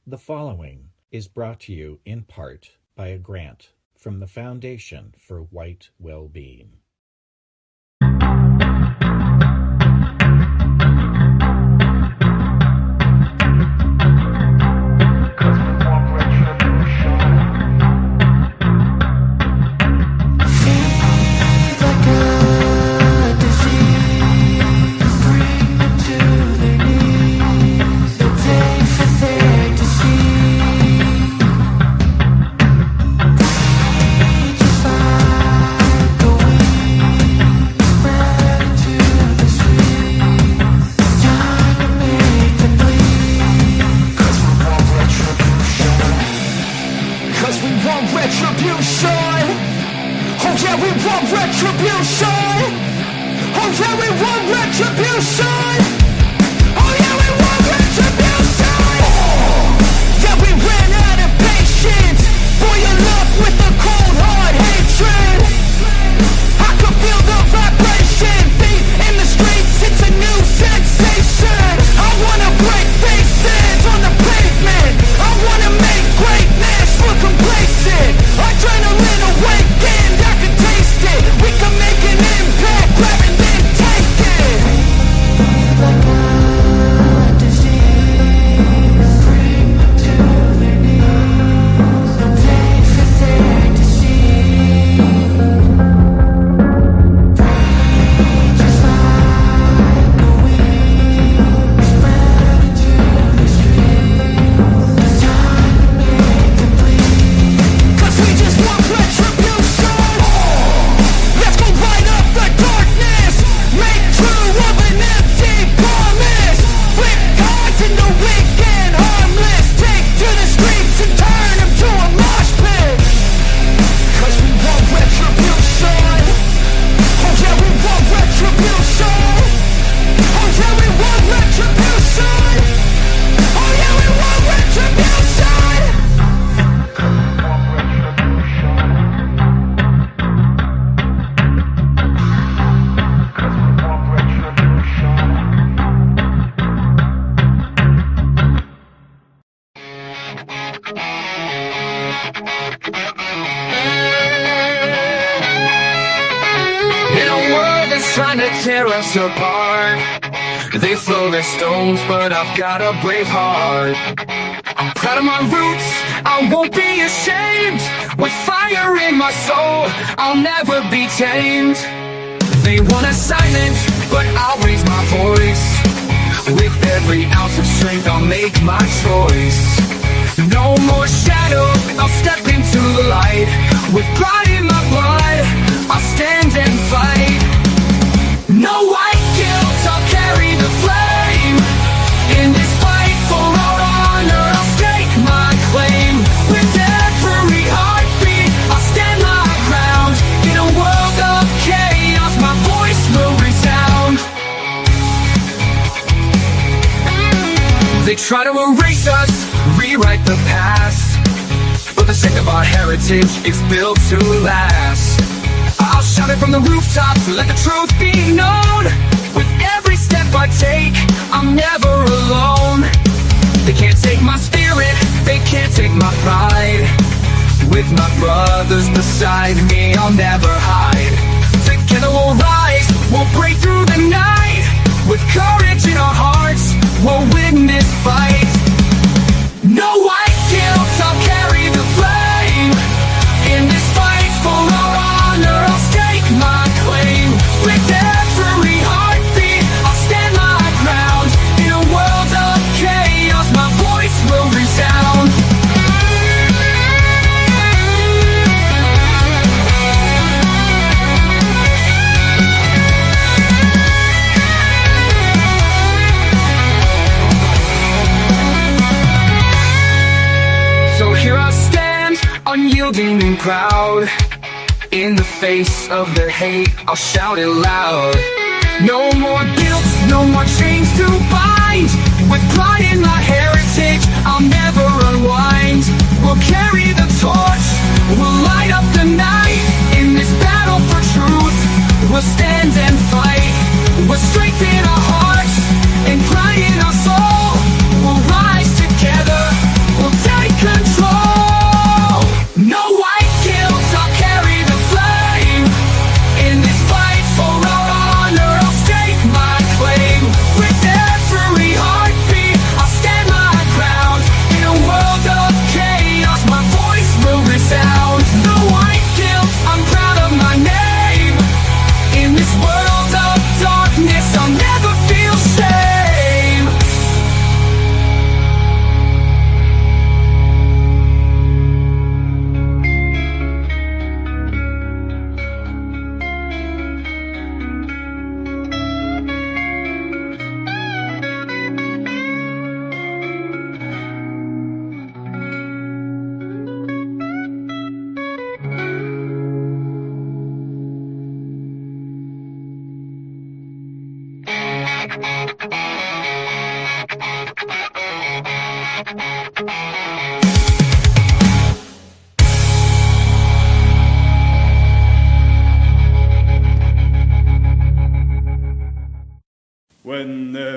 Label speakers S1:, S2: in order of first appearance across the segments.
S1: The following is brought to you in part by a grant from the Foundation for White Wellbeing.
S2: Trying to tear us apart. They throw their stones, but I've got a brave heart. I'm proud of my roots, I won't be ashamed. With fire in my soul, I'll never be tamed. They want us silent, but I'll raise my voice. With every ounce of strength, I'll make my choice. No more shadow, I'll step into the light. With pride in my blood, I'll stand and fight. No white guilt, I'll carry the flame. In this fight for our honor, I'll stake my claim. With every heartbeat, I'll stand my ground. In a world of chaos, my voice will resound. They try to erase us, rewrite the past, but the sake of our heritage is built to last. I'll shout it from the rooftops, let the truth be known. With every step I take, I'm never alone. They can't take my spirit, they can't take my pride. With my brothers beside me, I'll never hide. Together we'll rise, we'll break through the night. With courage in our hearts, we'll win this fight. No white guilt, I'll carry the flame. In this fight for our honor, I'll stake my claim. With every heartbeat, I'll stand my ground. In a world of chaos, my voice will resound. So here I stand, unyielding and proud. In the face of the hate, I'll shout it loud. No more guilt, no more chains to bind. With pride in my heritage, I'll never unwind. We'll carry the torch, we'll light up the night. In this battle for truth, we'll stand and fight. We'll strengthen our hearts and pride in our soul. We'll rise together,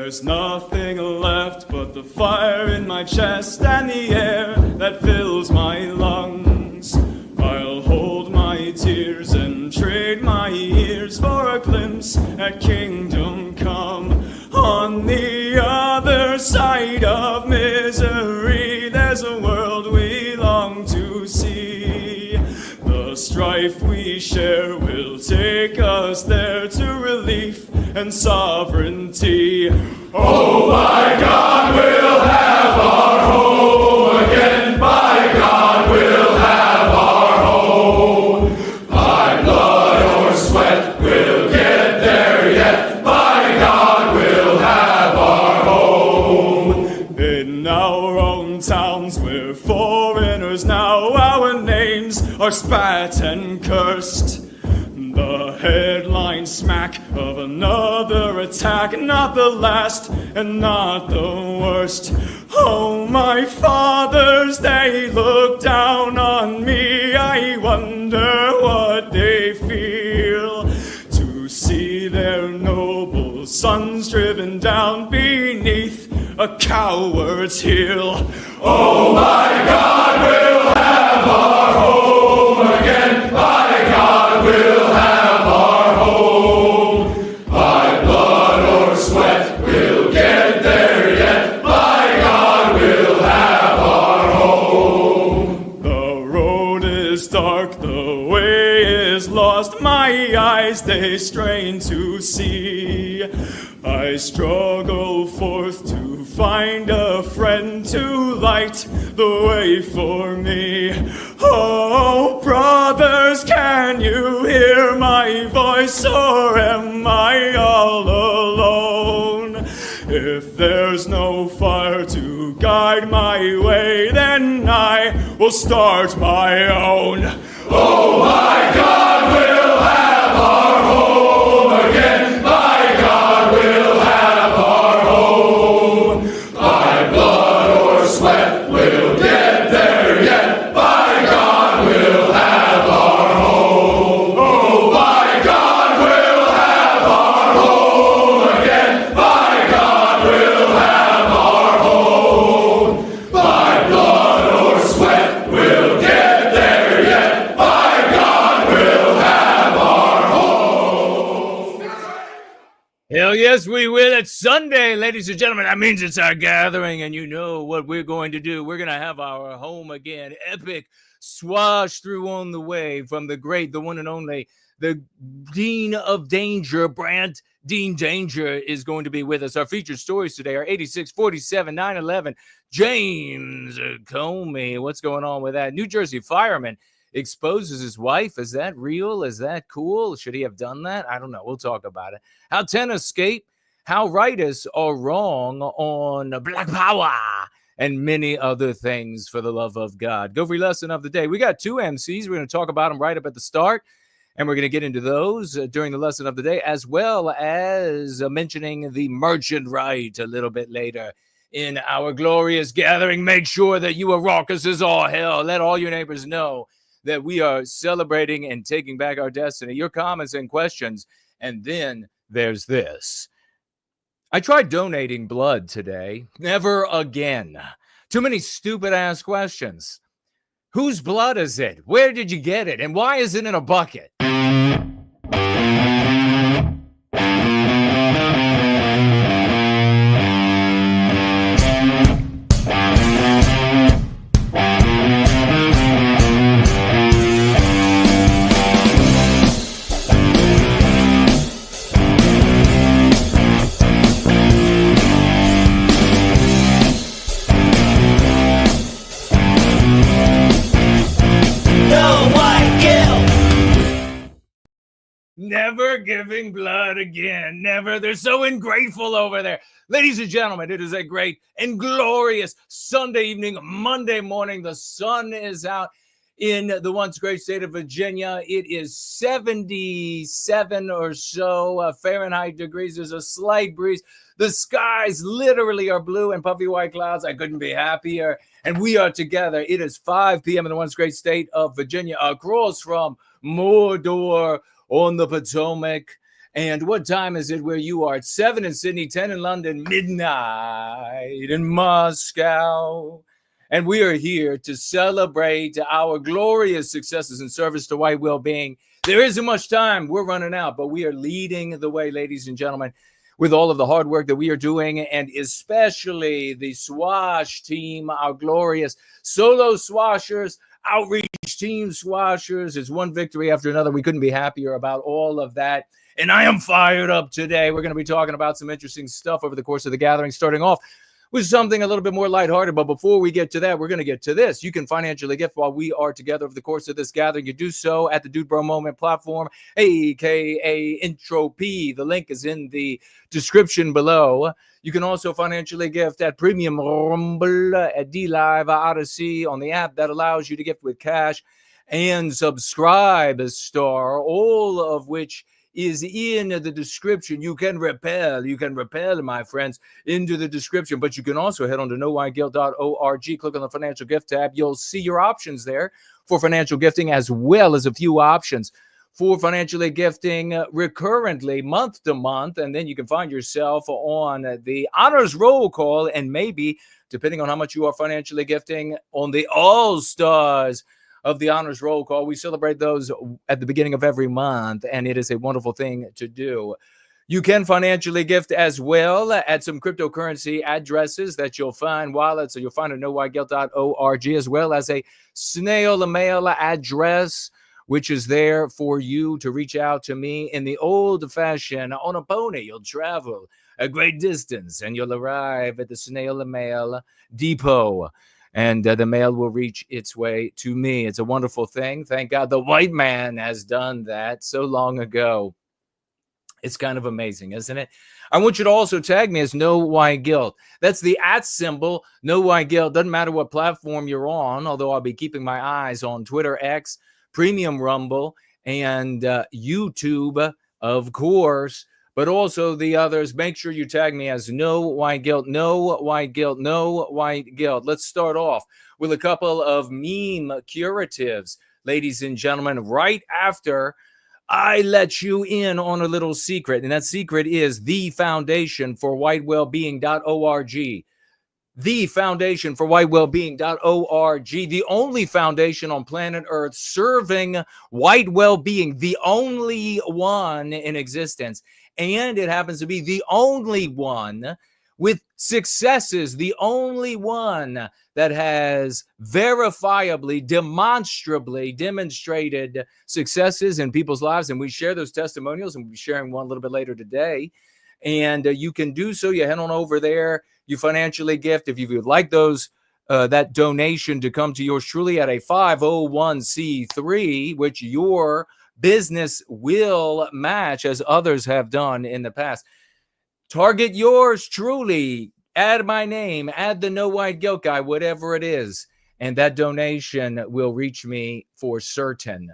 S3: There's nothing left but the fire in my chest and the air that fills my lungs. I'll hold my tears and trade my ears for a glimpse at kingdom come. On the other side of misery, there's a world we long to see. The strife we share will take us there to relief and sovereignty. Oh my God, we'll have our home again. By God, we'll have our home. By blood or sweat, we'll get there yet. By God, we'll have our home. In our own towns, we're foreigners now. Our names are spat and cursed. The headline smack of another attack, not the last and not the worst. Oh, my fathers, they look down on me. I wonder what they feel to see their noble sons driven down beneath a coward's heel. Oh, my God, we'll have our home again. By God, we'll have our home. By blood or sweat, we'll get there yet. By God, we'll have our home. The road is dark, the way is lost. My eyes, they strain to see. I struggle forth to find a friend to light the way for me. Oh, brothers, can you hear my voice, or am I all alone? If there's no fire to guide my way, then I will start my own. Oh my God, we'll have our home again. By God, we'll have our home. By blood or sweat, we'll get there yet. By God, we'll have our home. Oh, by God, we'll have our home again. By God, we'll have our home. By blood or sweat, we'll get there yet. By God, we'll have our home.
S4: Hell yes, we will. It's Sunday, ladies and gentlemen. That means it's our gathering, and you know what we're going to do. We're going to have our home again. Epic swash through on the way from the great, the one and only, the Dean of Danger, Brant Danger, is going to be with us. Our featured stories today are 86, 47, 9/11. James Comey. What's going on with that? New Jersey fireman exposes his wife. Is that real? Is that cool? Should he have done that? I don't know. We'll talk about it. How 10 escape, how Rightists are wrong on Black Power, and many other things, for the love of God. Go free lesson of the day. We got two MCs. We're going to talk about them right up at the start, and we're going to get into those during the lesson of the day, as well as mentioning the merchant right a little bit later in our glorious gathering. Make sure that you are raucous as all hell. Let all your neighbors know that we are celebrating and taking back our destiny. Your comments and questions. And then there's this. I tried donating blood today. Never again. Too many stupid ass questions. Whose blood is it? Where did you get it? And why is it in a bucket? Never giving blood again. Never. They're so ungrateful over there. Ladies and gentlemen, it is a great and glorious Sunday evening, Monday morning. The sun is out in the once great state of Virginia. It is 77 or so Fahrenheit degrees. There's a slight breeze. The skies literally are blue and puffy white clouds. I couldn't be happier. And we are together. It is 5 p.m. in the once great state of Virginia, across from Mordor on the Potomac, And what time is it where you are? It's 7 in Sydney, 10 in London, midnight in Moscow. And we are here to celebrate our glorious successes in service to white well-being. There isn't much time. We're running out, but we are leading the way, ladies and gentlemen, with all of the hard work that we are doing, and especially the Swash team, our glorious solo swashers, outreach team swashers. It's one victory after another. We couldn't be happier about all of that. And I am fired up today. We're going to be talking about some interesting stuff over the course of the gathering, starting off with something a little bit more lighthearted. But before we get to that, we're going to get to this. You can financially gift while we are together over the course of this gathering. You do so at the Dude Bro Moment platform, aka Entropy. The link is in the description below. You can also financially gift at Premium Rumble, at D-Live, Odyssey, on the app that allows you to gift with cash, and Subscribe Star, all of which is in the description. You can repel, my friends, into the description, but you can also head on to knowwhyguilt.org, click on the financial gift tab. You'll see your options there for financial gifting, as well as a few options for financially gifting recurrently, month to month, and then you can find yourself on the honors roll call, and maybe, depending on how much you are financially gifting, on the all-stars of the honors roll call. We celebrate those at the beginning of every month, and it is a wonderful thing to do. You can financially gift as well at some cryptocurrency addresses that you'll find, wallets, so you'll find at knowwhyguilt.org, as well as a snail mail address, which is there for you to reach out to me in the old fashion. On a pony, you'll travel a great distance, and you'll arrive at the snail mail depot, and the mail will reach its way to me. It's a wonderful thing. Thank God the white man has done that so long ago. It's kind of amazing, isn't it? I want you to also tag me as No Why Guilt. That's the @ symbol, No Why Guilt. Doesn't matter what platform you're on, although I'll be keeping my eyes on Twitter, X, Premium Rumble, and YouTube, of course, but also the others. Make sure you tag me as No Why Guilt, No Why Guilt, No Why Guilt. Let's start off with a couple of meme curatives, ladies and gentlemen, right after I let you in on a little secret, and that secret is the foundation for whitewellbeing.org. The foundation for whitewellbeing.org, the only foundation on planet Earth serving white well-being, the only one in existence. And it happens to be the only one with successes, the only one that has verifiably, demonstrably demonstrated successes in people's lives. And we share those testimonials, and we'll be sharing one a little bit later today. And you can do so. You head on over there. You financially gift if you would like those that donation to come to yours truly at a 501c3, which your business will match, as others have done in the past. Target yours truly. Add my name. Add the No White Guilt guy, whatever it is, and that donation will reach me for certain.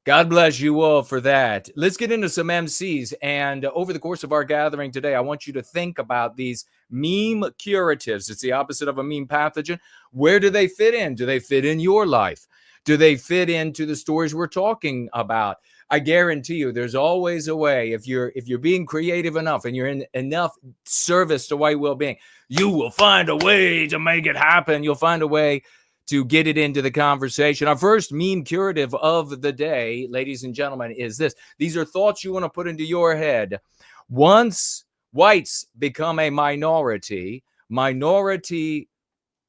S4: God bless you all for that. Let's get into some MCs. And over the course of our gathering today, I want you to think about these meme curatives. It's the opposite of a meme pathogen. Where do they fit in? Do they fit in your life? Do they fit into the stories we're talking about? I guarantee you there's always a way. If you're being creative enough and you're in enough service to white well-being, you will find a way to make it happen. You'll find a way to get it into the conversation. Our first meme curative of the day, ladies and gentlemen, is this. These are thoughts you want to put into your head. Once whites become a minority, minority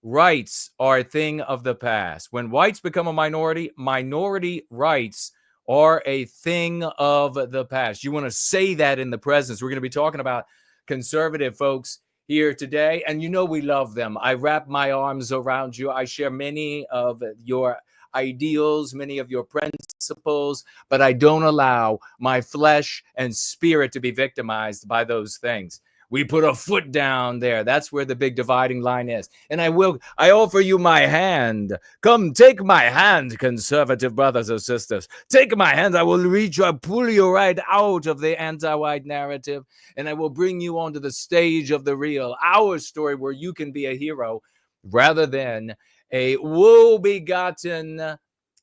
S4: rights are a thing of the past. When whites become a minority, minority rights are a thing of the past. You want to say that in the presence. We're going to be talking about conservative folks here today, and you know we love them. I wrap my arms around you. I share many of your ideals, many of your principles, but I don't allow my flesh and spirit to be victimized by those things. We put a foot down there. That's where the big dividing line is. And I offer you my hand. Come take my hand, conservative brothers or sisters. Take my hand. I will reach you, pull you right out of the anti-white narrative, and I will bring you onto the stage of the real, our story, where you can be a hero rather than a woe-begotten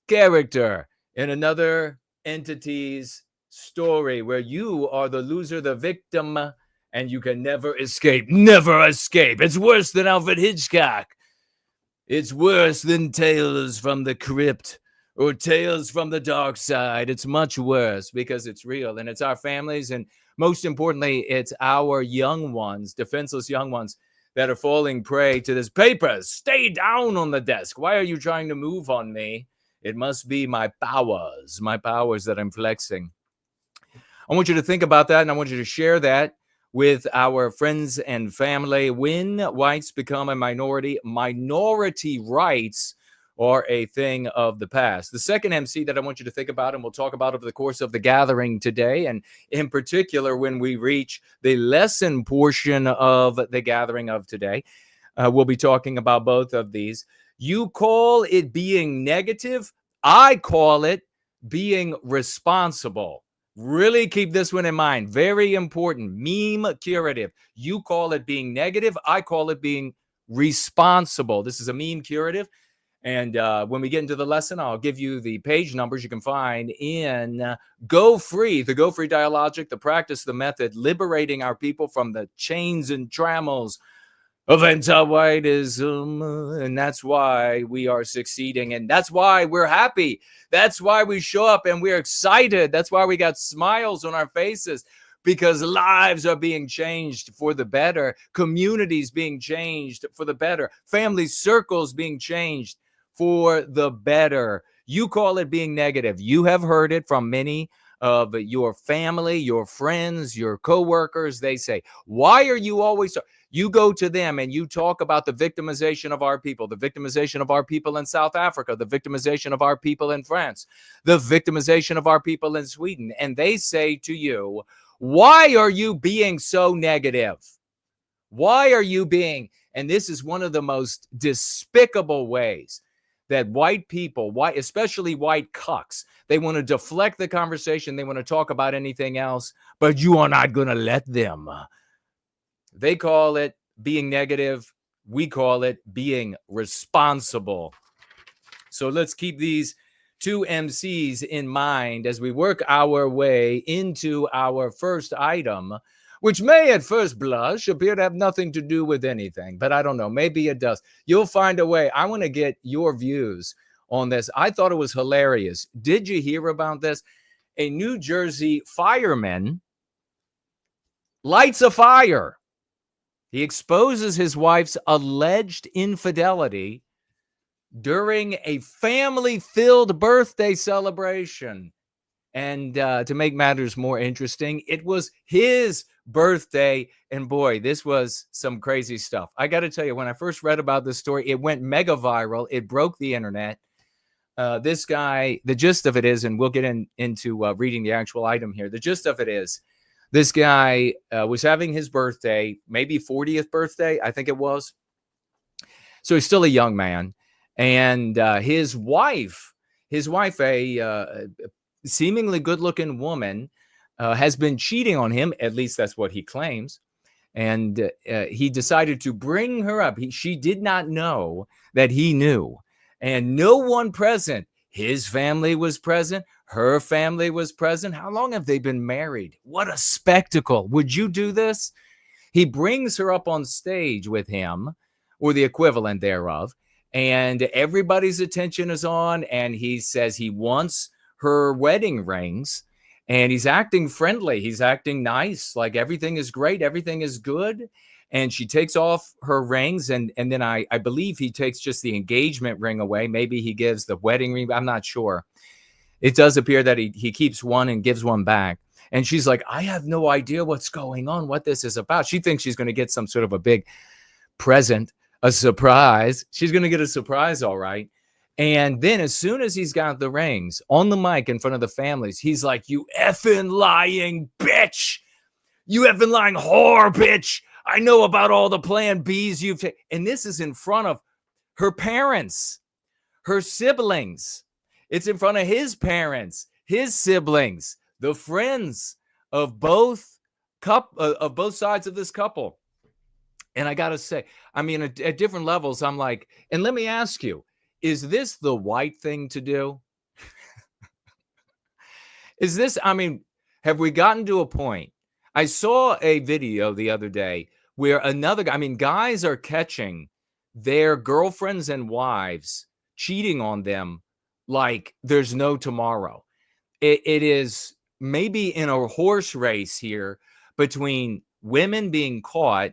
S4: character in another entity's story where you are the loser, the victim, and you can never escape. Never escape. It's worse than Alfred Hitchcock. It's worse than Tales from the Crypt or Tales from the Dark Side. It's much worse because it's real, and it's our families, and most importantly, it's our young ones, defenseless young ones, that are falling prey to this. Papers, stay down on the desk. Why are you trying to move on me? It must be my powers that I'm flexing. I want you to think about that, and I want you to share that with our friends and family. When whites become a minority, minority rights are a thing of the past. The second MC that I want you to think about, and we'll talk about over the course of the gathering today, and in particular when we reach the lesson portion of the gathering of today, we'll be talking about both of these. You call it being negative. I call it being responsible. Really keep this one in mind. Very important. Meme curative. You call it being negative. I call it being responsible. This is a meme curative. And when we get into the lesson, I'll give you the page numbers you can find in Go Free, the Go Free Dialogic, the practice, the method, liberating our people from the chains and trammels of anti-whiteism. And that's why we are succeeding. And that's why we're happy. That's why we show up and we're excited. That's why we got smiles on our faces, because lives are being changed for the better. Communities being changed for the better. Family circles being changed for the better. You call it being negative. You have heard it from many of your family, your friends, your coworkers. They say, why are you always so? You go to them and you talk about the victimization of our people, the victimization of our people in South Africa, the victimization of our people in France, the victimization of our people in Sweden. And they say to you, why are you being so negative? Why are you being? And this is one of the most despicable ways that white people, especially white cucks, they want to deflect the conversation. They want to talk about anything else, but you are not going to let them. They call it being negative. We call it being responsible. So let's keep these two MCs in mind as we work our way into our first item, which may at first blush appear to have nothing to do with anything, but I don't know. Maybe it does. You'll find a way. I want to get your views on this. I thought it was hilarious. Did you hear about this? A New Jersey fireman lights a fire. He exposes his wife's alleged infidelity during a family-filled birthday celebration. And to make matters more interesting, it was his birthday. And boy, this was some crazy stuff. I got to tell you, when I first read about this story, it went mega viral. It broke the internet. This guy, the gist of it is, and we'll get into reading the actual item here. The gist of it is, this guy was having his birthday, maybe 40th birthday, I think it was. So he's still a young man. And his wife, a seemingly good-looking woman, has been cheating on him. At least that's what he claims. And he decided to bring her up. She did not know that he knew. And no one present. His family was present. Her family was present. How long have they been married? What a spectacle. Would you do this? He brings her up on stage with him, or the equivalent thereof, and everybody's attention is on, and he says he wants her wedding rings, and he's acting friendly. He's acting nice, like everything is great, everything is good. And she takes off her rings, and then I believe he takes just the engagement ring away. Maybe he gives the wedding ring. I'm not sure. It does appear that he keeps one and gives one back. And she's like, I have no idea what's going on, what this is about. She thinks she's going to get some sort of a big present, a surprise. She's going to get a surprise, all right. And then as soon as he's got the rings on the mic in front of the families, he's like, you effing lying bitch. You effing lying whore bitch. I know about all the plan Bs you've taken. And this is in front of her parents, her siblings. It's in front of his parents, his siblings, the friends of both sides of this couple. And I got to say, I mean, at different levels, I'm like, and let me ask you, is this the white thing to do? Is this, I mean, Have we gotten to a point? I saw a video the other day where another guy, I mean, guys are catching their girlfriends and wives cheating on them like there's no tomorrow. It is maybe in a horse race here between women being caught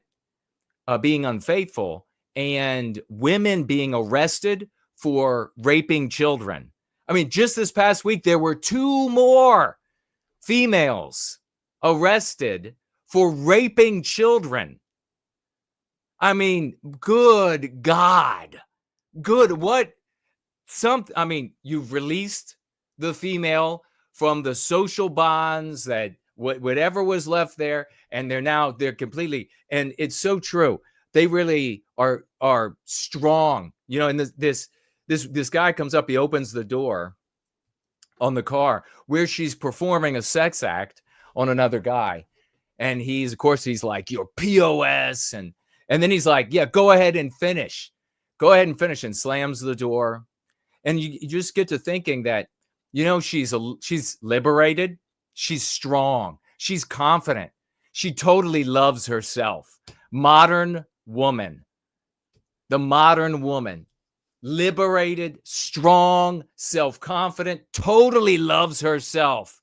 S4: being unfaithful and women being arrested for raping children. I mean, just this past week, there were 2 more females arrested for raping children. I mean, good God. Good. What? I mean, you've released the female from the social bonds that whatever was left there, and they're completely, and it's so true. They really are strong, you know. And this guy comes up, he opens the door on the car where she's performing a sex act on another guy, and he's like, "You're POS," and then he's like, "Yeah, go ahead and finish, and slams the door. And you just get to thinking that, you know, she's liberated, she's strong, she's confident, she totally loves herself. Modern woman, the modern woman, liberated, strong, self-confident, totally loves herself.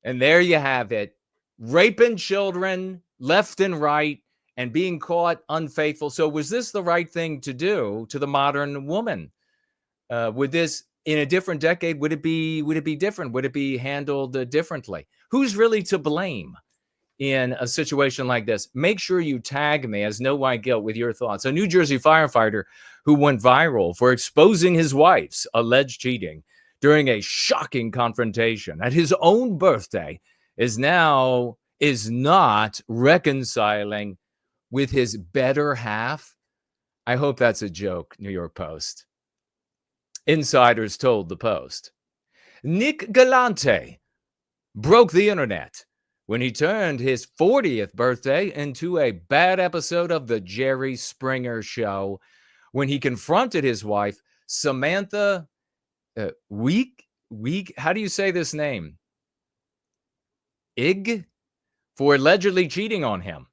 S4: And there you have it, raping children left and right and being caught unfaithful. So was this the right thing to do to the modern woman? Would this, in a different decade, would it be different? Would it be handled differently? Who's really to blame in a situation like this? Make sure you tag me as No White Guilt with your thoughts. A New Jersey firefighter who went viral for exposing his wife's alleged cheating during a shocking confrontation at his own birthday is not reconciling with his better half. I hope that's a joke, New York Post. Insiders told the Post. Nick Galante broke the internet when he turned his 40th birthday into a bad episode of the Jerry Springer Show when he confronted his wife, Samantha Week. How do you say this name? Ig, for allegedly cheating on him.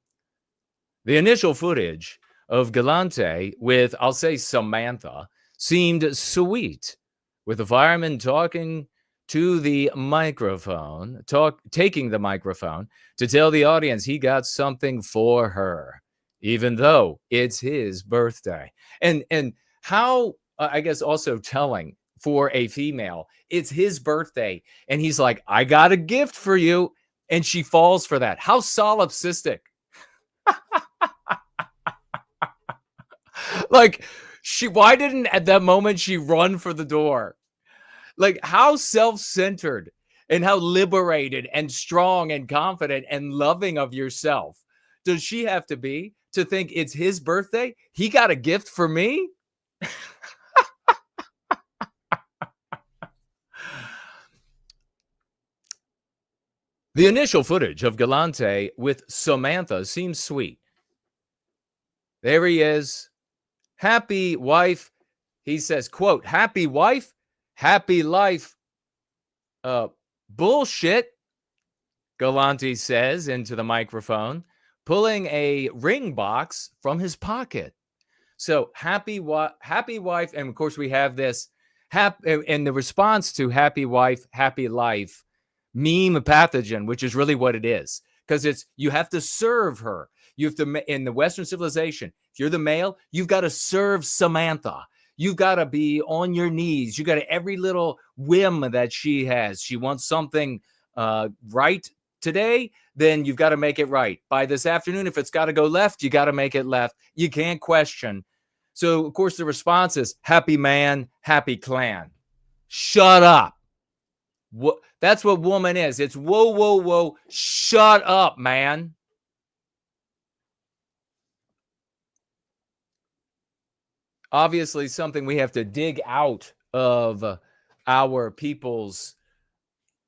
S4: The initial footage of Galante with, I'll say, Samantha seemed sweet, with the fireman taking the microphone to tell the audience he got something for her, even though it's his birthday. And how, I guess, also telling for a female, it's his birthday, and he's like, "I got a gift for you," and she falls for that. How solipsistic. Like, why didn't at that moment she run for the door? Like, how self-centered and how liberated and strong and confident and loving of yourself does she have to be to think it's his birthday? He got a gift for me? The initial footage of Galante with Samantha seems sweet. There he is. Happy wife. He says, quote, "Happy wife, happy life." Bullshit, Galante says into the microphone, pulling a ring box from his pocket. So happy wife. And of course we have this and the response to happy wife, happy life meme pathogen, which is really what it is. Because it's, you have to serve her. You have to, in the Western civilization, if you're the male, you've got to serve Samantha. You've got to be on your knees. You got to, every little whim that she has. She wants something right today, then you've got to make it right. By this afternoon, if it's got to go left, you got to make it left. You can't question. So, of course, the response is happy man, happy clan. Shut up. That's what woman is. It's whoa, whoa, whoa. Shut up, man. Obviously, something we have to dig out of our people's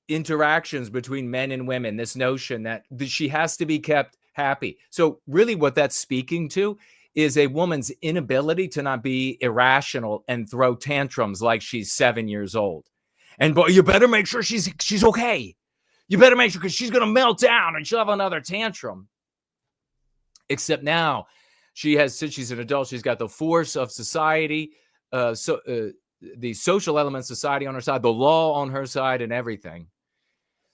S4: interactions between men and women, this notion that she has to be kept happy. So really what that's speaking to is a woman's inability to not be irrational and throw tantrums like she's 7 years old. And but you better make sure she's okay. You better make sure, because she's going to melt down and she'll have another tantrum. Except now, since she's an adult, she's got the force of society, the social element of society on her side, the law on her side, and everything.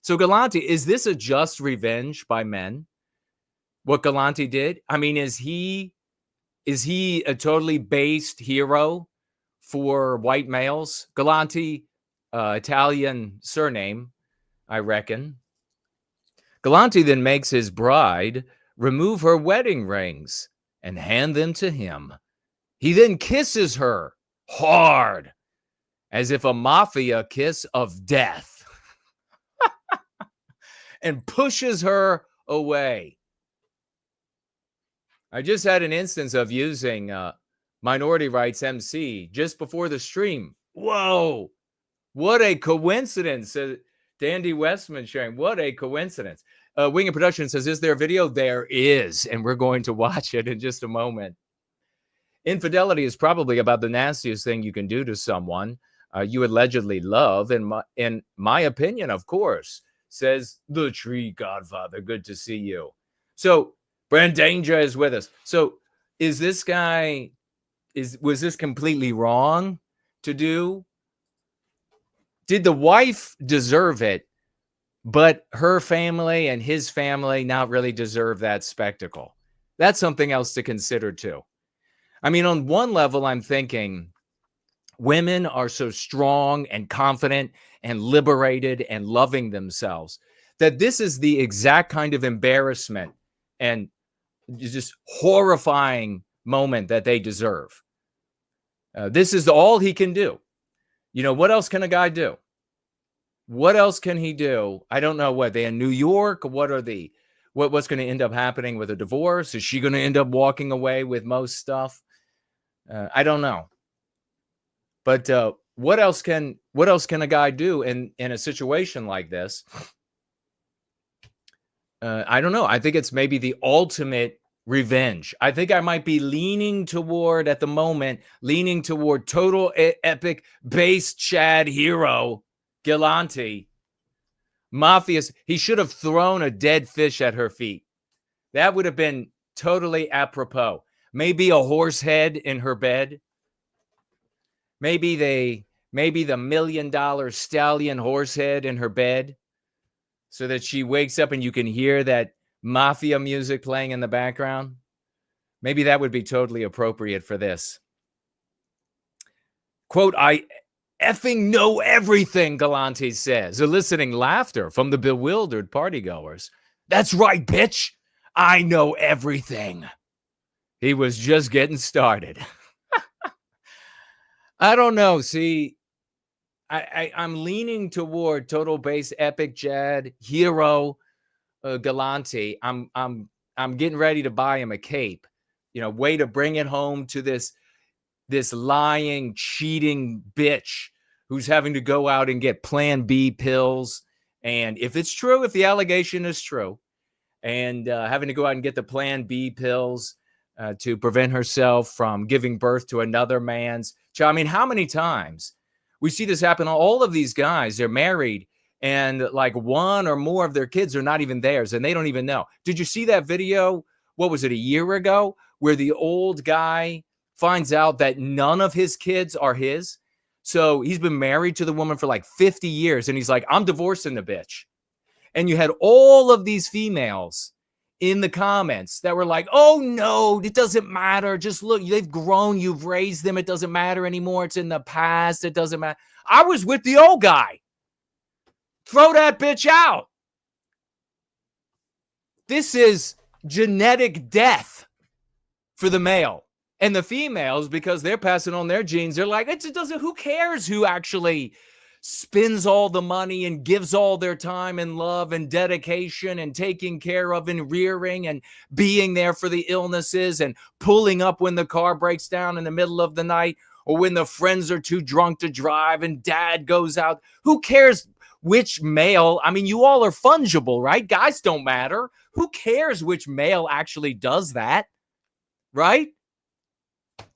S4: So Galante, is this a just revenge by men? What Galante did? I mean, is he a totally based hero for white males? Galante, Italian surname, I reckon. Galante then makes his bride remove her wedding rings and hand them to him. He then kisses her hard, as if a mafia kiss of death, and pushes her away. I just had an instance of using Minority Rights MC just before the stream. Whoa, what a coincidence. Dandy Westman sharing, what a coincidence. Wing of Production says, is there a video? There is, and we're going to watch it in just a moment. Infidelity is probably about the nastiest thing you can do to someone you allegedly love. In my opinion, of course, says the Tree Godfather. Good to see you. So Brant Danger is with us. So is this guy, was this completely wrong to do? Did the wife deserve it, but her family and his family not really deserve that spectacle? That's something else to consider too. I mean, on one level, I'm thinking women are so strong and confident and liberated and loving themselves that this is the exact kind of embarrassment and just horrifying moment that they deserve. This is all he can do. You know, what else can a guy do? What else can he do? I don't know. What, they in New York? What's going to end up happening with a divorce? Is she going to end up walking away with most stuff? I don't know. But what else can a guy do in a situation like this? I don't know. I think it's maybe the ultimate revenge. I think I might be leaning toward total epic base Chad hero Galante. Mafias. He should have thrown a dead fish at her feet. That would have been totally apropos. Maybe a horse head in her bed. Maybe the $1 million stallion horse head in her bed, so that she wakes up and you can hear that mafia music playing in the background. Maybe that would be totally appropriate for this. Quote, I effing know everything, Galante says, eliciting laughter from the bewildered partygoers. That's right, bitch. I know everything. He was just getting started. I don't know. See, I'm leaning toward total base epic Jad hero Galante. I'm getting ready to buy him a cape. You know, way to bring it home to this lying, cheating bitch who's having to go out and get Plan B pills. And if it's true, if the allegation is true, and having to go out and get the Plan B pills to prevent herself from giving birth to another man's child. I mean, how many times we see this happen? All of these guys, they're married, and like one or more of their kids are not even theirs, and they don't even know. Did you see that video? What was it, a year ago, where the old guy finds out that none of his kids are his? So he's been married to the woman for like 50 years, and he's like, I'm divorcing the bitch. And you had all of these females in the comments that were like, oh no, it doesn't matter. Just look, they've grown. You've raised them. It doesn't matter anymore. It's in the past. It doesn't matter. I was with the old guy. Throw that bitch out. This is genetic death for the male. And the females, because they're passing on their genes, they're like, it just doesn't, who cares who actually spends all the money and gives all their time and love and dedication and taking care of and rearing and being there for the illnesses and pulling up when the car breaks down in the middle of the night, or when the friends are too drunk to drive and dad goes out. Who cares which male? I mean, you all are fungible, right? Guys don't matter. Who cares which male actually does that, right?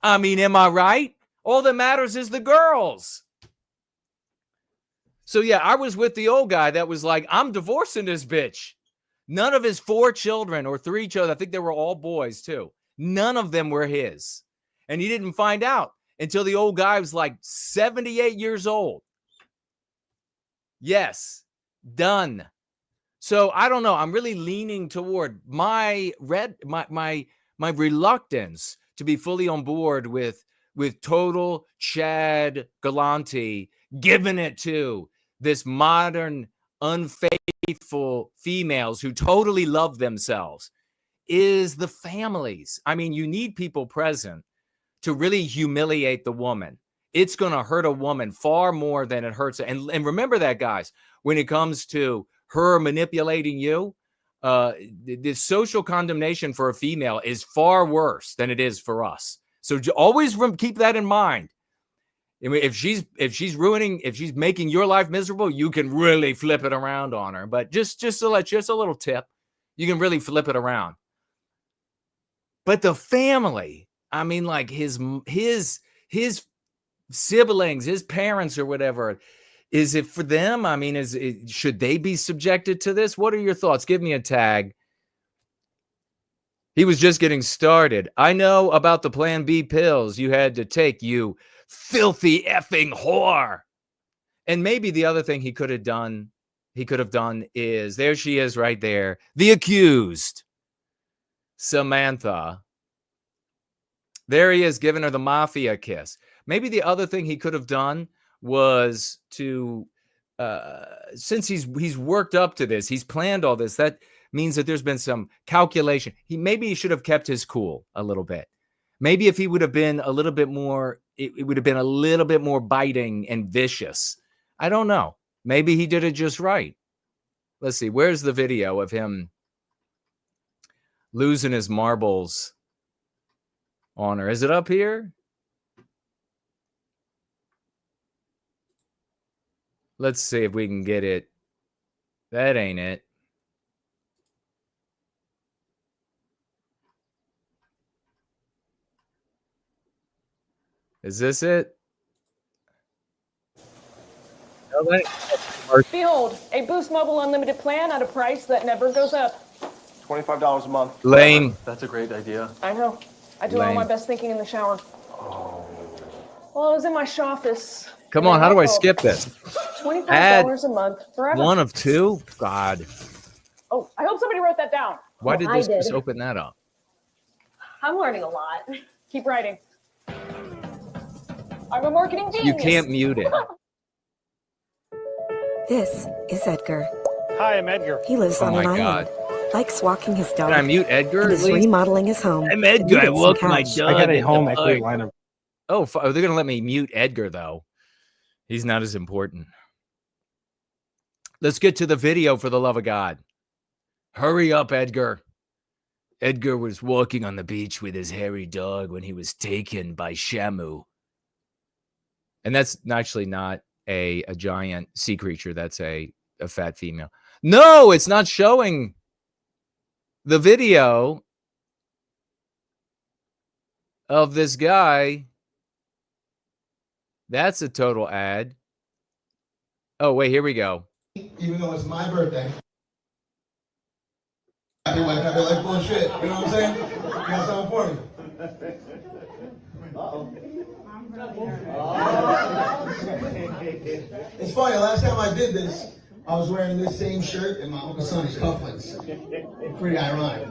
S4: I mean, am I right? All that matters is the girls. So yeah, I was with the old guy that was like, I'm divorcing this bitch. None of his 4 children or 3 children, I think they were all boys too. None of them were his. And he didn't find out until the old guy was like 78 years old. Yes, done. So I don't know. I'm really leaning toward my reluctance to be fully on board with total Chad Galante giving it to this modern, unfaithful females who totally love themselves is the families. I mean, you need people present to really humiliate the woman. It's going to hurt a woman far more than it hurts. And remember that, guys, when it comes to her manipulating you, the social condemnation for a female is far worse than it is for us. So always keep that in mind. I mean, if she's making your life miserable, you can really flip it around on her. But just a little tip, you can really flip it around. But the family, I mean, like his siblings, his parents or whatever, is it for them? I mean, should they be subjected to this? What are your thoughts? Give me a tag. He was just getting started. I know about the Plan B pills you had to take, you filthy effing whore. And maybe the other thing he could have done is, there she is right there, the accused, Samantha. There he is giving her the mafia kiss. Maybe the other thing he could have done was to, since he's worked up to this, he's planned all this, that means that there's been some calculation. Maybe he should have kept his cool a little bit. Maybe if he would have been a little bit more, it would have been a little bit more biting and vicious. I don't know. Maybe he did it just right. Let's see. Where's the video of him losing his marbles on her? Is it up here? Let's see if we can get it. That ain't it. Is this it?
S5: Behold, a Boost Mobile Unlimited plan at a price that never goes up.
S6: $25 a month.
S4: Lame.
S6: That's a great idea.
S5: I know. I do all my best thinking in the shower. Oh. Well, I was in my office.
S4: Come on, how do I skip this?
S5: $25 a month forever.
S4: One of 2? God.
S5: Oh, I hope somebody wrote that down.
S4: Why did this just open that up?
S5: I'm learning a lot. Keep writing. I'm a marketing genius.
S4: You can't mute it.
S7: This is Edgar.
S6: Hi, I'm Edgar.
S7: He lives on an
S4: my
S7: island.
S4: God.
S7: Likes walking his dog.
S4: Can I mute Edgar?
S7: And is remodeling his home.
S4: I'm Edgar. I walk my dog.
S6: I got a home equity line of.
S4: Oh, they're going to let me mute Edgar, though. He's not as important. Let's get to the video, for the love of God. Hurry up, Edgar. Edgar was walking on the beach with his hairy dog when he was taken by Shamu. And that's actually not a giant sea creature. That's a fat female. No, it's not showing the video of this guy. That's a total ad. Oh, wait, here we go.
S8: Even though it's my birthday. Happy wife, happy life, bullshit. You know what I'm saying? You got something for me? It's funny, last time I did this, I was wearing this same shirt and my Uncle Sonny's cufflinks. Pretty ironic.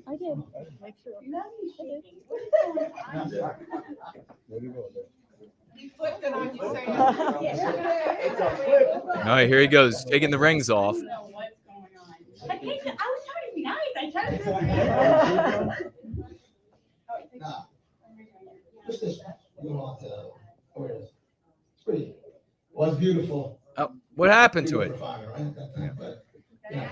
S5: I did.
S4: All right, here he goes, taking the rings off.
S5: I was trying to be nice. I tried to.
S8: Nah. Just this one. You don't want to. Where it is. It's pretty. Well, it's beautiful.
S4: Oh, what happened to it?
S8: Fireman, right? That thing, but, yeah.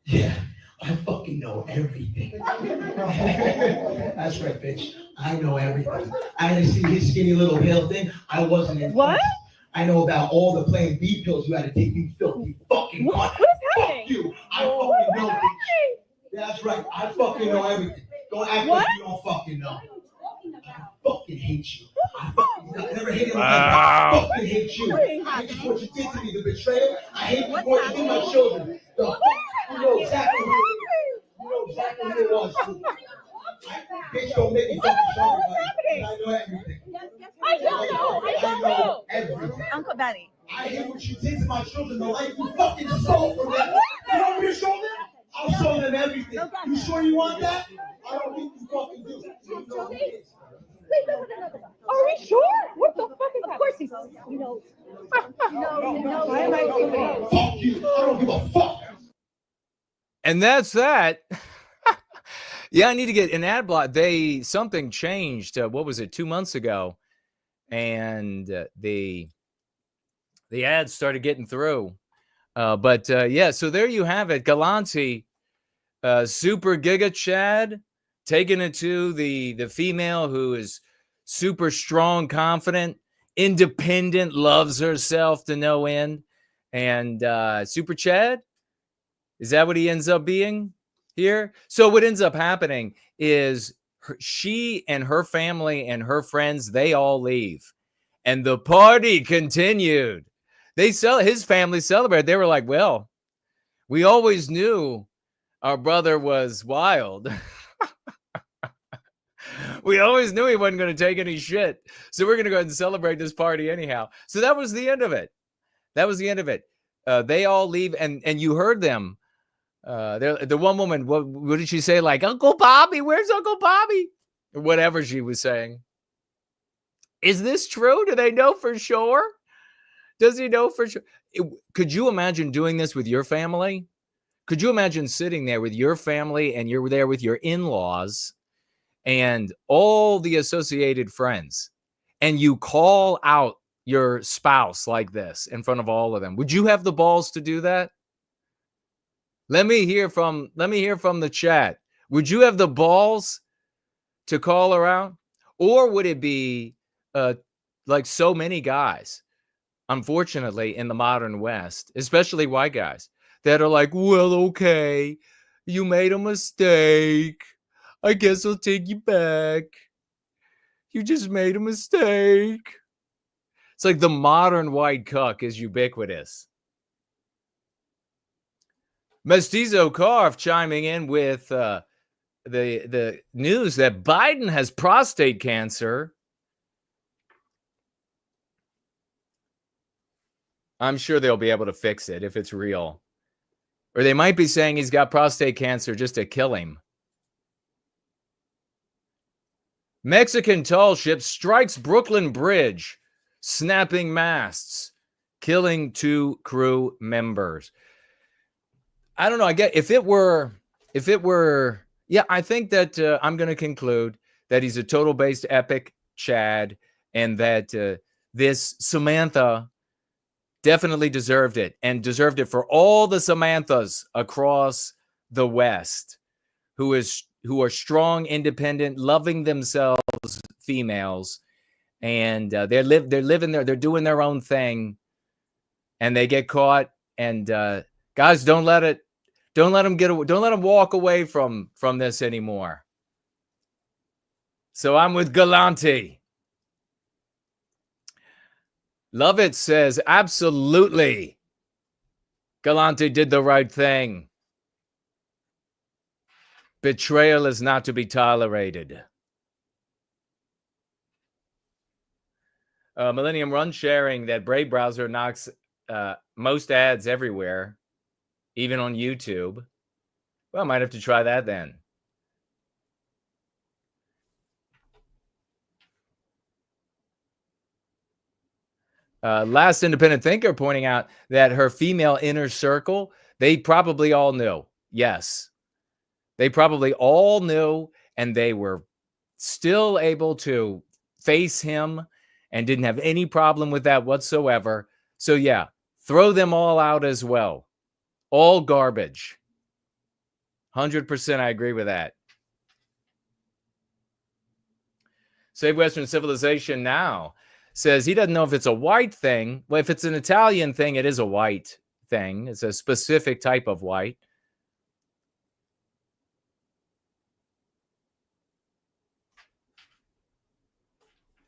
S8: Yeah, I fucking know everything. That's right, bitch. I know everything. I didn't see his skinny little pill thing. I wasn't in.
S5: What?
S8: I know about all the Plan B pills you had to take, you filthy fucking cunt.
S5: What is happening?
S8: Fuck you. I fucking know, bitch. That's right. I fucking know everything. Don't act like you don't fucking know. I fucking hate you. I never hated my life. I fucking hate you. I hate you for what you did to me, the betrayal. I hate you for what you did to my children. You know exactly who it is. You know exactly who it was. Bitch, don't make me fucking sorry about it. I know everything.
S5: I don't know
S8: everything.
S7: Uncle Benny.
S8: I hate what you did to my children, the life you fucking stole from them. You want me to show them? I'll show them everything. You sure you want that? I don't think you fucking do. You know who it is.
S5: Are we sure? What the fuck is that?
S7: Of course he knows.
S5: Why am I doing
S8: Fuck you. I don't give a fuck.
S4: And that's that. Yeah, I need to get an ad block. Something changed. What was it? 2 months ago, and the ads started getting through. But yeah, so there you have it. Galante, super giga Chad, taking it to the female who is super strong, confident, independent, loves herself to no end. And Super Chad, is that what he ends up being here? So what ends up happening is she and her family and her friends, they all leave. And the party continued. His family celebrated. They were like, well, we always knew our brother was wild. We always knew he wasn't going to take any shit. So we're going to go ahead and celebrate this party anyhow. So that was the end of it. They all leave, and you heard them. The one woman, what did she say? Like, Uncle Bobby, where's Uncle Bobby? Or whatever she was saying. Is this true? Do they know for sure? Does he know for sure? Could you imagine doing this with your family? Could you imagine sitting there with your family and you're there with your in-laws and all the associated friends, and you call out your spouse like this in front of all of them? Would you have the balls to do that? Let me hear from the chat. Would you have the balls to call her out? Or would it be like so many guys, unfortunately, in the modern West, especially white guys, that are like, well, okay, you made a mistake. I guess I'll take you back. You just made a mistake. It's like the modern white cuck is ubiquitous. Mestizo Carf chiming in with the news that Biden has prostate cancer. I'm sure they'll be able to fix it if it's real. Or they might be saying he's got prostate cancer just to kill him. Mexican tall ship strikes Brooklyn Bridge, snapping masts, killing 2 crew members. I don't know. I get if it were, yeah, I think that I'm going to conclude that he's a total based epic Chad, and that this Samantha definitely deserved it, and deserved it for all the Samanthas across the West who are strong, independent, loving themselves females, and they're living there, they're doing their own thing, and they get caught. And guys, don't let them walk away from this anymore. So I'm with Galante. Love It says, absolutely. Galante did the right thing. Betrayal is not to be tolerated. Millennium Run sharing that Brave browser knocks most ads everywhere, even on YouTube. Well, I might have to try that then. Last Independent Thinker pointing out that her female inner circle, they probably all knew. Yes. They probably all knew, and they were still able to face him and didn't have any problem with that whatsoever. So yeah, throw them all out as well. All garbage. 100% I agree with that. Save Western Civilization Now says he doesn't know if it's a white thing. Well, if it's an Italian thing, it is a white thing. It's a specific type of white.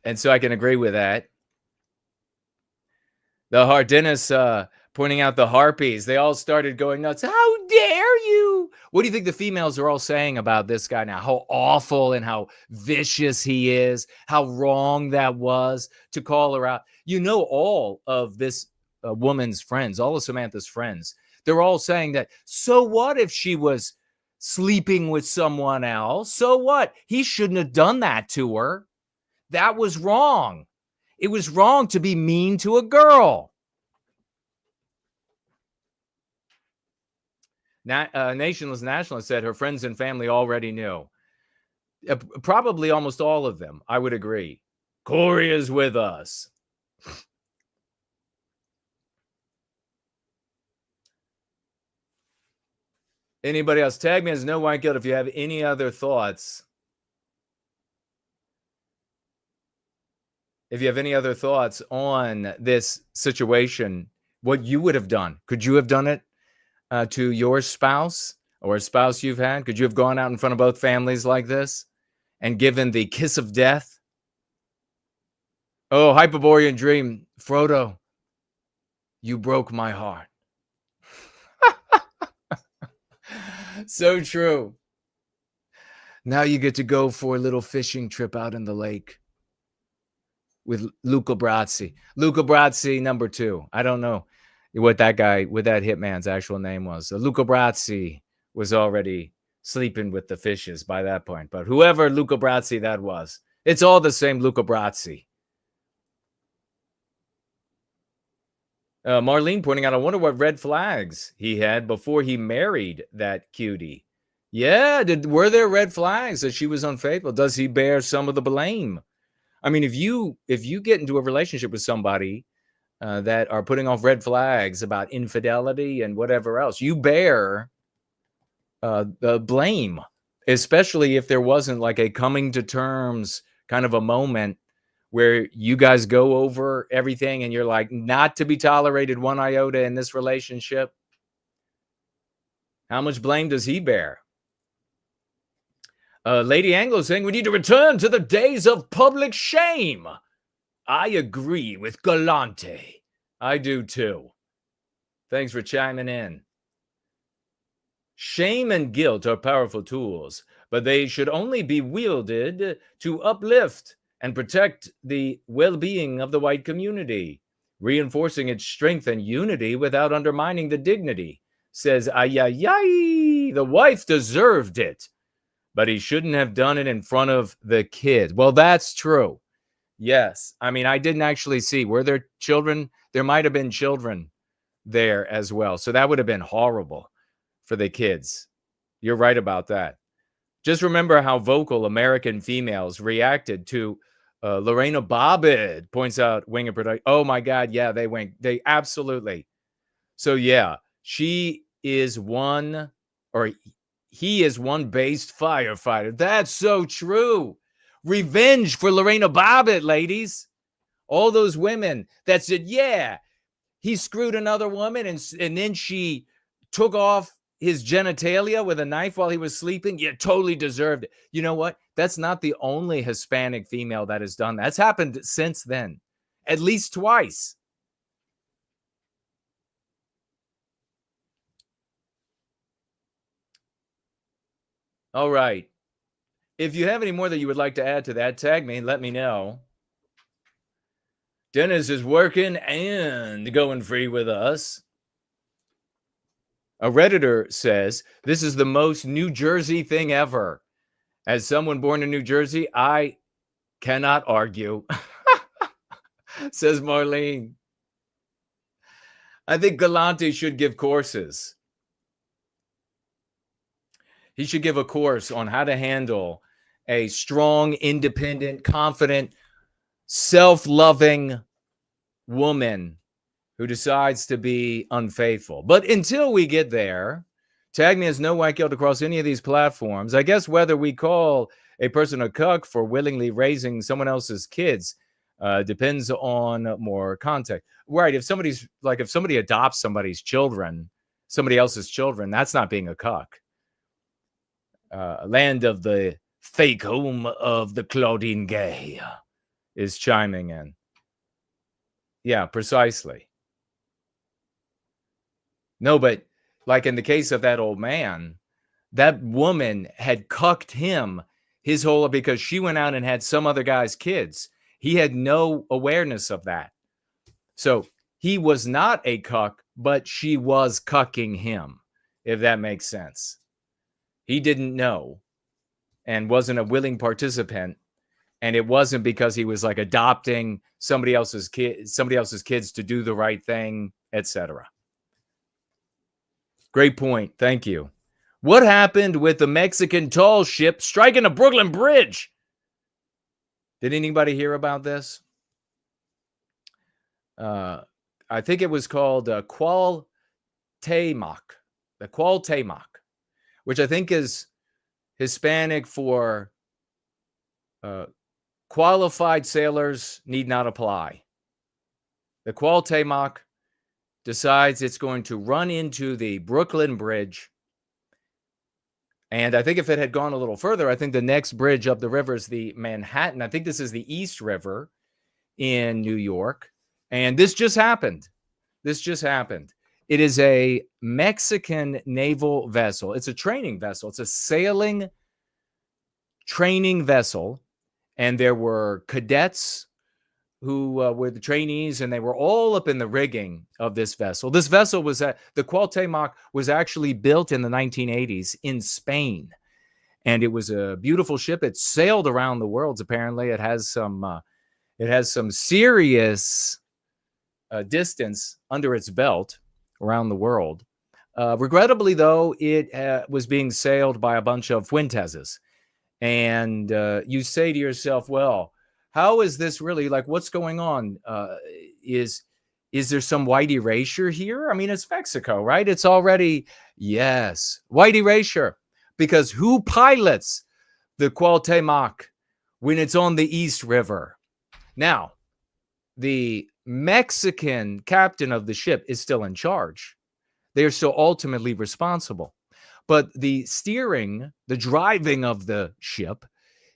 S4: And so I can agree with that. Dennis pointing out the harpies. They all started going nuts. How dare you? What do you think the females are all saying about this guy now? How awful and how vicious he is. How wrong that was to call her out. You know, all of this woman's friends, all of Samantha's friends, they're all saying that, so what if she was sleeping with someone else? So what? He shouldn't have done that to her. That was wrong. It was wrong to be mean to a girl. Nationalist Nationalist said her friends and family already knew. Probably almost all of them, I would agree. Corey is with us. Anybody else? Tag me as No White Guilt if you have any other thoughts. If you have any other thoughts on this situation, what you would have done. Could you have done it to your spouse or a spouse you've had? Could you have gone out in front of both families like this and given the kiss of death? Oh, Hyperborean Dream. Frodo, you broke my heart. So true. Now you get to go for a little fishing trip out in the lake with Luca Brasi. Luca Brasi, number 2. I don't know what that hitman's actual name was. Luca Brasi was already sleeping with the fishes by that point. But whoever Luca Brasi that was, it's all the same Luca Brasi. Marlene pointing out, I wonder what red flags he had before he married that cutie. Yeah, were there red flags that she was unfaithful? Does he bear some of the blame? I mean, if you get into a relationship with somebody that are putting off red flags about infidelity and whatever else, you bear the blame, especially if there wasn't like a coming to terms kind of a moment where you guys go over everything and you're like, not to be tolerated one iota in this relationship. How much blame does he bear? Lady Anglo saying we need to return to the days of public shame. I agree with Galante. I do too. Thanks for chiming in. Shame and guilt are powerful tools, but they should only be wielded to uplift and protect the well-being of the white community, reinforcing its strength and unity without undermining the dignity. Says, ay, the wife deserved it, but he shouldn't have done it in front of the kids. Well, that's true. Yes. I mean, I didn't actually see. Were there children? There might have been children there as well. So that would have been horrible for the kids. You're right about that. Just remember how vocal American females reacted to Lorena Bobbitt, points out Winger Production. Oh my God, yeah, they wink. They absolutely. So yeah, she is one, or he is one based firefighter. That's so true. Revenge for Lorena Bobbitt, ladies. All those women that said, yeah, he screwed another woman and then she took off his genitalia with a knife while he was sleeping. Yeah, totally deserved it. You know what? That's not the only Hispanic female that has done that. That's happened since then, at least twice. All right. If you have any more that you would like to add to that, tag me and let me know. Dennis is working and going free with us. A Redditor says, this is the most New Jersey thing ever. As someone born in New Jersey, I cannot argue, says Marlene. I think Galante should give courses. He should give a course on how to handle a strong, independent, confident, self-loving woman who decides to be unfaithful. But until we get there, tag me as No White Guilt across any of these platforms. I guess whether we call a person a cuck for willingly raising someone else's kids depends on more context. Right, if somebody adopts somebody else's children, that's not being a cuck. Land of the fake home of the Claudine Gay. is chiming in. Yeah, precisely. No, but like in the case of that old man, that woman had cucked him his whole, because she went out and had some other guy's kids. He had no awareness of that. So he was not a cuck, but she was cucking him, if that makes sense. He didn't know and wasn't a willing participant. And it wasn't because he was like adopting somebody else's kids to do the right thing, etc. Great point. Thank you. What happened with the Mexican tall ship striking the Brooklyn Bridge? Did anybody hear about this? I think it was called Cuauhtémoc, the Cuauhtémoc, which I think is Hispanic for qualified sailors need not apply. The Cuauhtémoc decides it's going to run into the Brooklyn Bridge. And I think if it had gone a little further, I think the next bridge up the river is the Manhattan. I think this is the East River in New York. And this just happened. It is a Mexican naval vessel. It's a training vessel. It's a sailing training vessel. And there were cadets who were the trainees, and they were all up in the rigging of this vessel. This vessel was the Cuauhtémoc was actually built in the 1980s in Spain. And it was a beautiful ship. It sailed around the world. Apparently, it has some serious distance under its belt around the world. Regrettably, though, it was being sailed by a bunch of Fuenteses. And you say to yourself, well, how is this really, like, what's going on? Is there some white erasure here? I mean, it's Mexico, right? It's already, yes, white erasure. Because who pilots the Cuauhtémoc when it's on the East River? Now, the Mexican captain of the ship is still in charge. They are still ultimately responsible. But the steering, the driving of the ship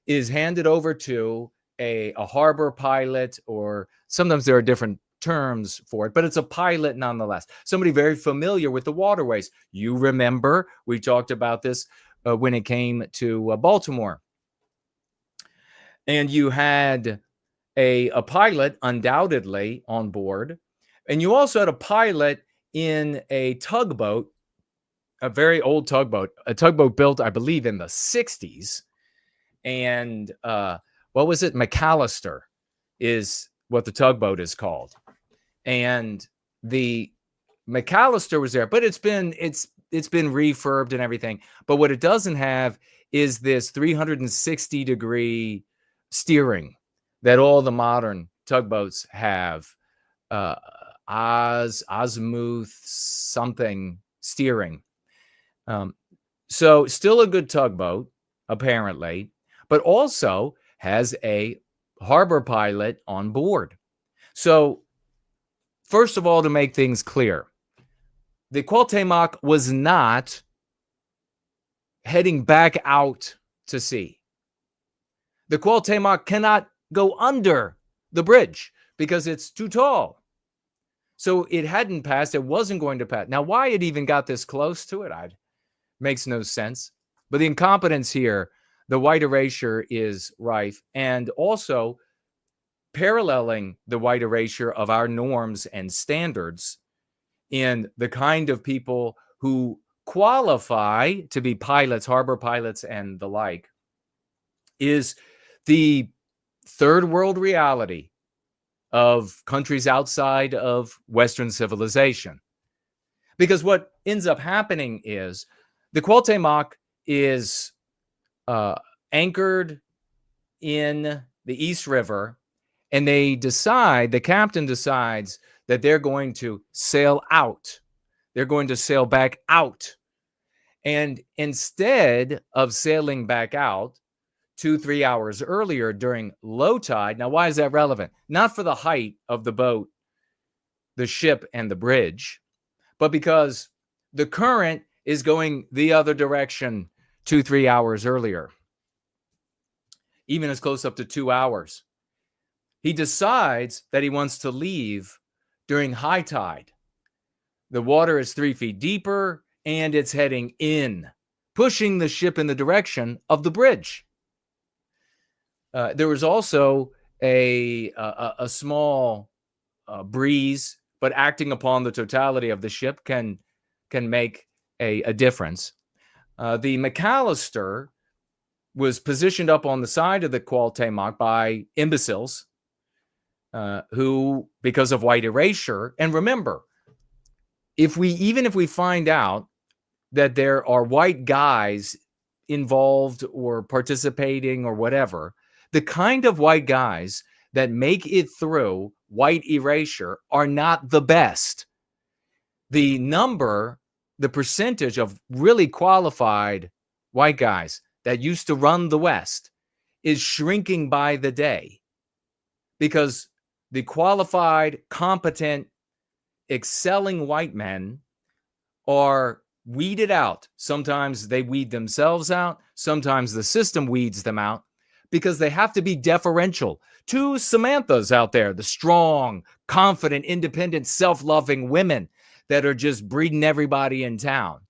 S4: is handed over to a harbor pilot, or sometimes there are different terms for it, but it's a pilot nonetheless. Somebody very familiar with the waterways. You remember, we talked about this when it came to Baltimore. And you had a pilot undoubtedly on board. And you also had a pilot in a tugboat, a very old tugboat, a tugboat built, I believe, in the 60s. And what was it? McAllister is what the tugboat is called. And the McAllister was there, but it's been refurbed and everything. But what it doesn't have is this 360-degree steering that all the modern tugboats have. Azimuth something steering. So still a good tugboat, apparently, but also has a harbor pilot on board. So first of all, to make things clear, the Cuauhtémoc was not heading back out to sea. The Cuauhtémoc cannot go under the bridge because it's too tall. So it hadn't passed. It wasn't going to pass. Now, why it even got this close to it, makes no sense. But the incompetence here, the white erasure is rife. And also paralleling the white erasure of our norms and standards in the kind of people who qualify to be pilots, harbor pilots, and the like, is the third world reality of countries outside of Western civilization. Because what ends up happening is the Cuauhtémoc is anchored in the East River, and the captain decides that they're going to sail out. They're going to sail back out. And instead of sailing back out 2-3 hours earlier during low tide, now why is that relevant? Not for the height of the boat, the ship, and the bridge, but because the current is going the other direction 2-3 hours earlier, even as close up to 2 hours. he decides that he wants to leave during high tide. The water is 3 feet deeper and it's heading in, pushing the ship in the direction of the bridge. There was also a small breeze, but acting upon the totality of the ship can make a difference. The McAllister was positioned up on the side of the Cuauhtemoc by imbeciles who, because of white erasure, and remember, even if we find out that there are white guys involved or participating or whatever, the kind of white guys that make it through white erasure are not the best. The percentage of really qualified white guys that used to run the West is shrinking by the day because the qualified, competent, excelling white men are weeded out. Sometimes they weed themselves out. Sometimes the system weeds them out because they have to be deferential to Samanthas out there, the strong, confident, independent, self-loving women that are just breeding everybody in town.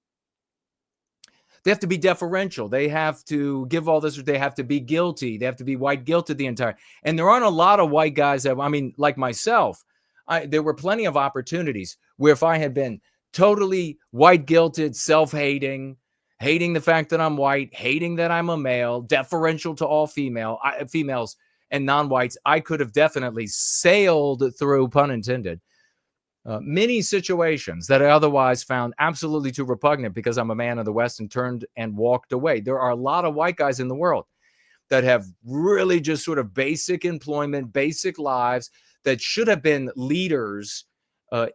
S4: They have to be deferential. They have to give all this. They have to be guilty. They have to be white guilted the entire. And there aren't a lot of white guys that, like myself, there were plenty of opportunities where if I had been totally white guilted, self-hating, hating the fact that I'm white, hating that I'm a male, deferential to all females and non-whites, I could have definitely sailed through, pun intended, many situations that I otherwise found absolutely too repugnant because I'm a man of the West and turned and walked away. There are a lot of white guys in the world that have really just sort of basic employment, basic lives that should have been leaders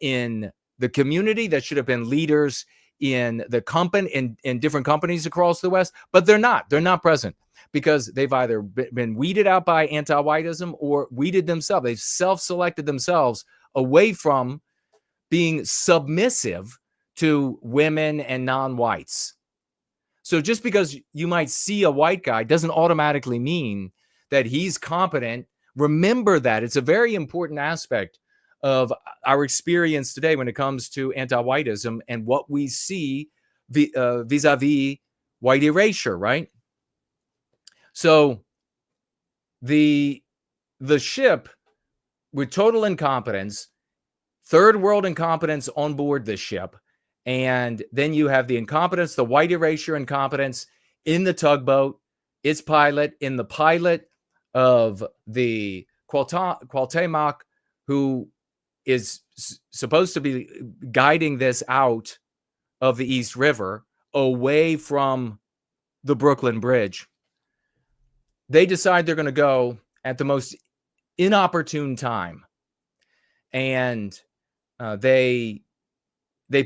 S4: in the community, that should have been leaders in the company, in different companies across the West, but they're not. They're not present because they've either been weeded out by anti-whiteism or weeded themselves. They've self-selected themselves away from being submissive to women and non-whites. So just because you might see a white guy doesn't automatically mean that he's competent. Remember that. It's a very important aspect of our experience today when it comes to anti-whiteism and what we see vis-a-vis white erasure, right? So the ship with total incompetence, third world incompetence on board this ship, and then you have the incompetence, the white erasure incompetence in the tugboat, its pilot, in the pilot of the Cuauhtemoc, who is supposed to be guiding this out of the East River away from the Brooklyn Bridge. They decide they're going to go at the most inopportune time. And they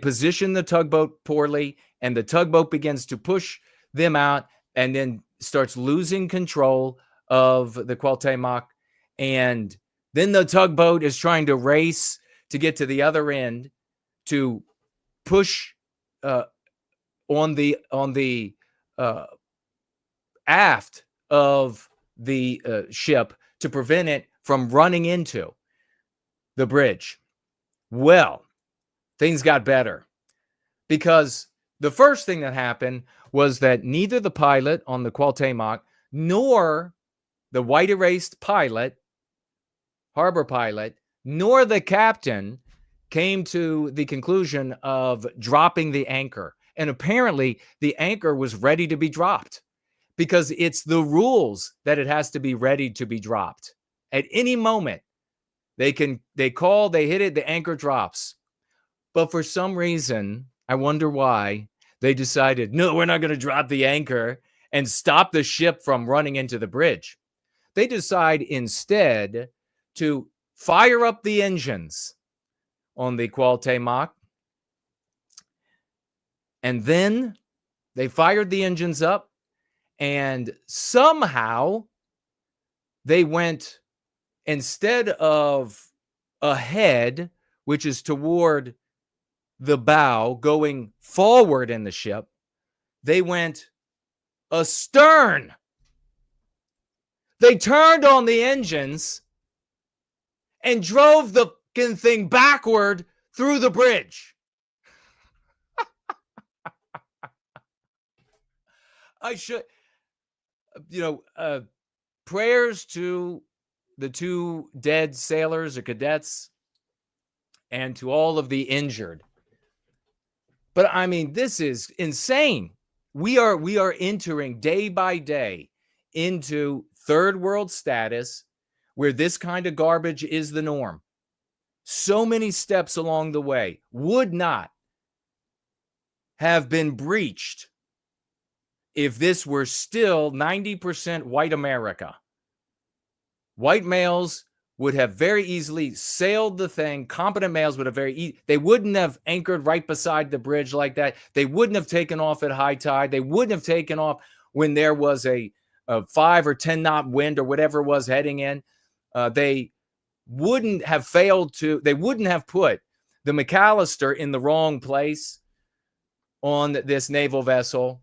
S4: position the tugboat poorly, and the tugboat begins to push them out and then starts losing control of the Cuauhtemoc. And then the tugboat is trying to race to get to the other end to push on the aft of the ship to prevent it from running into the bridge. Well, things got better because the first thing that happened was that neither the pilot on the Cuauhtemoc nor the white erased pilot, harbor pilot, nor the captain came to the conclusion of dropping the anchor. And apparently the anchor was ready to be dropped because it's the rules that it has to be ready to be dropped. At any moment, they call, they hit it, the anchor drops. But for some reason, I wonder why, they decided, no, we're not going to drop the anchor and stop the ship from running into the bridge. They decide instead to fire up the engines on the Cuauhtemoc. And then they fired the engines up, and somehow they went, instead of ahead, which is toward the bow, going forward in the ship, they went astern. They turned on the engines and drove the fucking thing backward through the bridge. I should, prayers to the 2 dead sailors or cadets and to all of the injured. But I mean, this is insane. We are entering day by day into third world status where this kind of garbage is the norm. So many steps along the way would not have been breached if this were still 90% white America. White males would have very easily sailed the thing. Competent males would have they wouldn't have anchored right beside the bridge like that. They wouldn't have taken off at high tide. They wouldn't have taken off when there was a 5 or 10 knot wind or whatever was heading in. They wouldn't have they wouldn't have put the McAllister in the wrong place on this naval vessel.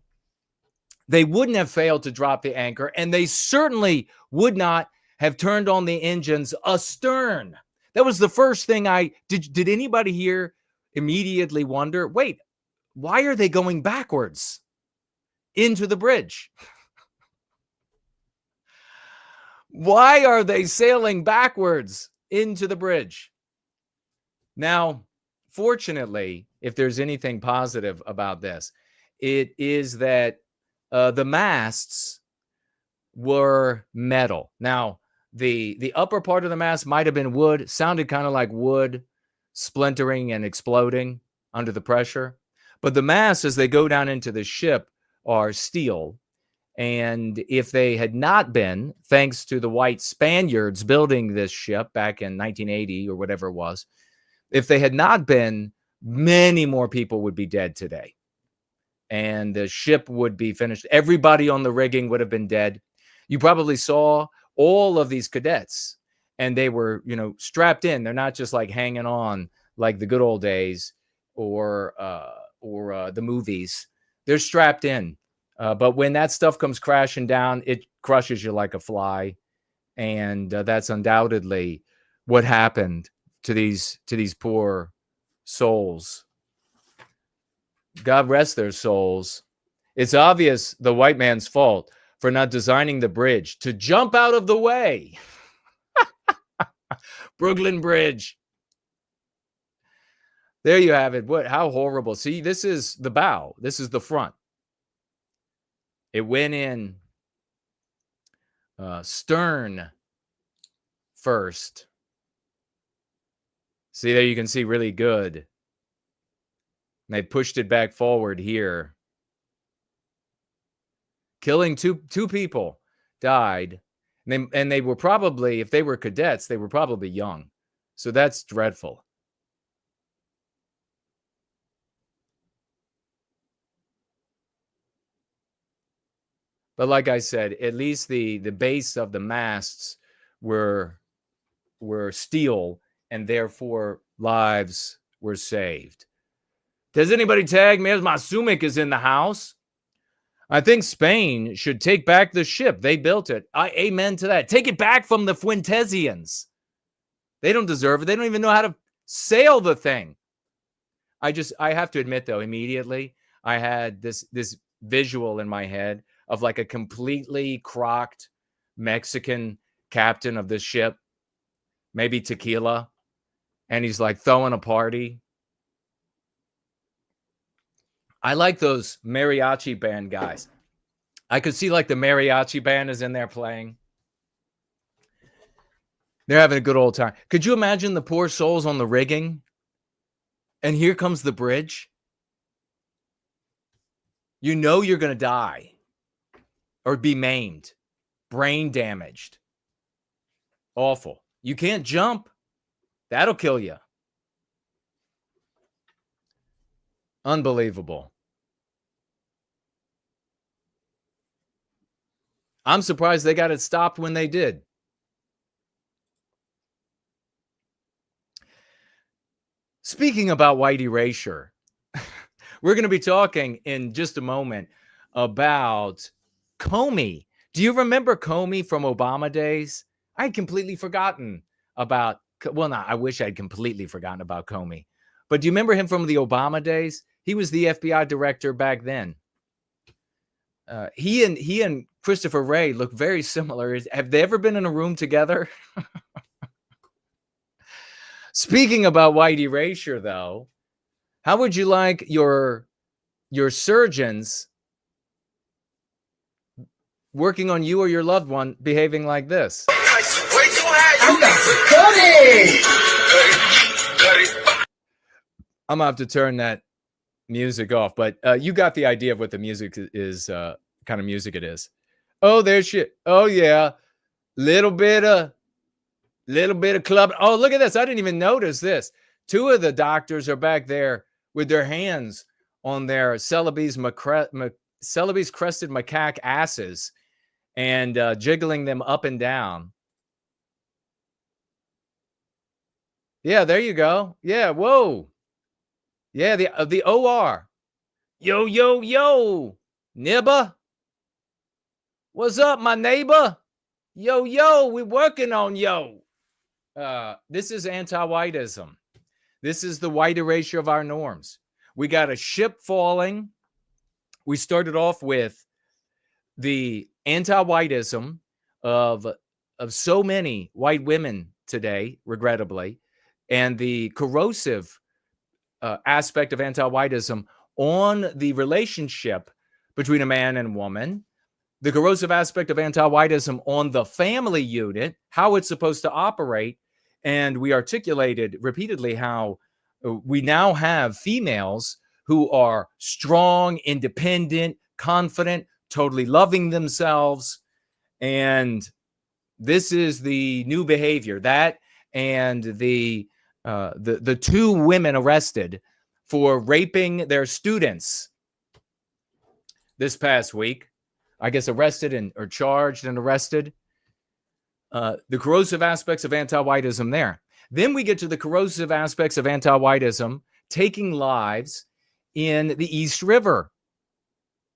S4: They wouldn't have failed to drop the anchor, and they certainly would not have turned on the engines astern. That was the first thing did anybody here immediately wonder, wait, why are they going backwards into the bridge? Why are they sailing backwards into the bridge? Now, fortunately, if there's anything positive about this, it is that the masts were metal. Now, the upper part of the mast might have been wood, sounded kind of like wood splintering and exploding under the pressure. But the masts, as they go down into the ship, are steel. And if they had not been, thanks to the white Spaniards building this ship back in 1980 or whatever it was, if they had not been, many more people would be dead today. And the ship would be finished. Everybody on the rigging would have been dead. You probably saw all of these cadets, and they were, strapped in. They're not just like hanging on like the good old days or the movies. They're strapped in. But when that stuff comes crashing down, it crushes you like a fly. And that's undoubtedly what happened to these poor souls. God rest their souls. It's obvious the white man's fault for not designing the bridge to jump out of the way. Brooklyn Bridge. There you have it. How horrible. See, this is the bow. This is the front. It went in stern first. See, there you can see really good. And they pushed it back forward here. Killing two people, died. And they were probably, if they were cadets, they were probably young. So that's dreadful. But like I said, at least the base of the masts were steel, and therefore lives were saved. Does anybody tag me as my Sumik is in the house? I think Spain should take back the ship. They built it. Amen to that. Take it back from the Fuentesians. They don't deserve it. They don't even know how to sail the thing. I have to admit, though, immediately, I had this visual in my head of like a completely crocked Mexican captain of this ship, maybe tequila, and he's like throwing a party. I like those mariachi band guys. I could see like the mariachi band is in there playing. They're having a good old time. Could you imagine the poor souls on the rigging? And here comes the bridge. You know you're going to die or be maimed, brain damaged. Awful. You can't jump. That'll kill you. Unbelievable. I'm surprised they got it stopped when they did. Speaking about white erasure, we're going to be talking in just a moment about Comey. Do you remember Comey from Obama days? I had completely forgotten about well, no, I wish I'd completely forgotten about Comey. But do you remember him from the Obama days? He was the FBI director back then. He and Christopher Wray look very similar. Have they ever been in a room together? Speaking about white erasure, though, how would you like your surgeons working on you or your loved one behaving like this? I'm gonna have to turn that music off, but you got the idea of what the music is, kind of music it is. Oh, there's shit. Oh yeah, little bit of club. Oh, look at this. I didn't even notice this. Two of the doctors are back there with their hands on their Celebi's crested macaque asses and jiggling them up and down. Yeah, there you go. Yeah, whoa. Yeah, the OR. Yo, yo, yo, nibba. What's up, my neighbor? Yo, yo, we working on yo. This is anti-whiteism. This is the white erasure of our norms. We got a ship falling. We started off with the anti-whiteism of so many white women today, regrettably, and the corrosive aspect of anti-whiteism on the relationship between a man and woman, the corrosive aspect of anti-whiteism on the family unit, how it's supposed to operate. And we articulated repeatedly how we now have females who are strong, independent, confident, totally loving themselves. And this is the new behavior. That and the two women arrested for raping their students this past week, I guess arrested or charged and arrested. The corrosive aspects of anti-whiteism there. Then we get to the corrosive aspects of anti-whiteism taking lives in the East River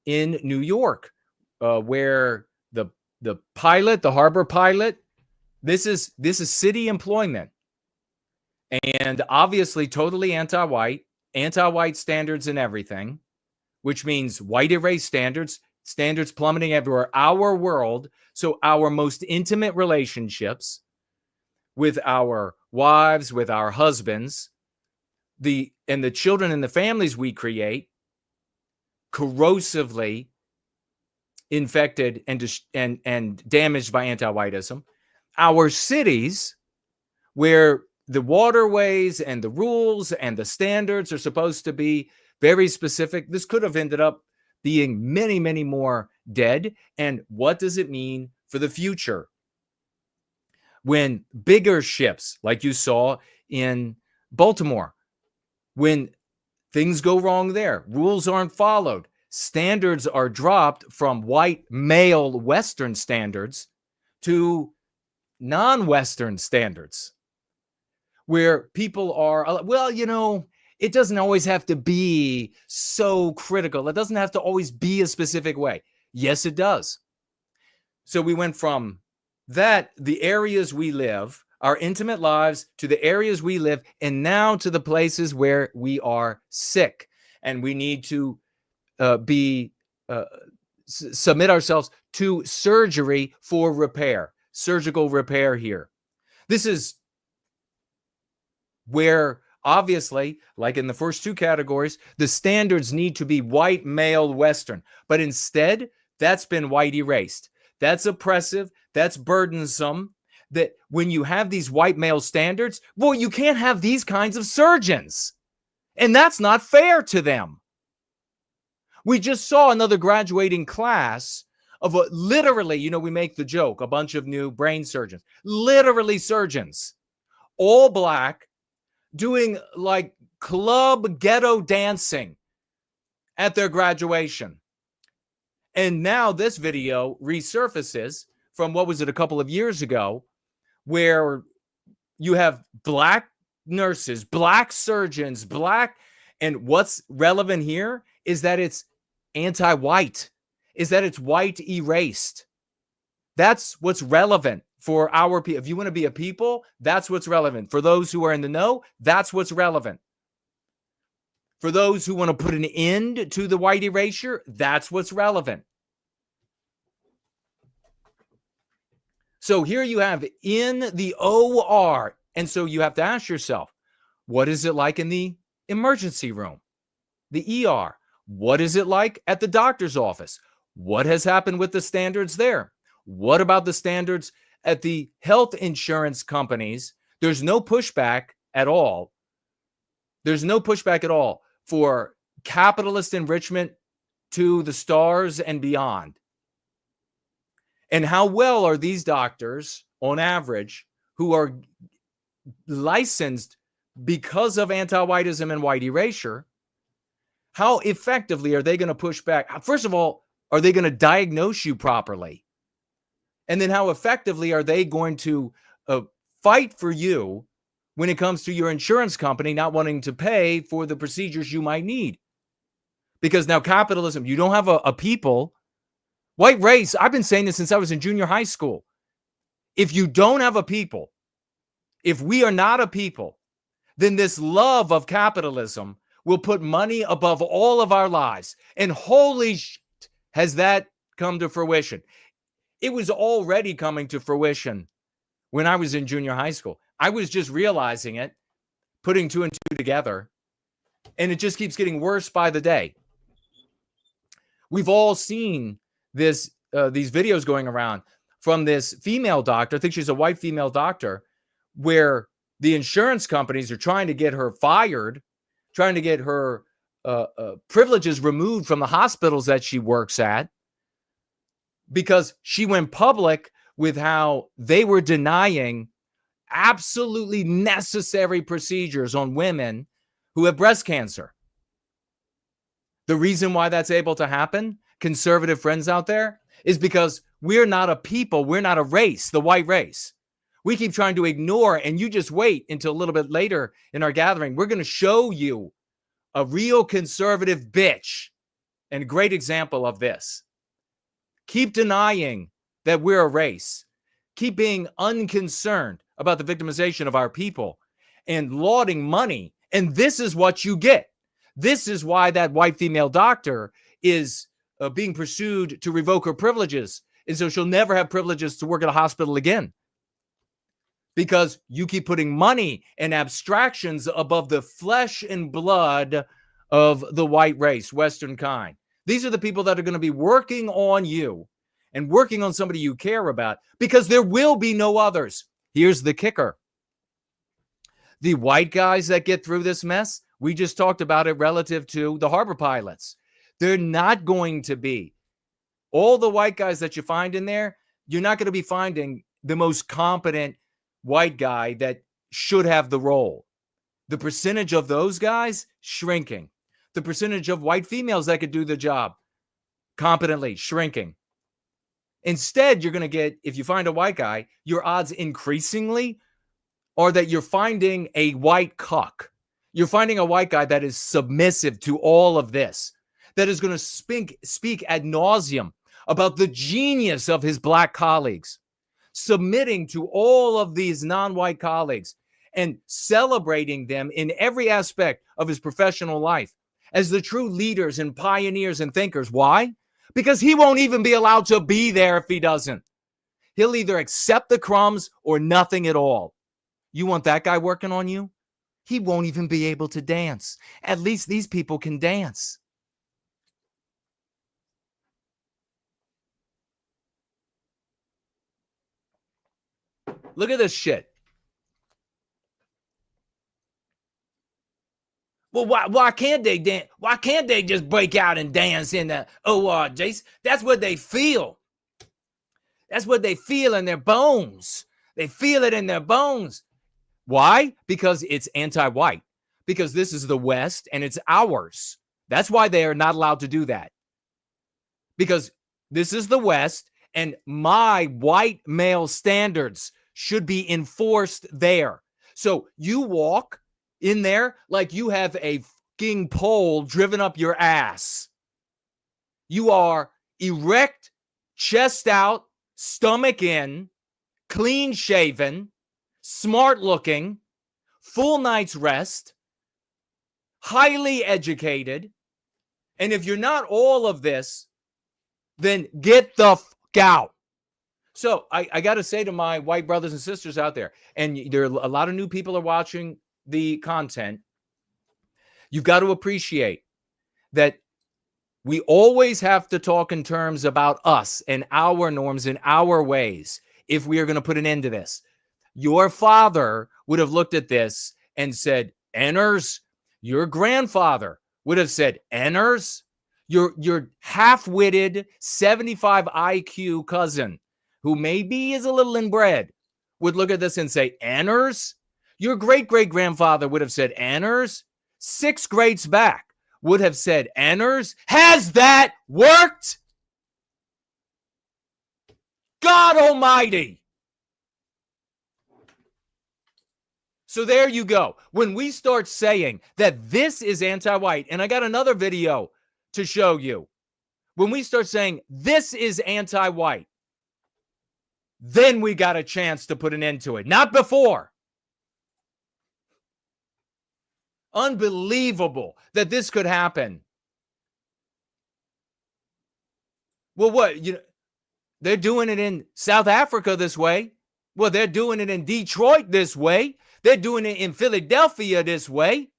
S4: in New York, where the pilot, the harbor pilot, this is city employment. And obviously totally anti-white standards and everything, which means white erase standards plummeting everywhere. Our world, so our most intimate relationships with our wives, with our husbands, and the children and the families we create, corrosively infected and damaged by anti-whiteism. Our cities, where the waterways and the rules and the standards are supposed to be very specific. This could have ended up being many, many more dead. And what does it mean for the future? When bigger ships, like you saw in Baltimore, when things go wrong there, rules aren't followed, standards are dropped from white male Western standards to non-Western standards, where people are, well, you know, it doesn't always have to be so critical. It doesn't have to always be a specific way. Yes, it does. So we went from that, the areas we live, our intimate lives, to the areas we live, and now to the places where we are sick. And we need to submit ourselves to surgery for repair, surgical repair here. This is where, obviously, like in the first two categories, the standards need to be white male Western. But instead, that's been white erased. That's oppressive. That's burdensome. That when you have these white male standards, well, you can't have these kinds of surgeons. And that's not fair to them. We just saw another graduating class of literally, you know, we make the joke, a bunch of new brain surgeons, literally surgeons, all black, doing like club ghetto dancing at their graduation. And now this video resurfaces from, what was it, a couple of years ago, where you have black nurses, black surgeons, and what's relevant here is that it's anti-white, is that it's white erased. That's what's relevant for our people. If you want to be a people, that's what's relevant. For those who are in the know, that's what's relevant. For those who want to put an end to the white erasure, that's what's relevant. So here you have in the OR. And so you have to ask yourself, what is it like in the emergency room, the ER? What is it like at the doctor's office? What has happened with the standards there? What about the standards at the health insurance companies? There's no pushback at all. There's no pushback at all for capitalist enrichment to the stars and beyond. And how well are these doctors, on average, who are licensed because of anti-whiteism and white erasure, how effectively are they going to push back? First of all, are they going to diagnose you properly? And then how effectively are they going to fight for you when it comes to your insurance company not wanting to pay for the procedures you might need? Because now capitalism, you don't have a people. White race, I've been saying this since I was in junior high school. If you don't have a people, if we are not a people, then this love of capitalism will put money above all of our lives. And holy shit, has that come to fruition. It was already coming to fruition when I was in junior high school. I was just realizing it, putting two and two together, and it just keeps getting worse by the day. We've all seen these videos going around from this female doctor. I think she's a white female doctor, where the insurance companies are trying to get her fired, trying to get her privileges removed from the hospitals that she works at, because she went public with how they were denying absolutely necessary procedures on women who have breast cancer. The reason why that's able to happen, conservative friends out there, is because we're not a people, we're not a race, the white race. We keep trying to ignore, and you just wait until a little bit later in our gathering. We're going to show you a real conservative bitch, and a great example of this. Keep denying that we're a race. Keep being unconcerned about the victimization of our people and lauding money. And this is what you get. This is why that white female doctor is being pursued to revoke her privileges. And so she'll never have privileges to work at a hospital again. Because you keep putting money and abstractions above the flesh and blood of the white race, Western kind. These are the people that are going to be working on you and working on somebody you care about, because there will be no others. Here's the kicker. The white guys that get through this mess, we just talked about it relative to the harbor pilots. They're not going to be. All the white guys that you find in there, you're not going to be finding the most competent white guy that should have the role. The percentage of those guys, shrinking. The percentage of white females that could do the job competently, shrinking. Instead, you're going to get, if you find a white guy, your odds increasingly are that you're finding a white cuck. You're finding a white guy that is submissive to all of this, that is going to speak ad nauseum about the genius of his black colleagues, submitting to all of these non-white colleagues and celebrating them in every aspect of his professional life as the true leaders and pioneers and thinkers. Why? Because he won't even be allowed to be there if he doesn't. He'll either accept the crumbs or nothing at all. You want that guy working on you? He won't even be able to dance. At least these people can dance. Look at this shit. Well, why can't they dance? Why can't they just break out and dance in the OR, Jace? That's what they feel. That's what they feel in their bones. They feel it in their bones. Why? Because it's anti-white. Because this is the West and it's ours. That's why they are not allowed to do that. Because this is the West and my white male standards should be enforced there. So you walk in there like you have a fucking pole driven up your ass. You are erect, chest out, stomach in, clean shaven, smart looking, full night's rest, highly educated. And if you're not all of this, then get the fuck out. So I got to say to my white brothers and sisters out there, and there are a lot of new people are watching the content, you've got to appreciate that we always have to talk in terms about us and our norms and our ways if we are going to put an end to this. Your father would have looked at this and said, Enners. Your grandfather would have said, Enners. Your half-witted 75 IQ cousin, who maybe is a little inbred, would look at this and say, Enners. Your great-great-grandfather would have said, Enners. 6 grades back would have said, Enners. Has that worked? God almighty. So there you go. When we start saying that this is anti-white, and I got another video to show you. When we start saying this is anti-white, then we got a chance to put an end to it. Not before. Unbelievable that this could happen. Well, what? They're doing it in South Africa this way. Well, they're doing it in Detroit this way. They're doing it in Philadelphia this way.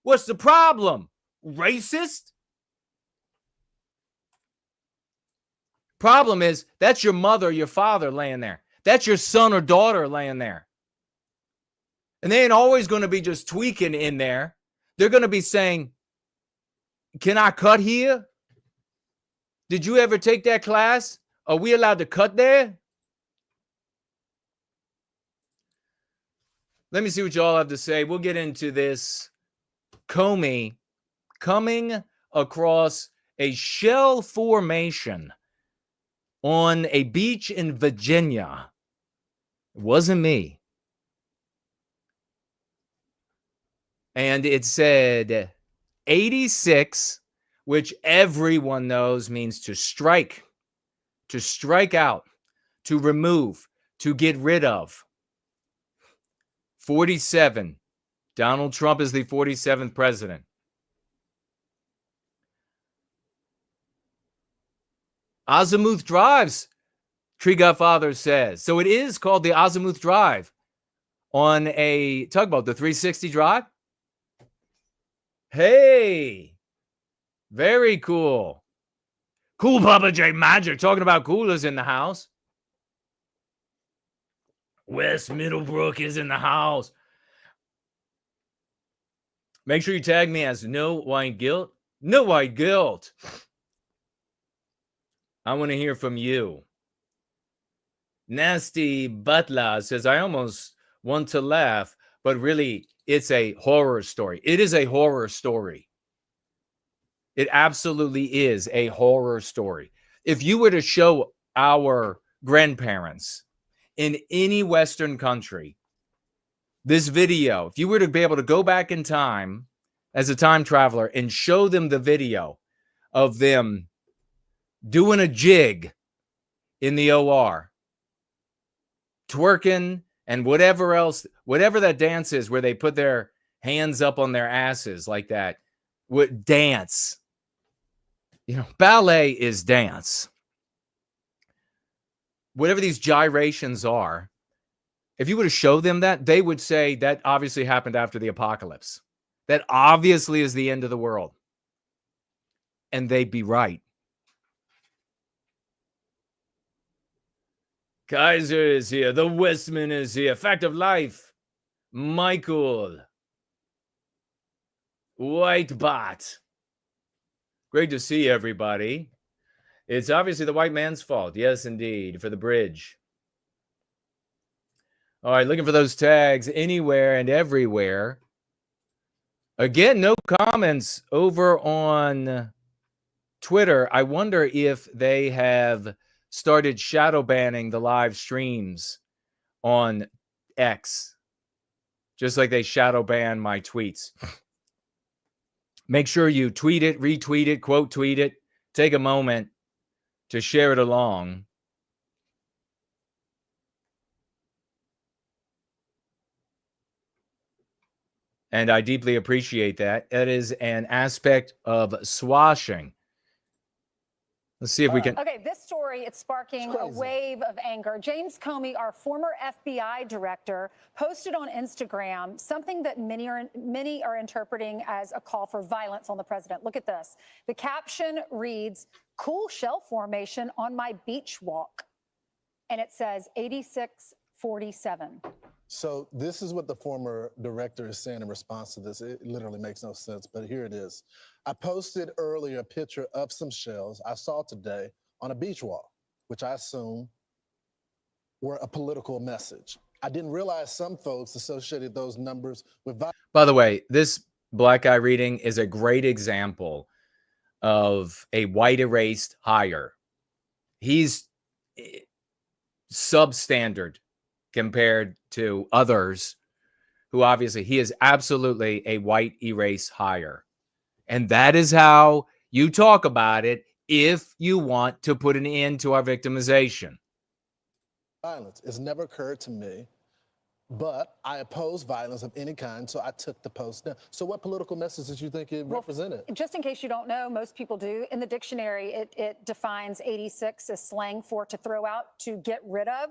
S4: What's the problem? Racist? Problem is, that's your mother or your father laying there. That's your son or daughter laying there. And they ain't always going to be just tweaking in there. They're going to be saying, can I cut here? Did you ever take that class? Are we allowed to cut there? Let me see what y'all have to say. We'll get into this. Comey coming across a shell formation on a beach in Virginia. It wasn't me. And it said 86, which everyone knows means to strike out, to remove, to get rid of. 47. Donald Trump is the 47th president. Azimuth drives, Tree Godfather says. So it is called the Azimuth Drive on a tugboat, the 360 Drive. Hey, very cool. Cool Papa J Magic talking about coolers in the house. West Middlebrook is in the house. Make sure you tag me as No White Guilt. No White Guilt. I want to hear from you. Nasty Butler says, I almost want to laugh, but really it's a horror story. It is a horror story. It absolutely is a horror story. If you were to show our grandparents in any Western country this video, if you were to be able to go back in time as a time traveler and show them the video of them doing a jig in the OR, twerking and whatever else, whatever that dance is where they put their hands up on their asses like that, what dance, ballet is dance. Whatever these gyrations are, if you were to show them that, they would say that obviously happened after the apocalypse. That obviously is the end of the world. And they'd be right. Kaiser is here. The Westman is here. Fact of Life. Michael. Whitebot. Great to see everybody. It's obviously the white man's fault. Yes, indeed. For the bridge. All right, looking for those tags anywhere and everywhere. Again, no comments over on Twitter. I wonder if they have started shadow banning the live streams on X, just like they shadow ban my tweets. Make sure you tweet it, retweet it, quote tweet it. Take a moment to share it along. And I deeply appreciate that. It is an aspect of swashing. Let's see if we can.
S9: Okay, this story, it's sparking a wave of anger. James Comey, our former FBI director, posted on Instagram something that many are interpreting as a call for violence on the president. Look at this. The caption reads, "Cool shell formation on my beach walk." And it says 8647.
S10: So this is what the former director is saying in response to this. It literally makes no sense, but here it is. I posted earlier a picture of some shells I saw today on a beach walk, which I assume were a political message. I didn't realize some folks associated those numbers with violence.
S4: By the way, this black guy reading is a great example of a white erased hire. He's substandard compared to others who obviously he is absolutely a white erase hire. And that is how you talk about it if you want to put an end to our victimization.
S10: Violence. It's never occurred to me, but I oppose violence of any kind, so I took the post down. So what political message did you think it represented?
S9: Just in case you don't know, most people do. In the dictionary, it defines 86 as slang for to throw out, to get rid of,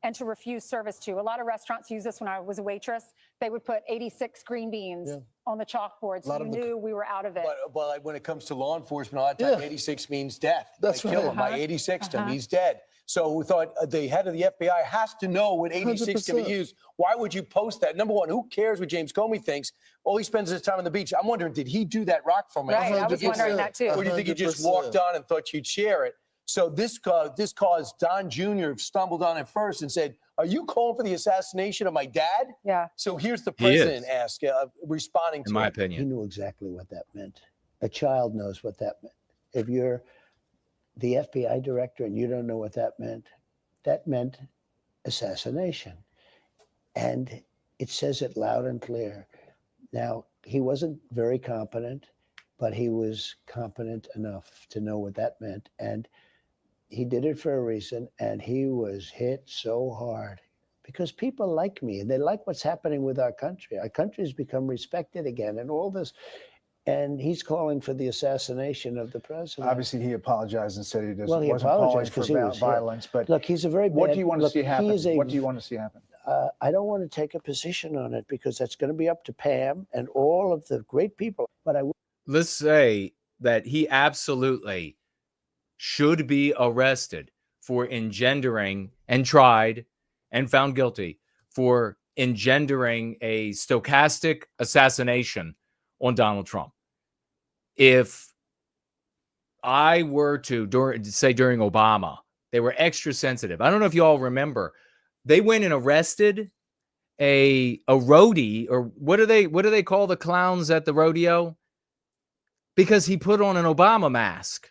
S9: and to refuse service to. A lot of restaurants use this. When I was a waitress, they would put 86 green beans on the chalkboard, so you knew we were out of it.
S11: But like when it comes to law enforcement, a lot of times 86 means death.
S10: That's
S11: Kill him by 86 him, he's dead. So we thought the head of the FBI has to know what 86 can be used. Why would you post that? Number one, who cares what James Comey thinks? All he spends his time on the beach. I'm wondering, did he do that rock formation?
S9: Right, I was wondering that too.
S11: Or do you think he just walked on and thought you'd share it? So this caused Don Jr. stumbled on it first and said, "Are you calling for the assassination of my dad?"
S9: Yeah.
S11: So here's the president responding to
S4: in my
S11: it.
S4: opinion.
S12: He knew exactly what that meant. A child knows what that meant. If you're the FBI director and you don't know what that meant assassination. And it says it loud and clear. Now, he wasn't very competent, but he was competent enough to know what that meant. And he did it for a reason, and he was hit so hard because people like me and they like what's happening with our country. Our country's become respected again and all this. And he's calling for the assassination of the president.
S13: Obviously, he apologized and said he doesn't.
S12: Well, he apologized because he was
S13: violence. But
S12: look, he's a very bad.
S13: What do you want to see happen?
S12: What
S13: do you want to see happen?
S12: I don't want to take a position on it because that's going to be up to Pam and all of the great people. But
S4: let's say that he absolutely should be arrested for engendering and tried and found guilty for engendering a stochastic assassination on Donald Trump. If I were to say during Obama, they were extra sensitive. I don't know if you all remember, they went and arrested a roadie, or what do they call the clowns at the rodeo? Because he put on an Obama mask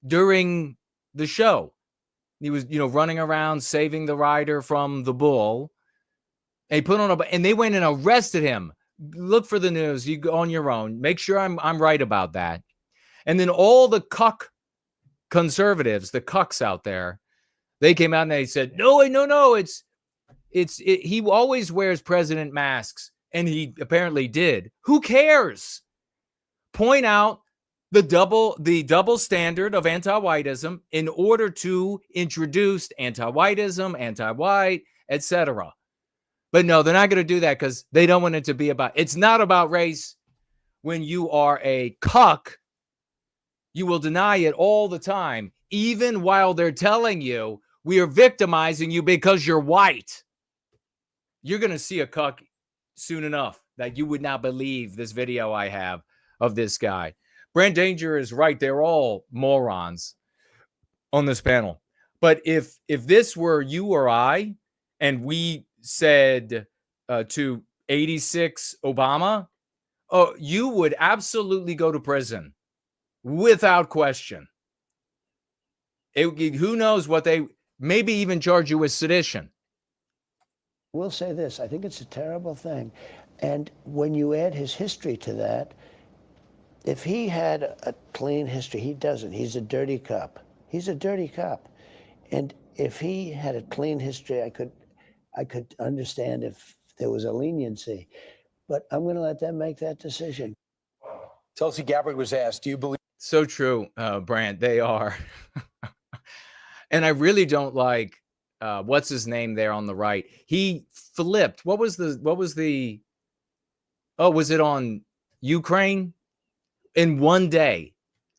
S4: during the show. He was, running around saving the rider from the bull. And he put on and they went and arrested him. Look for the news. You go on your own. Make sure I'm right about that. And then all the cuck conservatives, the cucks out there, they came out and they said, no, he always wears president masks. And he apparently did. Who cares? Point out the double standard of anti-whiteism in order to introduce anti-whiteism, anti-white, etc. But no, they're not going to do that because they don't want it to be about. It's not about race. When you are a cuck, you will deny it all the time, even while they're telling you we are victimizing you because you're white. You're going to see a cuck soon enough that you would not believe this video I have of this guy. Brant Danger is right. They're all morons on this panel. But if this were you or I, and we said to 86 Obama, oh, you would absolutely go to prison without question. Who knows what they maybe even charge you with sedition.
S12: We'll say this. I think it's a terrible thing. And when you add his history to that, if he had a clean history, he doesn't. He's a dirty cop. He's a dirty cop. And if he had a clean history, I could understand if there was a leniency. but I'm going to let them make that decision.
S11: Tulsi Gabbard was asked, do you believe?
S4: So true, Brant. They are. And I really don't like what's his name there on the right. He flipped. What was the oh, was it on Ukraine? In one day,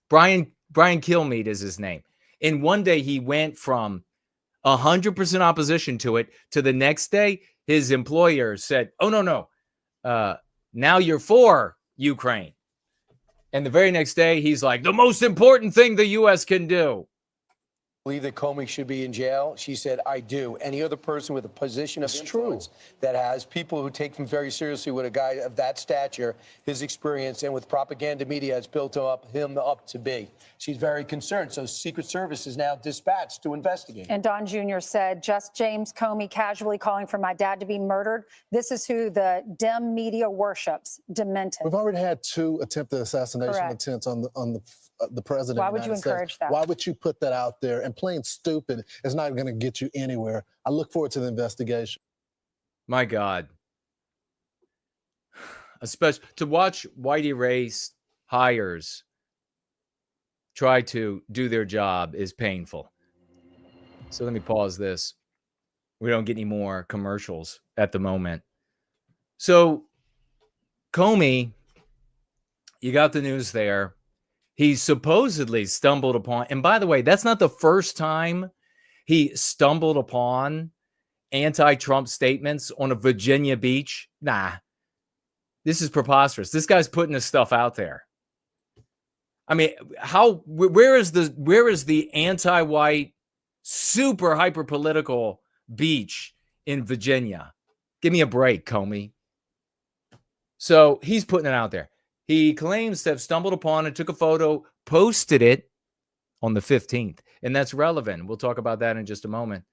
S4: Brian Kilmeade is his name. In one day, he went from 100% opposition to it to the next day, his employer said, oh, no. Now you're for Ukraine. And the very next day, he's like, the most important thing the U.S. can do.
S11: Believe that Comey should be in jail? She said, I do. Any other person with a position of influence that has people who take him very seriously with a guy of that stature, his experience, and with propaganda media has built him up to be. She's very concerned. So Secret Service is now dispatched to investigate.
S9: And Don Jr. said, just James Comey casually calling for my dad to be murdered. This is who the Dem media worships. Demented.
S10: We've already had 2 attempted assassination attempts on the president.
S9: Why would you encourage that?
S10: Why would you put that out there? And plain stupid is not going to get you anywhere. I look forward to the investigation.
S4: My God. Especially to watch white erased hires try to do their job is painful. So let me pause this. We don't get any more commercials at the moment. So Comey, you got the news there. He supposedly stumbled upon, and by the way, that's not the first time he stumbled upon anti-Trump statements on a Virginia beach. Nah, this is preposterous. This guy's putting this stuff out there. I mean, where is the anti-white, super hyper-political beach in Virginia? Give me a break, Comey. So he's putting it out there. He claims to have stumbled upon and took a photo, posted it on the 15th. And that's relevant. We'll talk about that in just a moment.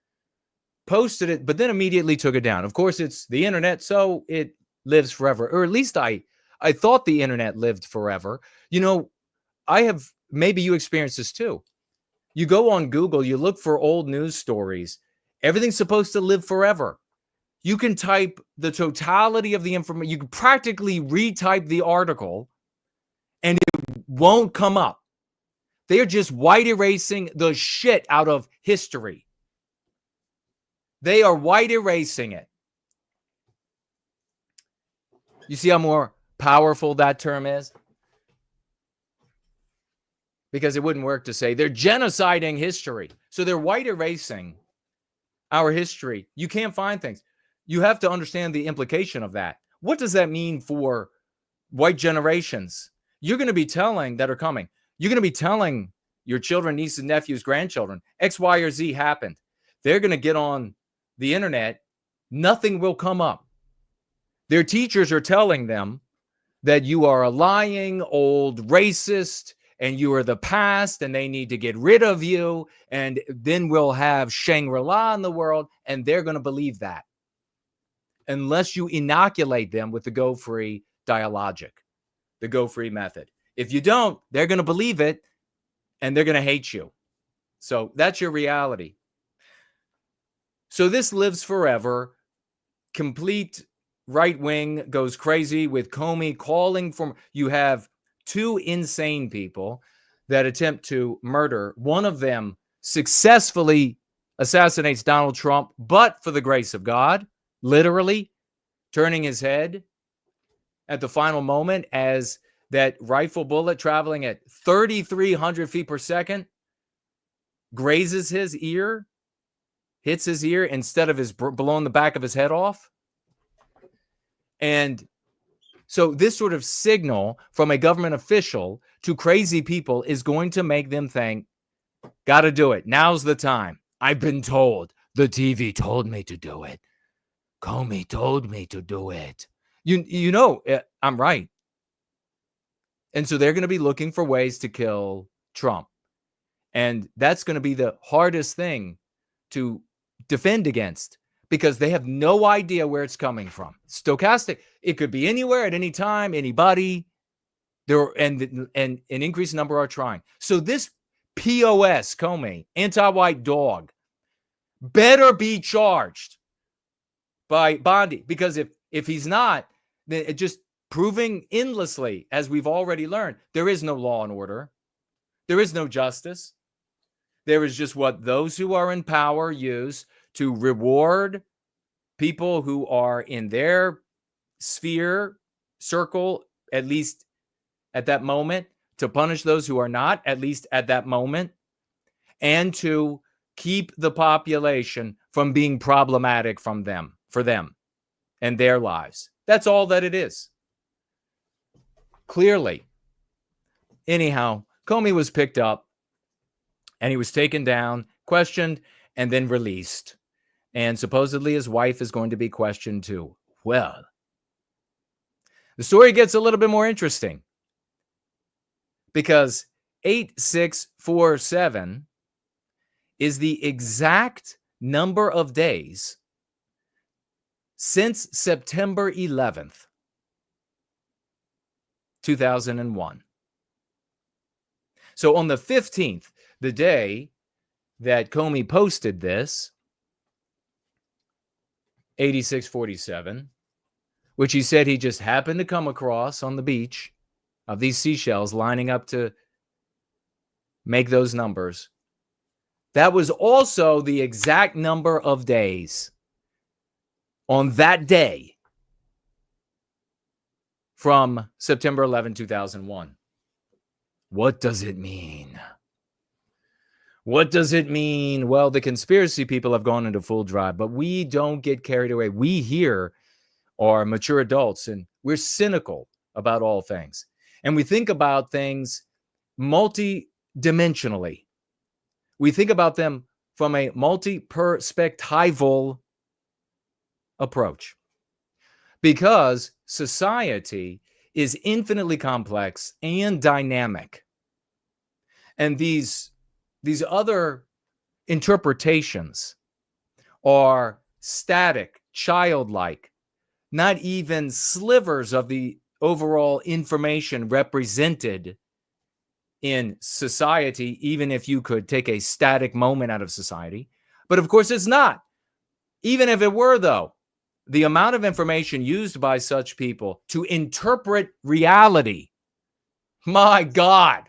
S4: Posted it, but then immediately took it down. Of course, it's the internet, so it lives forever. Or at least I thought the internet lived forever. You know, maybe you experienced this too. You go on Google, you look for old news stories. Everything's supposed to live forever. You can type the totality of the information. You can practically retype the article and it won't come up. They are just white erasing the shit out of history. They are white erasing it. You see how more powerful that term is? Because it wouldn't work to say they're genociding history. So they're white erasing our history. You can't find things. You have to understand the implication of that. What does that mean for white generations? You're going to be telling that are coming. You're going to be telling your children, nieces, nephews, grandchildren, X, Y, or Z happened. They're going to get on the internet. Nothing will come up. Their teachers are telling them that you are a lying old racist and you are the past and they need to get rid of you. And then we'll have Shangri-La in the world. And they're going to believe that. Unless you inoculate them with the Go Free dialogic, the Go Free method. If you don't, they're going to believe it and they're going to hate you. So that's your reality. So this lives forever. Complete right wing goes crazy with Comey calling for. You have 2 insane people that attempt to murder. One of them successfully assassinates Donald Trump, but for the grace of God. Literally turning his head at the final moment as that rifle bullet traveling at 3,300 feet per second grazes his ear, hits his ear instead of blowing the back of his head off. And so this sort of signal from a government official to crazy people is going to make them think, got to do it. Now's the time. I've been told. The TV told me to do it. Comey told me to do it. You know, I'm right. And so they're going to be looking for ways to kill Trump. And that's going to be the hardest thing to defend against because they have no idea where it's coming from. Stochastic. It could be anywhere at any time, anybody. And an increased number are trying. So this POS, Comey, anti-white dog, better be charged by Bondi, because if he's not, just proving endlessly, as we've already learned, there is no law and order. There is no justice. There is just what those who are in power use to reward people who are in their sphere, circle, at least at that moment, to punish those who are not, at least at that moment, and to keep the population from being problematic for them and their lives. That's all that it is. Clearly. Anyhow, Comey was picked up and he was taken down, questioned, and then released. And supposedly his wife is going to be questioned too. Well, the story gets a little bit more interesting because 8647 is the exact number of days since September 11th, 2001. So on the 15th, the day that Comey posted this, 8647, which he said he just happened to come across on the beach of these seashells lining up to make those numbers. That was also the exact number of days on that day from September 11, 2001. What does it mean? What does it mean? Well, the conspiracy people have gone into full drive, but we don't get carried away. We here are mature adults and we're cynical about all things. And we think about things multi-dimensionally. We think about them from a multi-perspectival approach because society is infinitely complex and dynamic. And these other interpretations are static, childlike, not even slivers of the overall information represented in society, even if you could take a static moment out of society. But of course, it's not. Even if it were, though, the amount of information used by such people to interpret reality, my God,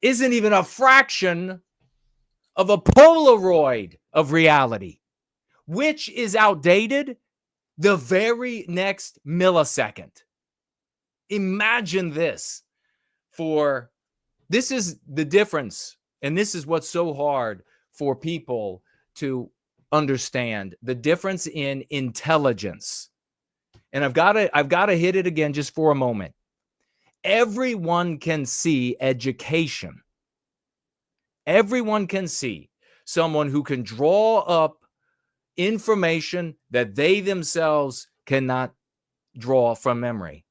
S4: isn't even a fraction of a Polaroid of reality, which is outdated the very next millisecond. Imagine this. This is the difference, and this is what's so hard for people to understand, the difference in intelligence. And I've got to hit it again just for a moment. Everyone can see education. Everyone can see someone who can draw up information that they themselves cannot draw from memory.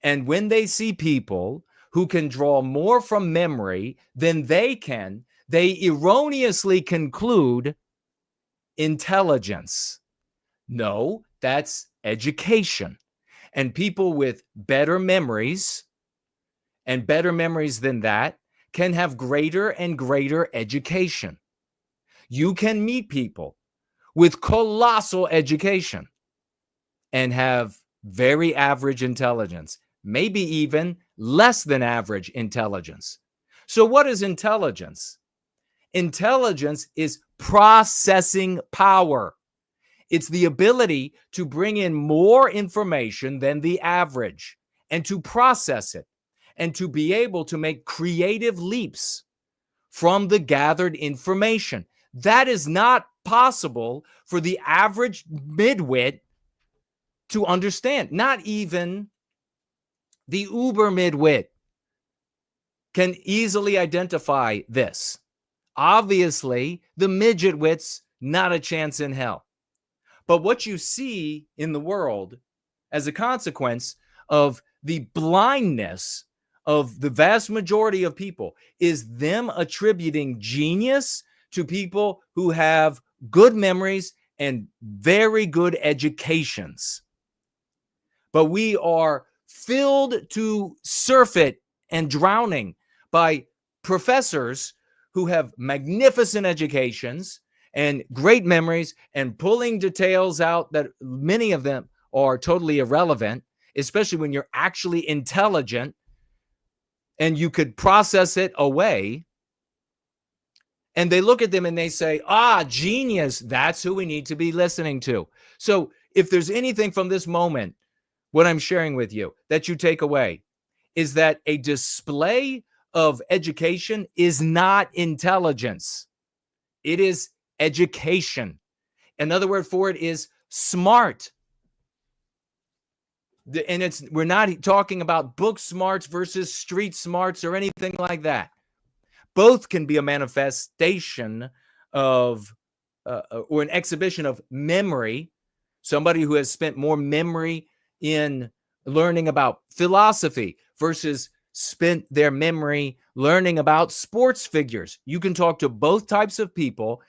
S4: And when they see people who can draw more from memory than they can, they erroneously conclude intelligence. No, that's education. And people with better memories and better memories than that can have greater and greater education. You can meet people with colossal education and have very average intelligence, maybe even less than average intelligence. So what is intelligence? Intelligence is processing power. It's the ability to bring in more information than the average and to process it and to be able to make creative leaps from the gathered information. That is not possible for the average midwit to understand. Not even the uber midwit can easily identify this. Obviously, the midget wits, not a chance in hell. But what you see in the world as a consequence of the blindness of the vast majority of people is them attributing genius to people who have good memories and very good educations. But we are filled to surfeit and drowning by professors who have magnificent educations and great memories and pulling details out that many of them are totally irrelevant, especially when you're actually intelligent and you could process it away. And they look at them and they say, genius, that's who we need to be listening to. So if there's anything from this moment, what I'm sharing with you that you take away is that a display of education is not intelligence. It is education. Another word for it is smart. And we're not talking about book smarts versus street smarts or anything like that. Both can be a manifestation of or an exhibition of memory. Somebody who has spent more memory in learning about philosophy versus spent their memory learning about sports figures. You can talk to both types of people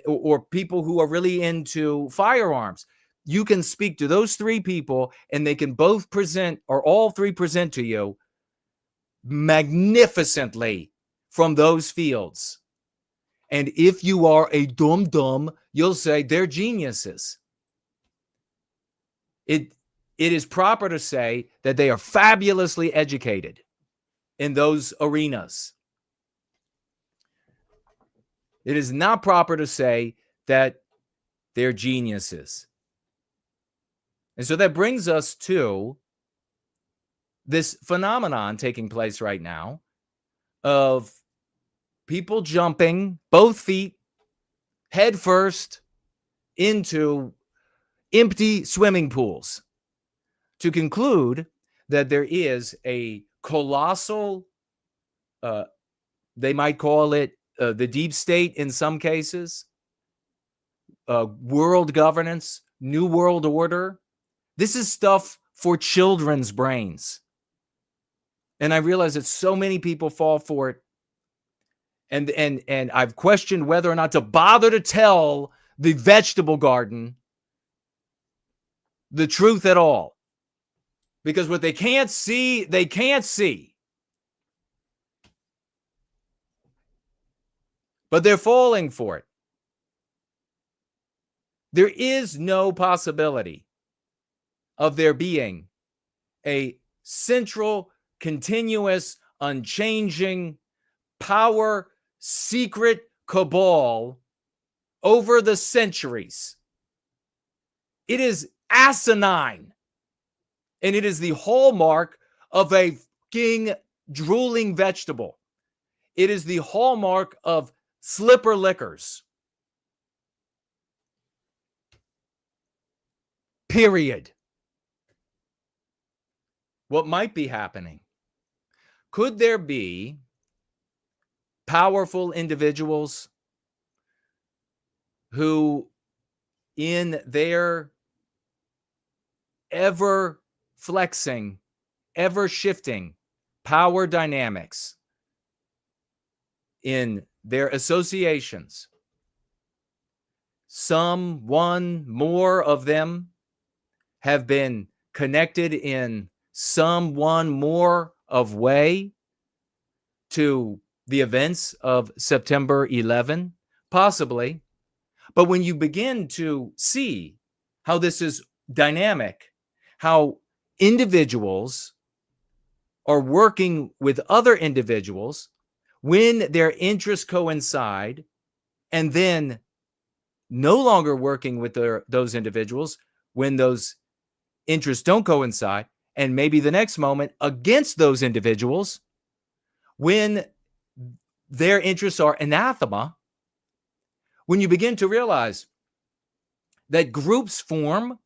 S4: or people who are really into firearms. You can speak to those three people and they can both present, or all three present to you magnificently from those fields. And if you are a dum-dum, you'll say they're geniuses. It is proper to say that they are fabulously educated in those arenas. It is not proper to say that they're geniuses. And so that brings us to this phenomenon taking place right now of people jumping both feet head first into empty swimming pools to conclude that there is a colossal, they might call it the deep state in some cases, world governance, new world order. This is stuff for children's brains. And I realize that so many people fall for it. And I've questioned whether or not to bother to tell the vegetable garden the truth at all. Because what they can't see, they can't see. But they're falling for it. There is no possibility of there being a central, continuous, unchanging power secret cabal over the centuries. It is asinine. And it is the hallmark of a fucking drooling vegetable. It is the hallmark of slipper liquors. Period. What might be happening? Could there be powerful individuals who, in their ever flexing, ever shifting power dynamics in their associations, one more of them have been connected in some one more of way to the events of September 11? Possibly. But when you begin to see how this is dynamic, how individuals are working with other individuals when their interests coincide, and then no longer working with those individuals when those interests don't coincide, and maybe the next moment against those individuals when their interests are anathema. When you begin to realize that groups form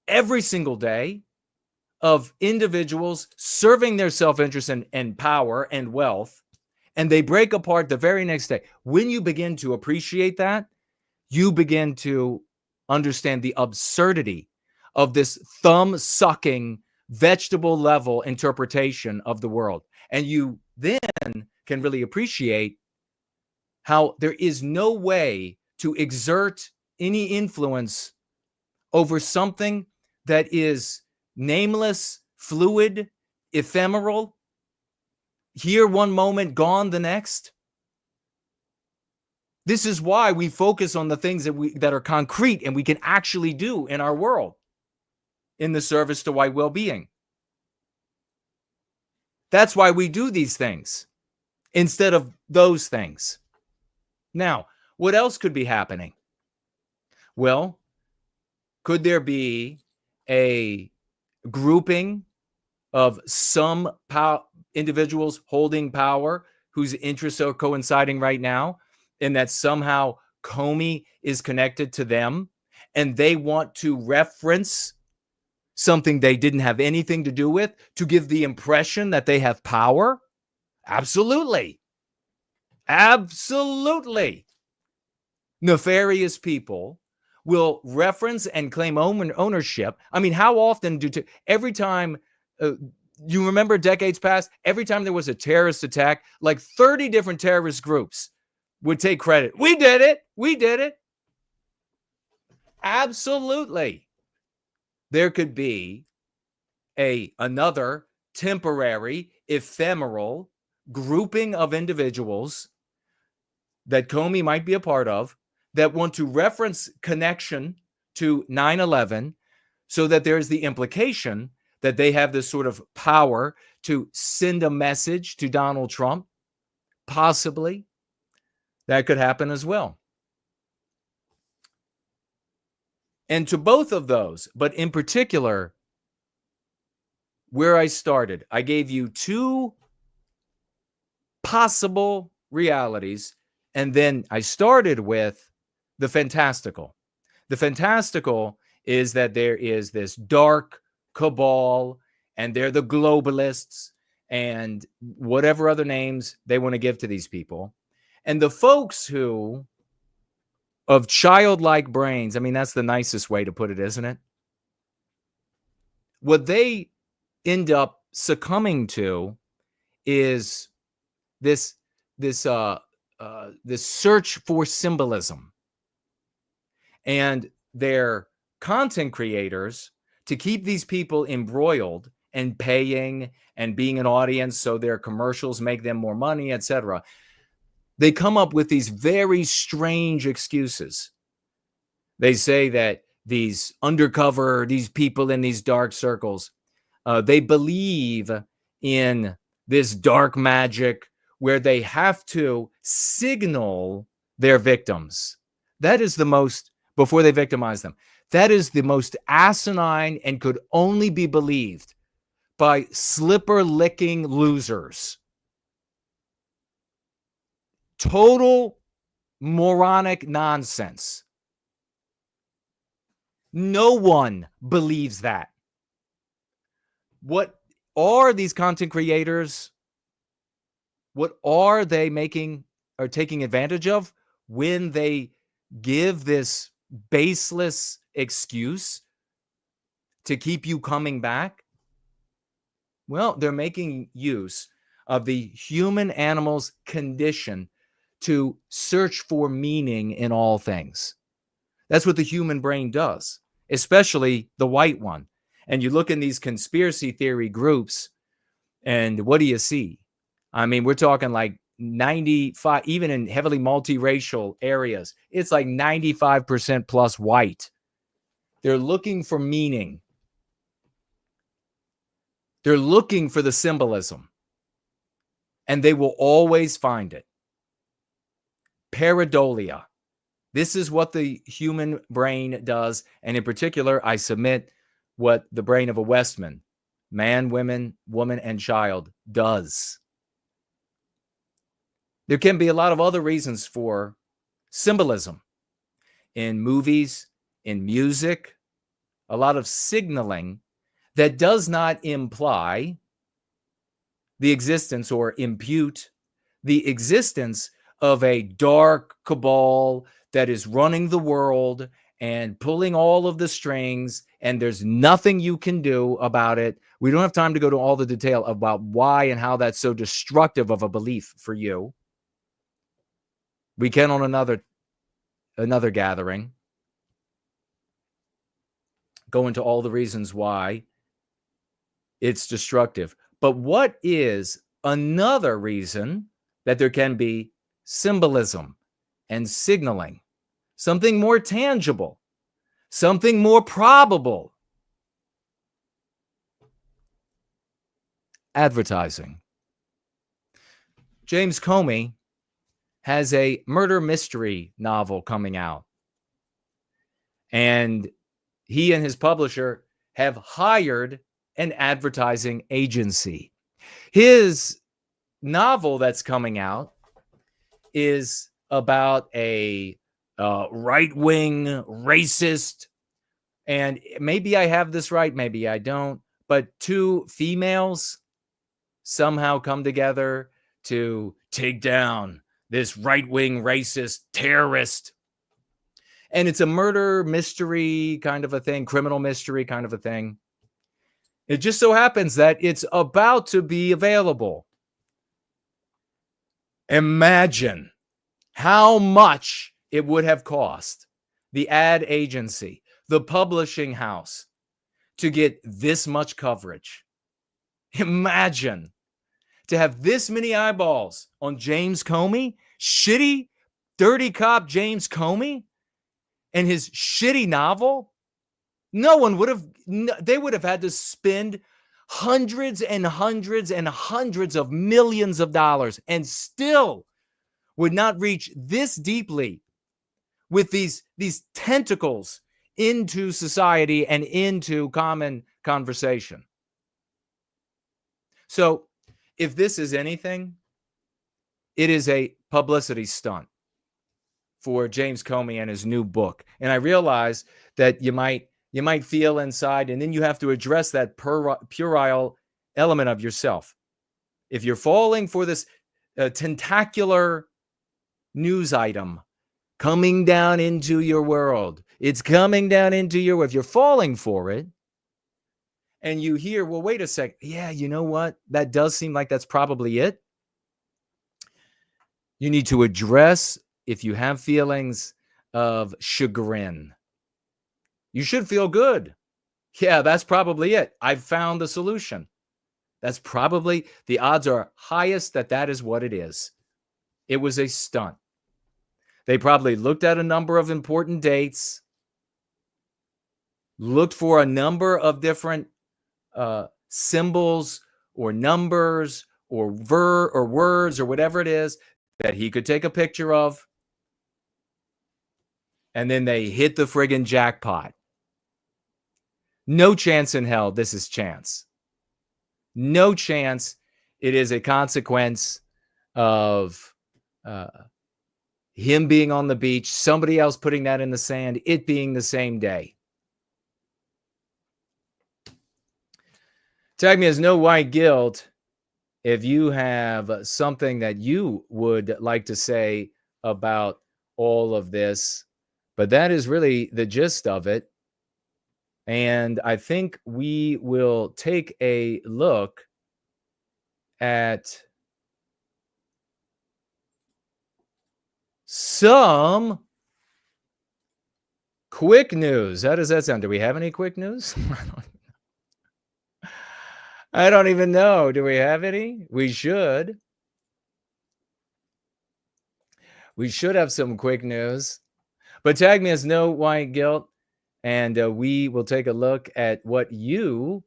S4: every single day of individuals serving their self-interest and power and wealth, and they break apart the very next day. When you begin to appreciate that, you begin to understand the absurdity of this thumb-sucking, vegetable-level interpretation of the world. And you then can really appreciate how there is no way to exert any influence over something that is nameless, fluid, ephemeral, here one moment, gone the next. This is why we focus on the things that are concrete and we can actually do in our world in the service to white well-being. That's why we do these things instead of those things. Now, what else could be happening? Well, could there be a grouping of some individuals holding power whose interests are coinciding right now, and that somehow Comey is connected to them, and they want to reference something they didn't have anything to do with to give the impression that they have power? Absolutely. Absolutely. Nefarious people will reference and claim ownership. I mean, how often every time, you remember decades past, every time there was a terrorist attack, like 30 different terrorist groups would take credit. We did it. We did it. Absolutely. There could be another temporary, ephemeral grouping of individuals that Comey might be a part of that want to reference connection to 9/11 so that there's the implication that they have this sort of power to send a message to Donald Trump. Possibly. That could happen as well. And to both of those, but in particular, where I started, I gave you two possible realities, and then I started with the fantastical. The fantastical is that there is this dark cabal, and they're the globalists, and whatever other names they want to give to these people. And the folks who, of childlike brains, I mean, that's the nicest way to put it, isn't it? What they end up succumbing to is this search for symbolism. And their content creators, to keep these people embroiled and paying and being an audience so their commercials make them more money, etc., they come up with these very strange excuses. They say that these people in these dark circles, they believe in this dark magic where they have to signal their victims. That is the most, before they victimize them, that is the most asinine and could only be believed by slipper-licking losers. Total moronic nonsense. No one believes that. What are these content creators? What are they making or taking advantage of when they give this baseless excuse to keep you coming back? Well, they're making use of the human animal's condition to search for meaning in all things. That's what the human brain does, especially the white one. And you look in these conspiracy theory groups, and what do you see? I mean, we're talking like 95, even in heavily multiracial areas, it's like 95% plus white. They're looking for meaning. They're looking for the symbolism. And they will always find it. Pareidolia. This is what the human brain does. And in particular, I submit what the brain of a Westman, man, woman, and child, does. There can be a lot of other reasons for symbolism in movies, in music, a lot of signaling that does not imply the existence or impute the existence of a dark cabal that is running the world and pulling all of the strings, and there's nothing you can do about it. We don't have time to go to all the detail about why and how that's so destructive of a belief for you. We can on another gathering go into all the reasons why it's destructive. But what is another reason that there can be symbolism and signaling, something more tangible, something more probable. Advertising. James Comey has a murder mystery novel coming out. And he and his publisher have hired an advertising agency. His novel that's coming out is about a right-wing racist, and maybe I have this right, maybe I don't, but two females somehow come together to take down this right-wing racist terrorist. And it's a murder mystery kind of a thing, criminal mystery kind of a thing. It just so happens that it's about to be available. Imagine how much it would have cost the ad agency, the publishing house, to get this much coverage. Imagine to have this many eyeballs on James Comey, shitty, dirty cop James Comey, and his shitty novel. No one would have, they would have had to spend hundreds and hundreds and hundreds of millions of dollars and still would not reach this deeply with these tentacles into society and into common conversation. So if this is anything, it is a publicity stunt for James Comey and his new book. And I realize that you might feel inside, and then you have to address that puerile element of yourself. If you're falling for this tentacular news item coming down into your world, it's coming down into your, if you're falling for it, and you hear, well, wait a sec, yeah, you know what? That does seem like that's probably it. You need to address, if you have feelings of chagrin, you should feel good. Yeah, that's probably it. I've found the solution. That's probably, the odds are highest that that is what it is. It was a stunt. They probably looked at a number of important dates, looked for a number of different symbols or numbers or words or whatever it is that he could take a picture of, and then they hit the friggin' jackpot. No chance in hell this is chance. No chance it is a consequence of him being on the beach, somebody else putting that in the sand, it being the same day. Tag me as No White Guilt if you have something that you would like to say about all of this. But that is really the gist of it. And I think we will take a look at some quick news. How does that sound? Do we have any quick news? I don't even know. Do we have any? We should. We should have some quick news. But tag me as No White Guilt, and we will take a look at what you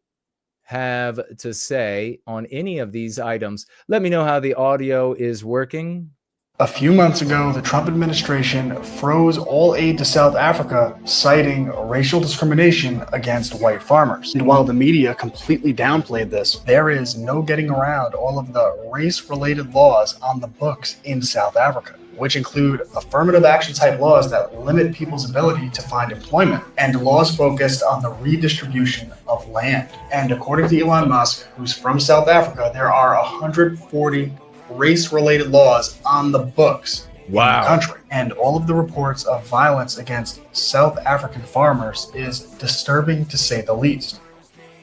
S4: have to say on any of these items. Let me know how the audio is working.
S14: A few months ago, the Trump administration froze all aid to South Africa, citing racial discrimination against white farmers. And while the media completely downplayed this, there is no getting around all of the race-related laws on the books in South Africa, which include affirmative action type laws that limit people's ability to find employment, and laws focused on the redistribution of land. And according to Elon Musk, who's from South Africa, there are 140 race-related laws on the books in the country. And all of the reports of violence against South African farmers is disturbing, to say the least.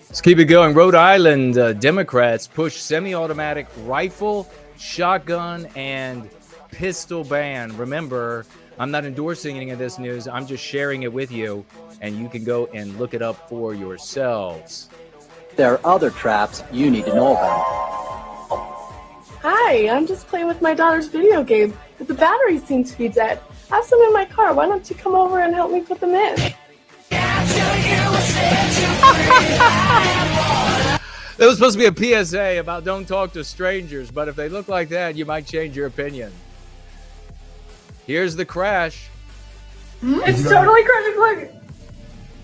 S4: Let's keep it going. Rhode Island Democrats push semi-automatic rifle, shotgun, and pistol ban. Remember, I'm not endorsing any of this news. I'm just sharing it with you, and you can go and look it up for yourselves.
S15: There are other traps you need to know about.
S16: Hi, I'm just playing with my daughter's video game, but the batteries seem to be dead.
S5: I have some in my car. Why don't you come over and help me put them in?
S4: There was supposed to be a PSA about don't talk to strangers, but if they look like that, you might change your opinion. Here's the crash.
S5: It's totally crashing.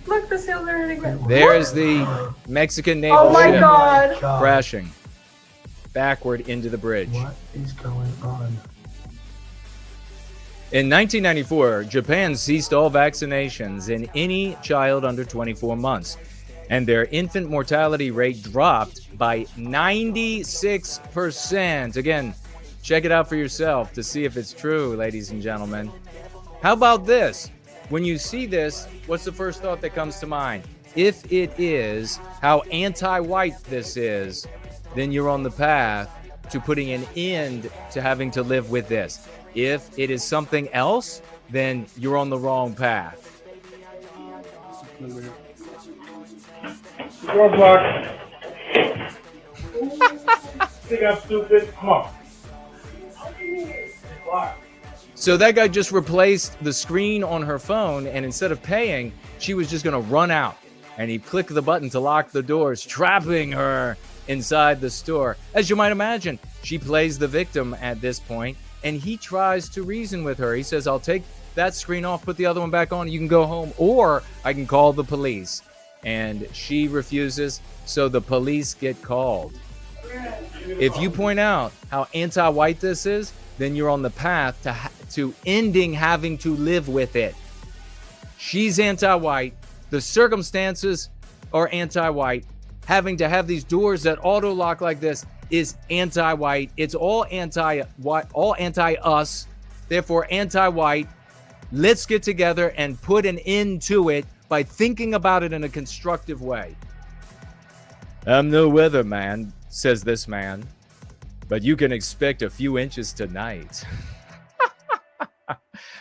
S5: Look, the sails are hitting it.
S4: There's the Mexican naval
S5: Oh my
S4: ship
S5: God.
S4: crashing backward into the bridge.
S6: What is going on?
S4: In 1994, Japan ceased all vaccinations in any child under 24 months, and their infant mortality rate dropped by 96%. Again, check it out for yourself to see if it's true, ladies and gentlemen. How about this? When you see this, what's the first thought that comes to mind? If it is how anti-white this is, then you're on the path to putting an end to having to live with this. If it is something else, then you're on the wrong path.
S6: Bookmark. Think I'm stupid? Come on.
S4: So that guy just replaced the screen on her phone, and instead of paying, she was just going to run out. And he clicked the button to lock the doors, trapping her inside the store. As you might imagine, she plays the victim at this point, and he tries to reason with her. He says, I'll take that screen off, put the other one back on, you can go home, or I can call the police. And she refuses, so the police get called. If you point out how anti-white this is, then you're on the path to ending having to live with it. She's anti-white. The circumstances are anti-white. Having to have these doors that auto-lock like this is anti-white. It's all anti-white, all anti-us, therefore anti-white. Let's get together and put an end to it by thinking about it in a constructive way. I'm no weatherman, says this man, but you can expect a few inches tonight.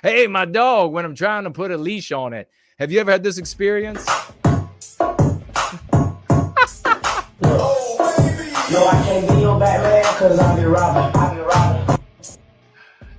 S4: Hey, my dog, when I'm trying to put a leash on it. Have you ever had this experience?
S8: No, I can't be your Batman because I'll be robbing.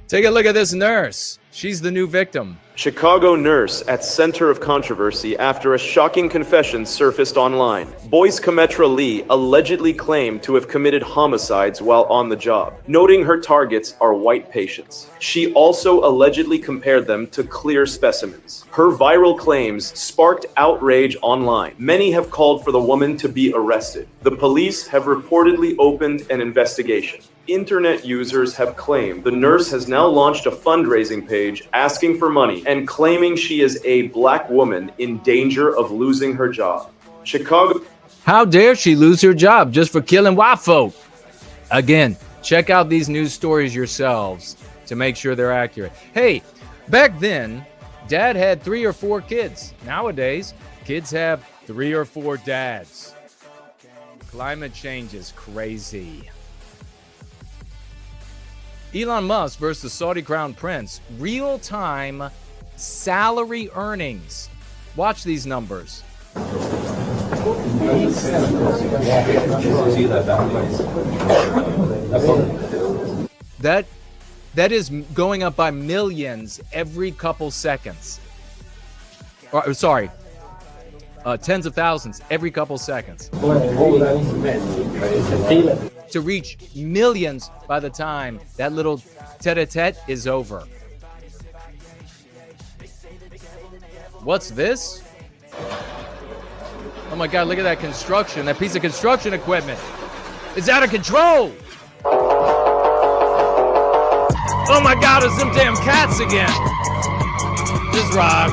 S4: Take a look at this nurse. She's the new victim.
S16: Chicago nurse at center of controversy after a shocking confession surfaced online. Boyce Cometra Lee allegedly claimed to have committed homicides while on the job, noting her targets are white patients. She also allegedly compared them to clear specimens. Her viral claims sparked outrage online. Many have called for the woman to be arrested. The police have reportedly opened an investigation. Internet users have claimed the nurse has now launched a fundraising page asking for money and claiming she is a black woman in danger of losing her job. Chicago.
S4: How dare she lose her job just for killing white folk? Again, check out these news stories yourselves to make sure they're accurate. Hey, back then, dad had 3 or 4 kids. Nowadays, kids have 3 or 4 dads. Climate change is crazy. Elon Musk versus the Saudi Crown Prince. Real-time salary earnings. Watch these numbers. That is going up by millions every couple seconds. Or, sorry, tens of thousands every couple seconds. To reach millions by the time that little tete-a-tete is over. What's this? Oh my God, look at that construction, that piece of construction equipment. It's out of control. Oh my God, it's them damn cats again. Just rock.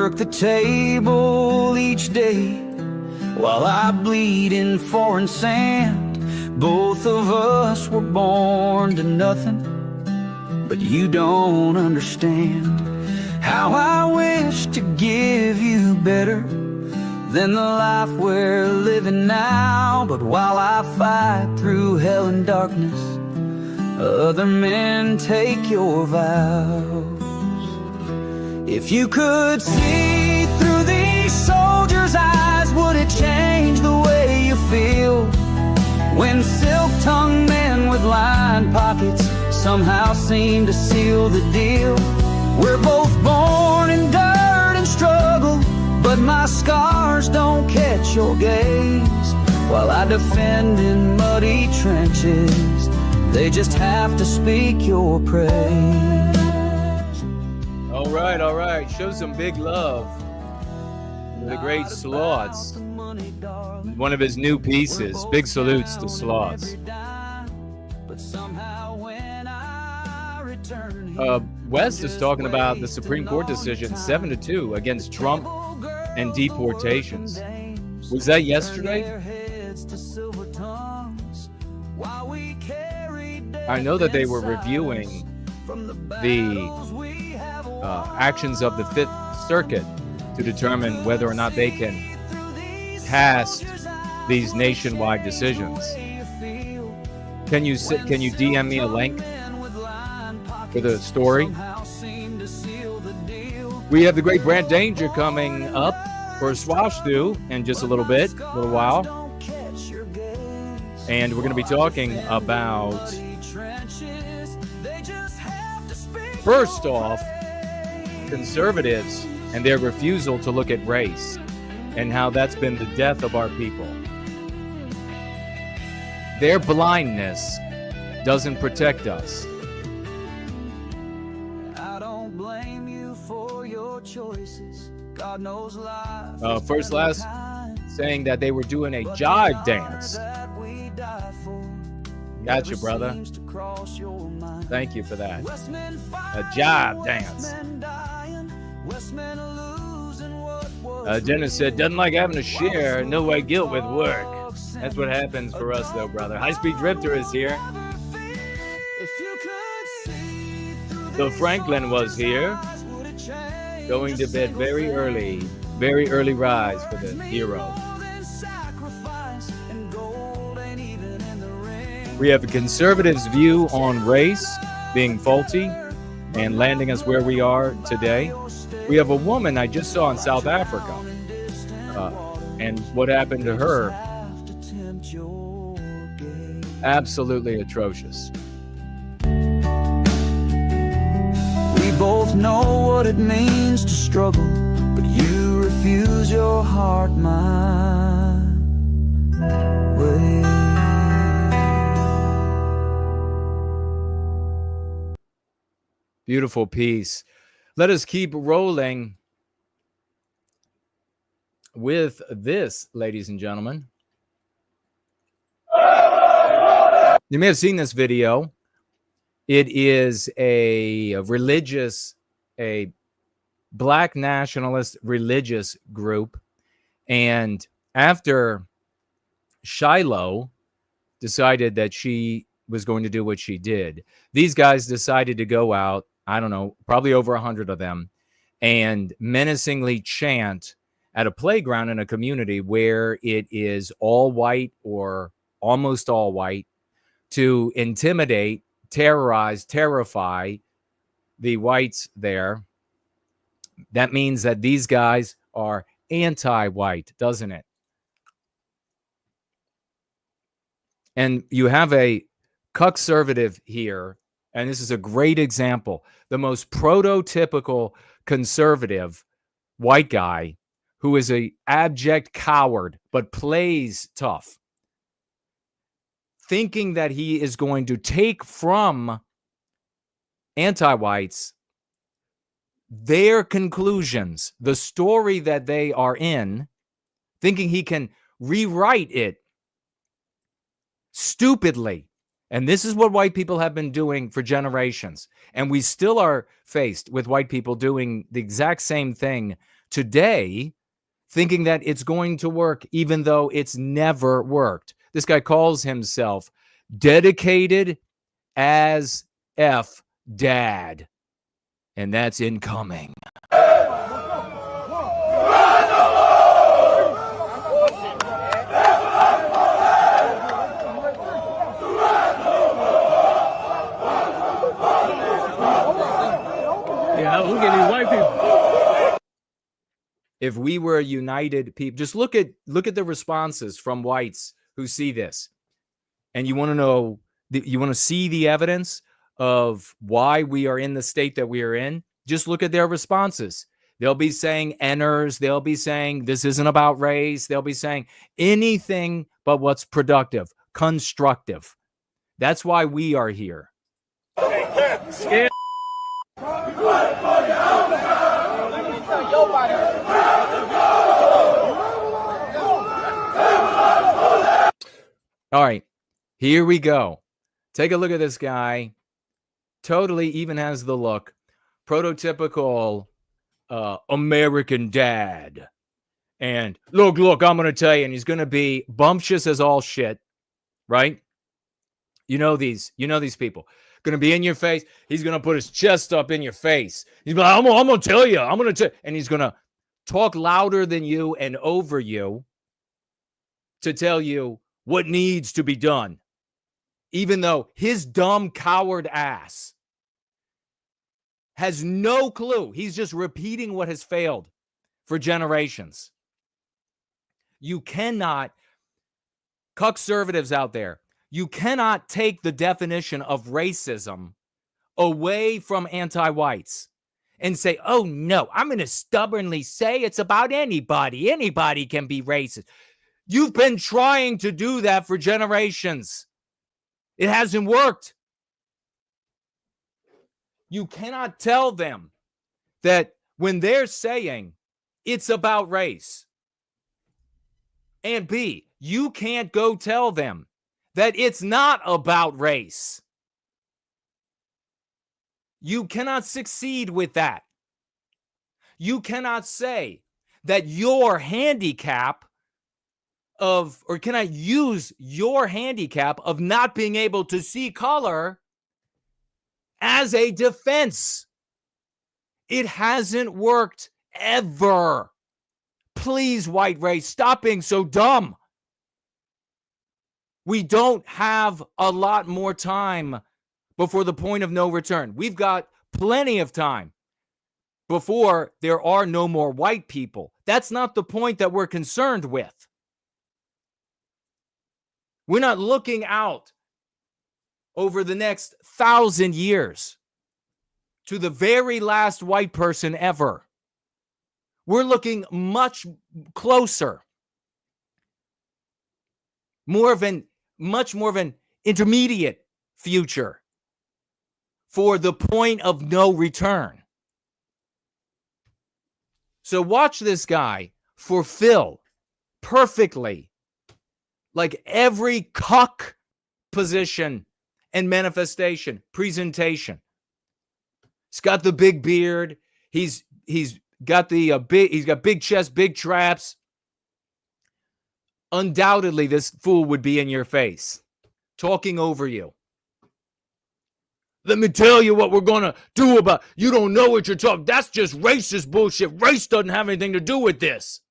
S17: The table each day while I bleed in foreign sand. Both of us were born to nothing, but you don't understand how I wish to give you better than the life we're living now. But while I fight through hell and darkness, other men take your vows. If you could see through these soldiers' eyes, would it change the way you feel? When silk-tongued men with lined pockets somehow seem to seal the deal. We're both born in dirt and struggle, but my scars don't catch your gaze. While I defend in muddy trenches, they just have to speak your praise.
S4: All right. Show some big love to the great Slots. One of his new pieces. Big salutes to Slots. West is talking about the Supreme Court decision 7-2 against Trump and deportations. Was that yesterday? I know that they were reviewing the actions of the Fifth Circuit to determine whether or not they can pass these nationwide decisions. Can you DM me a link for the story? We have the great Brant Danger coming up for a swash through in just a little while. And we're going to be talking about, first off, conservatives and their refusal to look at race and how that's been the death of our people. Their blindness doesn't protect us.
S17: I don't blame you for your choices. God knows life.
S4: First Last saying that they were doing a jive dance. Gotcha, brother. Thank you for that. A jive dance. Dennis said, doesn't like having to share, no white guilt with work. That's what happens for us, though, brother. High Speed Drifter is here. So Franklin was here, going to bed very early rise for the hero. We have a conservative's view on race being faulty and landing us where we are today. We have a woman I just saw in South Africa, and what happened to her, absolutely atrocious.
S17: We both know what it means to struggle, but you refuse your heart my way.
S4: Beautiful piece. Let us keep rolling with this, ladies and gentlemen. You may have seen this video. It is a black nationalist religious group. And after Shiloh decided that she was going to do what she did, these guys decided to go out, I don't know, probably over 100 of them, and menacingly chant at a playground in a community where it is all white or almost all white, to intimidate, terrorize, terrify the whites there. That means that these guys are anti-white, doesn't it? And you have a conservative here, and this is a great example, the most prototypical conservative white guy who is an abject coward but plays tough, thinking that he is going to take from anti-whites their conclusions, the story that they are in, thinking he can rewrite it stupidly. And this is what white people have been doing for generations. And we still are faced with white people doing the exact same thing today, thinking that it's going to work, even though it's never worked. This guy calls himself Dedicated as F Dad. And that's incoming. Yeah, look at these white people. if we were a united people, just look at the responses from whites who see this, and you want to know, you want to see the evidence of why we are in the state that we are in. Just look at their responses. They'll be saying Ners. They'll be saying this isn't about race. They'll be saying anything but what's productive, constructive. That's why we are here. Skip. All right, here we go. Take a look at this guy. Totally even has the look. Prototypical American dad. And look, I'm going to tell you, and he's going to be bumptious as all shit, right? You know these people. Going to be in your face. He's going to put his chest up in your face. He's like, I'm going to tell you. I'm going to and he's going to talk louder than you and over you to tell you what needs to be done. Even though his dumb coward ass has no clue. He's just repeating what has failed for generations. You cannot, conservatives out there, you cannot take the definition of racism away from anti-whites and say, oh no, I'm going to stubbornly say it's about anybody. Anybody can be racist. You've been trying to do that for generations. It hasn't worked. You cannot tell them that when they're saying it's about race. And B, you can't go tell them that it's not about race. You cannot succeed with that. You cannot say that your handicap or can I use your handicap of not being able to see color as a defense. It hasn't worked ever. Please, white race, stop being so dumb. We don't have a lot more time before the point of no return. We've got plenty of time before there are no more white people. That's not the point that we're concerned with. We're not looking out over the next 1,000 years to the very last white person ever. We're looking much closer. Much more of an intermediate future for the point of no return. So watch this guy fulfill perfectly like every cuck position and manifestation, presentation. He's got the big beard. He's got the he's got big chest, big traps. Undoubtedly, this fool would be in your face, talking over you. Let me tell you what we're going to do about, you don't know what you're talking. That's just racist bullshit. Race doesn't have anything to do with this.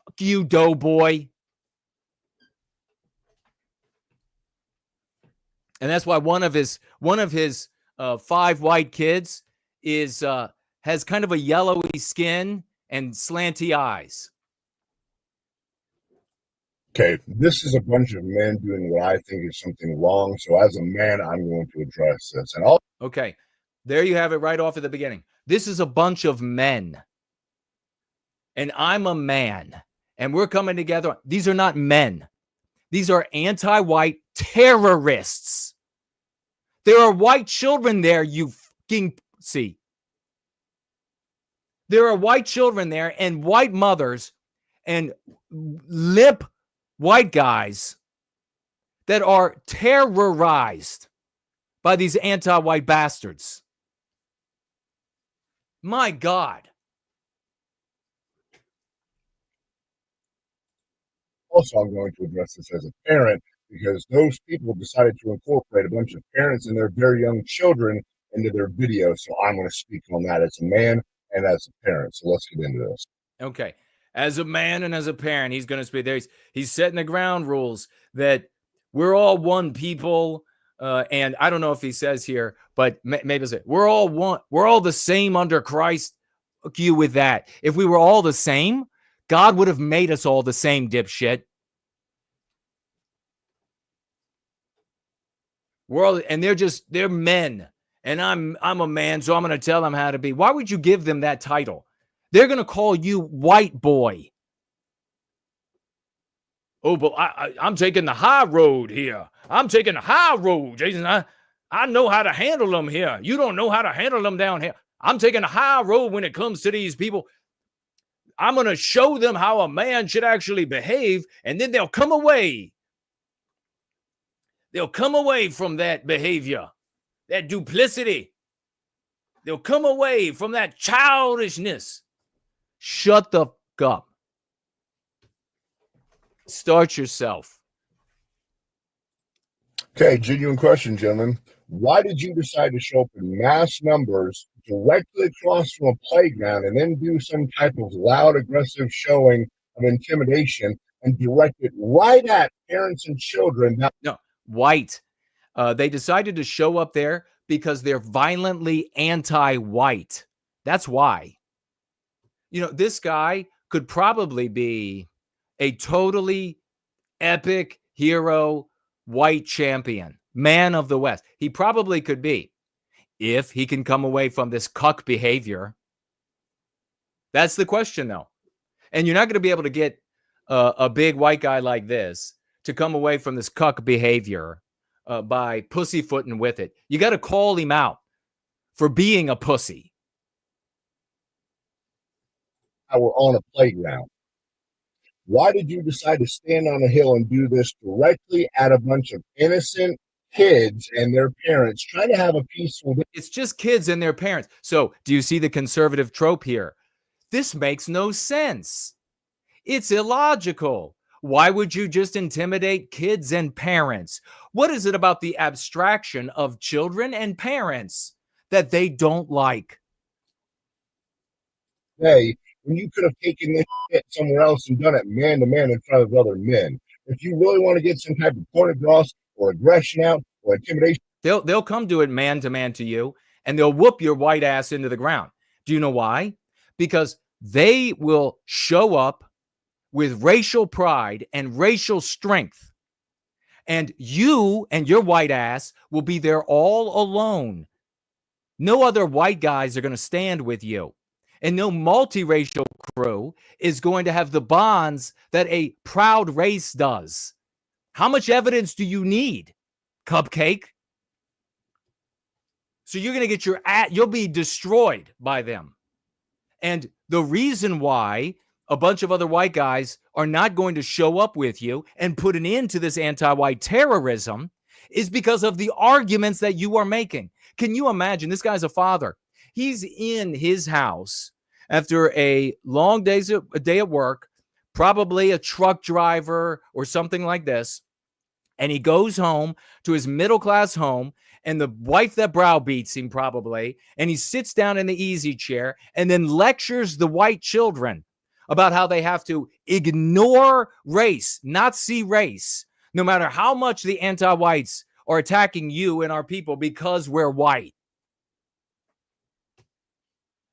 S4: Fuck you, doughboy. And that's why one of his 5 white kids has kind of a yellowy skin and slanty eyes.
S18: Okay, this is a bunch of men doing what I think is something wrong. So as a man, I'm going to address this. And
S4: okay, there you have it right off at the beginning. This is a bunch of men. And I'm a man. And we're coming together. These are not men. These are anti-white terrorists. There are white children there, you fucking see. There are white children there and white mothers and lip white guys that are terrorized by these anti-white bastards. My God.
S18: also, I'm going to address this as a parent because those people decided to incorporate a bunch of parents and their very young children into their video. So I'm going to speak on that as a man and as a parent. So let's get into this.
S4: Okay. As a man and as a parent, he's going to speak there. He's setting the ground rules that we're all one people. And I don't know if he says here, but maybe it's we're all one. We're all the same under Christ. you with that. If we were all the same, God would have made us all the same, dipshit. They're men. And I'm a man, so I'm going to tell them how to be. Why would you give them that title? They're going to call you white boy. Oh, but I'm taking the high road here. I'm taking the high road, Jason. I know how to handle them here. You don't know how to handle them down here. I'm taking the high road when it comes to these people. I'm going to show them how a man should actually behave, and then they'll come away. They'll come away from that behavior, that duplicity. They'll come away from that childishness. Shut the fuck up. Start yourself.
S18: Okay, genuine question, gentlemen. Why did you decide to show up in mass numbers directly across from a playground and then do some type of loud, aggressive showing of intimidation and direct it right at parents and children?
S4: No, white. They decided to show up there because they're violently anti-white. That's why. You know, this guy could probably be a totally epic hero, white champion, man of the West. He probably could be, if he can come away from this cuck behavior. That's the question, though. And you're not going to be able to get a big white guy like this to come away from this cuck behavior by pussyfooting with it. You got to call him out for being a pussy.
S18: We're on a playground. Why did you decide to stand on a hill and do this directly at a bunch of innocent kids and their parents trying to have a peaceful day?
S4: It's just kids and their parents. So do you see the conservative trope here? This makes no sense. It's illogical. Why would you just intimidate kids and parents? What is it about the abstraction of children and parents that they don't like?
S18: Hey, when you could have taken this shit somewhere else and done it man to man in front of other men. If you really want to get some type of point across or aggression out or intimidation,
S4: they'll come do it man to man to you, and they'll whoop your white ass into the ground. Do you know why? Because they will show up with racial pride and racial strength, and you and your white ass will be there all alone. No other white guys are going to stand with you. And no multiracial crew is going to have the bonds that a proud race does. How much evidence do you need, cupcake? So you're going to get you'll be destroyed by them. And the reason why a bunch of other white guys are not going to show up with you and put an end to this anti-white terrorism is because of the arguments that you are making. Can you imagine? This guy's a father. He's in his house after a long day at work, probably a truck driver or something like this, and he goes home to his middle-class home, and the wife that browbeats him probably, and he sits down in the easy chair and then lectures the white children about how they have to ignore race, not see race, no matter how much the anti-whites are attacking you and our people because we're white.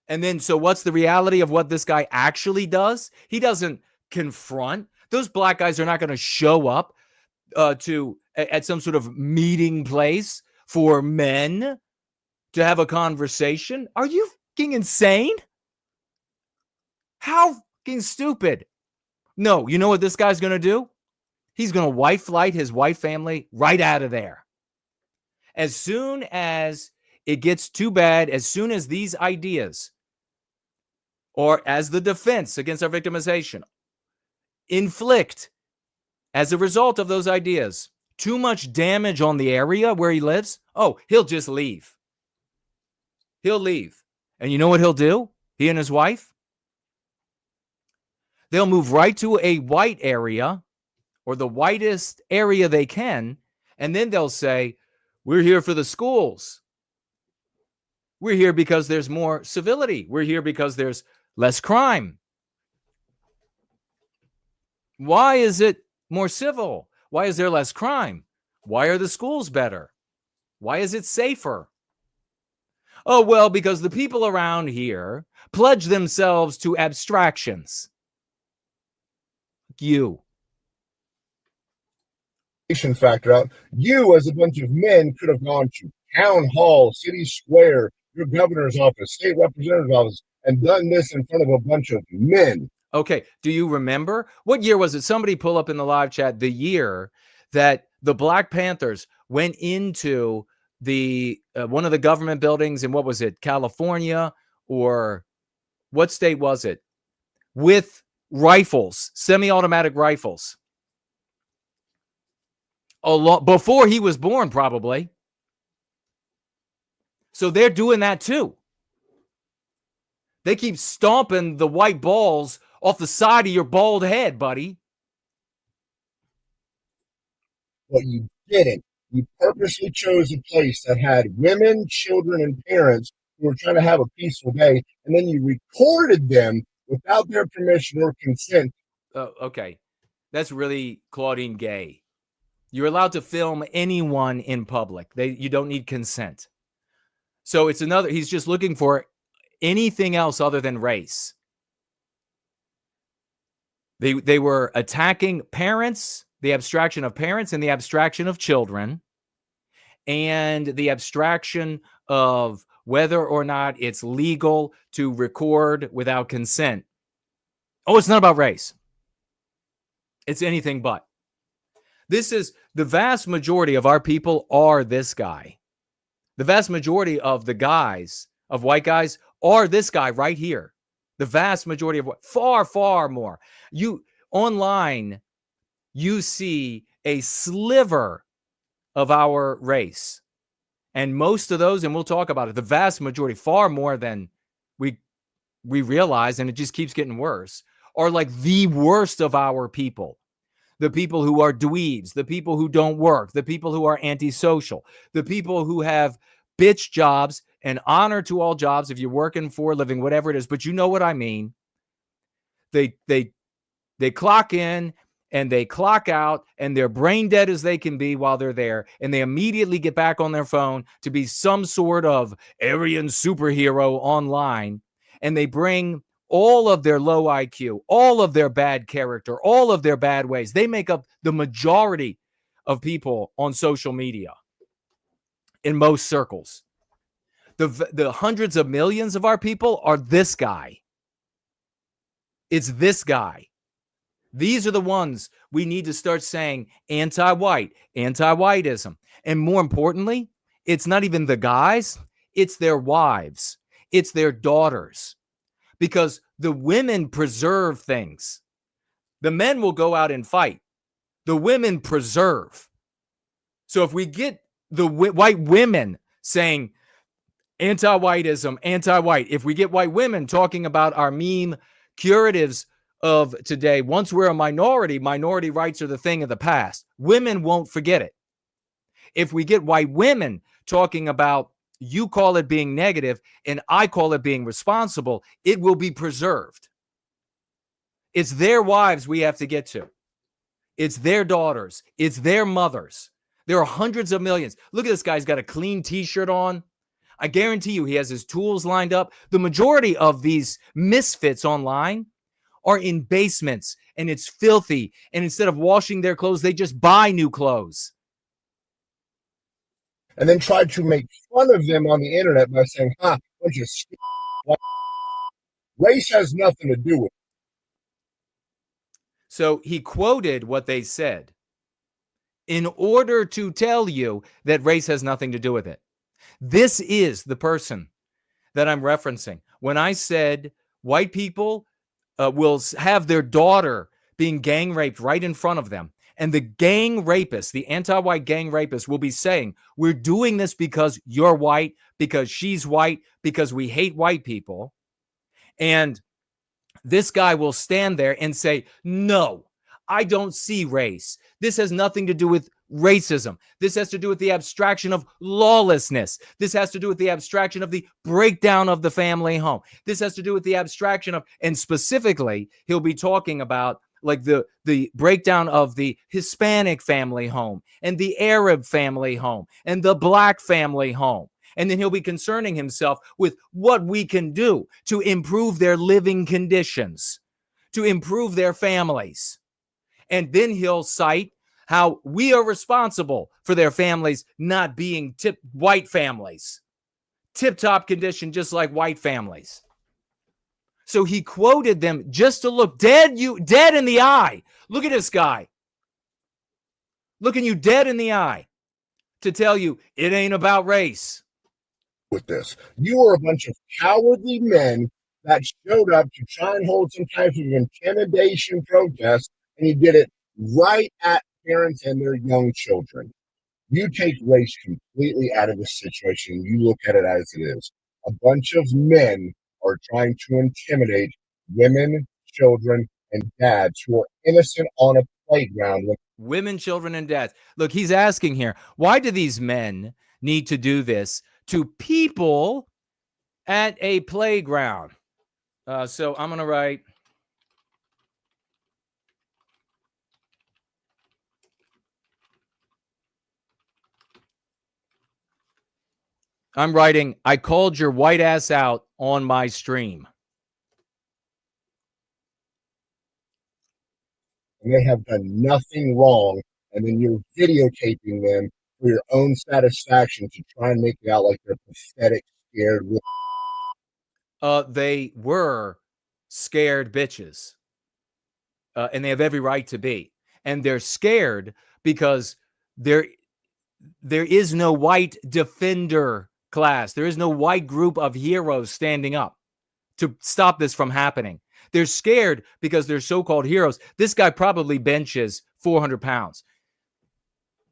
S4: And then, so what's the reality of what this guy actually does? He doesn't confront. Those black guys are not going to show up at some sort of meeting place for men to have a conversation. Are you fucking insane? How fucking stupid. No, you know what this guy's going to do? He's going to wife flight his white family right out of there. As soon as it gets too bad, as soon as these ideas, or as the defense against our victimization, inflict, as a result of those ideas, too much damage on the area where he lives, he'll just leave. He'll leave. And you know what he'll do? He and his wife? They'll move right to a white area, or the whitest area they can, and then they'll say, we're here for the schools. We're here because there's more civility. We're here because there's less crime. Why is it more civil? Why is there less crime? Why are the schools better? Why is it safer? Oh, well, because the people around here pledge themselves to abstractions. You.
S18: Factor out. You, as a bunch of men, could have gone to town hall, city square, your governor's office, state representative's office, and done this in front of a bunch of men.
S4: Okay. Do you remember? What year was it? Somebody pull up in the live chat the year that the Black Panthers went into the one of the government buildings in, what was it, California, or what state was it, with rifles, semi-automatic rifles. A lot before he was born, probably. So they're doing that too. They keep stomping the white balls off the side of your bald head, buddy.
S18: But you didn't. You purposely chose a place that had women, children, and parents who were trying to have a peaceful day, and then you recorded them without their permission or consent.
S4: Okay. That's really Claudine Gay. You're allowed to film anyone in public. You don't need consent. So it's another, he's just looking for anything else other than race. They were attacking parents, the abstraction of parents and the abstraction of children, and the abstraction of whether or not it's legal to record without consent. Oh, it's not about race. It's anything but. This is the vast majority of our people are this guy. The vast majority of the guys, of white guys, are this guy right here. The vast majority of far, far more. You online, you see a sliver of our race. And most of those, and we'll talk about it, the vast majority, far more than we realize, and it just keeps getting worse, are like the worst of our people. The people who are dweebs, the people who don't work, the people who are antisocial, the people who have bitch jobs, and honor to all jobs if you're working for a living, whatever it is. But you know what I mean. They clock in and they clock out, and they're brain dead as they can be while they're there, and they immediately get back on their phone to be some sort of Aryan superhero online, and they bring all of their low IQ, all of their bad character, all of their bad ways. They make up the majority of people on social media in most circles. The hundreds of millions of our people are this guy. It's this guy. These are the ones we need to start saying anti-white, anti-whiteism. And more importantly, it's not even the guys, it's their wives, it's their daughters. Because the women preserve things. The men will go out and fight. The women preserve. So if we get the white women saying anti-whiteism, anti-white, if we get white women talking about our meme curatives of today, once we're a minority, minority rights are the thing of the past. Women won't forget it. If we get white women talking about, you call it being negative and I call it being responsible, it will be preserved. It's their wives we have to get to. It's their daughters. It's their mothers. There are hundreds of millions. Look at this guy. He's got a clean t-shirt on. I guarantee you he has his tools lined up. The majority of these misfits online are in basements, and it's filthy. And instead of washing their clothes, they just buy new clothes.
S18: And then tried to make fun of them on the internet by saying, bunch of race has nothing to do with it.
S4: So he quoted what they said in order to tell you that race has nothing to do with it. This is the person that I'm referencing. When I said white people will have their daughter being gang raped right in front of them, and the gang rapists, the anti-white gang rapists, will be saying, we're doing this because you're white, because she's white, because we hate white people. And this guy will stand there and say, no, I don't see race. This has nothing to do with racism. This has to do with the abstraction of lawlessness. This has to do with the abstraction of the breakdown of the family home. This has to do with the abstraction of, and specifically, he'll be talking about like the breakdown of the Hispanic family home and the Arab family home and the Black family home. And then he'll be concerning himself with what we can do to improve their living conditions, to improve their families. And then he'll cite how we are responsible for their families not being white families, tip-top condition, just like white families. So he quoted them just to look dead in the eye. Look at this guy, looking you dead in the eye, to tell you it ain't about race.
S18: With this, you are a bunch of cowardly men that showed up to try and hold some type of intimidation protest, and you did it right at parents and their young children. You take race completely out of the situation. You look at it as it is. A bunch of men are trying to intimidate women, children, and dads who are innocent on a playground.
S4: Women, children, and dads. Look, he's asking here, why do these men need to do this to people at a playground? So I'm going to write, I called your white ass out on my stream.
S18: And they have done nothing wrong, and then you're videotaping them for your own satisfaction to try and make it out like they're pathetic, scared.
S4: They were scared bitches, and they have every right to be. And they're scared because there is no white defender class. There is no white group of heroes standing up to stop this from happening. They're scared because they're so-called heroes. This guy probably benches 400 pounds.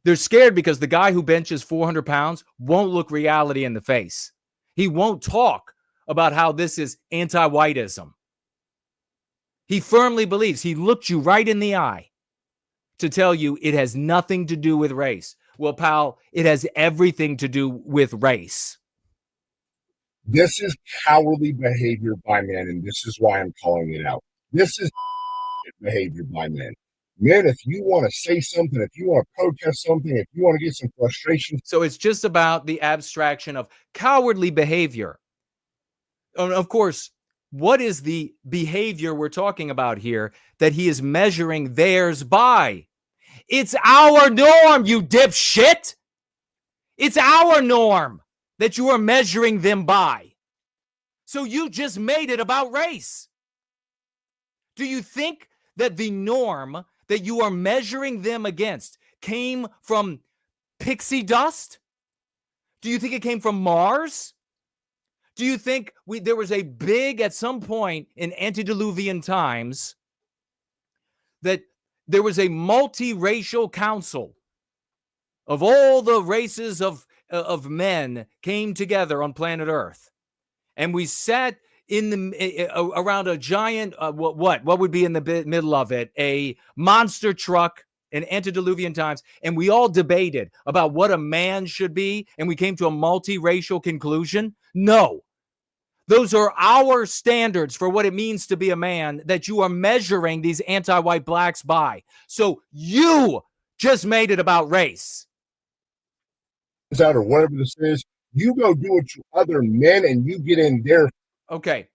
S4: They're scared because the guy who benches 400 pounds won't look reality in the face. He won't talk about how this is anti-whiteism. He firmly believes, he looked you right in the eye to tell you it has nothing to do with race. Well, pal, it has everything to do with race.
S18: This is cowardly behavior by men, and this is why I'm calling it out. This is behavior by men. Men, if you want to say something, if you want to protest something, if you want to get some frustration.
S4: So it's just about the abstraction of cowardly behavior. Of course, what is the behavior we're talking about here that he is measuring theirs by? It's our norm, you dipshit. It's our norm that you are measuring them by. So you just made it about race. Do you think that the norm that you are measuring them against came from pixie dust? Do you think it came from Mars? Do you think there was a big, at some point in antediluvian times, that there was a multiracial council of all the races of men came together on planet Earth, and we sat in the around a giant what would be in the middle of it, a monster truck in antediluvian times, and we all debated about what a man should be, and we came to a multiracial conclusion? No. Those are our standards for what it means to be a man that you are measuring these anti-white blacks by. So you just made it about race.
S18: Out or whatever this is, you go do it to other men and you get in there.
S4: Okay.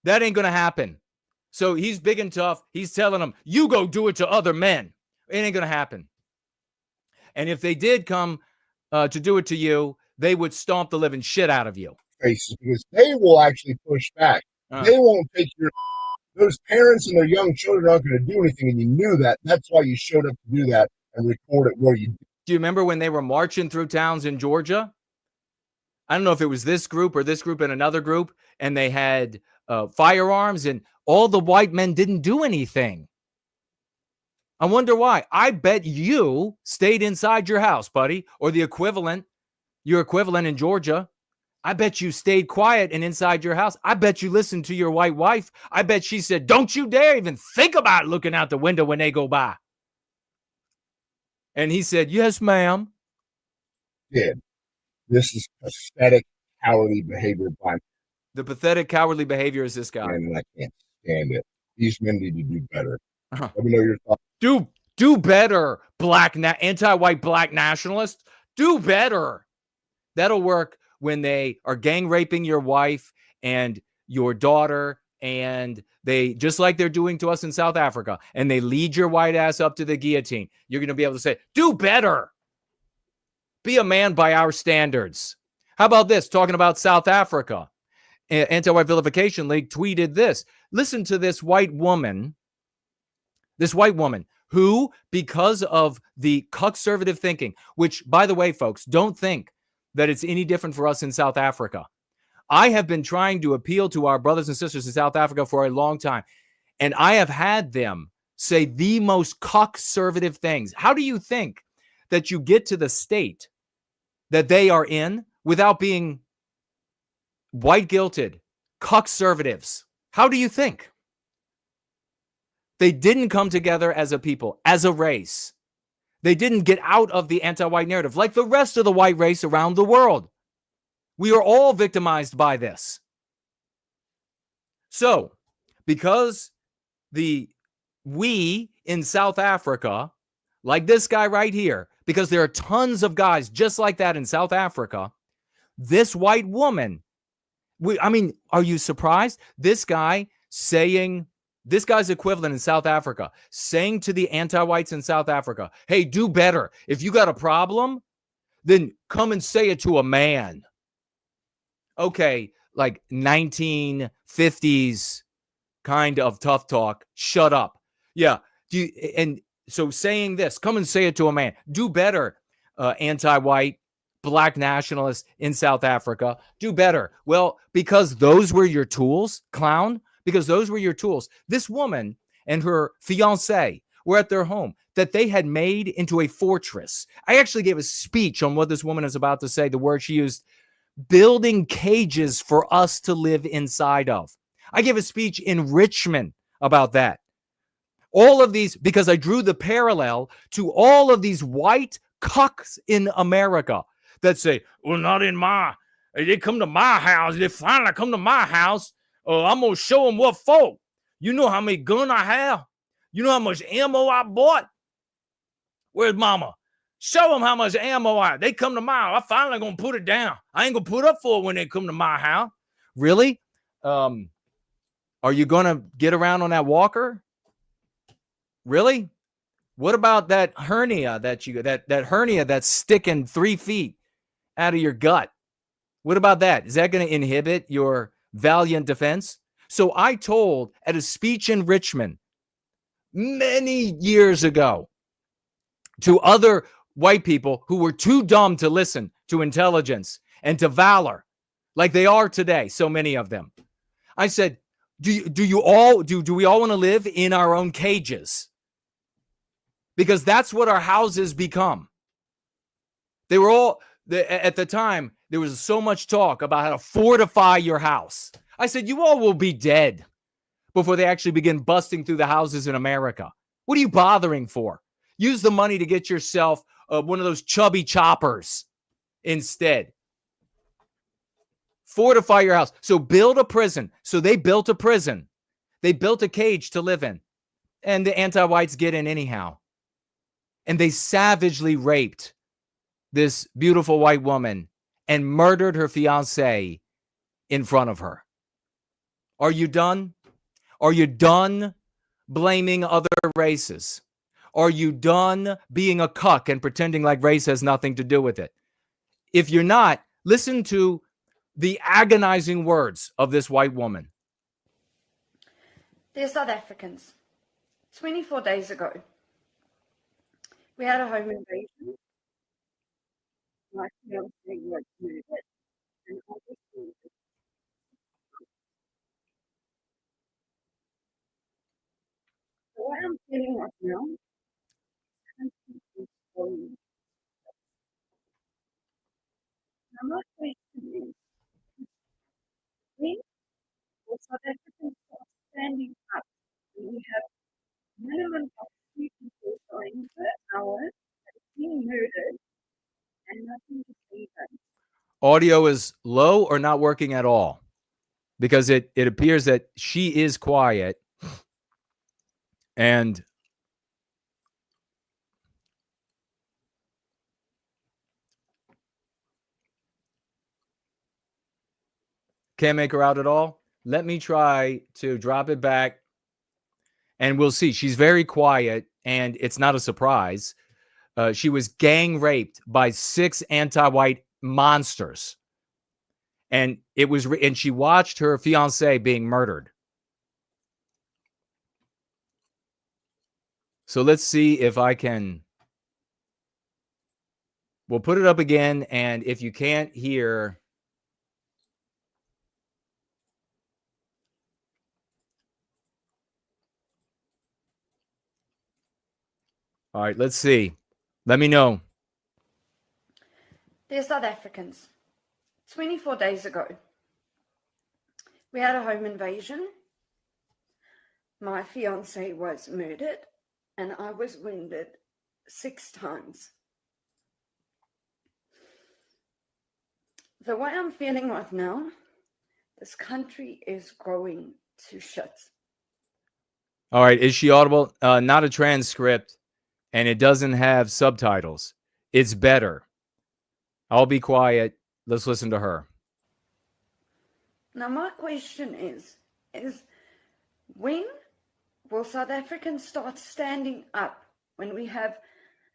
S4: That ain't going to happen. So he's big and tough. He's telling them, you go do it to other men. It ain't going to happen. And if they did come to do it to you, they would stomp the living shit out of you.
S18: Faces, because they will actually push back. They won't take your. Those parents and their young children aren't going to do anything, and you knew that. That's why you showed up to do that and record it where you.
S4: Do you remember when they were marching through towns in Georgia? I don't know if it was this group or this group and another group, and they had firearms, and all the white men didn't do anything. I wonder why. I bet you stayed inside your house, buddy, or the equivalent, your equivalent in Georgia. I bet you stayed quiet and inside your house. I bet you listened to your white wife. I bet she said, don't you dare even think about looking out the window when they go by. And he said, yes, ma'am.
S18: Yeah. This is pathetic, cowardly behavior by
S4: the pathetic, cowardly behavior is this guy.
S18: And I can't stand it. These men need to do better. Let me know your thoughts.
S4: Do better, anti-white black nationalists. Do better. That'll work when they are gang raping your wife and your daughter, and they, just like they're doing to us in South Africa, and they lead your white ass up to the guillotine. You're going to be able to say, do better. Be a man by our standards. How about this? Talking about South Africa. Anti-White Vilification League tweeted this. Listen to this white woman who, because of the conservative thinking, which, by the way, folks, don't think that it's any different for us in South Africa. I have been trying to appeal to our brothers and sisters in South Africa for a long time, and I have had them say the most conservative things. How do you think that you get to the state that they are in without being white guilted, conservatives? How do you think? They didn't come together as a people, as a race. They didn't get out of the anti-white narrative like the rest of the white race around the world. We are all victimized by this. So, because we in South Africa, like this guy right here, because there are tons of guys just like that in South Africa, this white woman, are you surprised? This guy's equivalent in South Africa, saying to the anti-whites in South Africa, hey, do better. If you got a problem, then come and say it to a man. Okay, like 1950s kind of tough talk. Shut up. Yeah. So saying this, come and say it to a man. Do better, anti-white, black nationalists in South Africa. Do better. Well, because those were your tools, clown. Because those were your tools. This woman and her fiancé were at their home that they had made into a fortress. I actually gave a speech on what this woman is about to say, the word she used, building cages for us to live inside of. I gave a speech in Richmond about that. All of these, because I drew the parallel to all of these white cucks in America that say, well, not in they come to my house. They finally come to my house. I'm going to show them what for. You know how many guns I have? You know how much ammo I bought? Where's mama? Show them how much ammo I have. They come to my house. I finally going to put it down. I ain't going to put up for it when they come to my house. Really? Are you going to get around on that walker? Really? What about that hernia that hernia that's sticking 3 feet out of your gut? What about that? Is that going to inhibit your valiant defense? So I told at a speech in Richmond many years ago to other white people who were too dumb to listen to intelligence and to valor like they are today, so many of them. I said, do we all want to live in our own cages? Because that's what our houses become. They were all, at the time, there was so much talk about how to fortify your house. I said, you all will be dead before they actually begin busting through the houses in America. What are you bothering for? Use the money to get yourself one of those chubby choppers instead. Fortify your house. So build a prison. So they built a prison. They built a cage to live in. And the anti-whites get in anyhow. And they savagely raped this beautiful white woman and murdered her fiancé in front of her. Are you done? Are you done blaming other races? Are you done being a cuck and pretending like race has nothing to do with it? If you're not, listen to the agonizing words of this white woman.
S19: Dear South Africans, 24 days ago, we had a home invasion. My fiancé was murdered, and obviously, so what I'm feeling right now, I'm not questioning. We, the South Africans, are standing up. We have minimum of 3 people dying per hour that is being murdered, and nothing to say about it.
S4: Audio is low or not working at all, because it appears that she is quiet and Can't make her out at all? Let me try to drop it back, and we'll see. She's very quiet, and it's not a surprise. She was gang raped by 6 anti-white monsters, and she watched her fiance being murdered. So let's see if I can. We'll put it up again, and if you can't hear, all right, let's see. Let me know.
S19: Dear South Africans, 24 days ago, we had a home invasion. My fiance was murdered, and I was wounded 6 times. The way I'm feeling right now, this country is going to shit.
S4: All right, is she audible? Not a transcript, and it doesn't have subtitles. It's better. I'll be quiet. Let's listen to her.
S19: Now, my question is when will South Africans start standing up when we have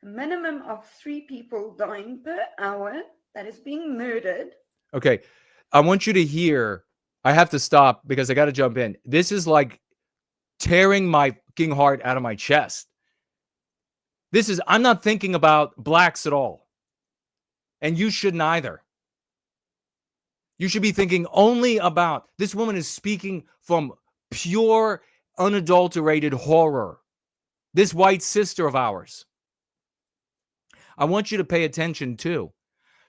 S19: a minimum of 3 people dying per hour that is being murdered?
S4: Okay, I want you to hear. I have to stop because I got to jump in. This is like tearing my fucking heart out of my chest. I'm not thinking about blacks at all. And you shouldn't either. You should be thinking only about, this woman is speaking from pure, unadulterated horror. This white sister of ours. I want you to pay attention too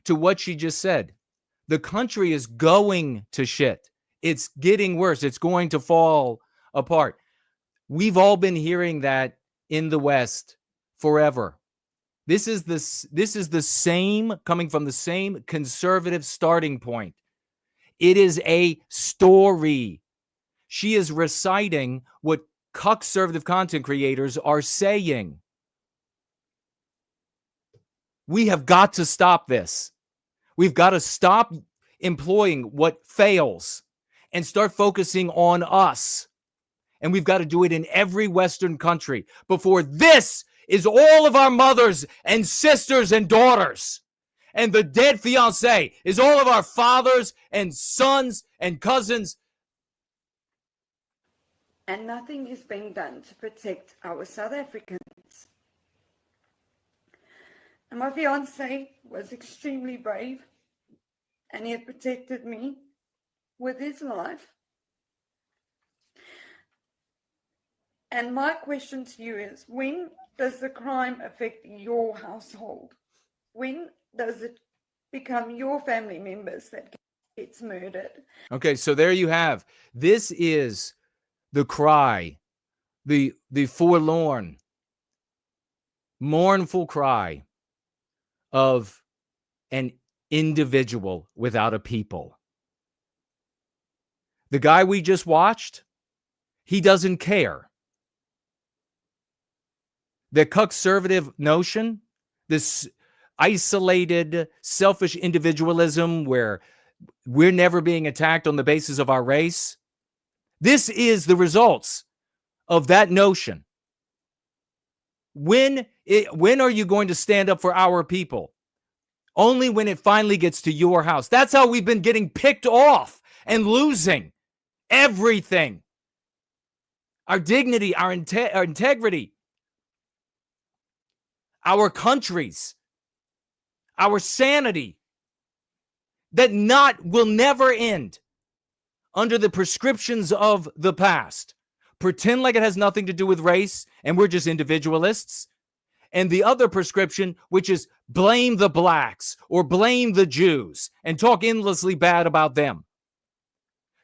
S4: to what she just said. The country is going to shit. It's getting worse. It's going to fall apart. We've all been hearing that in the West forever. This is the same, coming from the same conservative starting point. It is a story. She is reciting what conservative content creators are saying. We have got to stop this. We've got to stop employing what fails and start focusing on us. And we've got to do it in every Western country before this is all of our mothers and sisters and daughters. And the dead fiancé is all of our fathers and sons and cousins.
S19: And nothing is being done to protect our South Africans. And my fiancé was extremely brave, and he had protected me with his life. And my question to you is, when does the crime affect your household? When does it become your family members that gets murdered?
S4: Okay, so there you have. This is the cry, the forlorn, mournful cry of an individual without a people. The guy we just watched, he doesn't care. The conservative notion, this isolated, selfish individualism where we're never being attacked on the basis of our race, this is the results of that notion. When are you going to stand up for our people? Only when it finally gets to your house. That's how we've been getting picked off and losing everything. Our dignity, our integrity, our countries, our sanity, that will never end under the prescriptions of the past. Pretend like it has nothing to do with race and we're just individualists. And the other prescription, which is blame the blacks or blame the Jews and talk endlessly bad about them.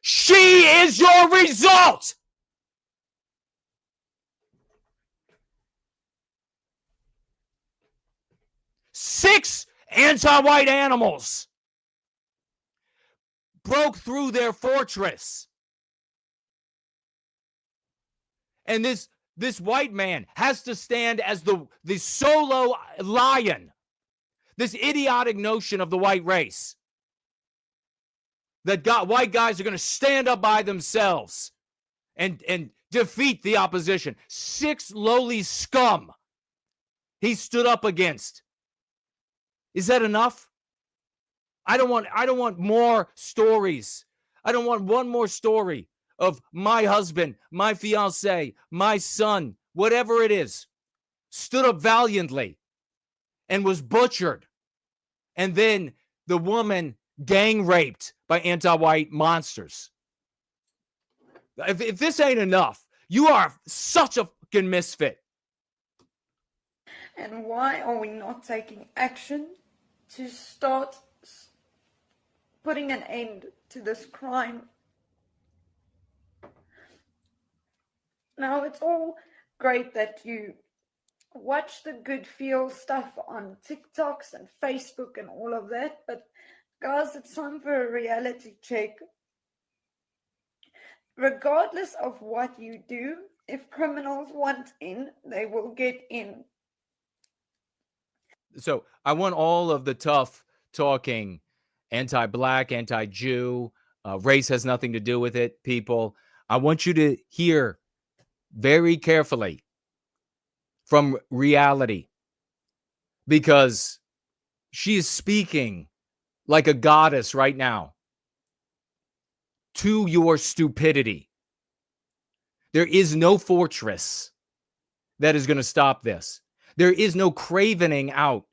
S4: She is your result. Six anti-white animals broke through their fortress. And this white man has to stand as the solo lion. This idiotic notion of the white race. that white guys are going to stand up by themselves and defeat the opposition. 6 lowly scum he stood up against. Is that enough? I don't want more stories. I don't want one more story of my husband, my fiance, my son, whatever it is, stood up valiantly and was butchered. And then the woman gang raped by anti-white monsters. If this ain't enough, you are such a fucking misfit.
S19: And why are we not taking action to start putting an end to this crime? Now, it's all great that you watch the good feel stuff on TikToks and Facebook and all of that, but guys, it's time for a reality check. Regardless of what you do, if criminals want in, they will get in.
S4: So I want all of the tough talking, anti-black, anti-Jew, race has nothing to do with it, people. I want you to hear very carefully from reality, because she is speaking like a goddess right now to your stupidity. There is no fortress that is going to stop this. There is no cravening out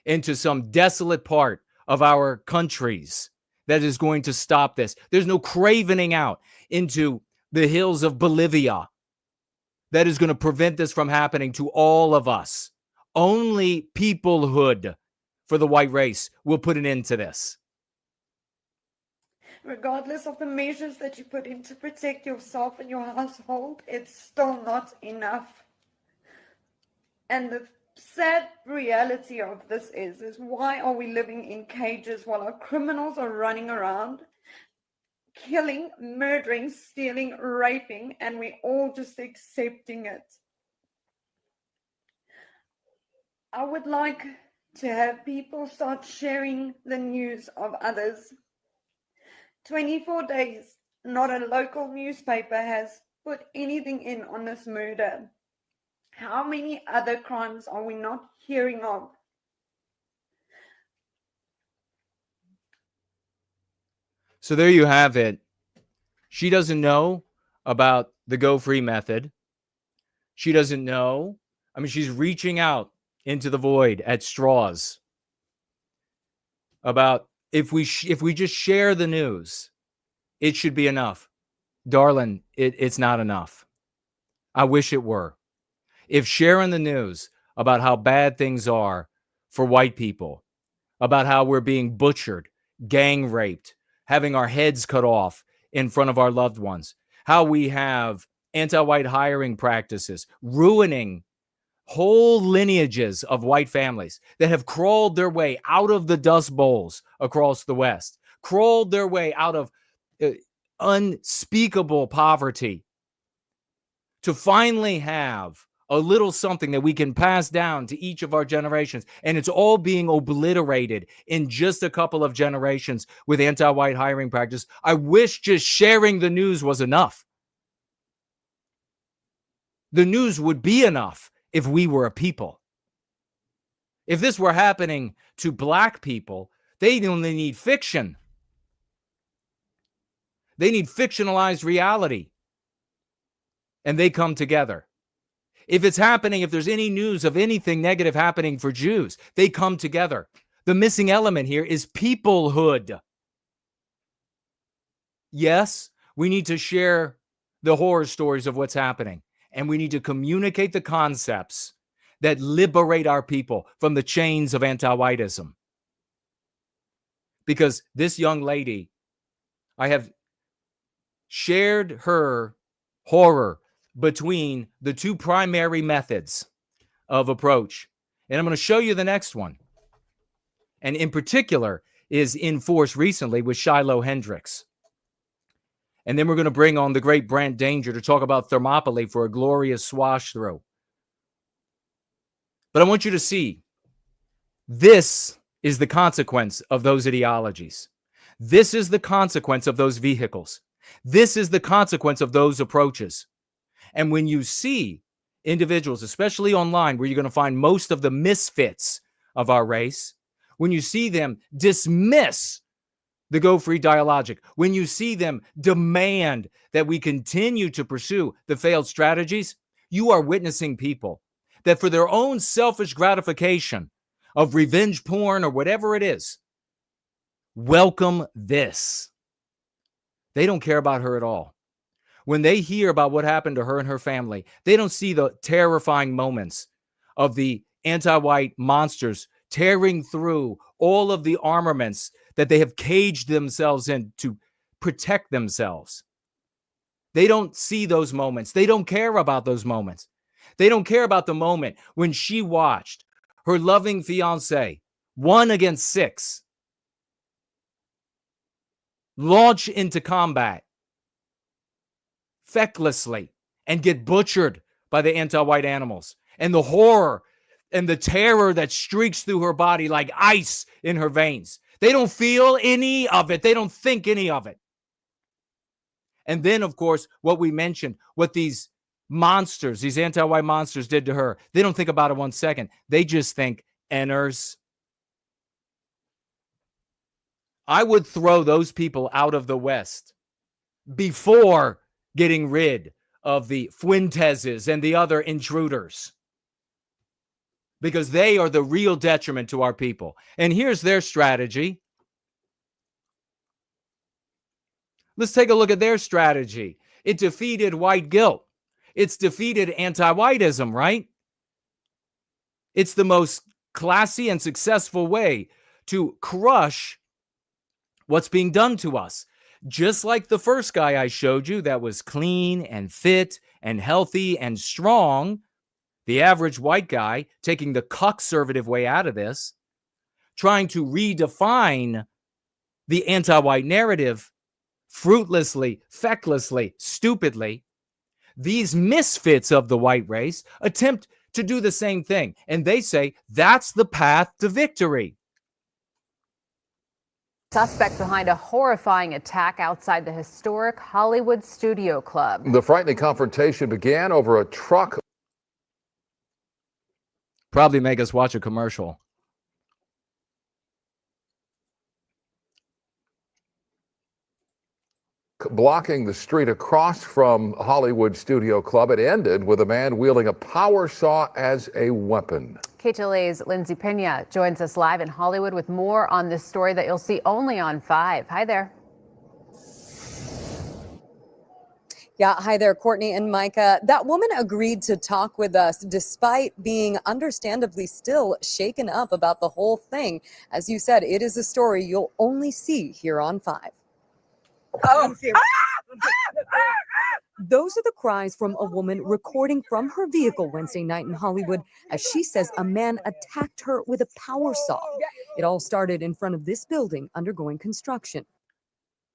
S4: into some desolate part of our countries that is going to stop this. There's no cravening out into the hills of Bolivia that is going to prevent this from happening to all of us. Only peoplehood for the white race will put an end to this.
S19: Regardless of the measures that you put in to protect yourself and your household, it's still not enough. And the sad reality of this is why are we living in cages while our criminals are running around, killing, murdering, stealing, raping, and we all just accepting it? I would like to have people start sharing the news of others. 24 days, not a local newspaper has put anything in on this murder. How many other crimes are we not hearing of?
S4: So there you have it. She doesn't know about the Go Free method. She doesn't know. I mean, she's reaching out into the void at straws about if we just share the news, it should be enough. Darling, it's not enough. I wish it were. If sharing the news about how bad things are for white people, about how we're being butchered, gang raped, having our heads cut off in front of our loved ones, how we have anti-white hiring practices, ruining whole lineages of white families that have crawled their way out of the dust bowls across the West, crawled their way out of unspeakable poverty to finally have a little something that we can pass down to each of our generations. And it's all being obliterated in just a couple of generations with anti-white hiring practice. I wish just sharing the news was enough. The news would be enough if we were a people. If this were happening to black people, they only need fiction. They need fictionalized reality. And they come together. If it's happening, if there's any news of anything negative happening for Jews, they come together. The missing element here is peoplehood. Yes, we need to share the horror stories of what's happening, and we need to communicate the concepts that liberate our people from the chains of anti-whiteism. Because this young lady, I have shared her horror between the two primary methods of approach. And I'm going to show you the next one. And in particular is in force recently with Shiloh Hendricks. And then we're going to bring on the great Brant Danger to talk about Thermopylae for a glorious swash through. But I want you to see, this is the consequence of those ideologies. This is the consequence of those vehicles. This is the consequence of those approaches. And when you see individuals, especially online, where you're going to find most of the misfits of our race, when you see them dismiss the Go Free dialogic, when you see them demand that we continue to pursue the failed strategies, you are witnessing people that for their own selfish gratification of revenge porn or whatever it is, welcome this. They don't care about her at all. When they hear about what happened to her and her family, they don't see the terrifying moments of the anti-white monsters tearing through all of the armaments that they have caged themselves in to protect themselves. They don't see those moments. They don't care about those moments. They don't care about the moment when she watched her loving fiance, 1 against 6, launch into combat fecklessly and get butchered by the anti-white animals, and the horror and the terror that streaks through her body like ice in her veins. They don't feel any of it. They don't think any of it. And then, of course, what we mentioned, what these monsters, these anti-white monsters did to her, they don't think about it 1 second. They just think, Enners. I would throw those people out of the West before getting rid of the Fuenteses and the other intruders, because they are the real detriment to our people. And here's their strategy. Let's take a look at their strategy. It defeated white guilt. It's defeated anti-whiteism, right? It's the most classy and successful way to crush what's being done to us. Just like the first guy I showed you that was clean and fit and healthy and strong, the average white guy taking the conservative way out of this, trying to redefine the anti-white narrative fruitlessly, fecklessly, stupidly. These misfits of the white race attempt to do the same thing. And they say that's the path to victory.
S20: Suspect behind a horrifying attack outside the historic Hollywood Studio Club.
S21: The frightening confrontation began over a truck.
S4: Probably make us watch a commercial.
S21: Blocking the street across from Hollywood Studio Club. It ended with a man wielding a power saw as a weapon.
S20: KTLA's Lindsay Pena joins us live in Hollywood with more on this story that you'll see only on 5. Hi there.
S22: Yeah, hi there, Courtney and Micah. That woman agreed to talk with us despite being understandably still shaken up about the whole thing. As you said, it is a story you'll only see here on 5. Oh. Those are the cries from a woman recording from her vehicle Wednesday night in Hollywood as she says a man attacked her with a power saw. It all started in front of this building undergoing construction.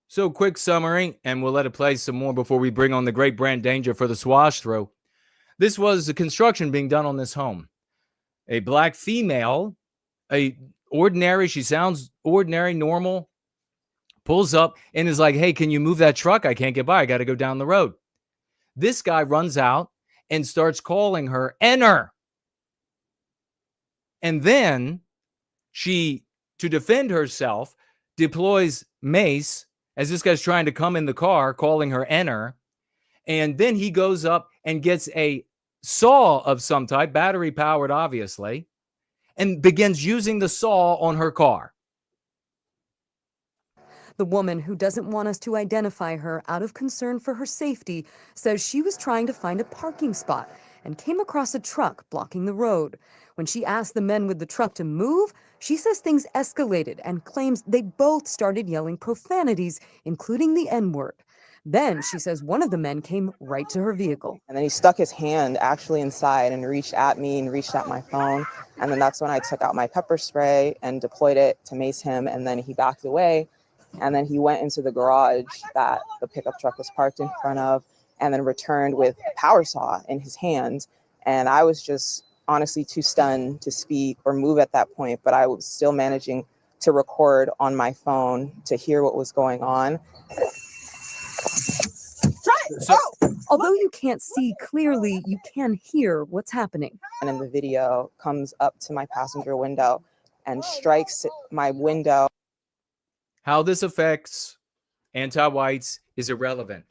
S4: So quick summary, and we'll let it play some more before we bring on the great Brant Danger for the swash throw. This was the construction being done on this home. A black female, she sounds ordinary, normal, pulls up and is like, hey, can you move that truck? I can't get by. I got to go down the road. This guy runs out and starts calling her Enner. And then she, to defend herself, deploys mace as this guy's trying to come in the car, calling her Enner. And then he goes up and gets a saw of some type, battery powered, obviously, and begins using the saw on her car.
S22: The woman, who doesn't want us to identify her out of concern for her safety, says she was trying to find a parking spot and came across a truck blocking the road. When she asked the men with the truck to move, she says things escalated and claims they both started yelling profanities, including the N-word. Then she says one of the men came right to her vehicle.
S23: And then he stuck his hand actually inside and reached at me and reached at my phone. And then that's when I took out my pepper spray and deployed it to mace him. And then he backed away. And then he went into the garage that the pickup truck was parked in front of, and then returned with a power saw in his hand. And I was just honestly too stunned to speak or move at that point, but I was still managing to record on my phone to hear what was going on.
S22: Although you can't see clearly, you can hear what's happening.
S23: And in the video comes up to my passenger window and strikes my window.
S4: How this affects anti-whites is irrelevant.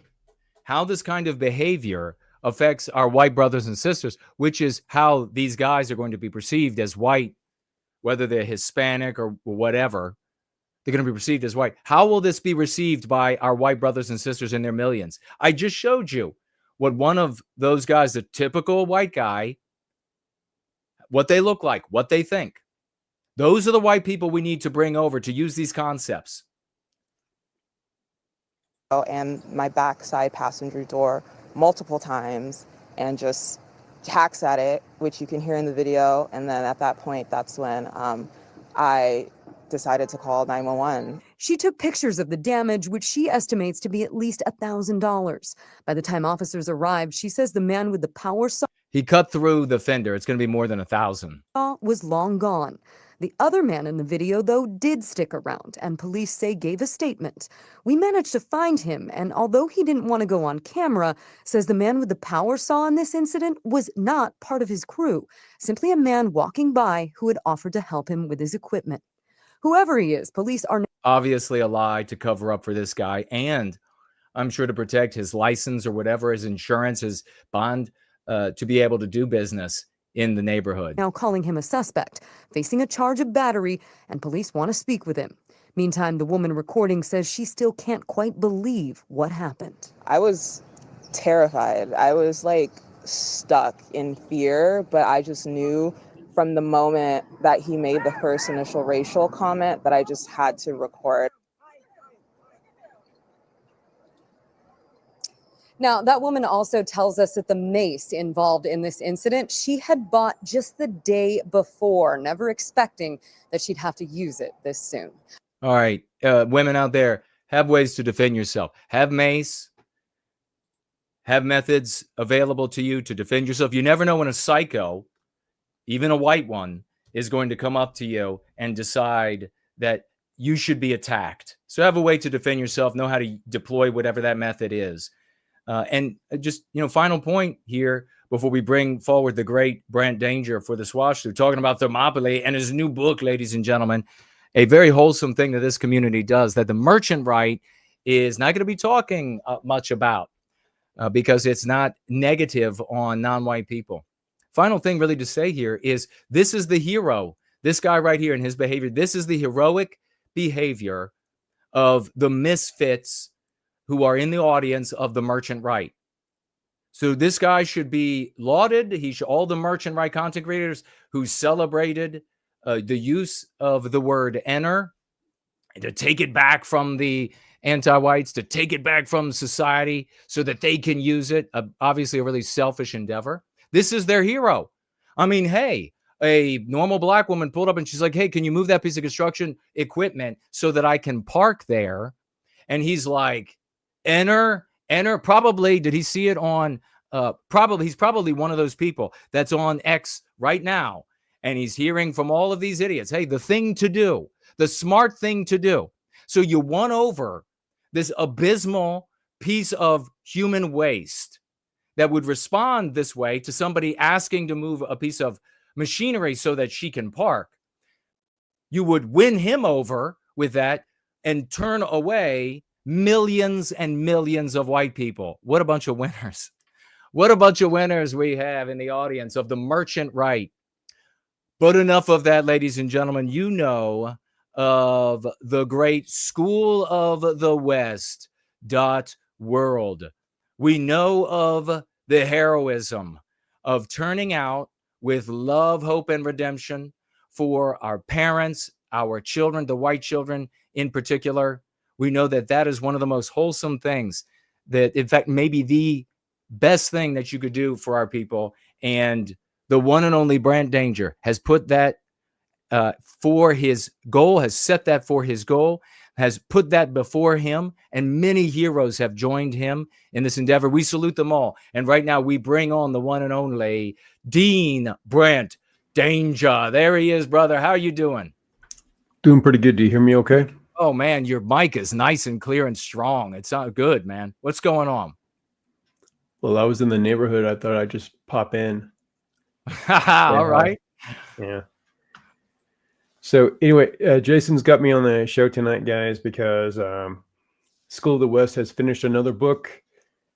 S4: How this kind of behavior affects our white brothers and sisters, which is how these guys are going to be perceived as white, whether they're Hispanic or whatever, they're going to be perceived as white. How will this be received by our white brothers and sisters in their millions? I just showed you what one of those guys, the typical white guy, what they look like, what they think. Those are the white people we need to bring over to use these concepts.
S23: And my backside passenger door multiple times and just hacks at it, which you can hear in the video. And then at that point, that's when I decided to call 911.
S22: She took pictures of the damage, which she estimates to be at least $1,000. By the time officers arrived, she says the man with the power saw
S4: He cut through the fender. It's going to be more than 1,000.
S22: was long gone. The other man in the video, though, did stick around, and police say gave a statement. We managed to find him, and although he didn't want to go on camera, says the man with the power saw in this incident was not part of his crew, simply a man walking by who had offered to help him with his equipment. Whoever he is, police are
S4: Obviously a lie to cover up for this guy, and I'm sure to protect his license or whatever, his insurance, his bond, to be able to do business in the neighborhood.
S22: now calling him a suspect, facing a charge of battery, and police want to speak with him. Meantime, the woman recording says she still can't quite believe what happened.
S23: I was terrified. I was like stuck in fear, but I just knew from the moment that he made the first initial racial comment that I just had to record.
S22: Now, that woman also tells us that the mace involved in this incident, she had bought just the day before, never expecting that she'd have to use it this soon.
S4: All right, women out there, have ways to defend yourself. Have mace. Have methods available to you to defend yourself. You never know when a psycho, even a white one, is going to come up to you and decide that you should be attacked. So have a way to defend yourself, know how to deploy whatever that method is. And just, final point here before we bring forward the great Brant Danger for the Swash Through, talking about Thermopylae and his new book, ladies and gentlemen, a very wholesome thing that this community does that the merchant right is not going to be talking much about because it's not negative on non-white people. Final thing really to say here is this is the hero, this guy right here and his behavior. This is the heroic behavior of the misfits who are in the audience of the merchant right. So this guy should be lauded. All the merchant right content creators who celebrated the use of the word enter, to take it back from the anti-whites, to take it back from society so that they can use it. Obviously a really selfish endeavor. This is their hero. I mean, hey, a normal black woman pulled up and she's like, hey, can you move that piece of construction equipment so that I can park there? And he's like, enter. Probably, did he see it on, he's probably one of those people that's on X right now. And he's hearing from all of these idiots, hey, the thing to do, the smart thing to do. So you won over this abysmal piece of human waste that would respond this way to somebody asking to move a piece of machinery so that she can park. You would win him over with that and turn away millions and millions of white people. What a bunch of winners. What a bunch of winners we have in the audience of the merchant right. But enough of that, ladies and gentlemen. You know of the great School of the West .world. We know of the heroism of turning out with love, hope, and redemption for our parents, our children, the white children in particular. We know that that is one of the most wholesome things, that in fact maybe the best thing that you could do for our people. And the one and only Brant Danger has put that for his goal, has set that for his goal, has put that before him, and many heroes have joined him in this endeavor. We salute them all. And right now we bring on the one and only Dean Brant Danger. There he is, brother. How are you doing?
S1: Doing pretty good. Do you hear me okay?
S4: Oh, man, your mic is nice and clear and strong. It's not good, man. What's going on?
S1: Well, I was in the neighborhood. I thought I'd just pop in.
S4: All right.
S1: Yeah. So anyway, Jason's got me on the show tonight, guys, because School of the West has finished another book,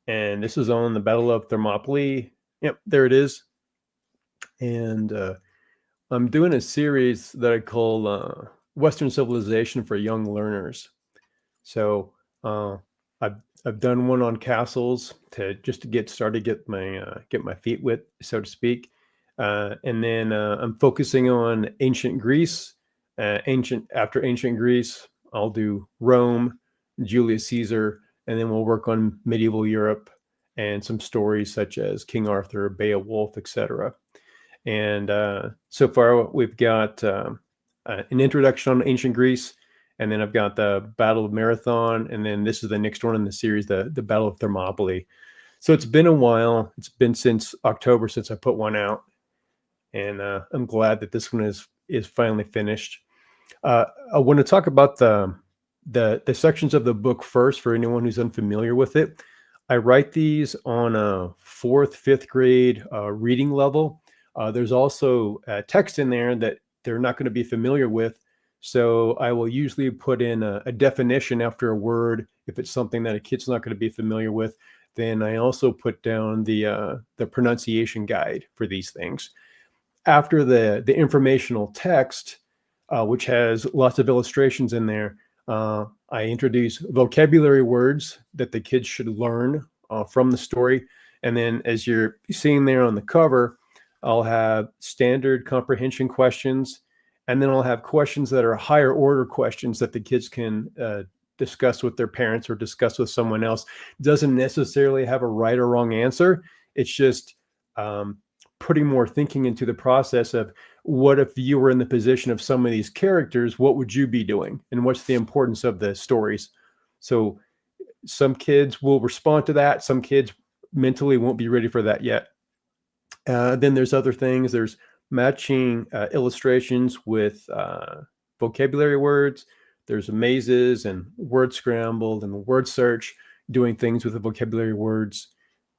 S1: and this is on the Battle of Thermopylae. Yep, there it is. And I'm doing a series that I call Western Civilization for Young Learners. So I've done one on castles to get started, get my feet wet, so to speak, and then I'm focusing on ancient Greece. After ancient Greece, I'll do Rome, Julius Caesar, and then we'll work on medieval Europe and some stories such as King Arthur, Beowulf, etc. And so far we've got an introduction on ancient Greece. And then I've got the Battle of Marathon, and then this is the next one in the series, the Battle of Thermopylae. So it's been a while. It's been since October since I put one out, and I'm glad that this one is finally finished. I want to talk about the sections of the book first for anyone who's unfamiliar with it. I write these on a 4th, 5th grade reading level. There's also text in there that they're not going to be familiar with. So I will usually put in a definition after a word. If it's something that a kid's not going to be familiar with, then I also put down the pronunciation guide for these things. After the informational text, which has lots of illustrations in there, I introduce vocabulary words that the kids should learn from the story. And then as you're seeing there on the cover, I'll have standard comprehension questions. And then I'll have questions that are higher order questions that the kids can discuss with their parents or discuss with someone else. It doesn't necessarily have a right or wrong answer. It's just putting more thinking into the process of what if you were in the position of some of these characters, what would you be doing? And what's the importance of the stories? So some kids will respond to that. Some kids mentally won't be ready for that yet. Then there's other things. There's matching illustrations with vocabulary words. There's mazes and word scrambled and word search, doing things with the vocabulary words.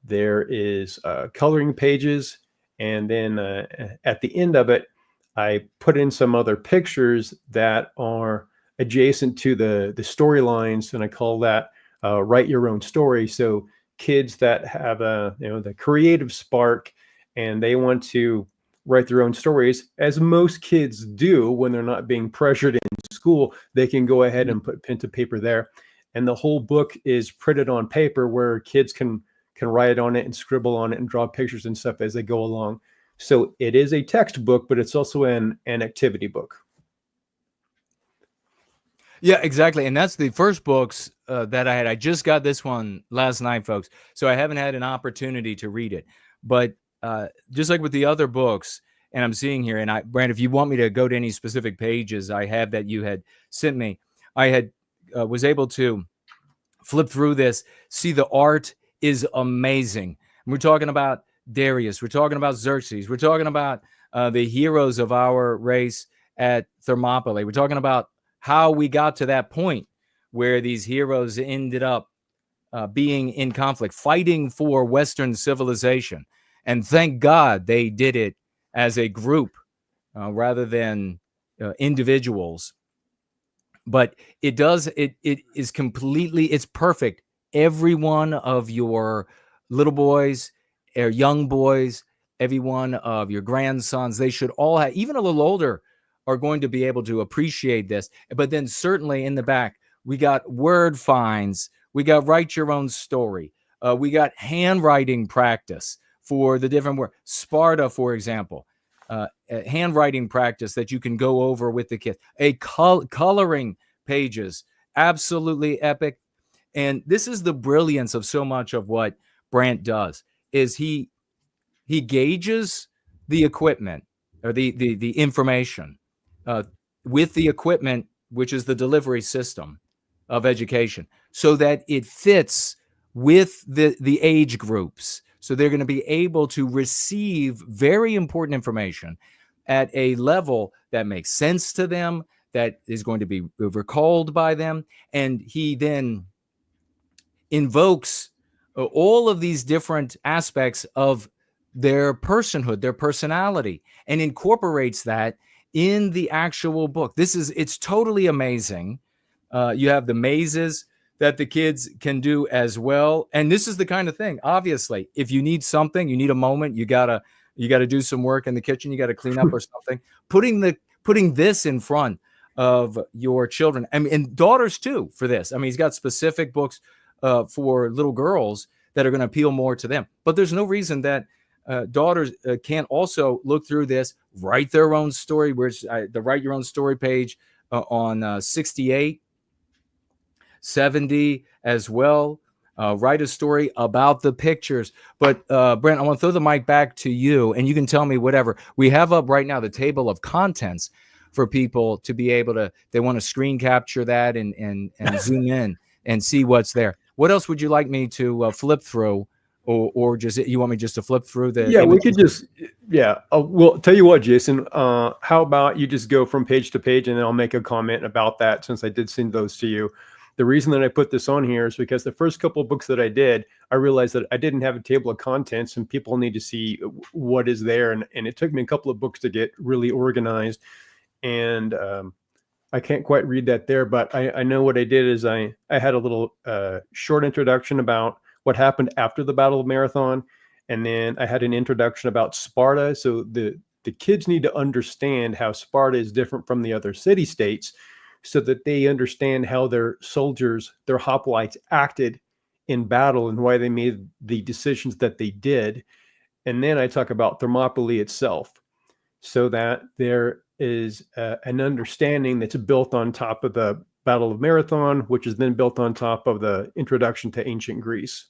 S1: There is coloring pages. And then at the end of it, I put in some other pictures that are adjacent to the storylines. And I call that write your own story. So kids that have the creative spark and they want to write their own stories, as most kids do when they're not being pressured in school, they can go ahead and put pen to paper there. And the whole book is printed on paper where kids can write on it and scribble on it and draw pictures and stuff as they go along. So it is a textbook, but it's also an activity book.
S4: Yeah, exactly. And that's the first books that I had. I just got this one last night, folks. So I haven't had an opportunity to read it. But just like with the other books, and I'm seeing here, and Brant, if you want me to go to any specific pages I have that you had sent me, I had was able to flip through this, see the art is amazing. And we're talking about Darius, we're talking about Xerxes, we're talking about the heroes of our race at Thermopylae. We're talking about how we got to that point where these heroes ended up being in conflict, fighting for Western civilization. And thank God they did it as a group rather than individuals. But it is completely, it's perfect. Every one of your little boys or young boys, every one of your grandsons, they should all have, even a little older, are going to be able to appreciate this. But then certainly in the back, we got word finds, we got write your own story, we got handwriting practice for the different words. Sparta, for example, handwriting practice that you can go over with the kids. Coloring pages, absolutely epic. And this is the brilliance of so much of what Brant does, is he gauges the equipment or the information with the equipment, which is the delivery system of education, so that it fits with the age groups. So they're going to be able to receive very important information at a level that makes sense to them, that is going to be recalled by them. And he then invokes all of these different aspects of their personhood, their personality, and incorporates that in the actual book. It's totally amazing. You have the mazes that the kids can do as well. And this is the kind of thing, obviously, if you need something, you need a moment, you gotta do some work in the kitchen, you gotta clean up or something. Putting this in front of your children, I mean, and daughters too, for this. I mean, he's got specific books for little girls that are going to appeal more to them. But there's no reason that daughters can't also look through this, write their own story, which the Write Your Own Story page on 68, 70 as well. Write a story about the pictures. But Brent, I want to throw the mic back to you, and you can tell me whatever. We have up right now the table of contents for people to be able to, they want to screen capture that and zoom in and see what's there. What else would you like me to flip through, or just you want me just to flip through the?
S1: Yeah,
S4: images?
S1: we could just well, tell you what, Jason. How about you just go from page to page, and then I'll make a comment about that since I did send those to you. The reason that I put this on here is because the first couple of books that I did, I realized that I didn't have a table of contents, and people need to see what is there, and it took me a couple of books to get really organized, and I can't quite read that there, but I know what I did is I had a little short introduction about what happened after the Battle of Marathon. And then I had an introduction about Sparta. So the kids need to understand how Sparta is different from the other city-states so that they understand how their soldiers, their hoplites acted in battle and why they made the decisions that they did. And then I talk about Thermopylae itself so that there is an understanding that's built on top of the Battle of Marathon, which is then built on top of the introduction to ancient Greece.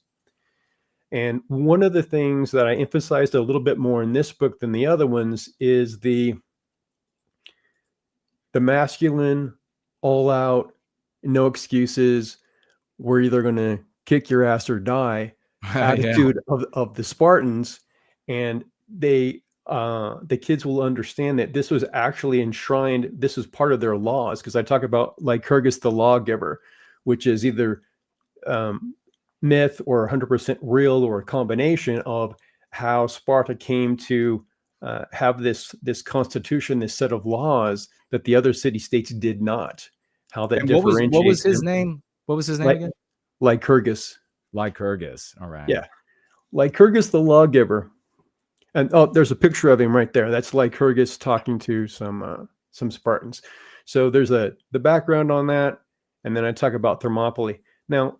S1: And one of the things that I emphasized a little bit more in this book than the other ones is the masculine, all out, no excuses, we're either going to kick your ass or die attitude of the Spartans. And the kids will understand that this was actually enshrined. This was part of their laws. Because I talk about Lycurgus the lawgiver, which is either myth or 100% real or a combination of how Sparta came to have this constitution, this set of laws that the other city-states did not. How that differentiates.
S4: What was his name? What was his name again?
S1: Lycurgus.
S4: Lycurgus. All right.
S1: Yeah. Lycurgus the lawgiver. And there's a picture of him right there. That's Lycurgus talking to some Spartans. So there's the background on that, and then I talk about Thermopylae. Now,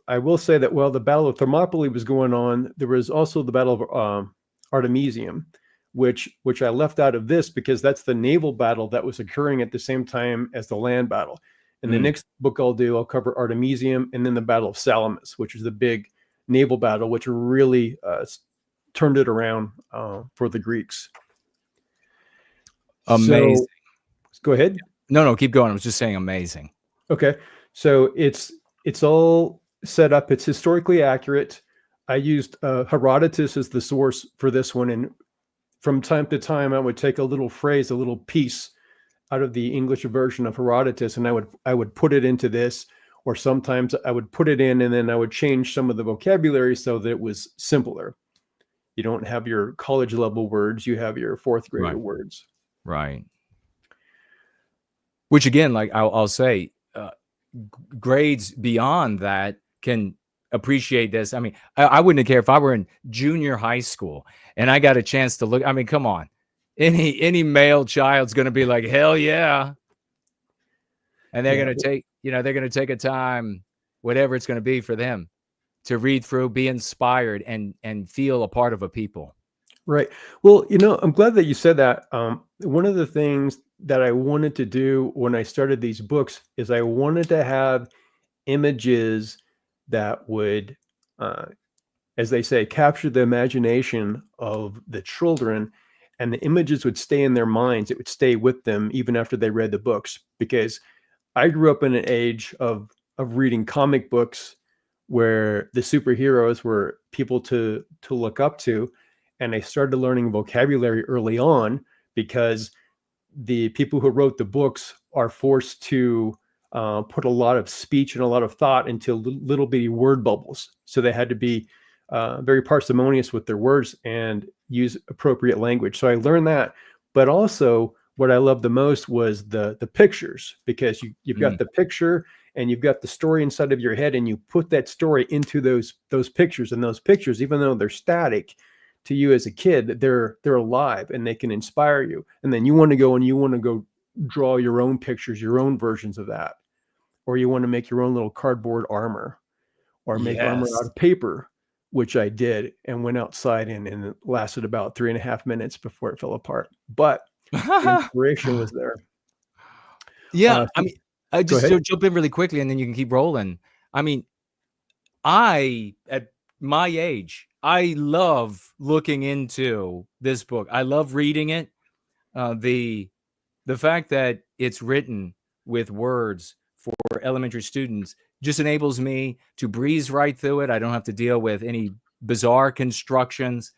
S1: I will say that while the Battle of Thermopylae was going on, there was also the Battle of Artemisium, which I left out of this because that's the naval battle that was occurring at the same time as the land battle. And the next book I'll cover Artemisium, and then the Battle of Salamis, which is the big naval battle, which really turned it around for the Greeks.
S4: Amazing.
S1: So, go ahead.
S4: No, keep going. I was just saying amazing.
S1: Okay. So it's all set up. It's historically accurate. I used Herodotus as the source for this one. And from time to time, I would take a little phrase, a little piece out of the English version of Herodotus, and I would put it into this, or sometimes I would put it in and then I would change some of the vocabulary so that it was simpler. You don't have your college level words, you have your fourth grader words.
S4: Right. Which again, like I'll say, grades beyond that can appreciate this. I mean, I wouldn't care if I were in junior high school and I got a chance to look. I mean, come on. Any male child's going to be like, hell yeah. And they're going to take, they're going to take a time, whatever it's going to be for them, to read through, be inspired, and feel a part of a people.
S1: Right. Well, I'm glad that you said that. One of the things that I wanted to do when I started these books is I wanted to have images that would, as they say, capture the imagination of the children, and the images would stay in their minds. It would stay with them even after they read the books, because I grew up in an age of reading comic books where the superheroes were people to look up to. And I started learning vocabulary early on because the people who wrote the books are forced to put a lot of speech and a lot of thought into little bitty word bubbles. So they had to be very parsimonious with their words and use appropriate language. So I learned that. But also, what I loved the most was the pictures, because you've got the picture and you've got the story inside of your head, and you put that story into those pictures. And those pictures, even though they're static to you as a kid, they're alive and they can inspire you. And then you want to go draw your own pictures, your own versions of that, or you want to make your own little cardboard armor, or make armor out of paper, which I did, and went outside and it lasted about 3.5 minutes before it fell apart. But the inspiration was there.
S4: Yeah, I mean, I just jump in really quickly, and then you can keep rolling. I mean, at my age, I love looking into this book. I love reading it. The fact that it's written with words for elementary students just enables me to breeze right through it. I don't have to deal with any bizarre constructions.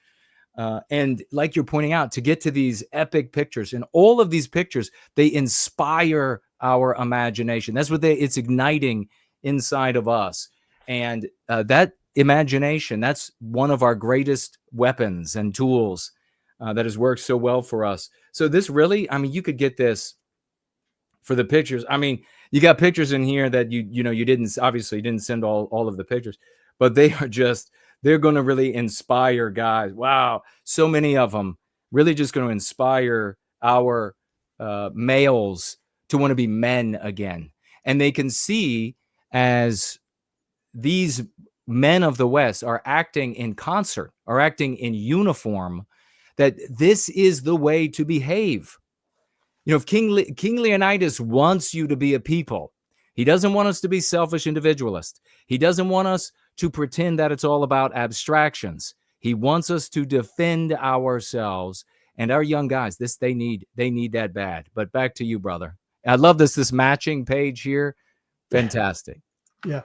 S4: And like you're pointing out, to get to these epic pictures, and all of these pictures, they inspire our imagination. That's what it's igniting inside of us. And that imagination, that's one of our greatest weapons and tools that has worked so well for us. So this really, I mean, you could get this for the pictures. I mean, you got pictures in here that you didn't send all of the pictures, but they're going to really inspire guys. Wow. So many of them really just going to inspire our males to want to be men again. And they can see, as these men of the West are acting in concert, are acting in uniform, that this is the way to behave. You know, if King Leonidas wants you to be a people, he doesn't want us to be selfish individualists. He doesn't want us to pretend that it's all about abstractions. He wants us to defend ourselves, and our young guys, they need that bad. But back to you, brother. I love this matching page here. Fantastic.
S1: Yeah.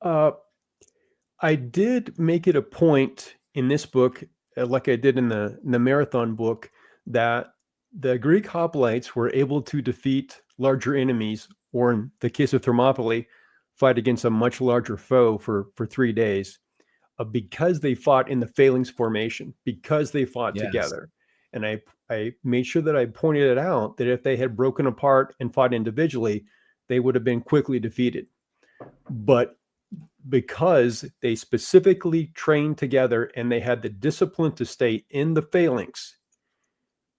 S1: I did make it a point in this book, like I did in the marathon book, that the Greek hoplites were able to defeat larger enemies, or in the case of Thermopylae, fight against a much larger foe for 3 days, because they fought in the phalanx formation, because they fought together. And I made sure that I pointed it out, that if they had broken apart and fought individually, they would have been quickly defeated. But because they specifically trained together and they had the discipline to stay in the phalanx,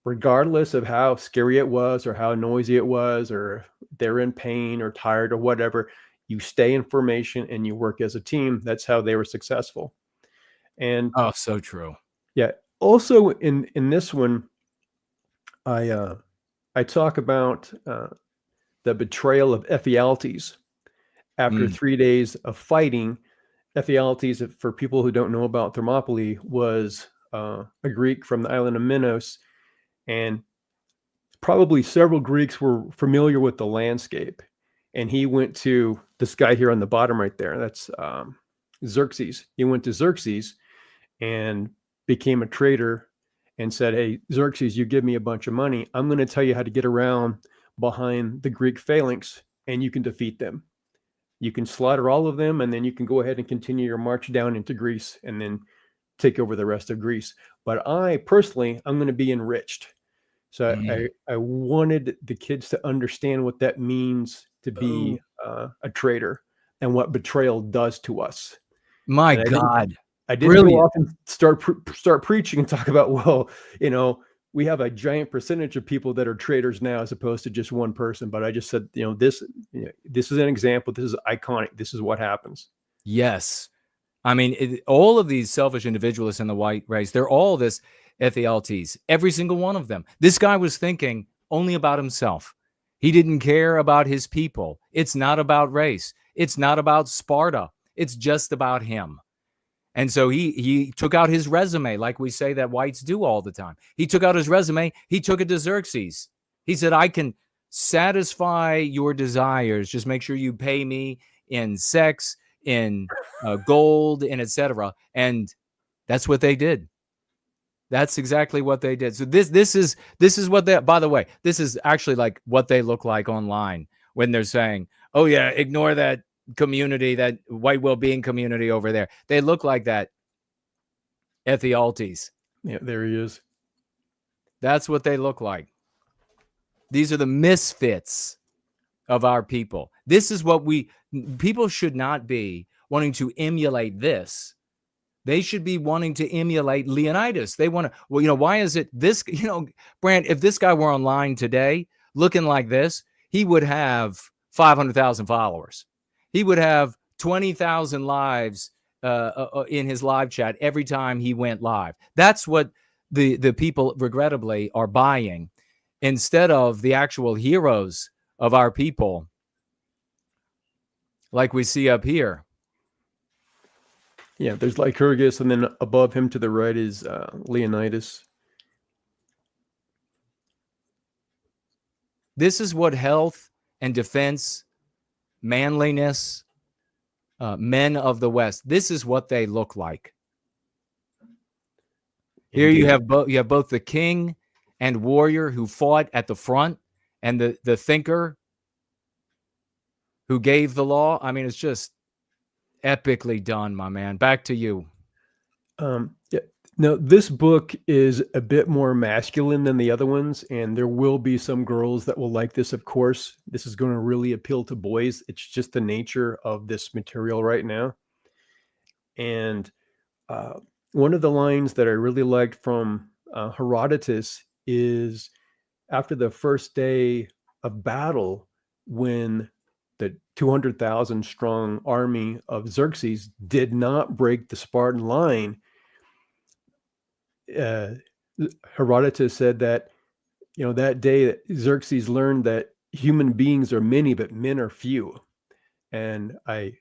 S1: regardless of how scary it was or how noisy it was, or they're in pain or tired or whatever, you stay in formation and you work as a team. That's how they were successful. And
S4: so true.
S1: Yeah. Also in this one, I talk about the betrayal of Ephialtes. After 3 days of fighting, Ephialtes, for people who don't know about Thermopylae, was a Greek from the island of Minos, and probably several Greeks were familiar with the landscape. And he went to this guy here on the bottom right there. That's Xerxes. He went to Xerxes and became a traitor and said, "Hey, Xerxes, you give me a bunch of money. I'm going to tell you how to get around behind the Greek phalanx, and you can defeat them. You can slaughter all of them, and then you can go ahead and continue your march down into Greece and then take over the rest of Greece. But I'm going to be enriched." So I wanted the kids to understand what that means to be a traitor and what betrayal does to us.
S4: My God.
S1: I didn't go off and start preaching and talk about, well, we have a giant percentage of people that are traitors now as opposed to just one person. But I just said, this is an example. This is iconic. This is what happens.
S4: Yes. I mean, all of these selfish individualists in the white race, they're all this Ephialtes, every single one of them. This guy was thinking only about himself. He didn't care about his people. It's not about race. It's not about Sparta. It's just about him. And so he took out his resume, like we say that whites do all the time. He took out his resume. He took it to Xerxes. He said, "I can satisfy your desires. Just make sure you pay me in sex, in gold, and etc." And that's what they did. That's exactly what they did. So this is what they, by the way, this is actually like what they look like online when they're saying, oh yeah, ignore that community, that white well-being community over there. They look like that. Ethialtes.
S1: Yeah, there he is.
S4: That's what they look like. These are the misfits of our people. This is what people should not be wanting to emulate this. They should be wanting to emulate Leonidas. They want to, well, why is it this, Brant, if this guy were online today looking like this, he would have 500,000 followers. He would have 20,000 lives in his live chat every time he went live. That's what the people regrettably are buying, instead of the actual heroes of our people, like we see up here.
S1: Yeah, there's Lycurgus, and then above him to the right is Leonidas.
S4: This is what health and defense, manliness, men of the West, this is what they look like. Here you have both the king and warrior who fought at the front, and the thinker who gave the law. I mean, it's just epically done, my man. Back to you.
S1: Yeah. Now, this book is a bit more masculine than the other ones, and there will be some girls that will like this, of course. This is going to really appeal to boys. It's just the nature of this material right now. And one of the lines that I really liked from Herodotus is after the first day of battle, when the 200,000 strong army of Xerxes did not break the Spartan line, Herodotus said that, that day that Xerxes learned that human beings are many, but men are few. And I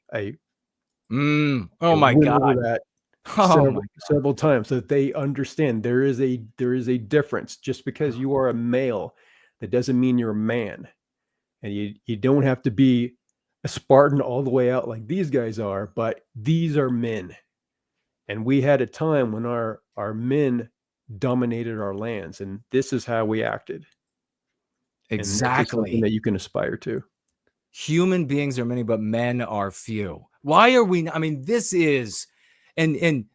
S4: oh my
S1: went
S4: God,
S1: over that several times, so that they understand there is a difference. Just because you are a male, that doesn't mean you're a man. And you don't have to be a Spartan all the way out like these guys are, but these are men. And we had a time when our men dominated our lands, and this is how we acted.
S4: Exactly.
S1: Something that you can aspire to.
S4: Human beings are many, but men are few. Why are we? I mean, this is, and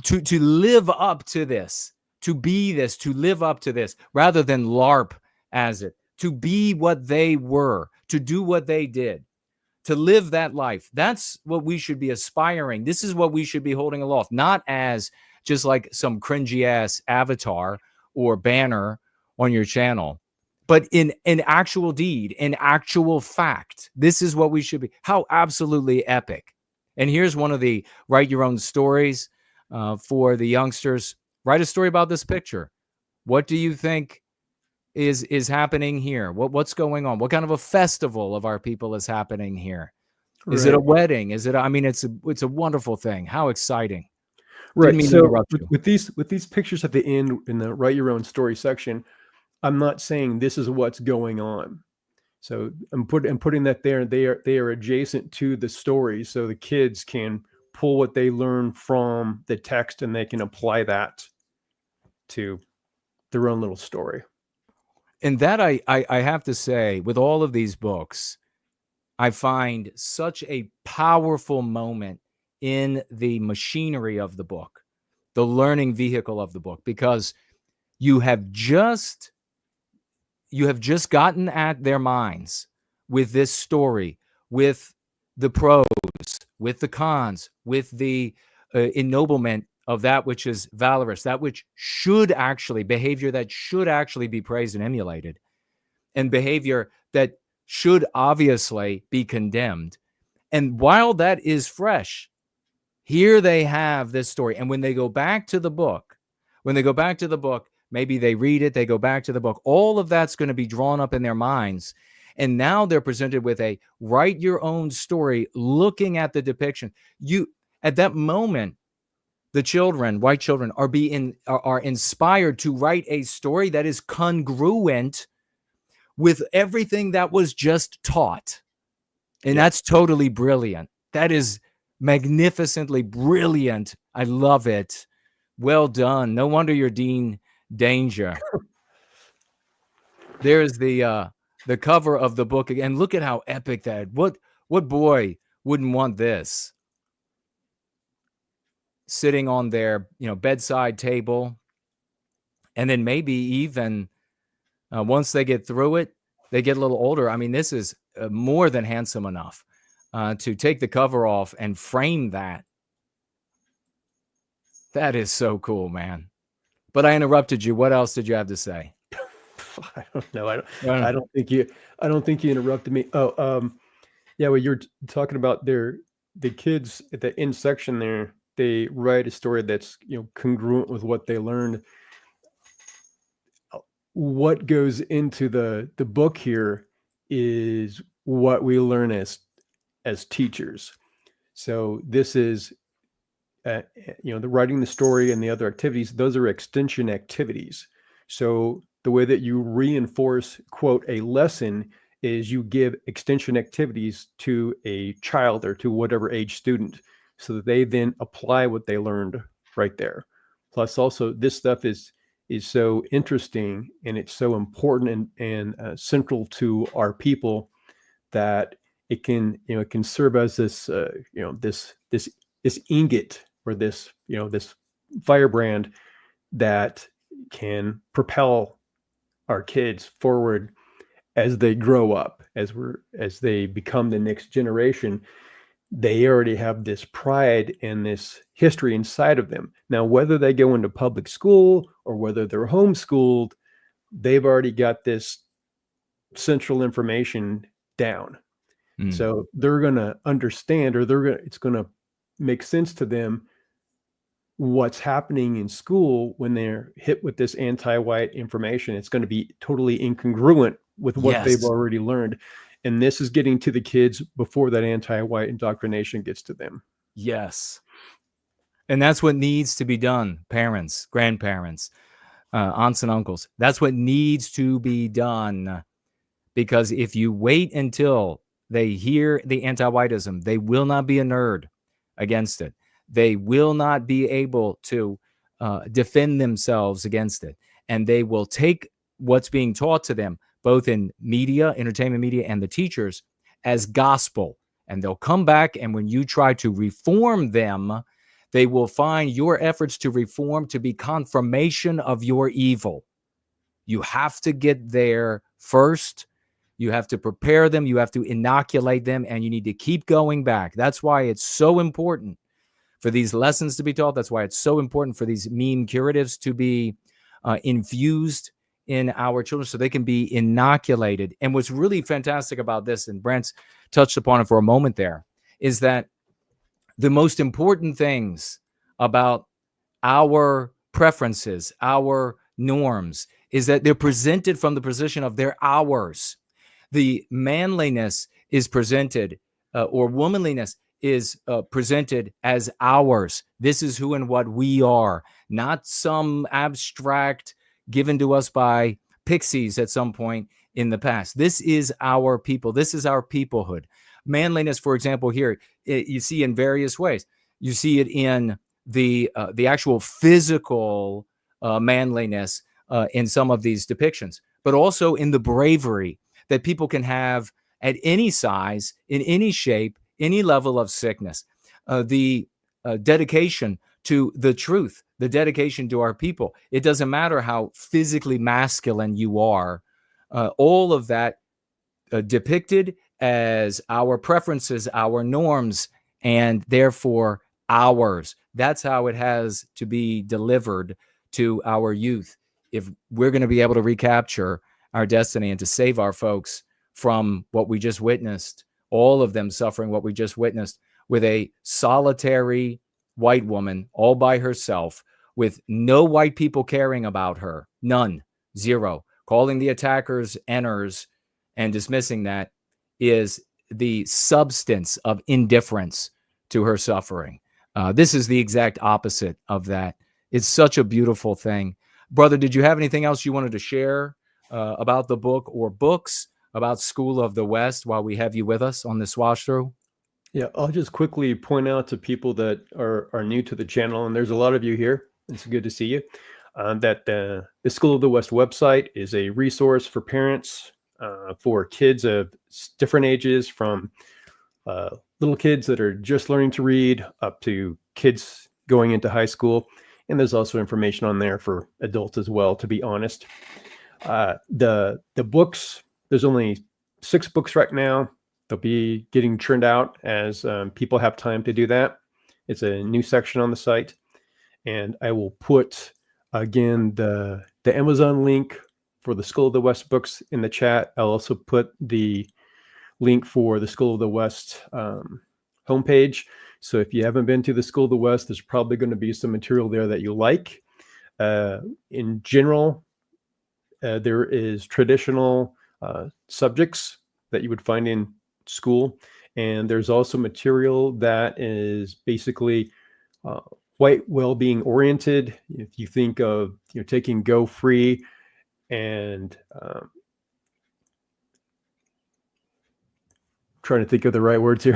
S4: to live up to this, to be this, to live up to this, rather than LARP as it, to be what they were, to do what they did, to live that life. That's what we should be aspiring. This is what we should be holding aloft, not as just like some cringy ass avatar or banner on your channel, but in actual deed, in actual fact. This is what we should be. How absolutely epic. And here's one of the write your own stories for the youngsters. Write a story about this picture. What do you think is happening here? What's going on? What kind of a festival of our people is happening here? Is it a wedding? Is it? I mean, it's a wonderful thing. How exciting!
S1: Right. So with these pictures at the end in the write your own story section, I'm not saying this is what's going on. So I'm putting that there. They are adjacent to the story, so the kids can pull what they learn from the text and they can apply that to their own little story.
S4: And that I have to say, with all of these books, I find such a powerful moment in the machinery of the book, the learning vehicle of the book, because you have just gotten at their minds with this story, with the pros, with the cons, with the ennoblement of that which is valorous, that which should actually, behavior that should actually be praised and emulated, and behavior that should obviously be condemned. And while that is fresh, here they have this story. And when they go back to the book, maybe they read it, they go back to the book, all of that's going to be drawn up in their minds. And now they're presented with a write your own story, looking at the depiction. At that moment, the children, white children, are inspired to write a story that is congruent with everything that was just taught. And that's totally brilliant. That is magnificently brilliant. I love it. Well done. No wonder you're Dean Danger. There's the cover of the book again. Look at how epic that. What boy wouldn't want this? Sitting on their bedside table, and then maybe even once they get through it, they get a little older. I mean, this is more than handsome enough to take the cover off and frame that. That is so cool, man. But I interrupted you. What else did you have to say?
S1: I don't know. I don't think you interrupted me. Oh, yeah. Well, you're talking about the kids at the end section there. They write a story that's congruent with what they learned. What goes into the book here is what we learn as teachers. So this is the writing the story and the other activities. Those are extension activities. So the way that you reinforce, quote, a lesson is you give extension activities to a child or to whatever age student so that they then apply what they learned right there. Plus also this stuff is so interesting and it's so important and central to our people that it can serve as this this ingot or this this firebrand that can propel our kids forward as they grow up, as they become the next generation. They already have this pride and this history inside of them. Now, whether they go into public school or whether they're homeschooled, they've already got this central information down. So they're going to understand, or it's going to make sense to them what's happening in school when they're hit with this anti-white information. It's going to be totally incongruent with what they've already learned. And this is getting to the kids before that anti-white indoctrination gets to them.
S4: Yes. And that's what needs to be done. Parents, grandparents, aunts and uncles. That's what needs to be done. Because if you wait until they hear the anti-whiteism, they will not be a nerd against it. They will not be able to defend themselves against it. And they will take what's being taught to them, both in media, entertainment media, and the teachers, as gospel. And they'll come back, and when you try to reform them, they will find your efforts to reform to be confirmation of your evil. You have to get there first. You have to prepare them. You have to inoculate them, and you need to keep going back. That's why it's so important for these lessons to be taught. That's why it's so important for these meme curatives to be infused in our children so they can be inoculated. And what's really fantastic about this, and Brant's touched upon it for a moment there, is that the most important things about our preferences, our norms, is that they're presented from the position of they're ours. The manliness is presented, or womanliness is presented as ours. This is who and what we are, not some abstract given to us by pixies at some point in the past. This is our people. This is our peoplehood. Manliness, for example, here you see in various ways. You see it in the actual physical manliness in some of these depictions, but also in the bravery that people can have at any size, in any shape, any level of sickness. The dedication to the truth, the dedication to our people. It doesn't matter how physically masculine you are. All of that depicted as our preferences, our norms, and therefore ours. That's how it has to be delivered to our youth if we're going to be able to recapture our destiny and to save our folks from what we just witnessed, all of them suffering what we just witnessed, with a solitary white woman all by herself with no white people caring about her. None. Zero. Calling the attackers Ners and dismissing that is the substance of indifference to her suffering. This is the exact opposite of that. It's such a beautiful thing. Brother, did you have anything else you wanted to share about the book or books, about School of the West, while we have you with us on this wash through?
S1: Yeah, I'll just quickly point out to people that are new to the channel, and there's a lot of you here. It's good to see you. That the School of the West website is a resource for parents, for kids of different ages, from little kids that are just learning to read up to kids going into high school. And there's also information on there for adults as well, to be honest. The books, there's only 6 books right now. They'll be getting churned out as people have time to do that. It's a new section on the site. And I will put, again, the Amazon link for the School of the West books in the chat. I'll also put the link for the School of the West homepage. So if you haven't been to the School of the West, there's probably going to be some material there that you like. In general, there is traditional subjects that you would find in school. And there's also material that is basically white well-being oriented. If you think of taking Go Free and trying to think of the right words here.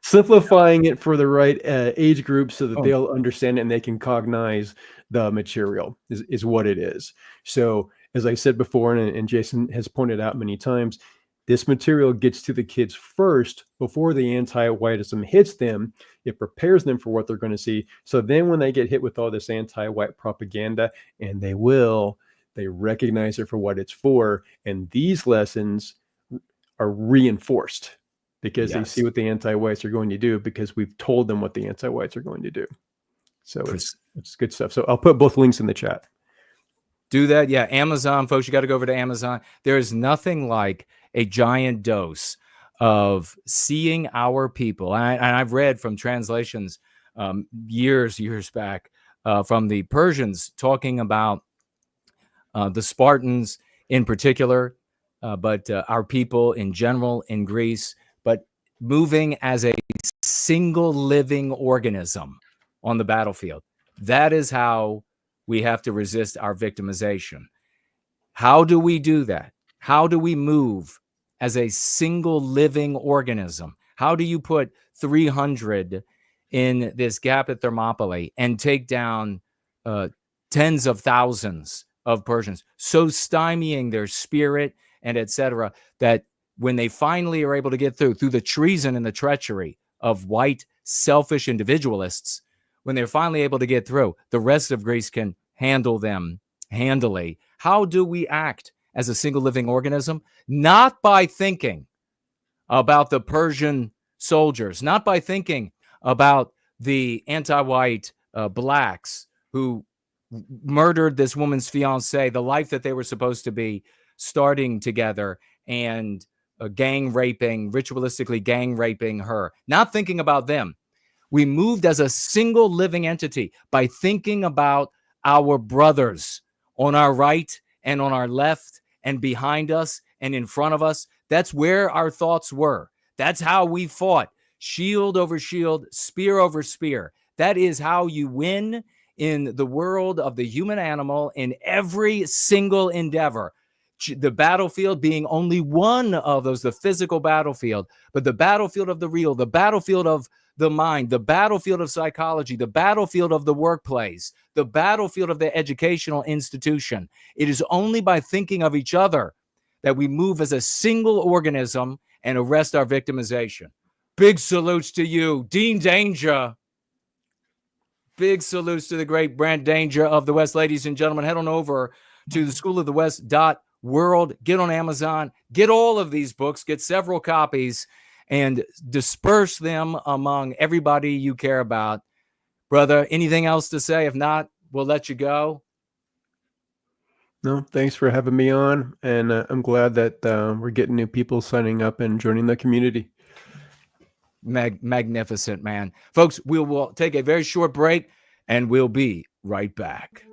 S1: Simplifying it for the right age group so that they'll understand it and they can cognize the material is what it is. So as I said before, and Jason has pointed out many times, this material gets to the kids first before the anti-whiteism hits them. It prepares them for what they're going to see. So then when they get hit with all this anti-white propaganda, and they recognize it for what it's for. And these lessons are reinforced because they see what the anti-whites are going to do, because we've told them what the anti-whites are going to do. So it's good stuff. So I'll put both links in the chat.
S4: Do that. Yeah. Amazon, folks, you got to go over to Amazon. There is nothing like a giant dose of seeing our people. And I've read from translations years back from the Persians talking about the Spartans in particular, but our people in general in Greece, but moving as a single living organism on the battlefield. That is how we have to resist our victimization. How do we do that? How do we move as a single living organism? How do you put 300 in this gap at Thermopylae and take down tens of thousands of Persians, so stymieing their spirit and etc., that when they finally are able to get through the treason and the treachery of white, selfish individualists, when they're finally able to get through, the rest of Greece can handle them handily. How do we act as a single living organism? Not by thinking about the Persian soldiers, not by thinking about the anti-white blacks who murdered this woman's fiance, the life that they were supposed to be starting together, and ritualistically gang raping her. Not thinking about them. We moved as a single living entity by thinking about our brothers on our right and on our left and behind us and in front of us. That's where our thoughts were. That's how we fought. Shield over shield, spear over spear. That is how you win in the world of the human animal in every single endeavor. The battlefield being only one of those, the physical battlefield, but the battlefield of the real, the battlefield of the mind, the battlefield of psychology, the battlefield of the workplace, the battlefield of the educational institution. It is only by thinking of each other that we move as a single organism and arrest our victimization. Big salutes to you, Dean Danger. Big salutes to the great Brant Danger of the West. Ladies and gentlemen, head on over to the schoolofthewest.world. Get on Amazon. Get all of these books. Get several copies and disperse them among everybody you care about. Brother, anything else to say? If not, we'll let you go.
S1: No, thanks for having me on. And I'm glad that we're getting new people signing up and joining the community.
S4: Magnificent, man. Folks, we will take a very short break and we'll be right back.